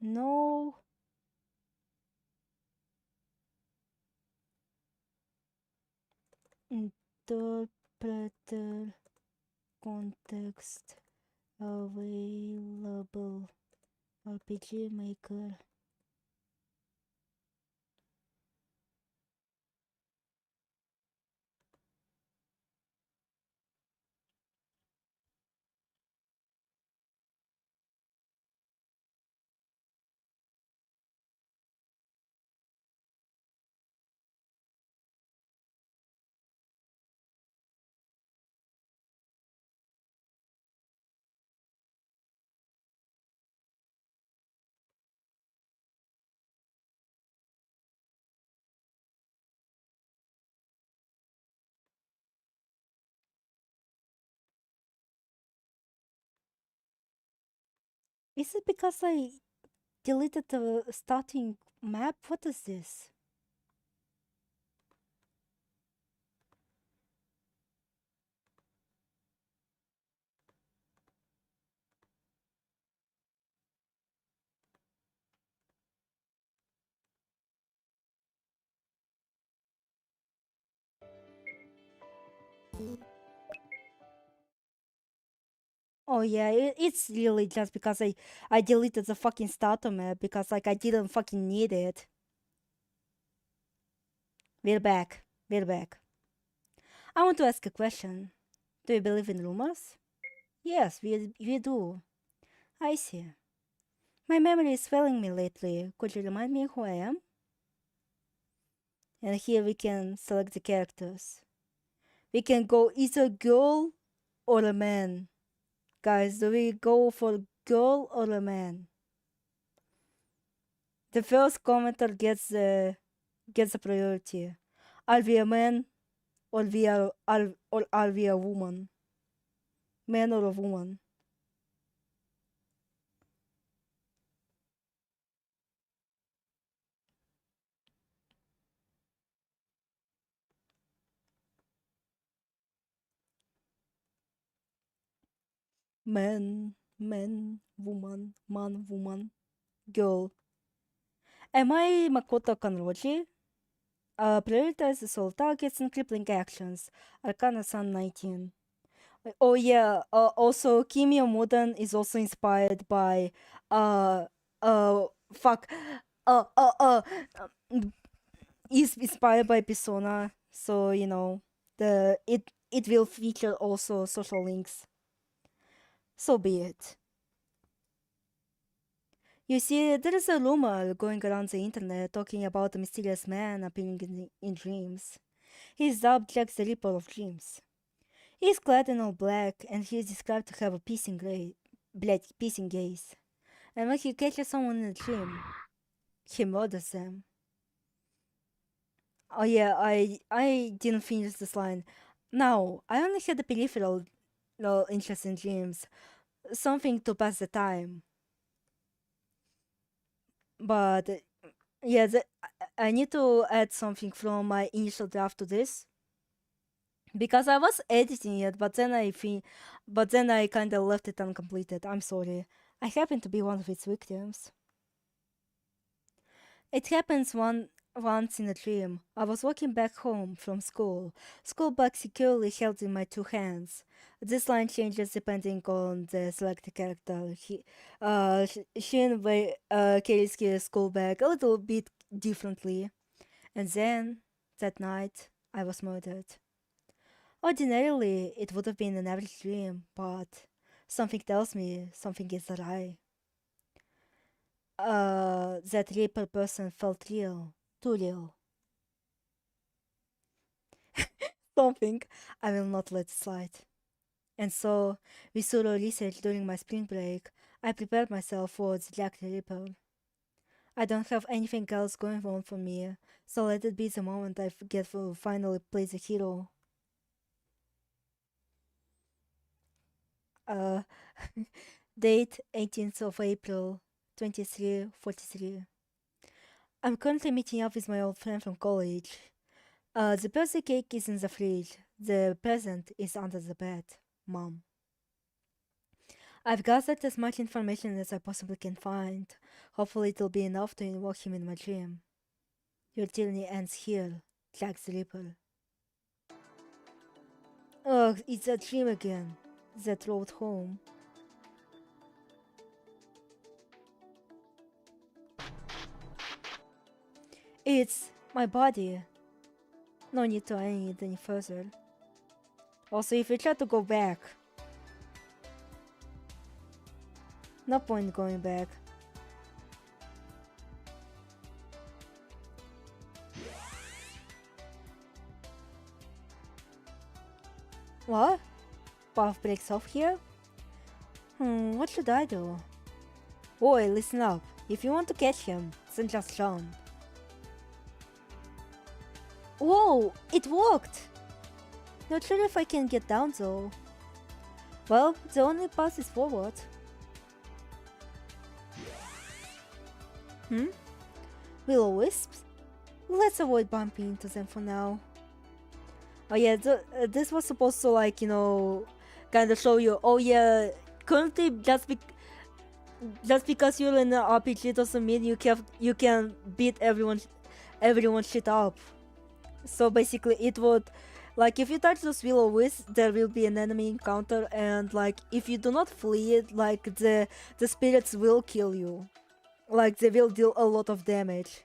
No interpreter context available. RPG Maker. Is it because I deleted the starting map? What is this? Oh yeah, it's really just because I deleted the fucking starter map because like I didn't fucking need it. We're back. We're back. I want to ask a question. Do you believe in rumors? Yes, we do. I see. My memory is failing me lately. Could you remind me who I am? And here we can select the characters. We can go either girl or a man. Guys, do we go for girl or a man? The first commenter gets the priority. Are we a man or are we a woman? Man or a woman? Man, woman, man, woman, girl. Am I Makoto Kanroji? Prioritize all targets and crippling actions. Arcana-san 19. Oh yeah, also Kimio Modan is also inspired by fuck is inspired by Persona, so you know it will feature also social links. So be it. You see, there is a rumor going around the internet talking about a mysterious man appearing in dreams. He is dubbed Jack the Ripper of Dreams. He is clad in all black, and he is described to have a piercing gaze. And when he catches someone in a dream, he murders them. Oh yeah, I didn't finish this line. Now, I only had a peripheral interest in dreams, something to pass the time. But yeah, I need to add something from my initial draft to this. Because I was editing it, but then I kind of left it uncompleted. I'm sorry. I happen to be one of its victims. It happens once in a dream. I was walking back home from school bag securely held in my two hands. This line changes depending on the selected character. Shin carries his school bag a little bit differently. And then, that night, I was murdered. Ordinarily, it would have been an average dream, but something tells me something is awry. That Reaper person felt real, too real. Something I will not let slide. And so, with thorough research during my spring break, I prepared myself for the Jack the Ripper. I don't have anything else going on for me, so let it be the moment I get to finally play the hero. Date 18th of April, 23:43. I'm currently meeting up with my old friend from college. The birthday cake is in the fridge. The present is under the bed. Mom. I've gathered as much information as I possibly can find. Hopefully it'll be enough to invoke him in my dream. Your journey ends here, Jack the Ripper. Ugh, it's a dream again. That road home. It's my body. No need to iron it any further. Also, if we try to go back, no point going back. What? Path breaks off here? What should I do? Boy, listen up. If you want to catch him, then just run. Whoa, it worked! Not sure if I can get down though. Well, the only path is forward. Will-o-wisps? Let's avoid bumping into them for now. Oh yeah, this was supposed to, like, you know, kind of show you, oh yeah, currently just because you're in an RPG doesn't mean you can beat everyone's shit up. So basically it would, like, if you touch those will-o-wisps, there will be an enemy encounter, and like if you do not flee it, like the spirits will kill you. Like they will deal a lot of damage.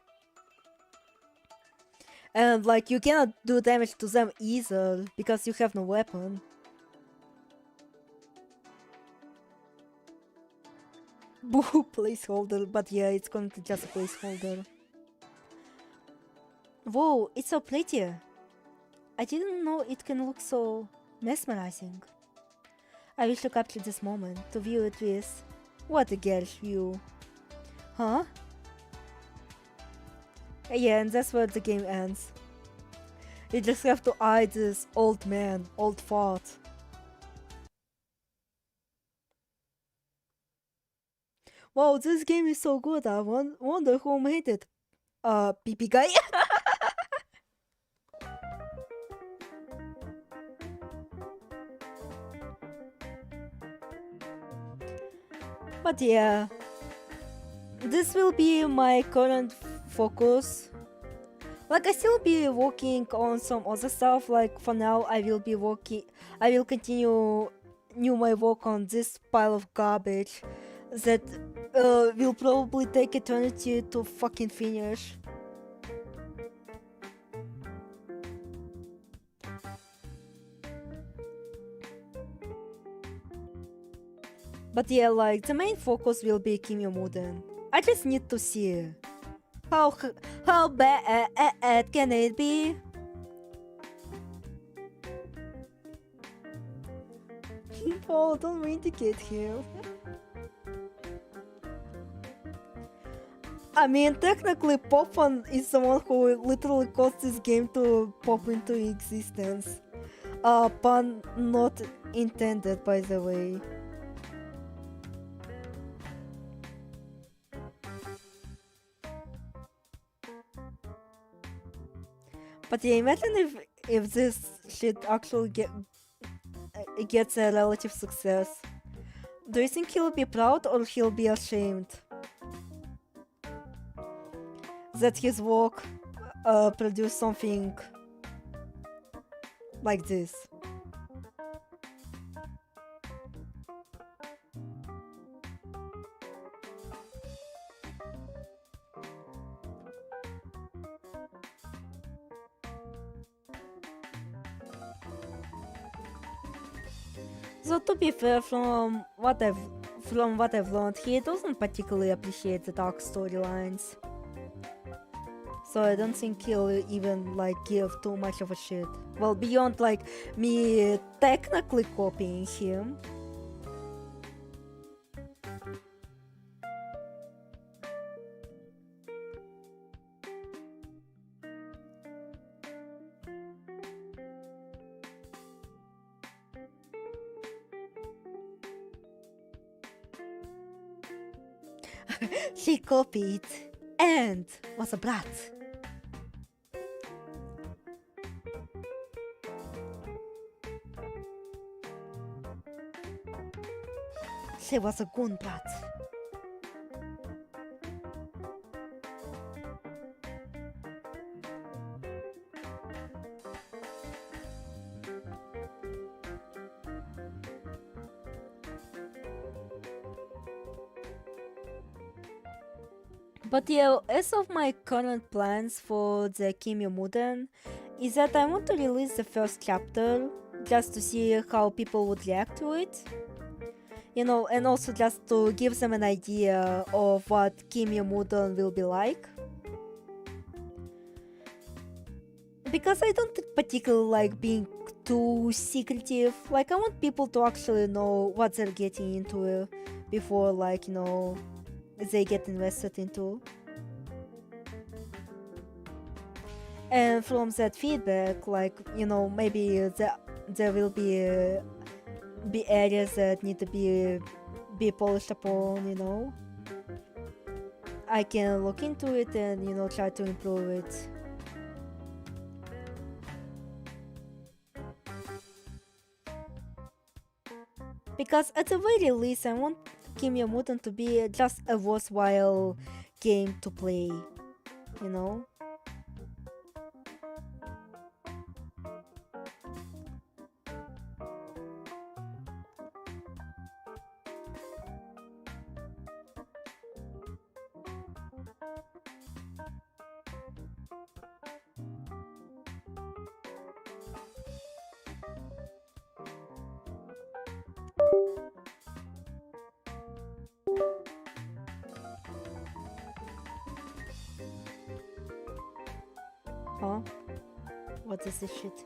And like you cannot do damage to them either because you have no weapon. Boo, placeholder, but yeah, it's currently just a placeholder. Whoa, it's so pretty. I didn't know it can look so mesmerizing. I wish to capture this moment, to view it with... What a garish view. Huh? Yeah, and that's where the game ends. You just have to eye this old man, old fart. Wow, this game is so good. I wonder who made it. PP guy. But yeah, this will be my current focus. Like I still be working on some other stuff. Like for now, I will continue my work on this pile of garbage that will probably take eternity to fucking finish. But yeah, like the main focus will be Kimyo Muden. I just need to see how bad can it be? Oh, don't vindicate him. I mean, technically, Popon is someone who literally caused this game to pop into existence. Pun not intended, by the way. But yeah, imagine if this shit actually gets a relative success. Do you think he'll be proud or he'll be ashamed that his work produced something like this? So to be fair, from what I've learned, he doesn't particularly appreciate the dark storylines. So I don't think he'll even like give too much of a shit. Well, beyond like me technically copying him. She copied and was a brat. She was a goon brat. But yeah, as of my current plans for the Kimyo Muden is that I want to release the first chapter just to see how people would react to it. You know, and also just to give them an idea of what Kimyo Muden will be like. Because I don't particularly like being too secretive. Like, I want people to actually know what they're getting into before, like, you know, they get invested into. And from that feedback, like, you know, maybe there will be areas that need to be polished upon, you know. I can look into it and, you know, try to improve it. Because at the very least, I want Kimia Mutant to be just a worthwhile game to play, you know? Huh? What is this shit?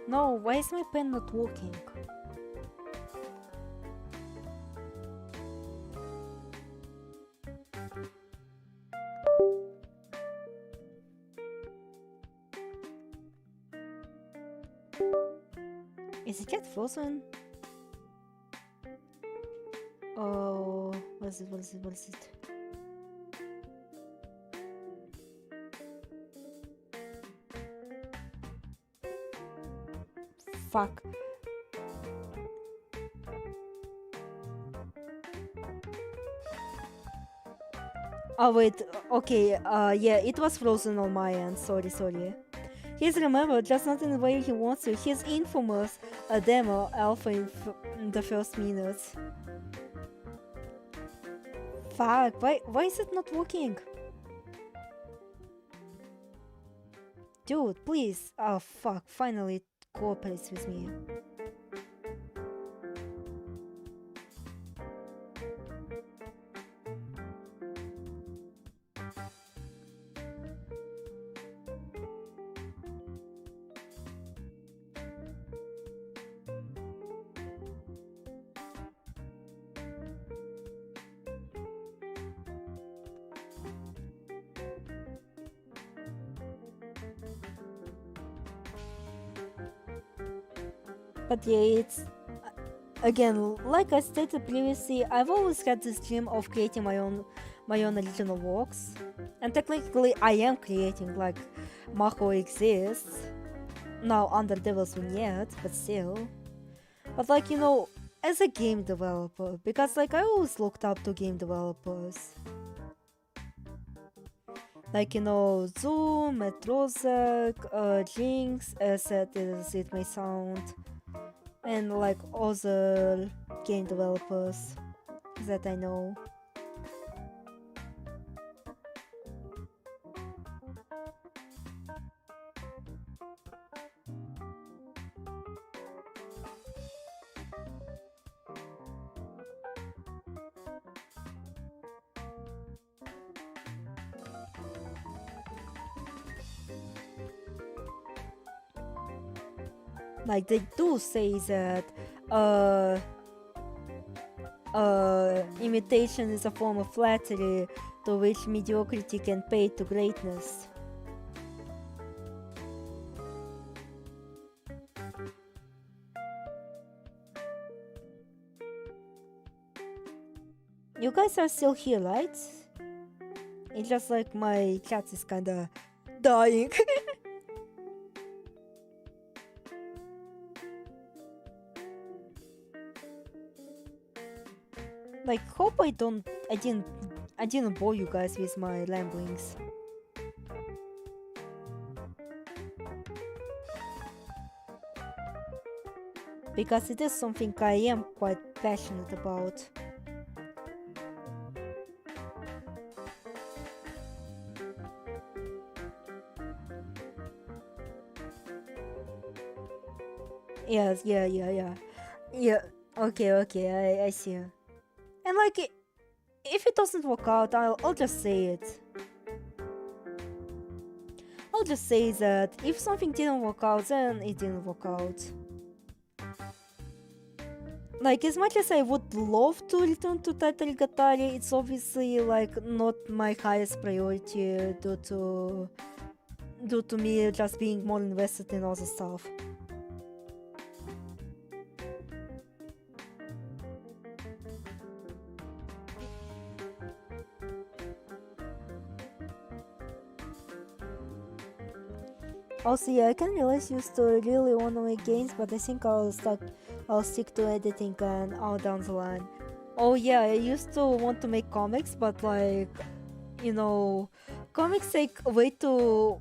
No, why is my pen not working? Is it yet frozen? Oh, what is it? What is it? What is it? Fuck. Oh wait, okay, yeah, it was frozen on my end, sorry. He's remembered, just not in the way he wants to. He's infamous, a demo alpha in the first minutes. Fuck, why is it not working? Dude, please. Oh fuck, finally it cooperates with me. But yeah, it's again, like I stated previously, I've always had this dream of creating my own original works, and technically I am creating, like Maho exists now under Devil's Vignette, but still. But like, you know, as a game developer, because like I always looked up to game developers. Like, you know, Zoom, Metrozak, JynX, as sad as it may sound, and like other game developers that I know. Like they do say that imitation is a form of flattery to which mediocrity can pay to greatness. You guys are still here, right? It's just like my chat is kinda dying. Like, hope I didn't bore you guys with my ramblings. Because it is something I am quite passionate about. Yes, yeah. Yeah, okay, I see. And like, if it doesn't work out, I'll just say it. I'll just say that if something didn't work out, then it didn't work out. Like, as much as I would love to return to Tatarigatari, it's obviously like not my highest priority due to me just being more invested in other stuff. Also, yeah, I can realize you still really want to make games, but I think I'll stick to editing and all down the line. Oh yeah, I used to want to make comics, but like, you know, comics take way too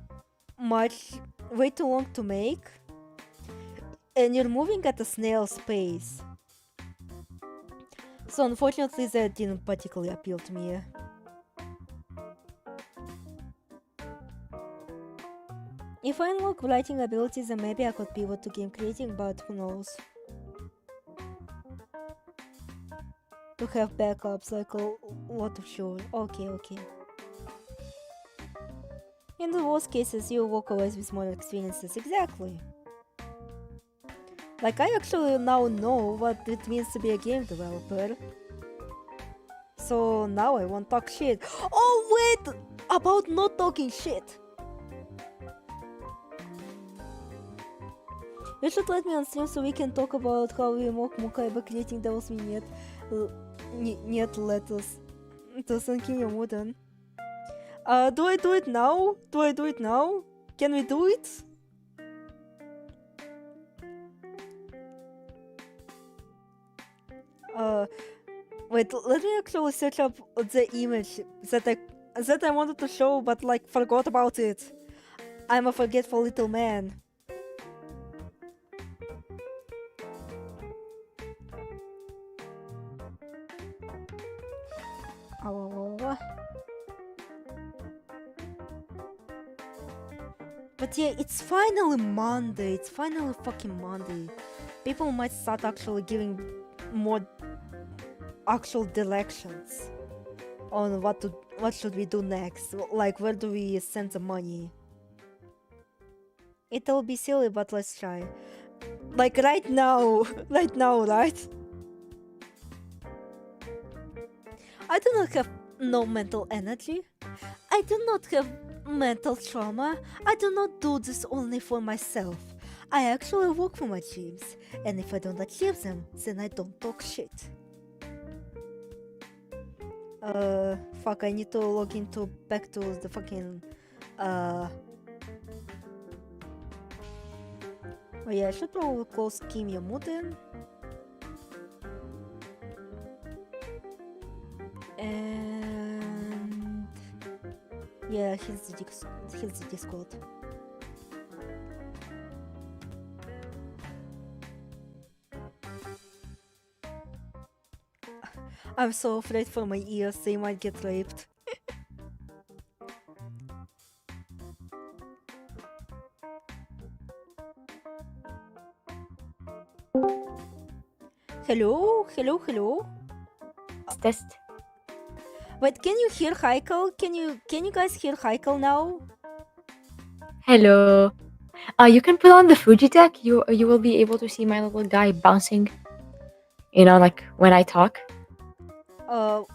long to make, and you're moving at a snail's pace. So unfortunately, that didn't particularly appeal to me. If I unlock writing abilities, then maybe I could pivot to game creating, but who knows. To have backups, like a lot of sure. Okay. In the worst cases, you walk away with more experiences. Exactly. Like, I actually now know what it means to be a game developer. So now I won't talk shit. Oh wait! About not talking shit! You should let me on stream so we can talk about how we mock Mukai by creating those нет letters. To Sankino Muden. Do I do it now? Can we do it? Wait, let me actually search up the image that I wanted to show but like forgot about it. I'm a forgetful little man. But yeah, it's finally Monday. It's finally fucking Monday. People might start actually giving more actual directions on what should we do next. Like, where do we send the money? It'll be silly, but let's try. Like right now, right? I do not have no mental energy. I do not have mental trauma. I do not do this only for myself. I actually work for my dreams, and if I don't achieve them, then I don't talk shit. Fuck, I need to log back to the fucking, Oh yeah, I should probably close Kimya Muten. And yeah, here's the Discord. I'm so afraid for my ears, they might get raped. Hello? Test. Wait, can you hear Heikel? Can you guys hear Heikel now? Hello. You can put on the Fuji deck. You will be able to see my little guy bouncing. You know, like when I talk.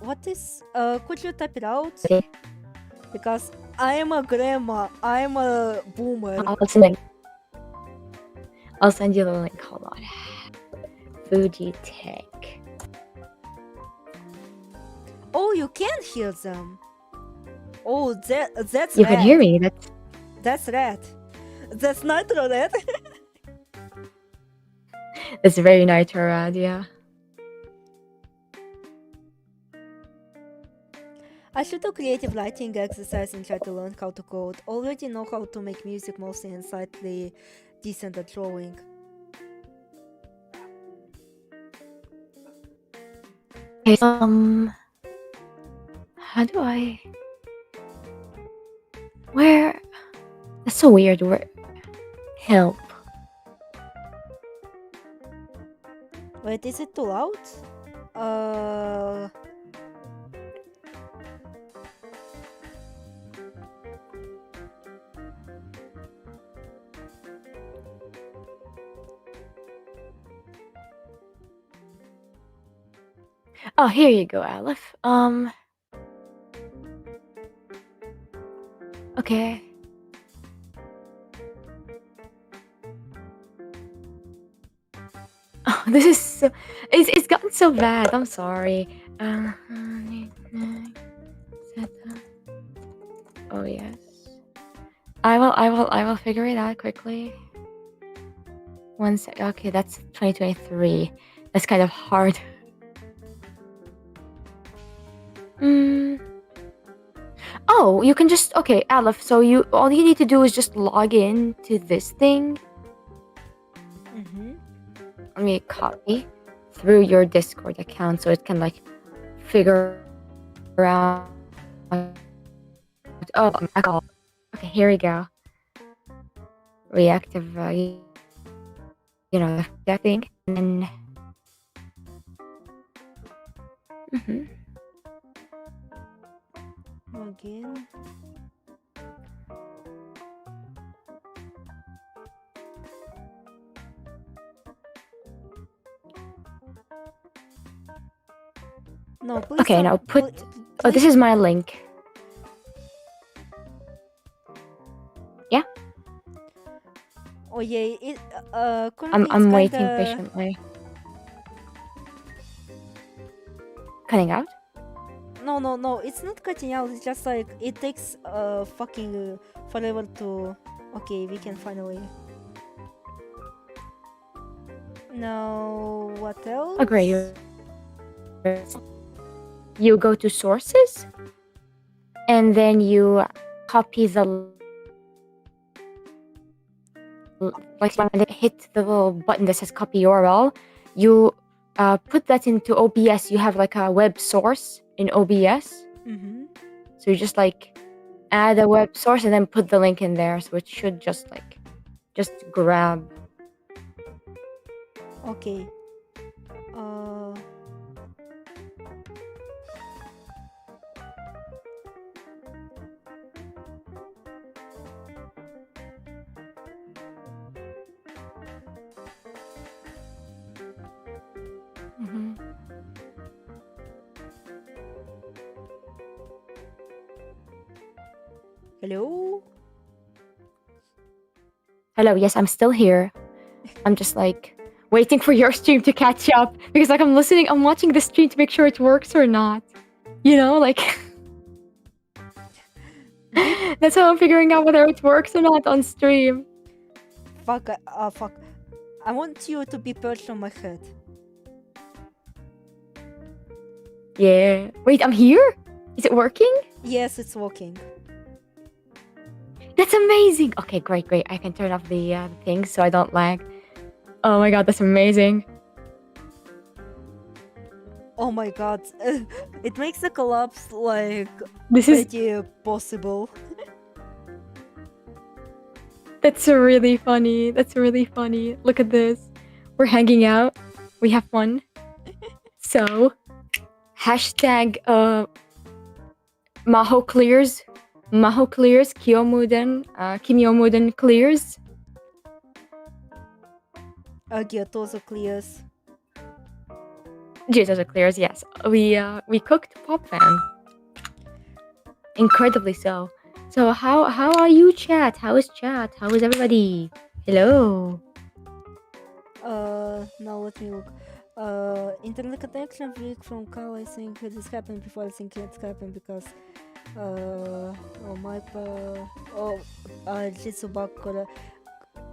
What is? Could you type it out? Okay. Because I am a grandma. I am a boomer. I'll send you the link. Hold on. Fuji Tech. Oh, you can hear them. Oh, that's You rad. can hear me. That's rad. That's nitro rad. That's very nitro rad, yeah. I should do creative writing exercise and try to learn how to code. Already know how to make music mostly and slightly decent at drawing. Okay, how do I... Where... That's so weird. Where... Help. Wait, is it too loud? Oh, here you go, Aleph. Okay. Oh, this is so... It's gotten so bad. I'm sorry. Oh, yes. I I will figure it out quickly. One sec. Okay, that's 2023. That's kind of hard. Oh, you can just Aleph. So all you need to do is just log in to this thing. Mm-hmm. Let me copy through your Discord account so it can like figure out. Oh, okay. Here we go. Reactive. That thing, and then. Again. No, please. Okay, don't- now put. pl- Oh, this please- is my link. Yeah. Oh yeah, currently I'm it's waiting kinda- patiently. Cutting out? No, it's not cutting out, it's just like, it takes fucking forever to... Okay, we can finally... Now, what else? Oh, great. You go to sources, and then you copy the like when you hit the little button that says copy URL. You put that into OBS. You have like a web source in OBS, Mm-hmm. so you just like add a web source and then put the link in there. So it should just grab. Okay. Hello? Hello, yes, I'm still here. I'm just like waiting for your stream to catch up because like I'm watching the stream to make sure it works or not. You know, like that's how I'm figuring out whether it works or not on stream. Fuck. I want you to be perched on my head. Yeah. Wait, I'm here? Is it working? Yes, it's working. That's amazing. Okay, great. I can turn off the thing so I don't lag. Oh my god, that's amazing. Oh my god. It makes the collapse like This is pretty possible. That's really funny. Look at this. We're hanging out. We have fun. So, hashtag Maho clears. Kiyomuden. Kimyomuden clears. Gyatozo clears. Jesus clears. Yes, we cooked pop fan. Incredibly so. So how are you, chat? How is chat? How is everybody? Hello. Now let me look. Internet connection weak from Carl. I think this happened before. I think it's happened because Jitsubak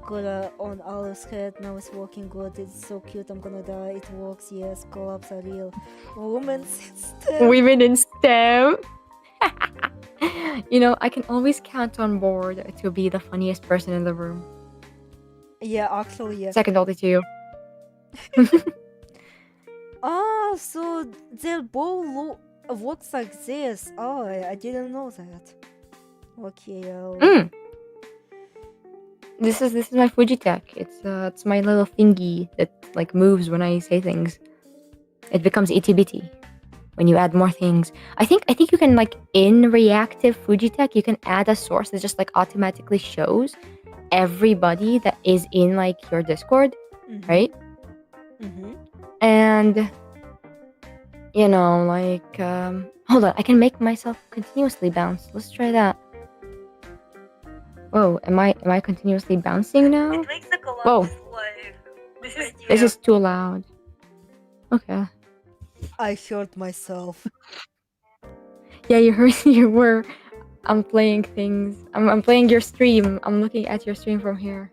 got on Olive's head. Now it's working good. It's so cute. I'm gonna die. It works. Yes, collabs are real. Women STEM. Women in STEM. You know, I can always count on board to be the funniest person in the room. Yeah, actually, yeah. Second only to you. So their bow works like this. Oh, I didn't know that. Okay, This is my Fujitech. It's my little thingy that like moves when I say things. It becomes itty bitty when you add more things. I think you can like in reactive Fujitech you can add a source that just like automatically shows everybody that is in like your Discord, right? Mm-hmm. And you know, like hold on, I can make myself continuously bounce. Let's try that. Whoa, am I continuously bouncing now? It makes the collapse Whoa. like This is too loud. Okay. I hurt myself. Yeah, you heard you were. I'm playing things. I'm playing your stream. I'm looking at your stream from here.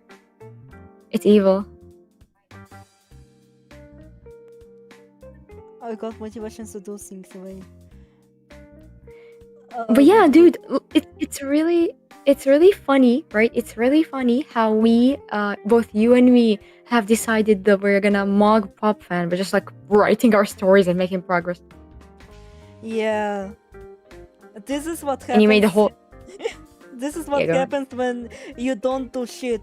It's evil. I got motivation to do things away. But yeah, dude, it's really funny, right? It's really funny how we, both you and me, have decided that we're gonna mog Pop Fan, but just like writing our stories and making progress. Yeah. This is what happens. And you made the whole. This is what Yeah, go on. happens when you don't do shit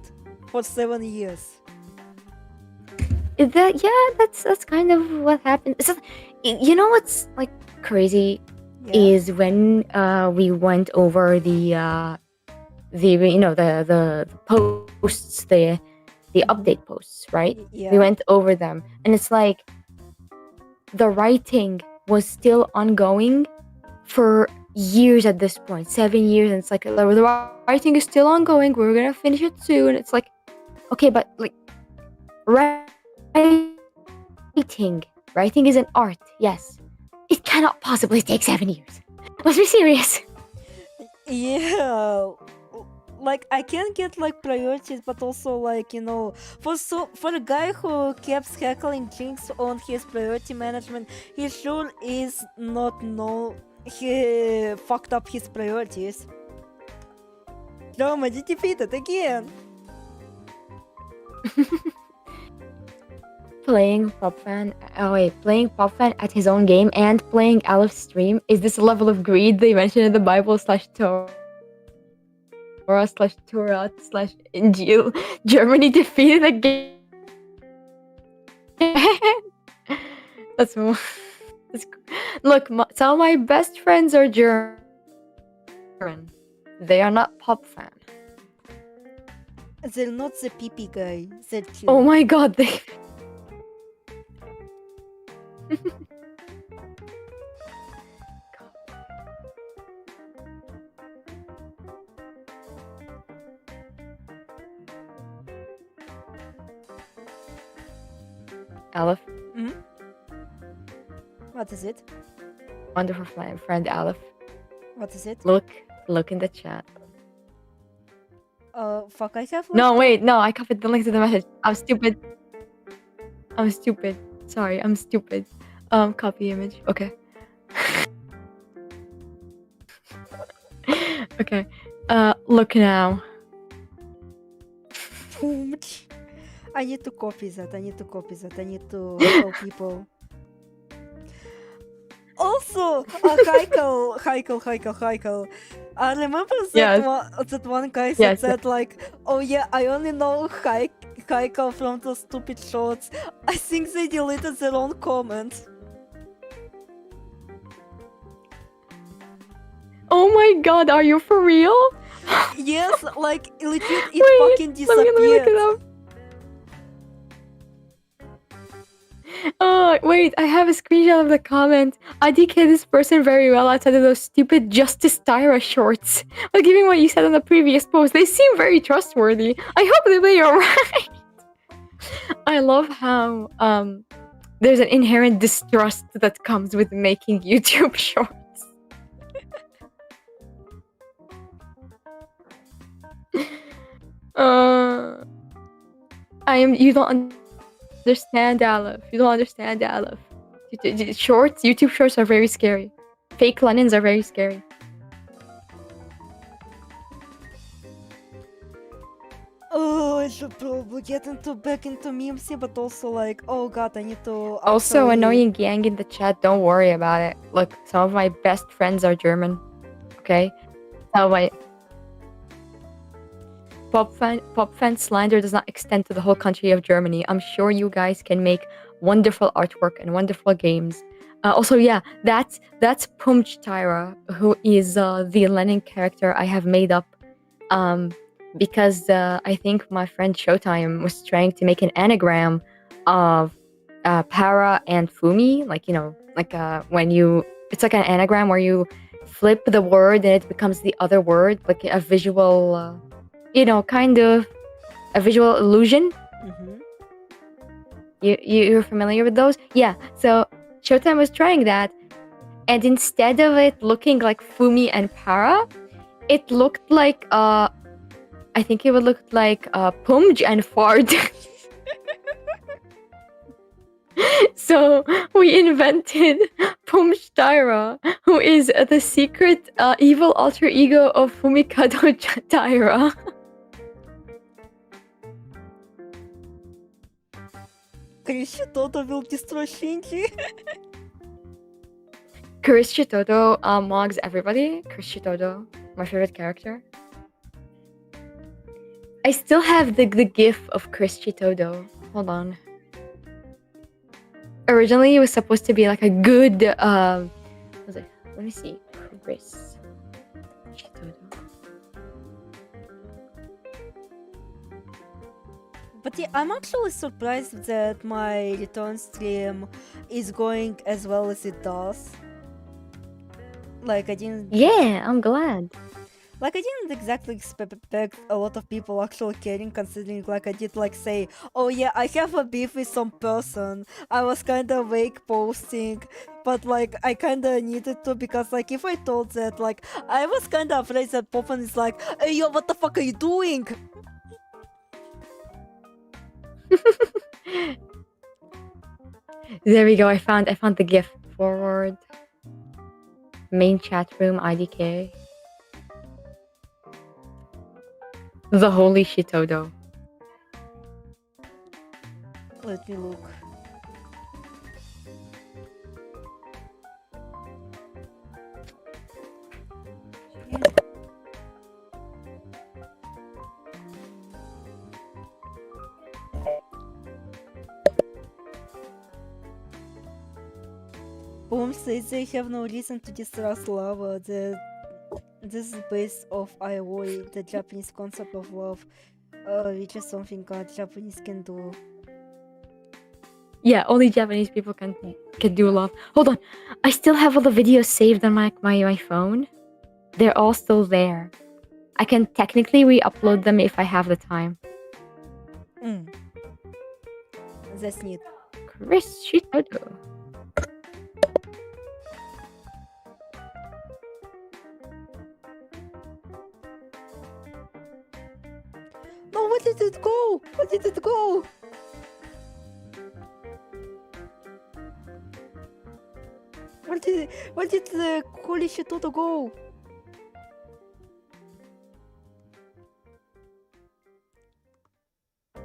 for 7 years. That's kind of what happened. So, you know what's like crazy Yeah. is when we went over the posts, the update posts, right? Yeah. We went over them, and it's like the writing was still ongoing for years at this point, 7 years, and it's like the writing is still ongoing. We're gonna finish it soon. It's like, okay, but like writing is an art. Yes, it cannot possibly take 7 years. Let's be serious. Yeah. Like I can get like priorities, but also like, you know, for a guy who keeps heckling JynX on his priority management, he sure is not know he fucked up his priorities. Drama defeated again. Playing Pop Fan at his own game and playing Aleph stream. Is this a level of greed they mentioned in the Bible /Torah /Injil? Germany defeated again. That's look. Some of my best friends are German. They are not Pop Fan. They're not the PP guy. They're chill. Oh my god, they. Aleph, What is it? wonderful friend Aleph. What is it? Look in the chat. Fuck, I have No, wait, no, I copied the link to the message. I'm stupid. Sorry, I'm stupid. Copy image. Okay. Okay. Look now. I need to copy that. I need to tell people. Also, Heikel. I remember Yes. that one guy Yes. said like, oh yeah, I only know Heikel from those stupid shorts. I think they deleted their own comment. Oh my god, are you for real? Yes, like legit, it Wait, fucking let me look it disappeared. up. Wait, I have a screenshot of the comment. I DK this person very well outside of those stupid Justice Tyra shorts. But given what you said on the previous post, they seem very trustworthy. I hope they are right. I love how there's an inherent distrust that comes with making YouTube shorts. You don't understand Aleph. You don't understand Aleph. YouTube shorts are very scary. Fake len'ens are very scary. Oh, I should probably get back into memes, but also like, oh god, I need to. Also, actually- annoying gang in the chat. Don't worry about it. Look, some of my best friends are German. Okay, so my Pop fan slander does not extend to the whole country of Germany. I'm sure you guys can make wonderful artwork and wonderful games. Also, yeah, that's Pumch Tyra, who is the len'en character I have made up. Because I think my friend Showtime was trying to make an anagram of para and fumi, like, you know, like it's like an anagram where you flip the word and it becomes the other word, like a visual, kind of a visual illusion. Mhm. You're familiar with those? Yeah. So Showtime was trying that, and instead of it looking like fumi and para, it looked like I think it would look like Pumj and Fart. So we invented Pumj Taira, who is the secret evil alter ego of Fumikado Taira. Christian Toto will destroy Shinji. Chris Chitoto mogs everybody. Chris Chitoto, my favorite character. I still have the gif of Chris Chitoto. Hold on. Originally, it was supposed to be like a good. Was it? Let me see. Chris Chitoto. But yeah, I'm actually surprised that my return stream is going as well as it does. Like I didn't Yeah, I'm glad. exactly expect a lot of people actually caring, considering like I did like say, oh yeah, I have a beef with some person. I was kinda vague posting, but like I kinda needed to, because like if I told that, like I was kinda afraid that Popan is like, hey yo, what the fuck are you doing? There we go. I found the gif. Forward. Main chat room IDK. The holy Shitodo. Let me look. Boom says they have no reason to distrust lava. This is based off Ioi, the Japanese concept of love, which is something Japanese can do. Yeah, only Japanese people can do love. Hold on, I still have all the videos saved on my phone. They're all still there. I can technically re-upload them if I have the time. That's neat. Chris Shitodo. No, where did it go? Where did it go? Where did the holy Shitoto go?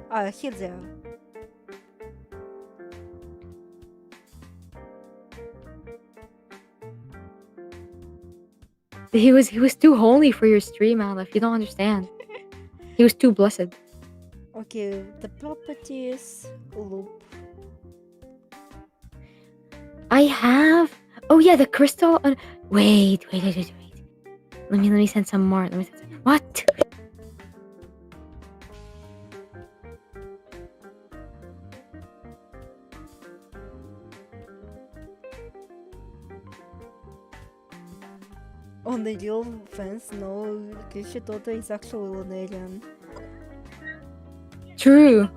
Ah, here they are. He was too holy for your stream, Aleph. You don't understand. He was too blessed. Okay, the properties loop. I have. Oh yeah, the crystal. Wait. Let me send some more. What? On the real fans, no, Kishitoto is actually Lunarian. True.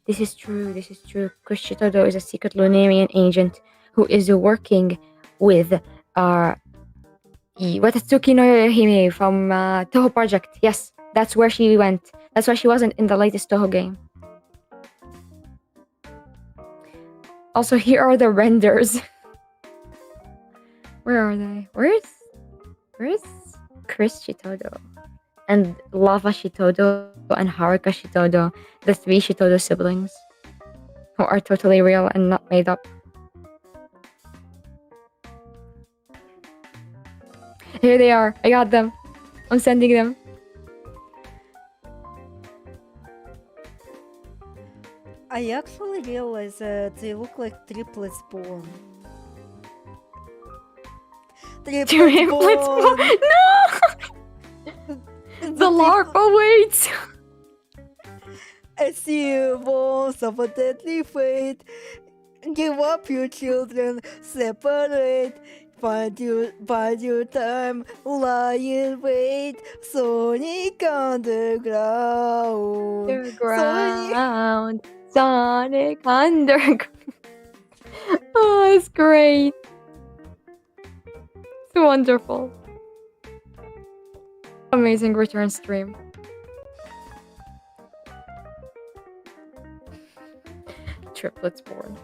This is true. Chris Shitodo is a secret Lunarian agent who is working with Watatsuki no Hime from Toho Project. Yes, that's where she went. That's why she wasn't in the latest Toho game. Also, here are the renders. Where are they? Where's Chris Shitodo? And Lava Shitodo and Haruka Shitodo, the 3 Shitodo siblings, who are totally real and not made up. Here they are. I got them. I'm sending them. I actually realized that they look like triplets born. Triplets born. No! The larva waits. I see you bones of a deadly fate. Give up your children, separate. Find your time, lie in wait. Sonic Underground. Sonic Underground. Oh, it's great. It's wonderful. Amazing return stream. Triplets born.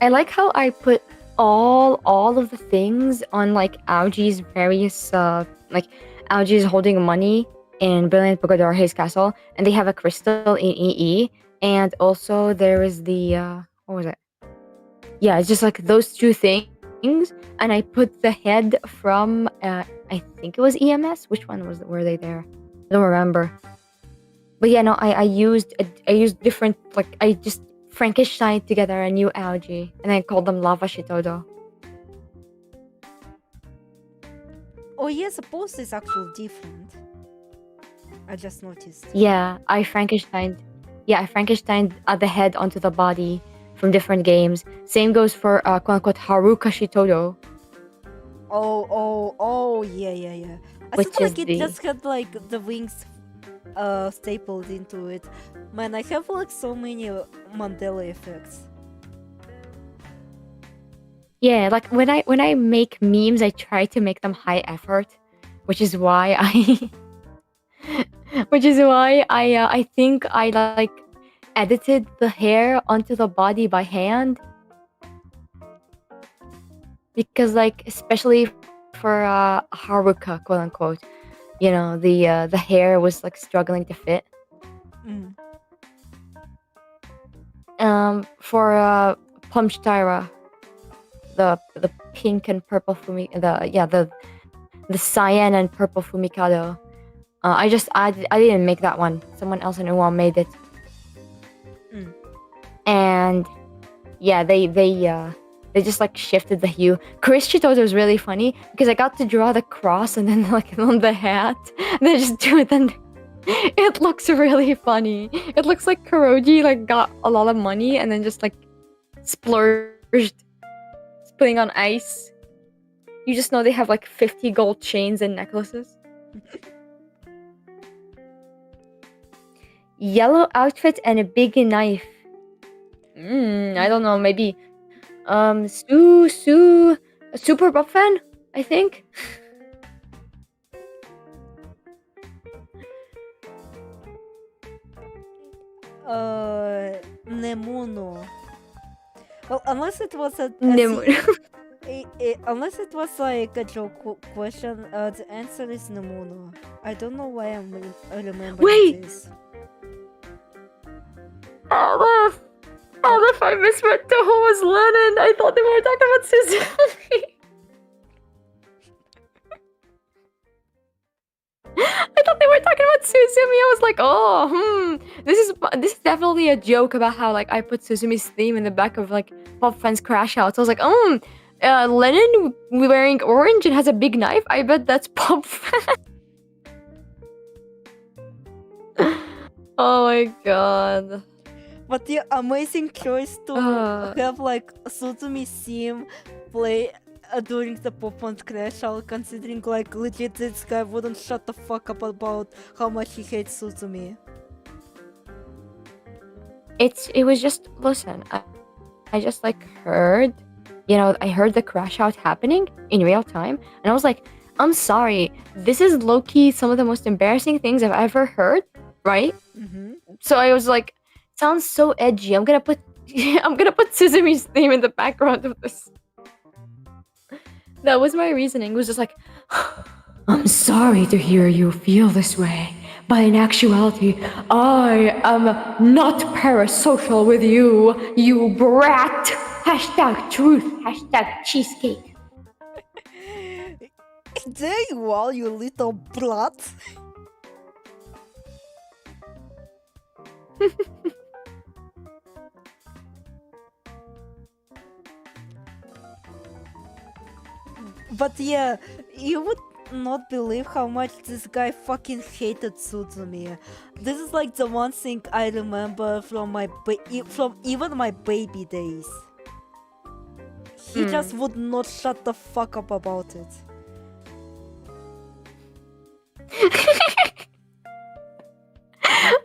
I like how I put all of the things on like Aoji's various like Aoji's holding money in Brilliant Bogadorhe's castle, and they have a crystal in EE, and also there is the what was it? Yeah, it's just like those two things, and I put the head from I think it was EMS. Which one were they there? I don't remember. But yeah, no, I used different, like I just Frankenstein together a new algae, and I called them lava shitodo. Oh yes, the post is actually different. I just noticed. Yeah, I Frankenstein the head onto the body from different games. Same goes for quote unquote Haruka Shitodo. Oh, yeah. I Which thought like is it the- just had like the wings stapled into it. Man, I have like so many Mandela effects. Yeah, like when I make memes, I try to make them high effort, which is why I think I like edited the hair onto the body by hand, because like especially for Haruka, quote unquote, you know, the hair was like struggling to fit. Mm. For Plumshtyra, the pink and purple the cyan and purple Fumikado. I didn't make that one. Someone else in Uwan made it. Mm. And yeah, they just like shifted the hue. Chris Chitoto is really funny because I got to draw the cross and then like on the hat, and then just do it. And it looks really funny. It looks like Kuroji like got a lot of money and then just like splurged, putting on ice. You just know they have like 50 gold chains and necklaces. Yellow outfit and a big knife. I don't know, maybe Super Bob fan, I think. Nemuno. Well, unless it was unless it was like a joke question, the answer is Nemuno. I don't know why I remember Wait! this. If I misread to who was len'en. I thought they were talking about Suzumi. I thought they were talking about Suzumi. I was like, this is definitely a joke about how like I put Suzumi's theme in the back of like Pop Friends Crash Out. So I was like, len'en wearing orange and has a big knife. I bet that's Pop Friends. Oh my god. But the amazing choice to have like Suzumi theme play during the Pop-Punk Crash Out, considering like legit this guy wouldn't shut the fuck up about how much he hates Suzumi. It was just, listen, I just like heard, you know, I heard the crash out happening in real time, and I was like, I'm sorry, this is low-key some of the most embarrassing things I've ever heard, right? Mm-hmm. So I was like, sounds so edgy. I'm gonna put Suzumi's theme in the background of this. That was my reasoning. It was just like, I'm sorry to hear you feel this way, but in actuality, I am not parasocial with you, you brat. Hashtag truth. Hashtag cheesecake. There you are, you little brat. But yeah, you would not believe how much this guy fucking hated Suzumi. This is like the one thing I remember from from even my baby days. He just would not shut the fuck up about it.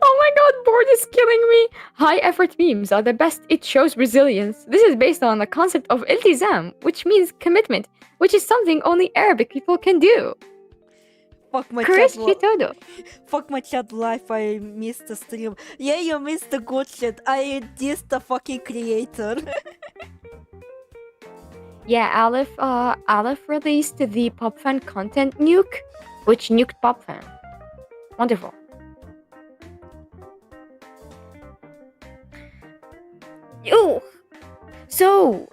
Oh my god, board is killing me. High effort memes are the best. It shows resilience. This is based on the concept of iltizam, which means commitment, which is something only Arabic people can do. Fuck my Chris chat. Chitodo. Fuck my chat life. I missed the stream. Yeah, you missed the good shit. I dissed the fucking creator. Yeah, Aleph released the PopFan content nuke, which nuked PopFan. Wonderful. Ew. So,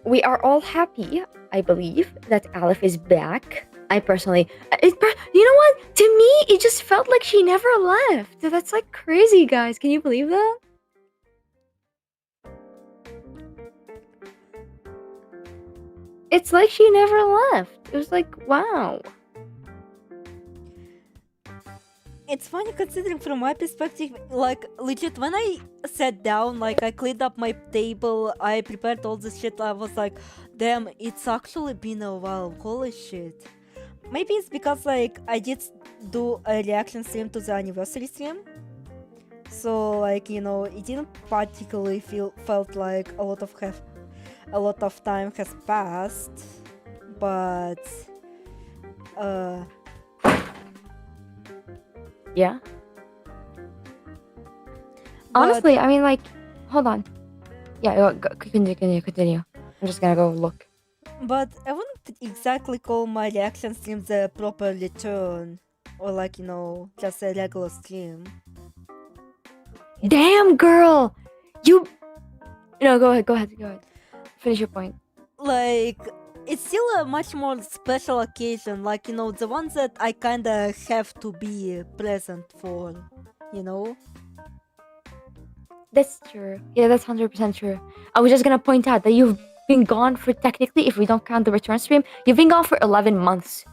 we are all happy, I believe, that Aleph is back. I personally, you know what? To me, it just felt like she never left. That's like crazy, guys. Can you believe that? It's like she never left. It was like, wow. It's funny considering from my perspective, like legit when I sat down, like I cleaned up my table, I prepared all this shit, I was like, damn, it's actually been a while, holy shit. Maybe it's because like I did do a reaction stream to the anniversary stream. So like, you know, it didn't particularly felt like a lot of time has passed. But Yeah. Honestly, I mean, like, hold on. Yeah, continue. I'm just gonna go look. But I wouldn't exactly call my reaction stream the proper return. Or like, you know, just a regular stream. Damn, girl! You... No, go ahead. Finish your point. Like, it's still a much more special occasion. Like, you know, the ones that I kinda have to be present for. You know? That's true. Yeah, that's 100% true. I was just gonna point out that you've been gone for, technically, if we don't count the return stream, you've been gone for 11 months.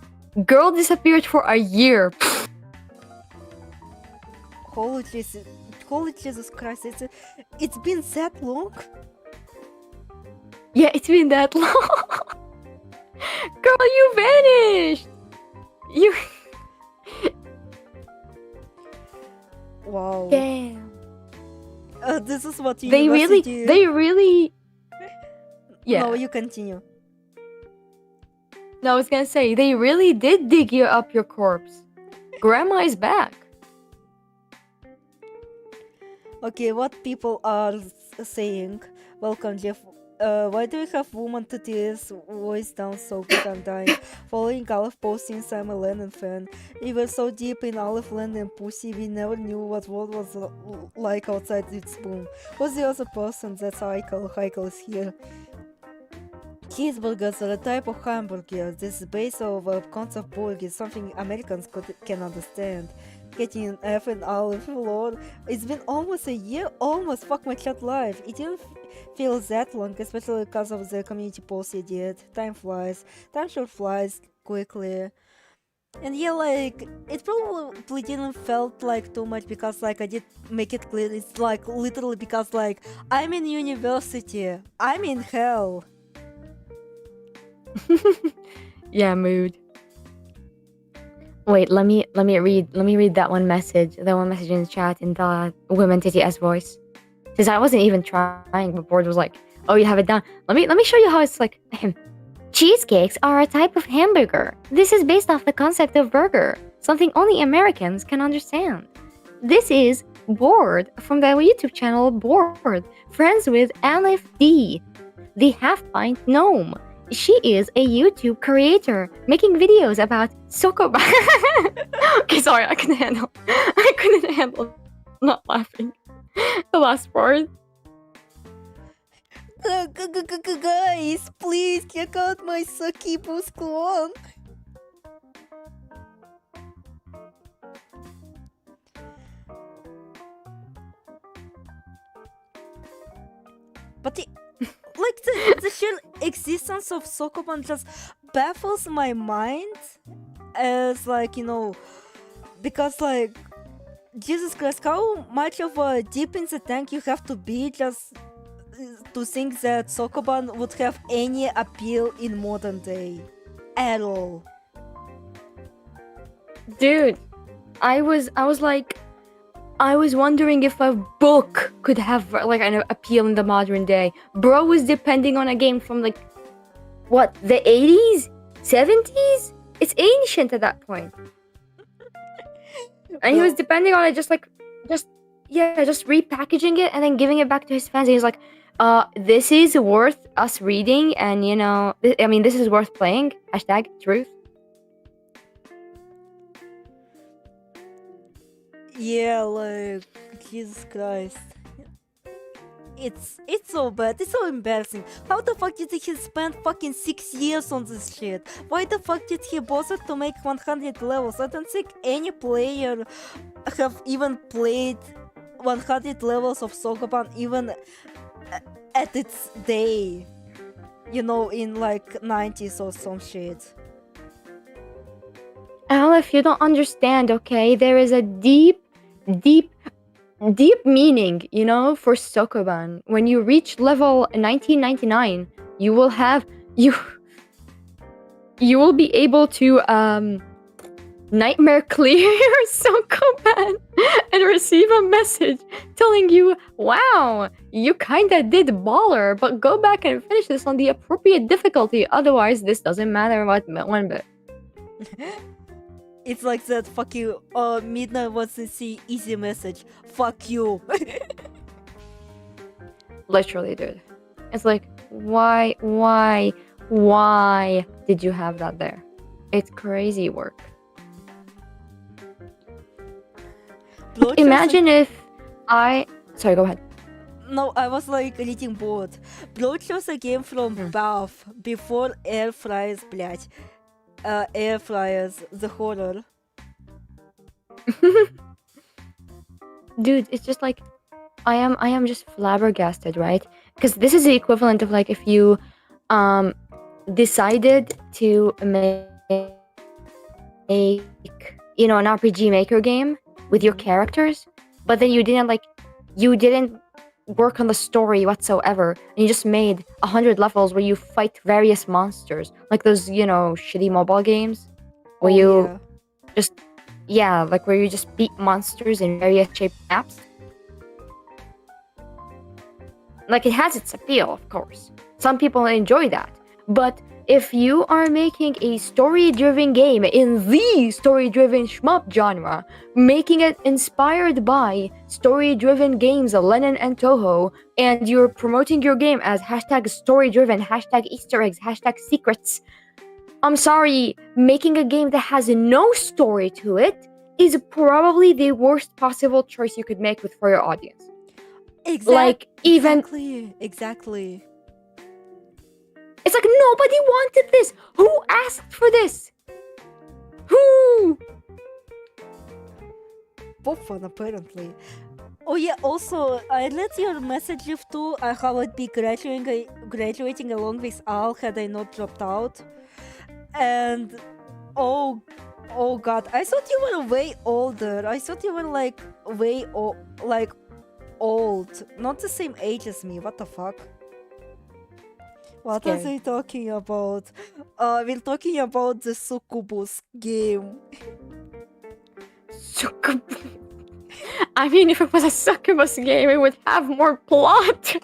Girl disappeared for a year. Holy Jesus Christ, it's been that long? Yeah, it's been that long. Girl, you vanished. You... Wow. Damn. This is what They really... Yeah. No, you continue. No, I was gonna say, they really did dig you up your corpse. Grandma is back. Okay, what people are saying. Welcome, Jeff. Why do you have woman to tears voice down so good I'm dying? Following Aleph post since I'm a len'en fan. We were so deep in Aleph len'en pussy, we never knew what world was like outside its boom. Who's the other person? That's Heikel is here. Cheeseburgers are a type of hamburger. This is based on a concept burger, something Americans can understand. Getting an F and Aleph, lord. It's been almost a year, almost. Fuck my chat life. It didn't feel that long, especially because of the community post you did. Time flies. Time sure flies quickly. And yeah, like, it probably didn't felt like too much because like I did make it clear. It's like literally because like I'm in university. I'm in hell. Yeah, mood. Wait, let me read that one message. That one message in the chat in the women TTS voice. Since I wasn't even trying, but Board was like, "Oh, you have it down. Let me show you how it's like." Cheesecakes are a type of hamburger. This is based off the concept of burger, something only Americans can understand. This is Board from the YouTube channel Board, friends with Aleph D, the half-pint gnome. She is a YouTube creator making videos about Sokoba. Okay, sorry, I couldn't handle not laughing. The last part. Guys, please check out my Succubus clone. But the sheer existence of Sokoban just baffles my mind as like, you know, because like, Jesus Christ, how much of a deep in the tank you have to be just to think that Sokoban would have any appeal in modern day at all. Dude, I was like, I was wondering if a book could have like an appeal in the modern day. Bro was depending on a game from like what, the 80s? 70s? It's ancient at that point. And he was depending on it just repackaging it and then giving it back to his fans. He's like, this is worth us reading and this is worth playing. #truth. Yeah, like Jesus Christ. It's so bad. It's so embarrassing. How the fuck did he spend fucking 6 years on this shit? Why the fuck did he bother to make 100 levels? I don't think any player have even played 100 levels of Sokoban even at its day. You know, in like 90s or some shit. Al, if you don't understand, okay, there is a deep meaning, for Sokoban. When you reach level 1999, you will be able to nightmare clear Sokoban and receive a message telling you, wow, you kinda did baller, but go back and finish this on the appropriate difficulty, otherwise this doesn't matter one bit. It's like that fuck you, Midnight wants to see easy message. Fuck you. Literally, dude. It's like, why did you have that there? It's crazy work. Imagine if sorry, go ahead. No, I was like reading both. Bro chose a game from Valve before Air Fryers, блять. Air Fryers, the horror. Dude, it's just like I am just flabbergasted, right? Because this is the equivalent of like if you decided to make an RPG Maker game with your characters, but then you didn't work on the story whatsoever, and you just made 100 levels where you fight various monsters, like those shitty mobile games where where you just beat monsters in various shaped maps. Like, it has its appeal, of course. Some people enjoy that. But if you are making a story-driven game in the story-driven shmup genre, making it inspired by story-driven games of len'en and Toho, and you're promoting your game as #story-driven, #Easter eggs, #secrets, I'm sorry, making a game that has no story to it is probably the worst possible choice you could make for your audience. Exactly. It's like nobody wanted this. Who asked for this? Who? For fun, apparently. Oh yeah, also, I read your message too. How I'd be graduating along with Al had I not dropped out. And oh god, I thought you were way older. I thought you were like way old, not the same age as me. What the fuck? What are they talking about? We're talking about the Succubus game. Succubus. I mean, if it was a Succubus game, it would have more plot.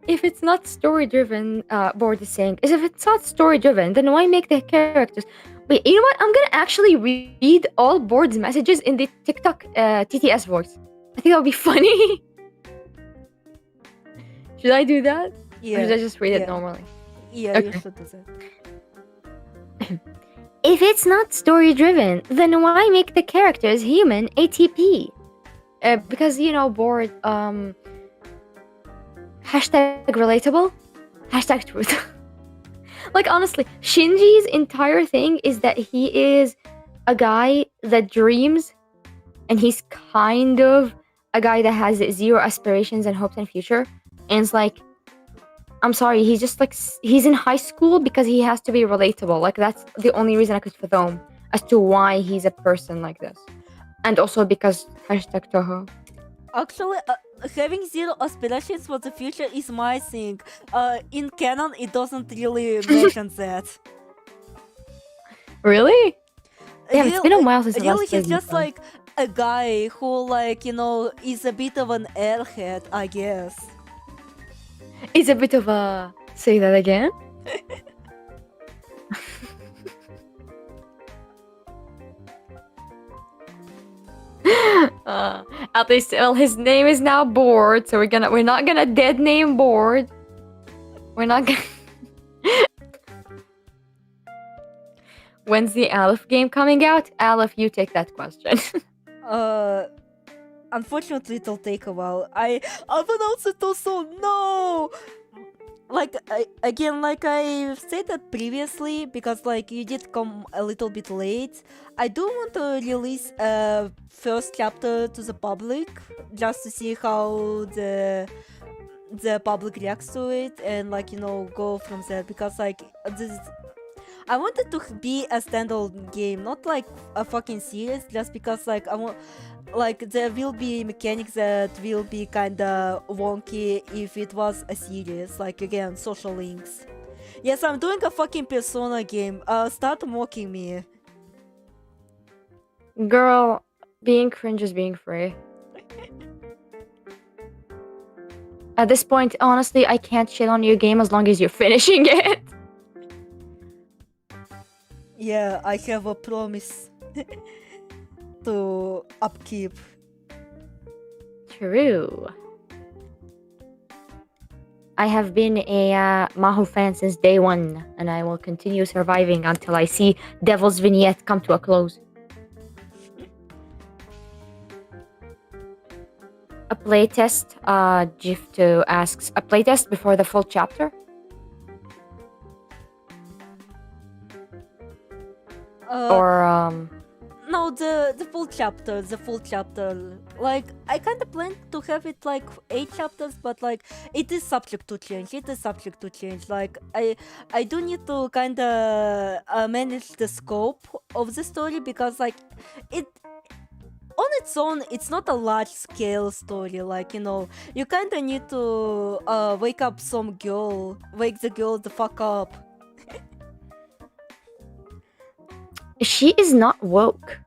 If it's not story-driven, Board is saying, if it's not story-driven, then why make the characters? Wait, you know what? I'm gonna actually read all Board's messages in the TikTok TTS voice. I think that'll be funny. Should I do that? Yeah. Or should I just read it normally? Yeah, Okay. you should do that. If it's not story-driven, then why make the characters human ATP? Because, Board, #relatable, #truth. Like, honestly, Shinji's entire thing is that he is a guy that dreams, and he's kind of a guy that has zero aspirations and hopes and future. And it's like, I'm sorry, he's just like, he's in high school because he has to be relatable. Like, that's the only reason I could fathom as to why he's a person like this. And also because #Toho. Actually, having zero aspirations for the future is my thing. In canon, it doesn't really mention that. Really? Damn, it's been a while since I really last played he's just Vtuber. like a guy who like is a bit of an airhead, I guess. It's a bit of a... Say that again? At least, well, his name is now Bored, so we're not gonna dead name Bored. We're not gonna... When's the Aleph game coming out? Aleph, you take that question. Unfortunately, it'll take a while. I've announced it also. No. Like again, like I stated previously, because like you did come a little bit late. I do want to release a first chapter to the public, just to see how the public reacts to it, and like go from there, because like this. I want it to be a standalone game, not like a fucking series, just because like I want, like there will be mechanics that will be kinda wonky if it was a series, like again, social links. Yes, I'm doing a fucking Persona game. Start mocking me. Girl, being cringe is being free. At this point, honestly, I can't shit on your game as long as you're finishing it. Yeah, I have a promise to upkeep. True. I have been a Maho fan since day one, and I will continue surviving until I see Devil's Vignette come to a close. A playtest, Gifto asks, a playtest before the full chapter? No, the full chapter, Like, I kinda plan to have it like 8 chapters, but like, it is subject to change. Like, I do need to kinda manage the scope of the story, because like, it on its own, it's not a large scale story. Like, you kinda need to wake the girl the fuck up. She is not woke.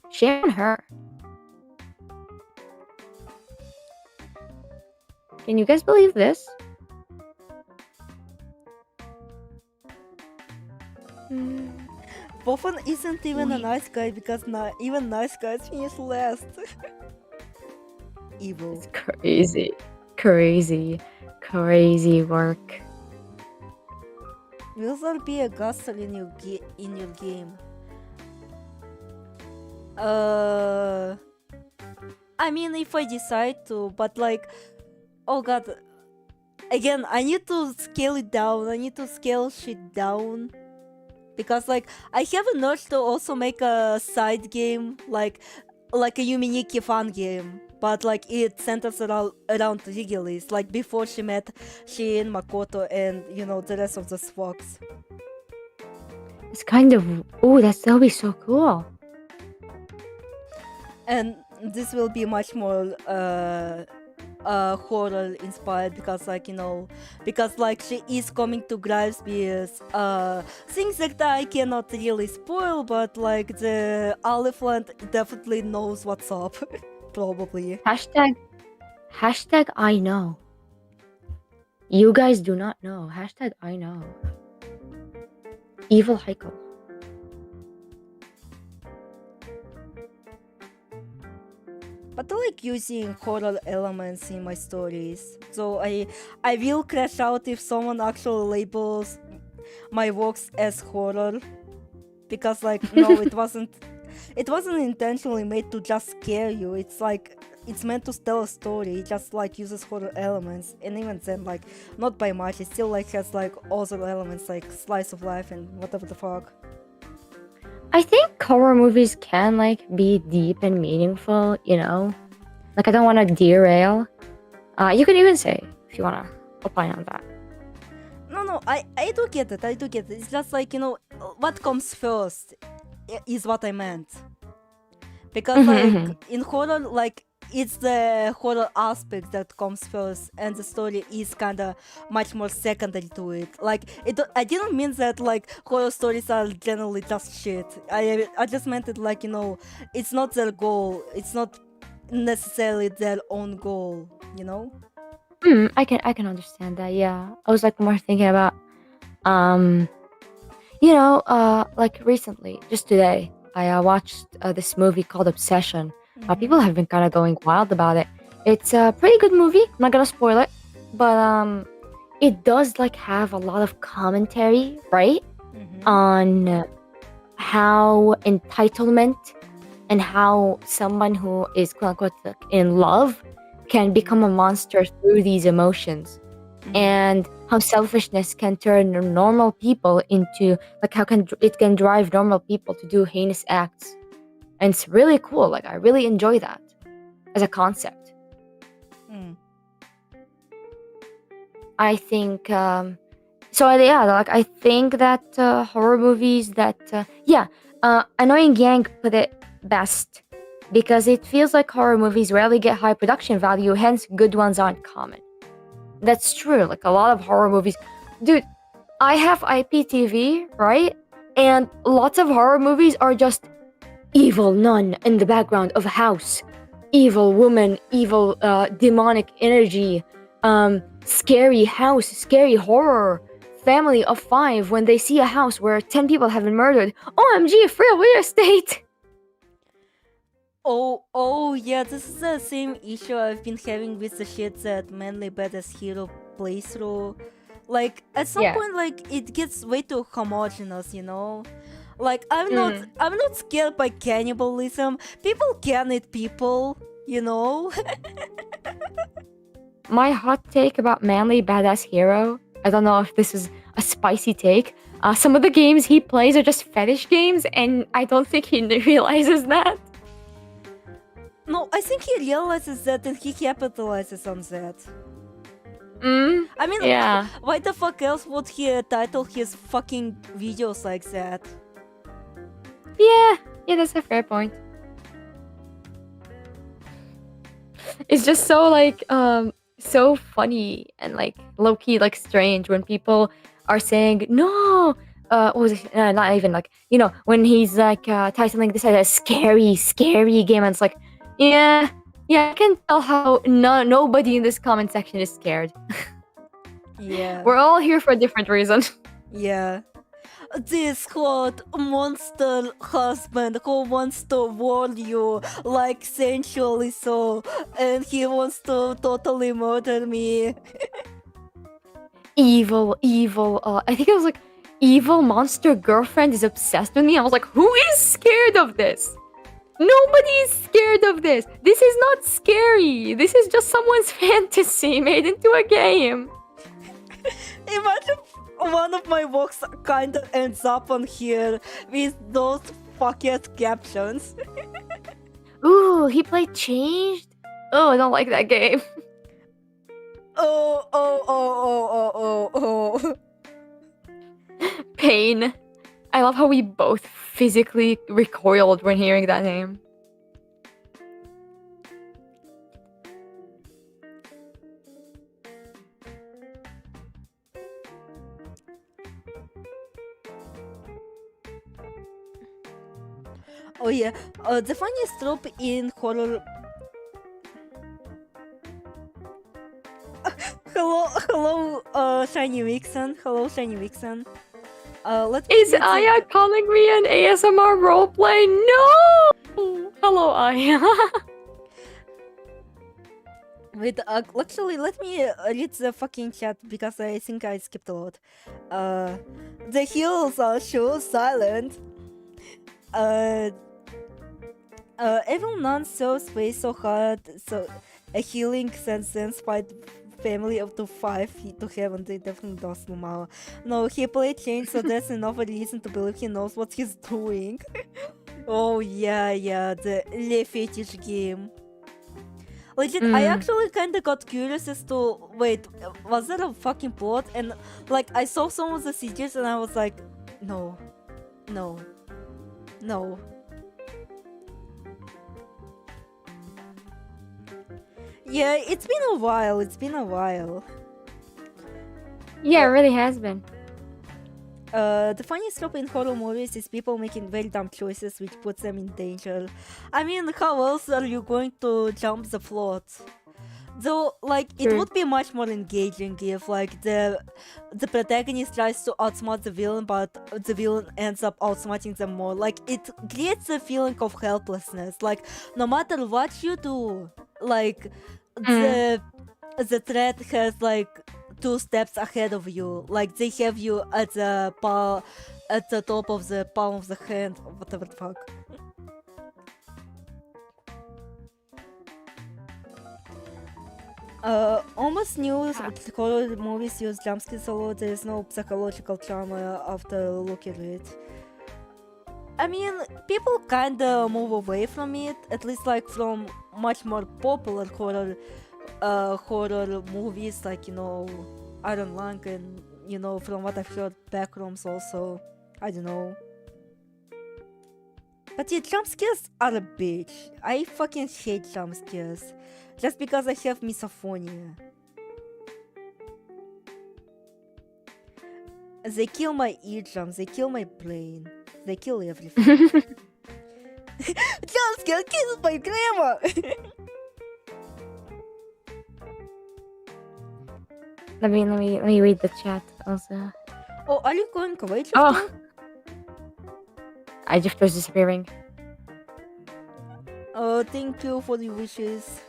Shame on her. Can you guys believe this? Boffin isn't even a nice guy, because even nice guys finish last. Evil. It's crazy. Crazy work. Will there be a Guster in your game? I mean, if I decide to, but like, oh god, again, I need to scale it down. I need to scale shit down, because like, I have an urge to also make a side game, like a Yuminiki fan game, but like it centers around Rigilis, like before she met Shin, Makoto, and the rest of the Swogs. It's kind of... Ooh, that'll be so cool. And this will be much more horror inspired, because like she is coming to grips with things that I cannot really spoil, but like the elephant definitely knows what's up. Probably. Hashtag I know. You guys do not know. Hashtag I know. Evil Heiko. But I like using horror elements in my stories, so I will crash out if someone actually labels my works as horror, because like no, it wasn't intentionally made to just scare you. It's like, it's meant to tell a story. It just like uses horror elements, and even then, like, not by much. It still like has like other elements like slice of life and whatever the fuck. I think horror movies can like be deep and meaningful, Like, I don't want to derail. You could even say if you want to opine on that. No, I do get it. It's just like, what comes first is what I meant. Because like in horror, like it's the horror aspect that comes first, and the story is kind of much more secondary to it. Like, I didn't mean that like horror stories are generally just shit. I just meant it like, you know, it's not their goal. It's not necessarily their own goal. You know. I can understand that. Yeah, I was like more thinking about, you know, like recently, just today, I watched this movie called Obsession. People have been kind of going wild about it. It's a pretty good movie. I'm not gonna spoil it, but it does like have a lot of commentary, right, on how entitlement and how someone who is quote unquote like, in love can become a monster through these emotions, and how selfishness can turn normal people into like how it can drive normal people to do heinous acts. And it's really cool. Like, I really enjoy that as a concept. I think yeah, like I think that horror movies that Annoying Yang put it best, because it feels like horror movies rarely get high production value, hence good ones aren't common. That's true. Like, a lot of horror movies, dude, I have IPTV, right? And lots of horror movies are just evil nun in the background of a house, evil woman, evil demonic energy, scary house, scary horror, family of 5 when they see a house where 10 people have been murdered. OMG, free real estate! Oh yeah, this is the same issue I've been having with the shit that mainly badass hero plays through. Like, at some point, like, it gets way too homogenous, you know? Like, I'm not scared by cannibalism. People can eat people, you know? My hot take about manly badass hero, I don't know if this is a spicy take. Some of the games he plays are just fetish games, and I don't think he realizes that. No, I think he realizes that and he capitalizes on that. I mean, Yeah. why the fuck else would he title his fucking videos like that? Yeah, that's a fair point. It's just so like so funny and like low-key like strange when people are saying no, what was it? Not even like, you know, when he's like titling this as a scary game, and it's like, yeah, I can tell how nobody in this comment section is scared. Yeah. We're all here for a different reason. Yeah. This hot monster husband who wants to warn you like sensually so, and he wants to totally murder me. Evil. I think it was like evil monster girlfriend is obsessed with me. I was like, who is scared of this? Nobody is scared of this. This is not scary. This is just someone's fantasy made into a game. Imagine one of my works kind of ends up on here with those fuck-ass captions. Ooh, he played Changed? Oh, I don't like that game. Oh. Pain. I love how we both physically recoiled when hearing that name. Oh yeah, the funniest trope in horror. Hello, Shiny Vixen. Hello, Shiny Vixen. Is Aya calling me an ASMR roleplay? No! Hello, Aya. Wait, actually, let me read the fucking chat because I think I skipped a lot. The heels are sure silent. Evil nun serves way so hard, so a healing sentence fight family up to 5 to heaven. They definitely does Lumao. No, he played change, so that's enough a reason to believe he knows what he's doing. Oh yeah, the Le Fetish game. Legit, I actually kinda got curious as to, wait, was that a fucking bot? And like, I saw some of the CGs and I was like, no. Yeah, it's been a while. It's been a while. Yeah, it really has been. The funniest trope in horror movies is people making very dumb choices which puts them in danger. I mean, how else are you going to jump the plot? Though, like, it True. would be much more engaging if, like, the protagonist tries to outsmart the villain, but the villain ends up outsmarting them more. Like, it creates a feeling of helplessness. Like, no matter what you do, like, the threat has, like, 2 steps ahead of you. Like, they have you at the top of the palm of the hand, or whatever the fuck. Almost new horror movies use jumpscares a lot. There is no psychological trauma after looking at it. I mean, people kinda move away from it, at least like from much more popular horror movies, like, you know, Iron Lung, and, you know, from what I've heard, Backrooms also. I don't know. But yeah, jump scares are a bitch. I fucking hate jump scares. Just because I have misophonia. They kill my eardrums, they kill my brain, they kill everything. Jump scare kills my grandma! Let me read the chat also. Oh, are you going away, Drifter? Oh, I just was disappearing. Thank you for the wishes.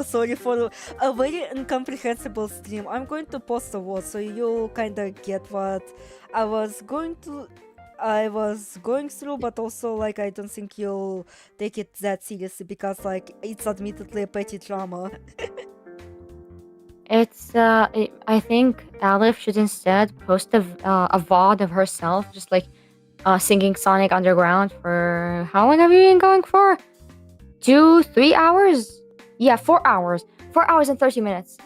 Sorry for a very incomprehensible stream. I'm going to post a word so you'll kinda get what I was going through, but also, like, I don't think you'll take it that seriously because, like, it's admittedly a petty drama. It's I think Aleph should instead post a VOD of herself just like singing Sonic Underground for how long have you been going for? 2-3 hours? Yeah, 4 hours. 4 hours and 30 minutes.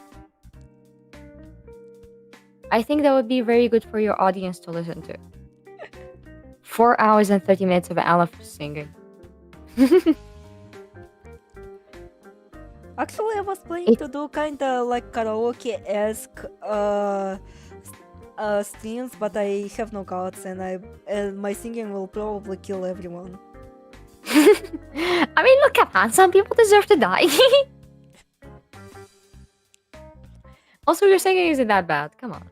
I think that would be very good for your audience to listen to. 4 hours and 30 minutes of Aleph singing. Actually, I was planning to do kinda like karaoke-esque streams, but I have no guts, and my singing will probably kill everyone. I mean, look, come on, some people deserve to die. Also, your singing isn't that bad. Come on.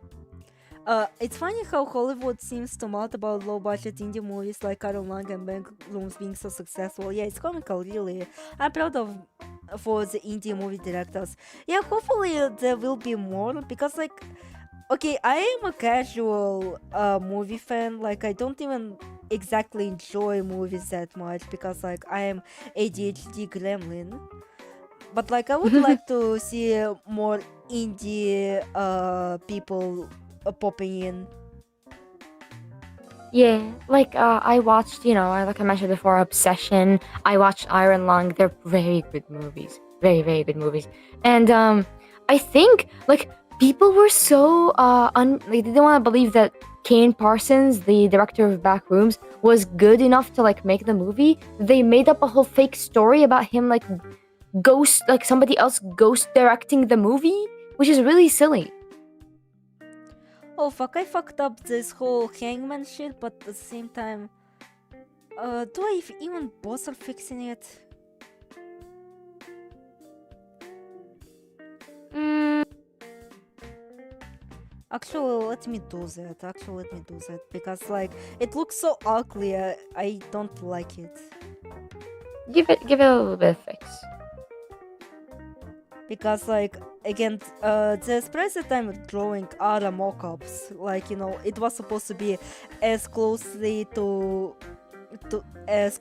It's funny how Hollywood seems to melt about low-budget indie movies like Iron Lung and Backrooms being so successful. Yeah, it's comical, really. I'm proud for the indie movie directors. Yeah, hopefully there will be more, because, like, okay, I am a casual movie fan. Like, I don't even exactly enjoy movies that much because, like, I am ADHD gremlin. But, like, I would like to see more indie people popping in. Yeah, like I watched, like I mentioned before, Obsession. I watched Iron Lung. They're very good movies, very very good movies. And I think like people were so they didn't want to believe that Kane Parsons, the director of Backrooms, was good enough to like make the movie. They made up a whole fake story about him like somebody else ghost directing the movie, which is really silly. Oh fuck, I fucked up this whole hangman shit, but at the same time, do I even bother fixing it? Actually, let me do that, because, like, it looks so ugly, I don't like it. Give it a little bit of fix. Because, like, again, the sprites that I'm drawing are mock-ups. Like, it was supposed to be as closely to as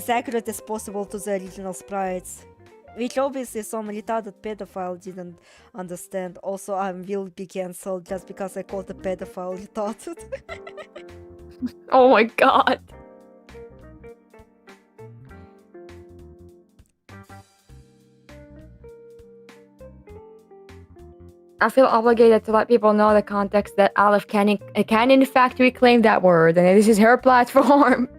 accurate as possible to the original sprites. Which obviously some retarded pedophile didn't understand. Also, I will be cancelled just because I called the pedophile retarded. Oh my god. I feel obligated to let people know the context that Aleph can in fact reclaim that word, and this is her platform.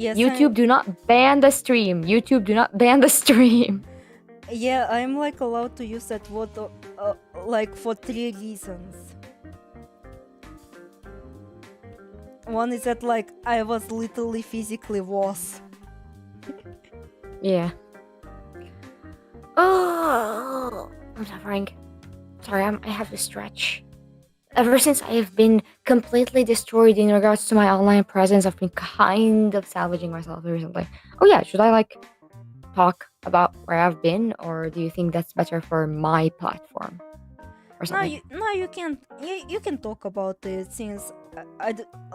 Yes, YouTube, do not ban the stream. YouTube, do not ban the stream. Yeah, I'm like allowed to use that word like for 3 reasons. One is that like I was literally physically was. Yeah. Oh, I'm suffering. Sorry, I have to stretch. Ever since I have been completely destroyed in regards to my online presence, I've been kind of salvaging myself recently. Oh yeah, should I like talk about where I've been, or do you think that's better for my platform or something? You can't. You can talk about it since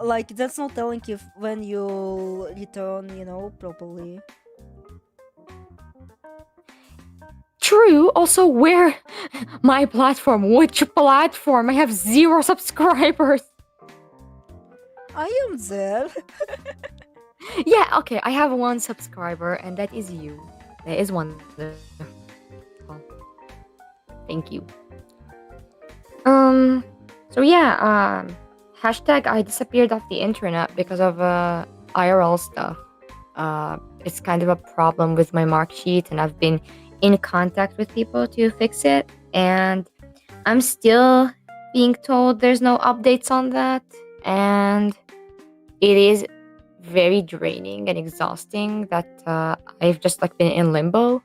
like that's not telling if when you return, you know, properly. True. Also, where my platform? Which platform? I have 0 subscribers. I am there. Yeah. Okay. I have 1 subscriber, and that is you. That is one. Thank you. So yeah. Hashtag I disappeared off the internet because of IRL stuff. It's kind of a problem with my mark sheet, and I've been in contact with people to fix it, and I'm still being told there's no updates on that, and it is very draining and exhausting that I've just like been in limbo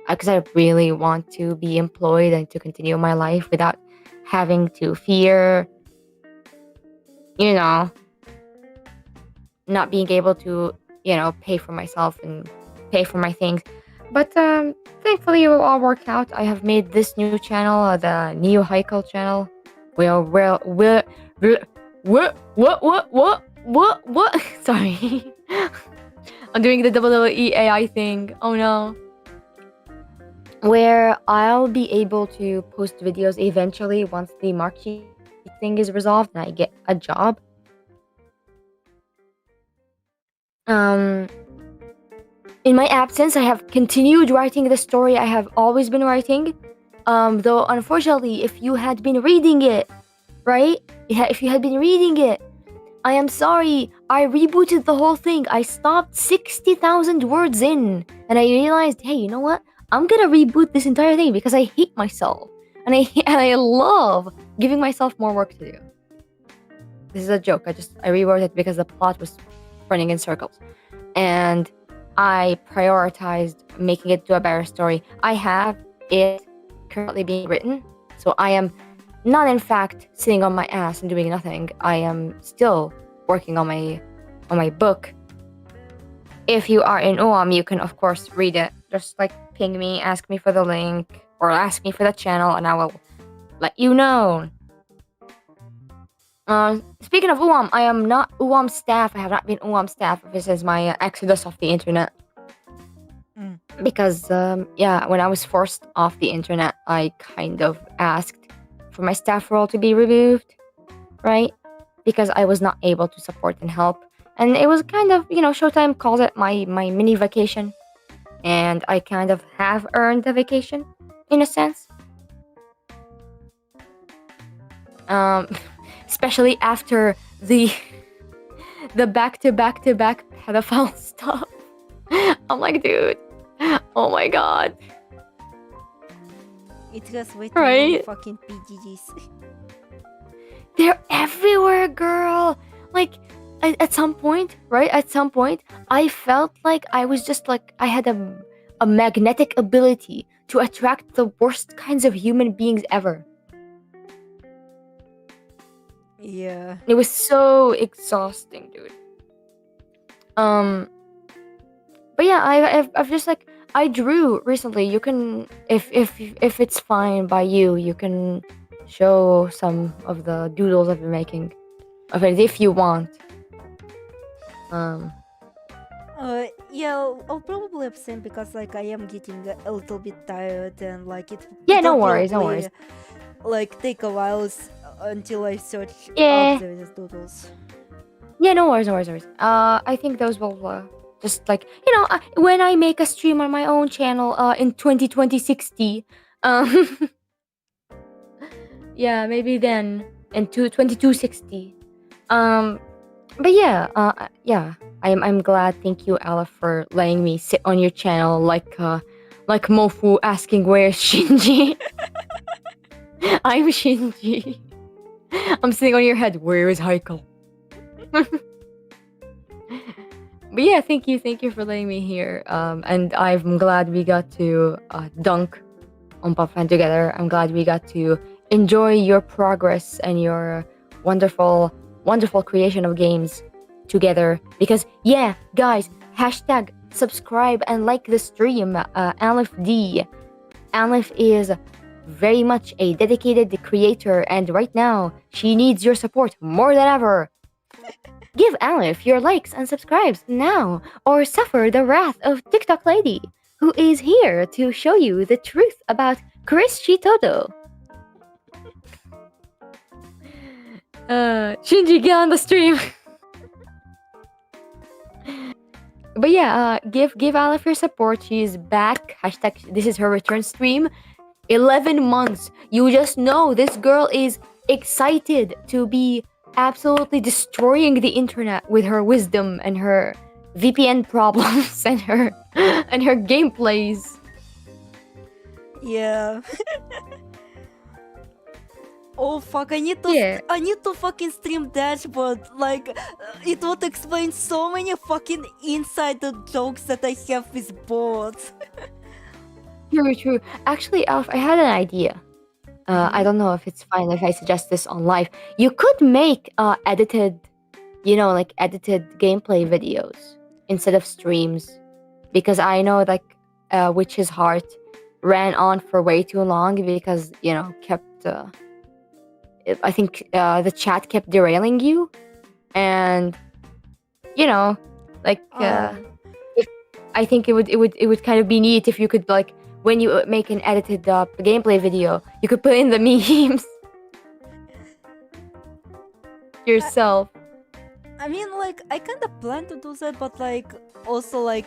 because I really want to be employed and to continue my life without having to fear, you know, not being able to, you know, pay for myself and pay for my things. But thankfully it will all work out. I have made this new channel, the Neo Haikal channel. What? Sorry. I'm doing the WWE AI thing. Oh no. Where I'll be able to post videos eventually once the mark sheet thing is resolved and I get a job. In my absence, I have continued writing the story I have always been writing. Though unfortunately, if you had been reading it, right? If you had been reading it, I am sorry. I rebooted the whole thing. I stopped 60,000 words in, and I realized, hey, you know what? I'm gonna reboot this entire thing because I hate myself, and I love giving myself more work to do. This is a joke. I rewrote it because the plot was running in circles, and I prioritized making it to a better story. I have it currently being written, so I am not in fact sitting on my ass and doing nothing. I am still working on my book. If you are in UAM, you can of course read it. Just like ping me, ask me for the link, or ask me for the channel, and I will let you know. Speaking of UAM, I am not UAM staff. I have not been UAM staff. This is my exodus off the internet. Because, when I was forced off the internet, I kind of asked for my staff role to be removed, right? Because I was not able to support and help. And it was kind of, Showtime calls it my mini vacation. And I kind of have earned the vacation, in a sense. Especially after the back-to-back pedophile stuff. I'm like, dude, oh my god. It has way too Right? many fucking PGGs. They're everywhere, girl. Like, at some point, right? At some point, I felt like I was just like, I had a magnetic ability to attract the worst kinds of human beings ever. Yeah. It was so exhausting, dude. But yeah, I've just like, I drew recently. You can, if it's fine by you, you can show some of the doodles I've been making of it if you want. Yeah, I'll probably abstain because like I am getting a little bit tired and like it. Yeah, it'll no worries, no probably, worries. Like take a while until I search Yeah. up the doodles. Yeah, no worries, no worries, no worries. I think those will just like, when I make a stream on my own channel in 2060, yeah, maybe then in 2260, But yeah, I'm glad. Thank you, Aleph, for letting me sit on your channel like Mofu asking where's Shinji. I'm Shinji. I'm sitting on your head. Where is Haikal? But yeah, thank you for letting me here. And I'm glad we got to dunk on Puffan together. I'm glad we got to enjoy your progress and your wonderful, wonderful creation of games together. Because yeah, guys, hashtag subscribe and like the stream. Aleph D. Aleph is very much a dedicated creator, and right now she needs your support more than ever. Give Aleph your likes and subscribes now, or suffer the wrath of TikTok Lady, who is here to show you the truth about Chris Chitodo. Shinji, get on the stream. But yeah, give Aleph your support. She's back. Hashtag this is her return stream. 11 months. You just know this girl is excited to be absolutely destroying the internet with her wisdom and her VPN problems and her gameplays. Yeah. Oh fuck! I need Yeah. to fucking stream Dashboard. Like, it would explain so many fucking insider jokes that I have with bots. True. Actually, Alf, I had an idea. I don't know if it's fine if I suggest this on live. You could make edited gameplay videos instead of streams, because I know Witch's Heart ran on for way too long because kept. I think the chat kept derailing you, and I think it would kind of be neat if you could when you make an edited gameplay video, you could put in the memes yourself. I mean, I kind of plan to do that, but also I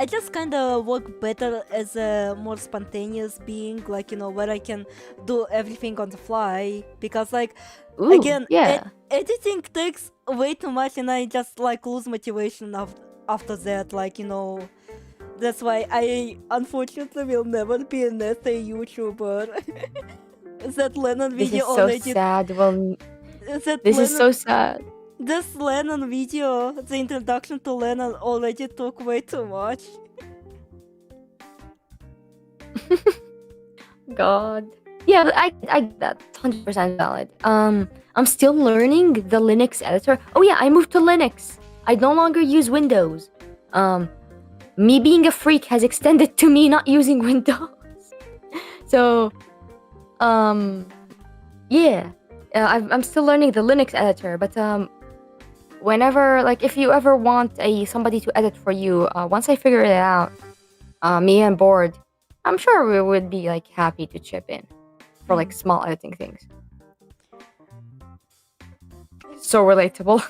just kind of work better as a more spontaneous being, where I can do everything on the fly, because Ooh, again, yeah. editing takes way too much, and I just lose motivation after that, that's why I unfortunately will never be an essay YouTuber. That len'en This is video so already. sad. Well, That this is len'en- so sad. This len'en video, the introduction to len'en, already took way too much. God. Yeah, but I that's 100% valid. I'm still learning the Linux editor. Oh yeah, I moved to Linux. I no longer use Windows. Me being a freak has extended to me not using Windows. So, yeah, I'm still learning the Linux editor. But whenever if you ever want somebody to edit for you, once I figure it out, me and Board, I'm sure we would be happy to chip in for small editing things. So relatable.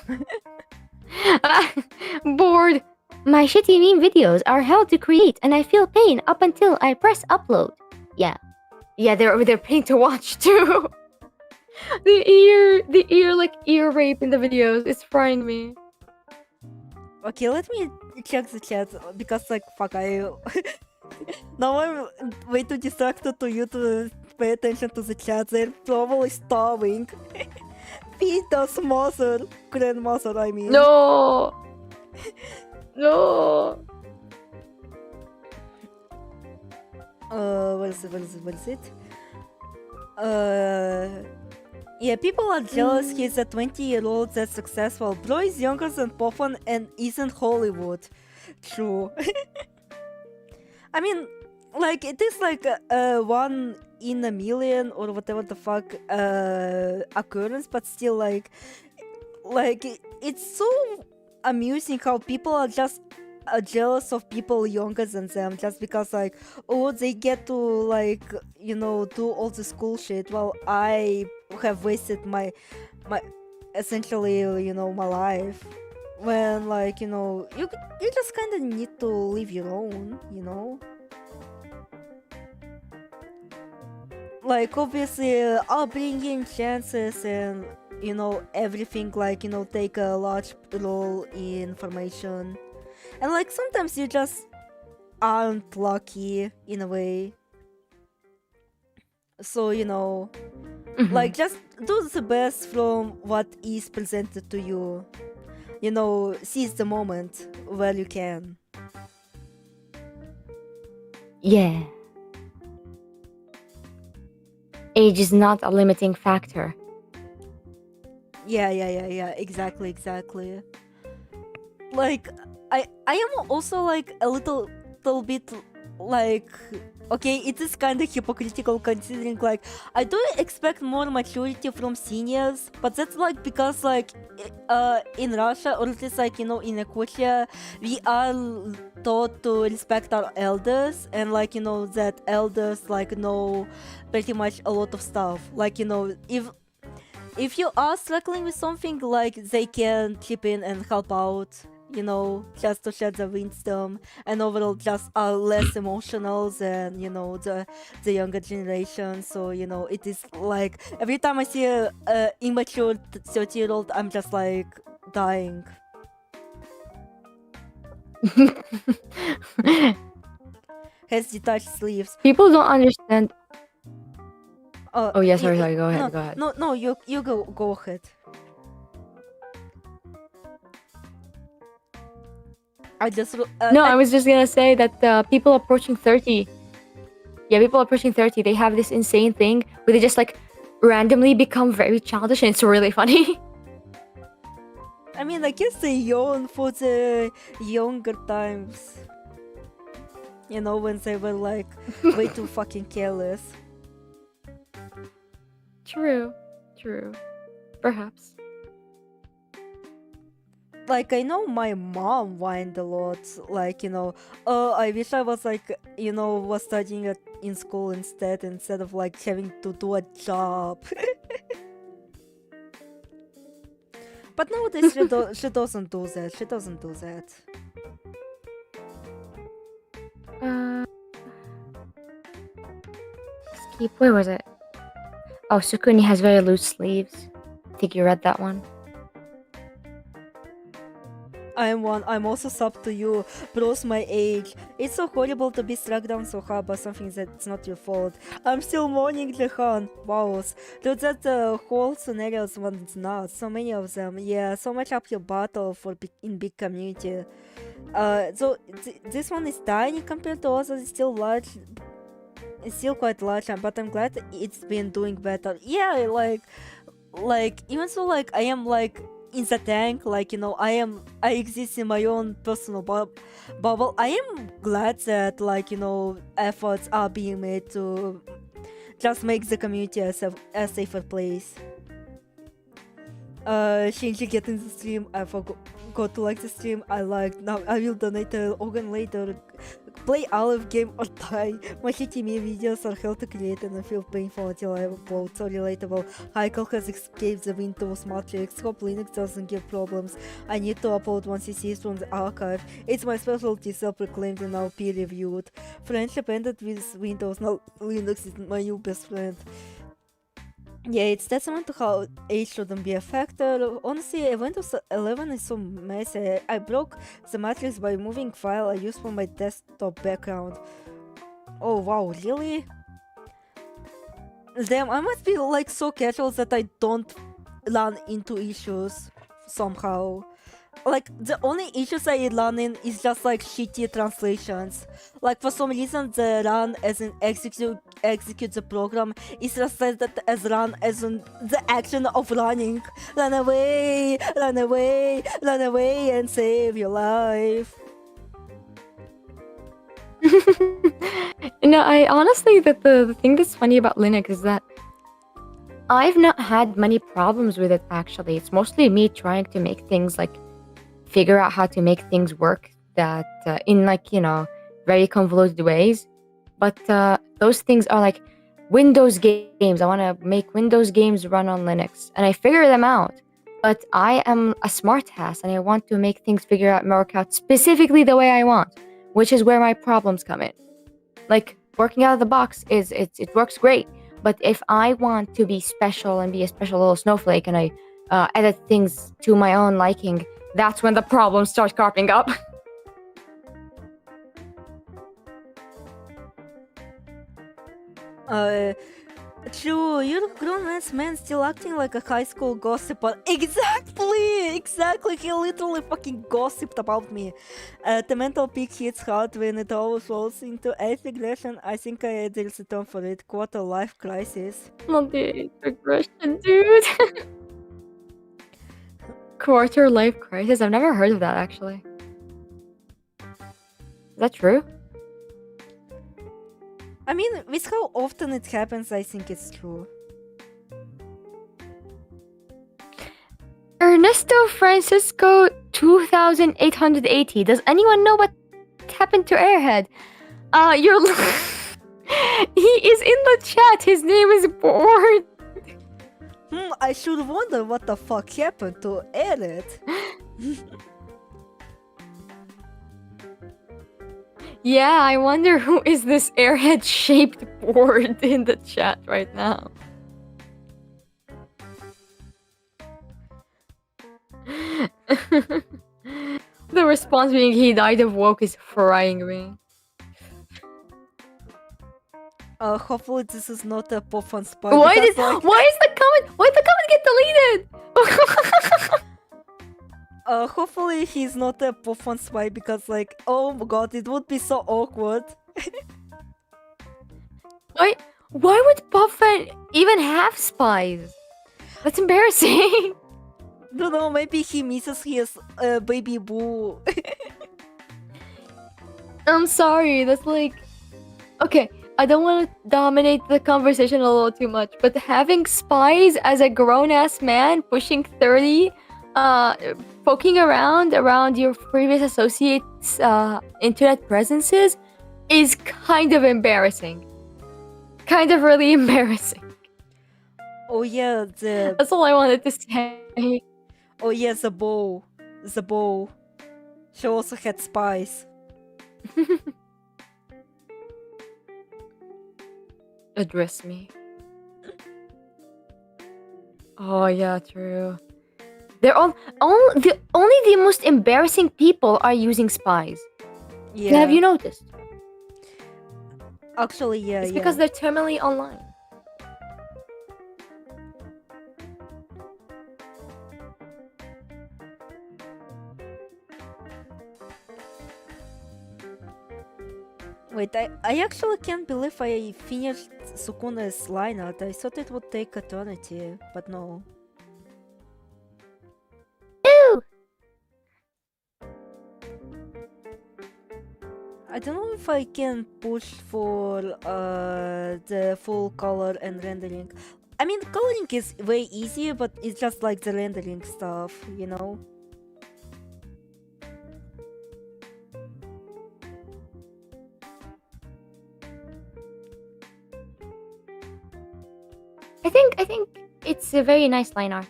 Bored. My shitty meme videos are hell to create, and I feel pain up until I press upload. Yeah, they're pain to watch too. the ear rape in the videos is frying me. Okay, let me check the chat, because fuck, I now I'm way too distracted to you to pay attention to the chat. They're probably starving. Feed us mother, grandmother, I mean. No. What is it? Yeah, people are jealous he's a 20-year-old that's successful. Bro is younger than Poffan and isn't Hollywood. True. I mean, it is one in a million or whatever the fuck occurrence, but still it's so amusing how people are just jealous of people younger than them just because they get to do all this cool shit while I have wasted my essentially my life, when you just kind of need to live your own, obviously upbringing, chances, and everything like take a large role in formation, and like sometimes you just aren't lucky in a way. So Mhm. like just do the best from what is presented to you. Seize the moment where you can. Yeah. Age is not a limiting factor. Yeah, exactly. Like I am also like a little bit like, okay, it is kind of hypocritical considering like I do expect more maturity from seniors, but that's like because like in Russia, or at least like in Yakutia, we are taught to respect our elders, and like that elders like know pretty much a lot of stuff. Like if you are struggling with something, like they can chip in and help out, just to share the wisdom, and overall just are less emotional than the younger generation. So it is like every time I see a immature 30-year-old, I'm just like dying. Has detached sleeves. People don't understand. Oh yeah, y- sorry. Go ahead. Go ahead. No, you go ahead. I just No, I was just gonna say that people approaching 30, people approaching 30, they have this insane thing where they just like randomly become very childish, and it's really funny. I mean, I guess they yawn for the younger times. When they were like way too fucking careless. True. Perhaps. Like, I know my mom whined a lot. Like, oh, I wish I was like, was studying in school instead of like having to do a job. But nowadays she doesn't do that. She doesn't do that. Skip. Where was it? Oh, Sukuni has very loose sleeves. I think you read that one. I'm also sub to you. Bros my age. It's so horrible to be struck down so hard by something that's not your fault. I'm still mourning Jahan. Wow. Dude, that whole scenarios one's not. So many of them. Yeah, so much uphill battle in big community. So this one is tiny compared to others. It's still large. It's still quite large, but I'm glad it's been doing better. Yeah, like even so, like I am like in the tank, like I exist in my own personal bubble. I am glad that like efforts are being made to just make the community a safer place. Shinji, get in the stream. I forgot to like the stream. Now I will donate an organ later. Play Olive game or die. My HTML videos are hell to create and I feel painful until I upload. So relatable. Heikel has escaped the Windows matrix. Hope Linux doesn't give problems. I need to upload one CCs from the archive. It's my specialty, self-proclaimed and now peer-reviewed. Friendship ended with Windows. Now Linux is my new best friend. Yeah, it's testament to how age shouldn't be a factor. Honestly, Windows 11 is so messy. I broke the matrix by moving file I used for my desktop background. Oh wow, really? Damn, I must be like so casual that I don't run into issues somehow. Like, the only issues I run in is just like shitty translations. Like, for some reason the run as in execute the program is translated as run as in the action of running. Run away and save your life. No, I honestly, the thing that's funny about Linux is that I've not had many problems with it actually. It's mostly me trying to make things like figure out how to make things work that in like very convoluted ways, but those things are like Windows games. I want to make Windows games run on Linux and I figure them out, but I am a smart ass and I want to make things work out specifically the way I want, which is where my problems come in. Like, working out of the box it works great, but if I want to be special and be a special little snowflake and I edit things to my own liking, that's when the problems start cropping up. True, you're a grown-ass man still acting like a high school gossiper. Exactly! He literally fucking gossiped about me. The mental peak hits hard when it all rolls into eighth regression. I think there's a term for it. Quarter life crisis. Not the regression, dude. Quarter life crisis? I've never heard of that, actually. Is that true? I mean, with how often it happens, I think it's true. Ernesto Francisco 2880. Does anyone know what happened to Airhead? You're he is in the chat. His name is Bored. I should wonder what the fuck happened to Eric. Yeah, I wonder who is this airhead shaped board in the chat right now. The response being he died of woke is frying me. Hopefully this is not a Puffin spy. Why because, did why is the comment get deleted? Hopefully he's not a Puffin spy because like, oh my god, it would be so awkward. Why would Puffin even have spies? That's embarrassing. Don't know, maybe he misses his baby boo. I'm sorry, that's like... Okay, I don't want to dominate the conversation a little too much, but having spies as a grown-ass man pushing 30, poking around your previous associates' internet presences is kind of embarrassing. Kind of really embarrassing. Oh yeah, That's all I wanted to say. Oh yeah, the bow. The bow. She also had spies. Address me. Oh yeah, true. They're only the most embarrassing people are using spies. Yeah. Have you noticed? Actually, yeah, It's yeah. because they're terminally online. Wait, I actually can't believe I finished Sukuna's line out. I thought it would take eternity, but no. Ew! I don't know if I can push for the full color and rendering. I mean, coloring is way easier, but it's just like the rendering stuff, you know? I think it's a very nice line art.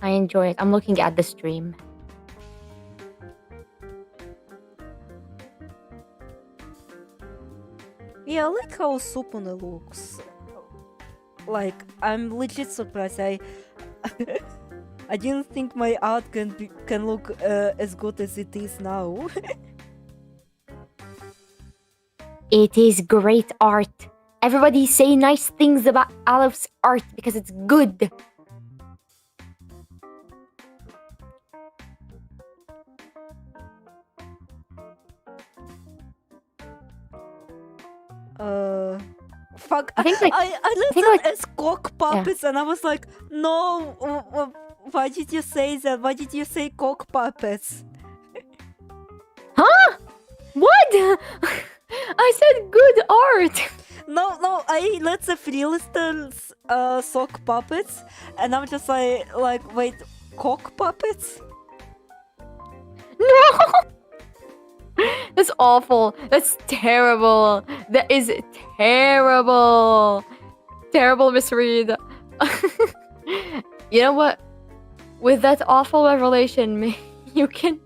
I enjoy it. I'm looking at the stream. Yeah, I like how Sukuna looks. Like, I'm legit surprised. I didn't think my art can look as good as it is now. It is great art. Everybody say nice things about Alep's art because it's good. Fuck. I think, like- I let think, them like- as cock puppets and I was like, no, why did you say that? Why did you say cock puppets? Huh? What? I said good art. No, I let the freelisters sock puppets and I'm just like, wait, cock puppets? No! That's awful. That's terrible. That is terrible. Terrible misread. You know what? With that awful revelation, you can...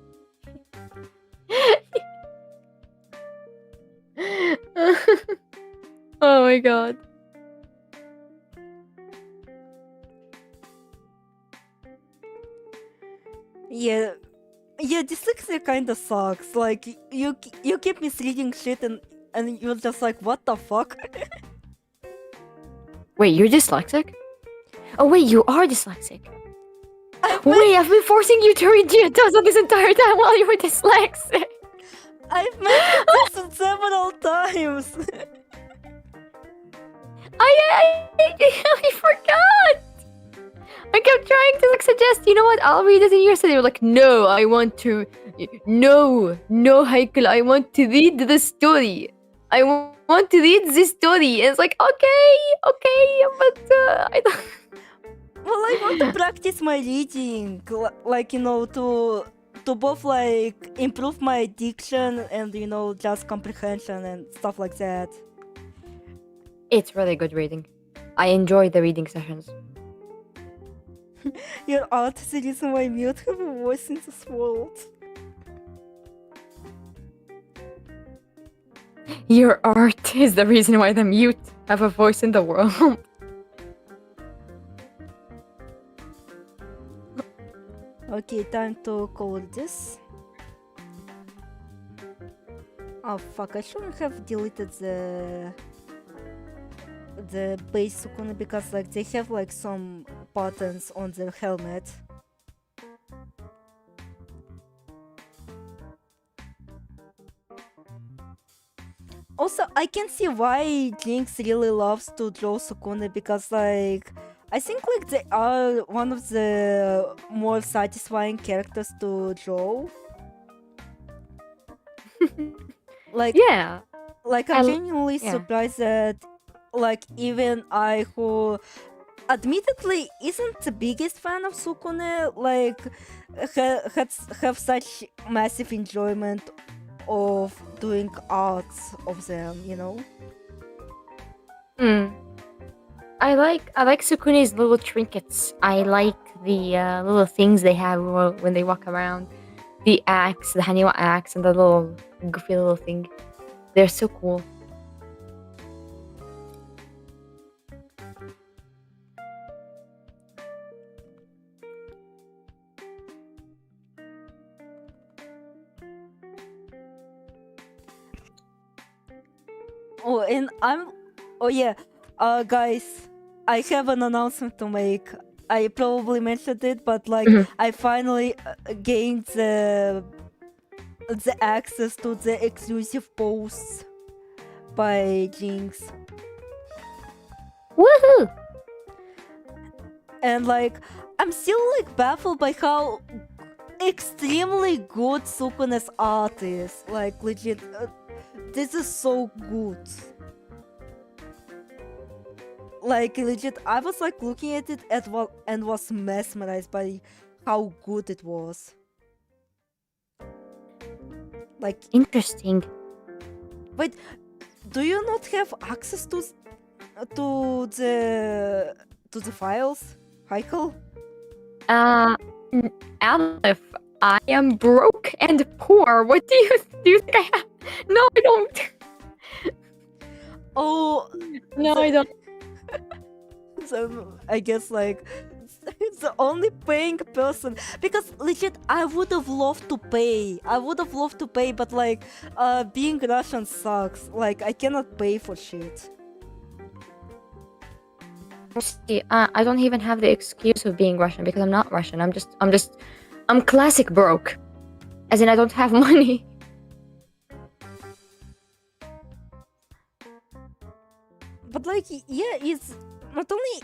Oh my god. Yeah, dyslexia kinda sucks. Like you keep misreading shit and you're just like, what the fuck? Wait, you're dyslexic? Oh wait, you are dyslexic. I've Wait, I've been forcing you to read Giottoso this entire time while you were dyslexic. mentioned this several times. I forgot. I kept trying to like suggest, you know what? I'll read it in your study. You're like, no, I want to. No, Heikel, I want to read the story. I want to read this story. And it's like, okay, but I don't. Well, I want to practice my reading, like to both like improve my diction and just comprehension and stuff like that. It's really good reading. I enjoy the reading sessions. Your art is the reason why mute have a voice in this world. Your art is the reason why the mute have a voice in the world. Okay, time to call this. Oh fuck, I shouldn't have deleted the base Sukuna because like they have like some buttons on their helmet. Also, I can see why JynX really loves to draw Sukuna because like I think like they are one of the more satisfying characters to draw. Like Yeah. like I'm genuinely surprised that like even I, who admittedly isn't the biggest fan of Sukune, like have such massive enjoyment of doing art of them, I like Sukune's little trinkets. I like the little things they have when they walk around. The axe, the Haniwa axe, and the little goofy little thing. They're so cool. Oh, and guys, I have an announcement to make. I probably mentioned it, but like I finally gained the access to the exclusive posts by JynX. Woohoo! And like I'm still like baffled by how extremely good Sukune's art is. Like legit, this is so good. Like legit, I was like looking at it and was mesmerized by how good it was. Like Interesting. Wait, do you not have access to the files, Heikel? Aleph, I am broke and poor. What do you think I have? No, I don't. Oh, No, I don't. So I guess like it's the only paying person, because legit I would have loved to pay. But like being Russian sucks. Like I cannot pay for shit. See, I don't even have the excuse of being Russian because I'm not Russian. I'm classic broke. As in, I don't have money. But like it's not only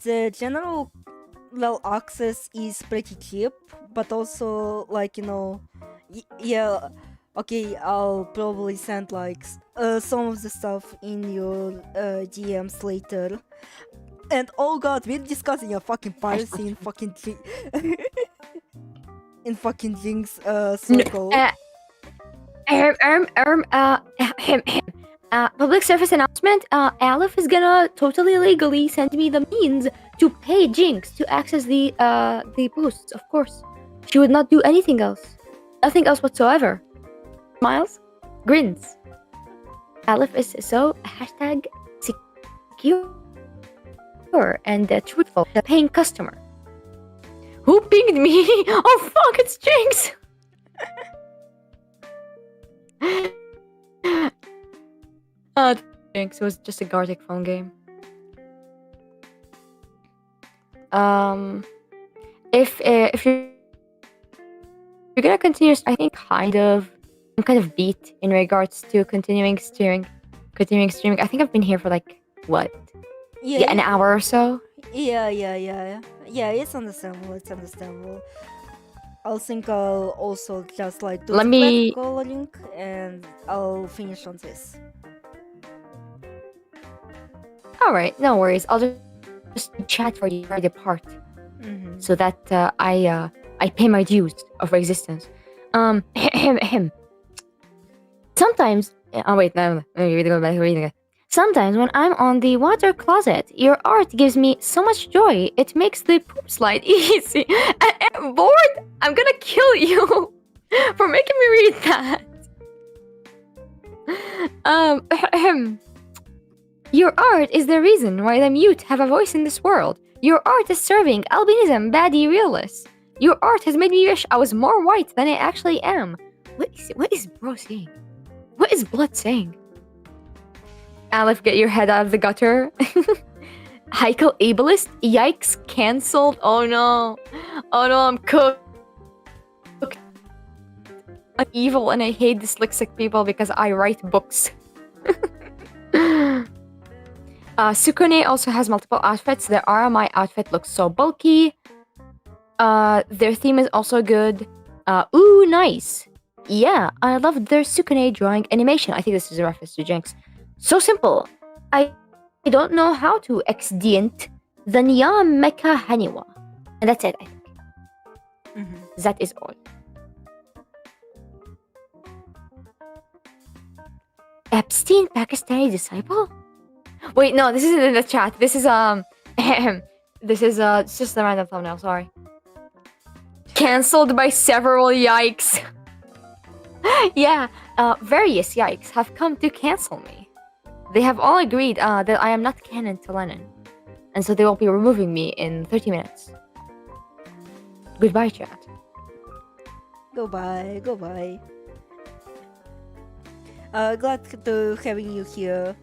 the general access is pretty cheap, but also like okay, I'll probably send like some of the stuff in your DMs later. And oh god, we're discussing a fucking piracy in fucking in fucking JynX circle. Public service announcement. Aleph is gonna totally legally send me the means to pay JynX to access the posts. Of course, she would not do anything else, nothing else whatsoever. Smiles, grins. Aleph is so #secure and truthful. The paying customer. Who pinged me? Oh fuck, it's JynX! JynX, it was just a Gartic phone game. If you're gonna continue, I think I'm kind of beat in regards to continuing streaming. I think I've been here for like what? Yeah, an hour or so. Yeah, it's understandable. I think I'll also just like do Let the me- coloring and I'll finish on this. All right, no worries. I'll just chat for you right apart, so that I pay my dues of existence. Sometimes. Oh wait, no. Let me go back reading it. Sometimes when I'm on the water closet, your art gives me so much joy. It makes the poop slide easy. I'm bored. I'm gonna kill you for making me read that. Your art is the reason why the mute have a voice in this world. Your art is serving albinism baddie realists. Your art has made me wish I was more white than I actually am. What is bro saying? What is blood saying? Aleph, get your head out of the gutter. Heikel ableist? Yikes, cancelled. Oh no, I'm cooked. I'm evil and I hate dyslexic people because I write books. Sukune also has multiple outfits. Their RMI outfit looks so bulky. Their theme is also good. Ooh, nice. Yeah, I love their Sukune drawing animation. I think this is a reference to JynX. So simple. I don't know how to exdient the Nya Mecha Haniwa. And that's it, I think. That is all. Epstein Pakistani disciple? Wait, no, this isn't in the chat. This is it's just a random thumbnail, sorry. Cancelled by several yikes. Yeah, various yikes have come to cancel me. They have all agreed that I am not canon to len'en. And so they will be removing me in 30 minutes. Goodbye, chat. Goodbye. Glad to having you here.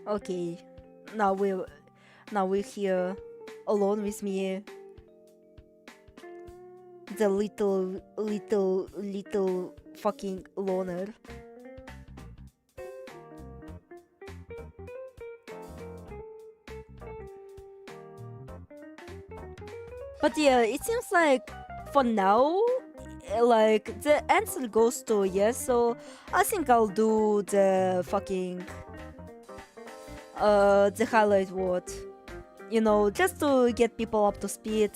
Okay, now we're here alone with me. The little fucking loner. But yeah, it seems like for now, like the answer goes to yes. So I think I'll do the fucking the highlight word. You know, just to get people up to speed.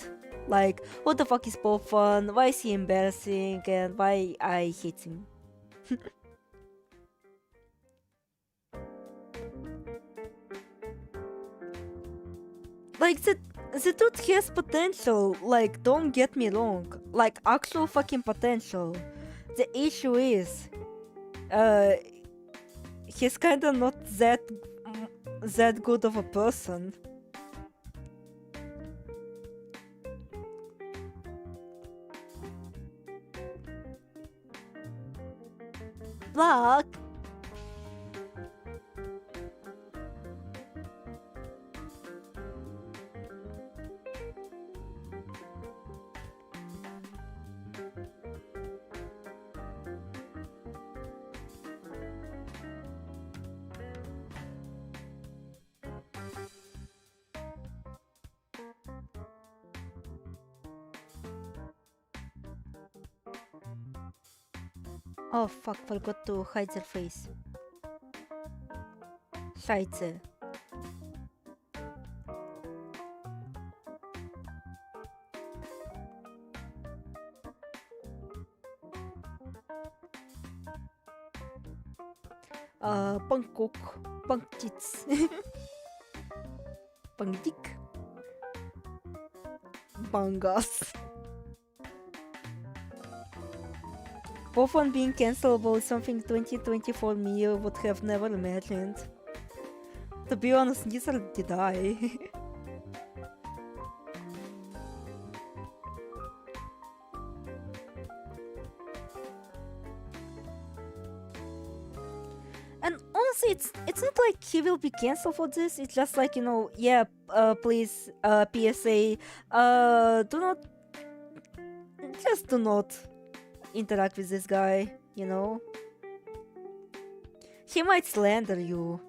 Like, what the fuck is Pop Fun? Why is he embarrassing? And why I hate him? Like, the dude has potential. Like, don't get me wrong. Like, actual fucking potential. The issue is, he's kinda not that good of a person. Black. Oh fuck, forgot to hide their face. Scheiße. Bangkok. Bangtits. Bangdik. Bangas. Both on being cancelable is something 2024 me would have never imagined. To be honest, neither did I. And honestly, it's not like he will be cancelled for this. It's just like, you know, yeah, please, PSA, just do not interact with this guy, you know. He might slander you,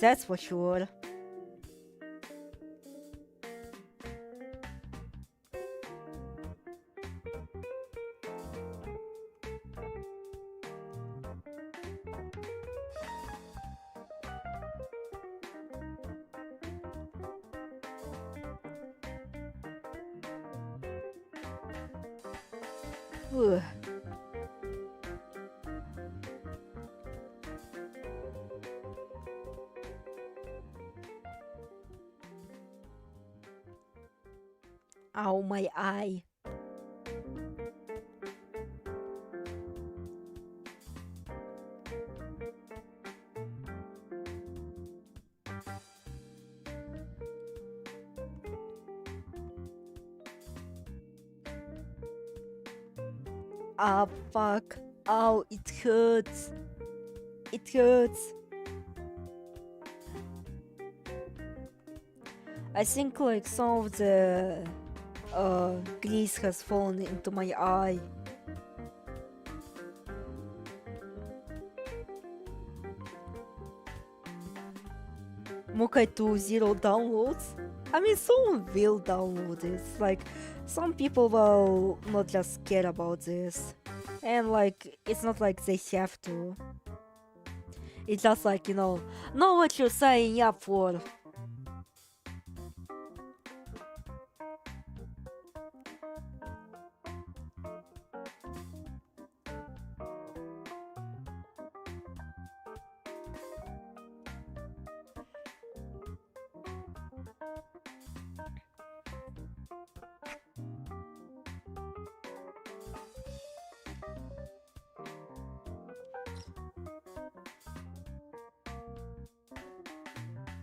that's for sure. Ugh. Ow, my eye. Ah, fuck. Ow, it hurts. It hurts. I think like some of the grease has fallen into my eye. Mokai 2.0 downloads? I mean, someone will download it. Like, some people will not just care about this. And like, it's not like they have to. It's just like, you know what you're signing up for.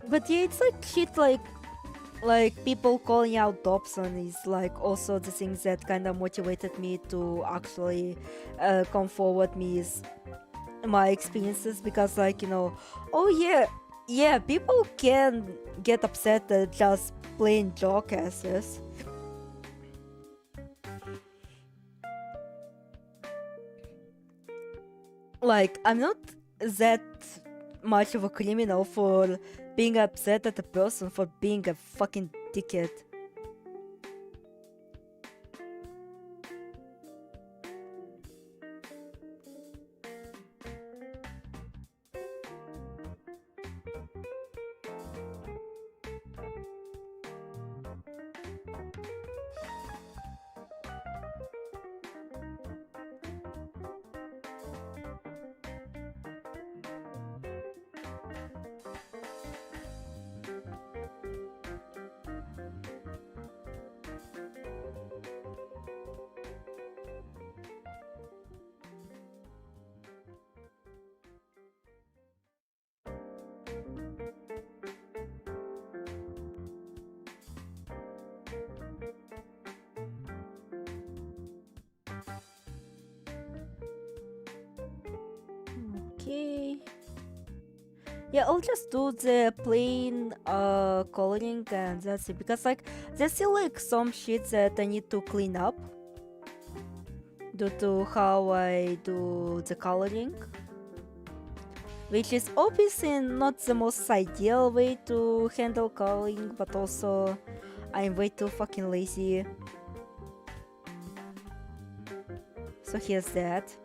But yeah, it's like shit like people calling out Dobson is like also the things that kind of motivated me to actually come forward me is my experiences, because like, you know, oh yeah, people can get upset at just plain jackasses. Like, I'm not that much of a criminal for being upset at a person for being a fucking dickhead. Okay. Yeah, I'll just do the plain coloring and that's it, because like there's still like some shit that I need to clean up due to how I do the coloring, which is obviously not the most ideal way to handle coloring, but also I'm way too fucking lazy. So here's that.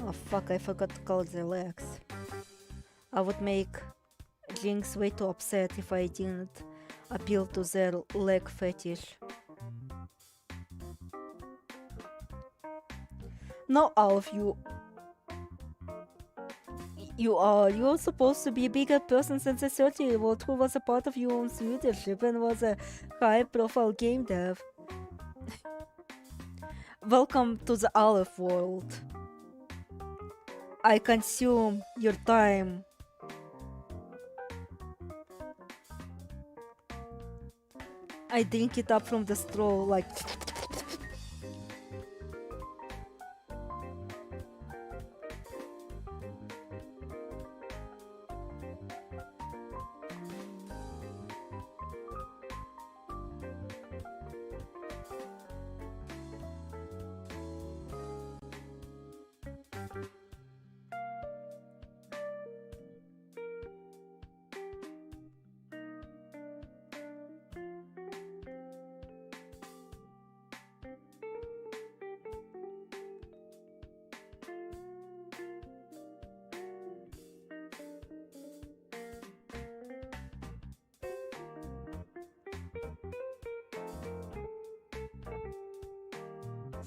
Oh fuck, I forgot to color their legs. I would make JynX way too upset if I didn't appeal to their leg fetish. No, all of you. You're supposed to be a bigger person than the 30-year-old who was a part of your own leadership and was a high-profile game dev. welcome to the Aleph world. I consume your time. I drink it up from the straw like.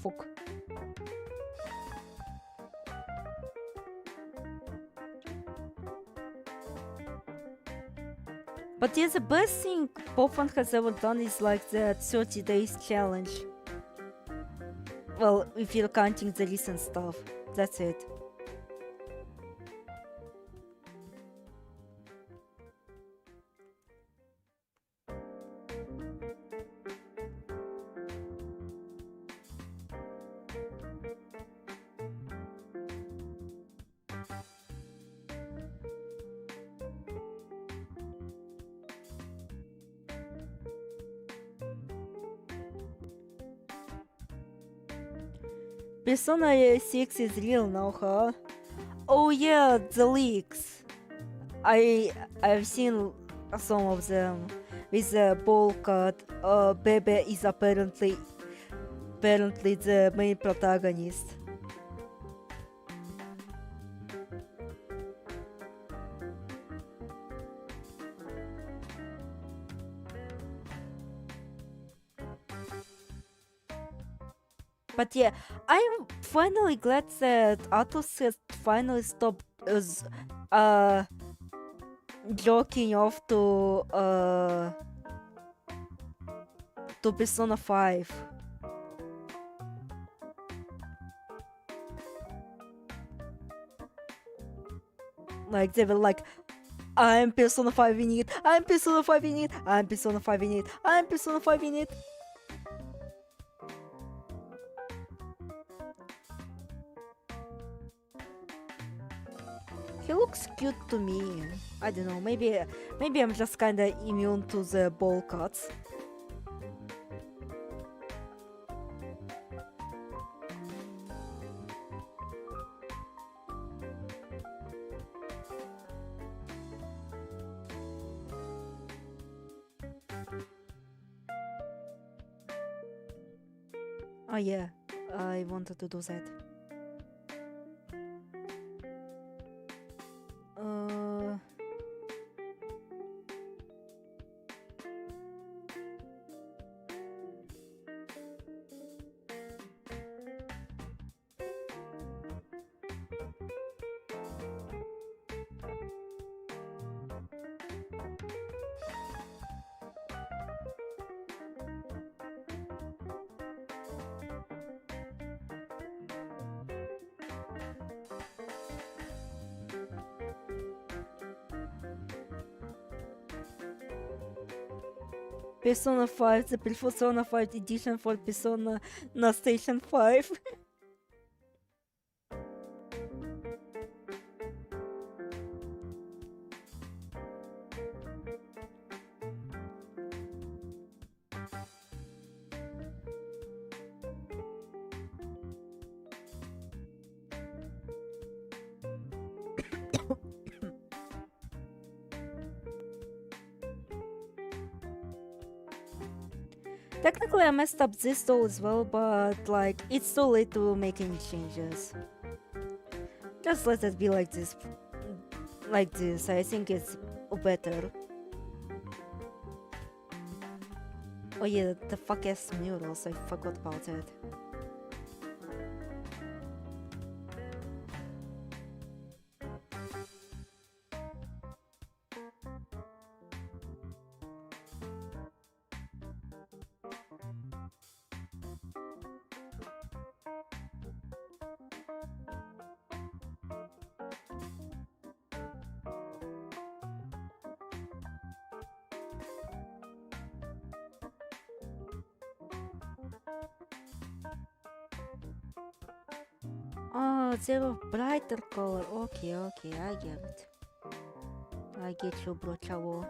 Fuck. But yeah, the best thing Popfan has ever done is like the 30 days challenge. Well, if you're counting the recent stuff, that's it. Persona 6 is real now, huh? Oh yeah, the leaks. I've seen some of them. With the bowl cut, Bebe is apparently the main protagonist. But yeah, I'm finally glad that Atos has finally stopped joking off to Persona 5. Like they were like, I'm Persona 5 in it, I'm Persona 5 in it, I'm Persona 5 in it, I'm Persona 5 in it. He looks cute to me. I don't know, maybe I'm just kinda immune to the bowl cuts. Oh yeah, I wanted to do that. Persona 5, the Persona 5 edition for Persona na Station 5. Technically, I messed up this stall as well, but like, it's too late to make any changes. Just let it be like this. Like this, I think it's better. Oh yeah, the fuck ass murals, I forgot about it. They're a brighter color. Okay, I get it. I get you, bro, chavo.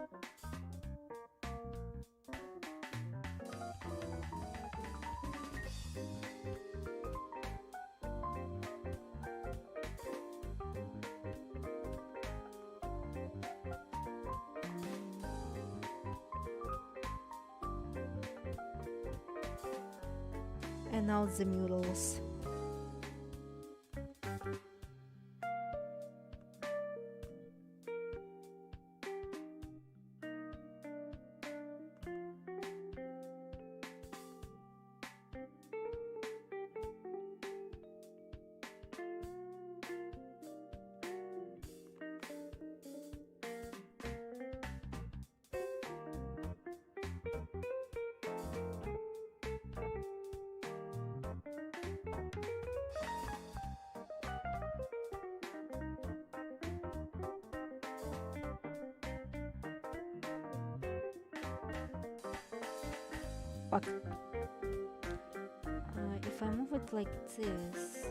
And now the murals. Fuck. If I move it like this...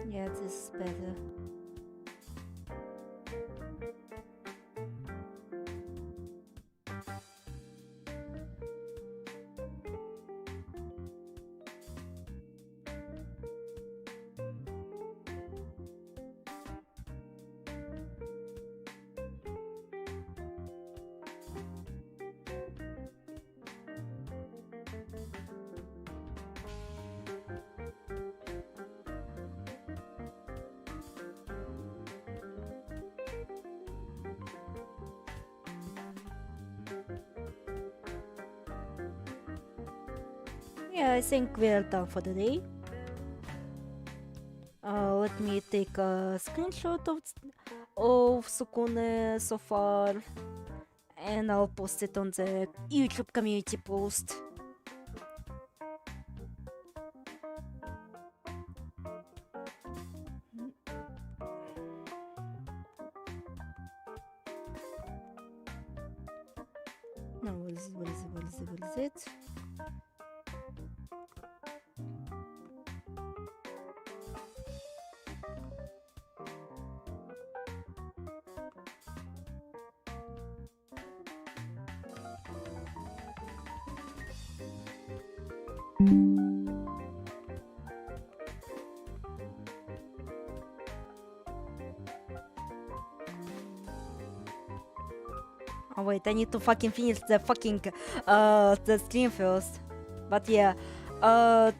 Yeah, this is better. Yeah, I think we're done for the day. Let me take a screenshot of Sukune so far, and I'll post it on the YouTube community post. No, what is it? Oh wait, I need to fucking finish the the stream first. But yeah,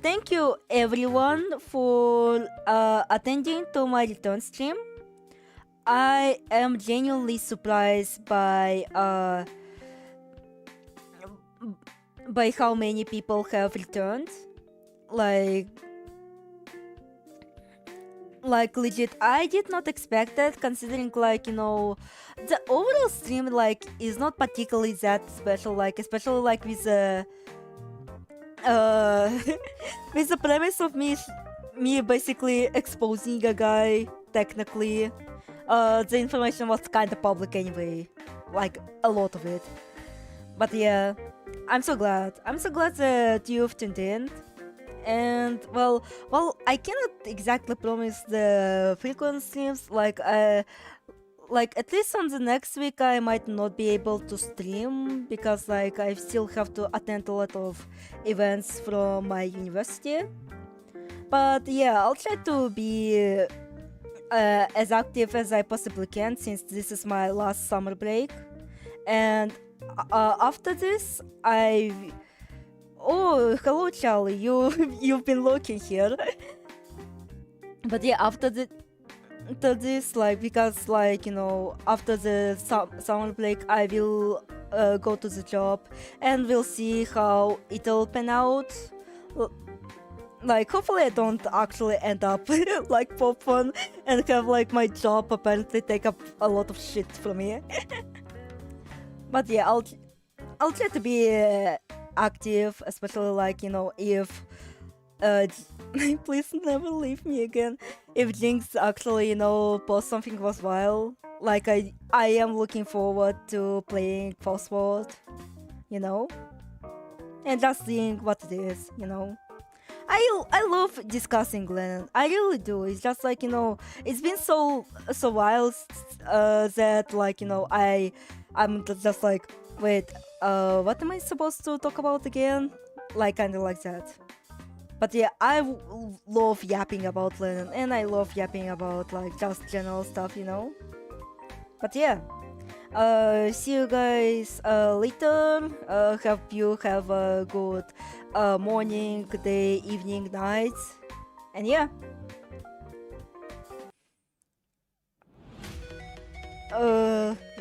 thank you everyone for attending to my return stream. I am genuinely surprised by how many people have returned. Like legit, I did not expect that, considering the overall stream is not particularly that special, especially with the with the premise of me basically exposing a guy. Technically, the information was kind of public anyway, a lot of it. But yeah, I'm so glad that you've tuned in. And well, I cannot exactly promise the frequent streams. At least on the next week, I might not be able to stream because I still have to attend a lot of events from my university. But yeah, I'll try to be as active as I possibly can, since this is my last summer break. And after this, Oh, hello, Charlie. You've been lurking here. But yeah, after this, because after the summer break, I will go to the job, and we'll see how it'll pan out. Hopefully I don't actually end up for fun and have my job apparently take up a lot of shit from me. But yeah, I'll try to be active, especially if please never leave me again. If JynX actually, post something worthwhile, like I am looking forward to playing Postword, and just seeing what it is, I love discussing len'en. I really do. It's just like it's been so while that like I'm just like, wait, what am I supposed to talk about again? Like kind of like that. But yeah, I love yapping about len'en, and I love yapping about like just general stuff, But yeah, see you guys later. Hope you have a good morning, day, evening, night, and yeah.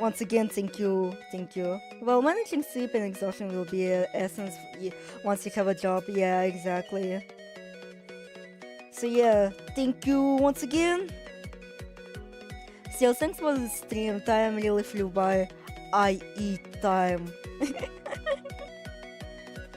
Once again, thank you. Well, managing sleep and exhaustion will be essence once you have a job. Yeah, exactly. So yeah, thank you once again. So thanks for the stream. Time really flew by. I eat time.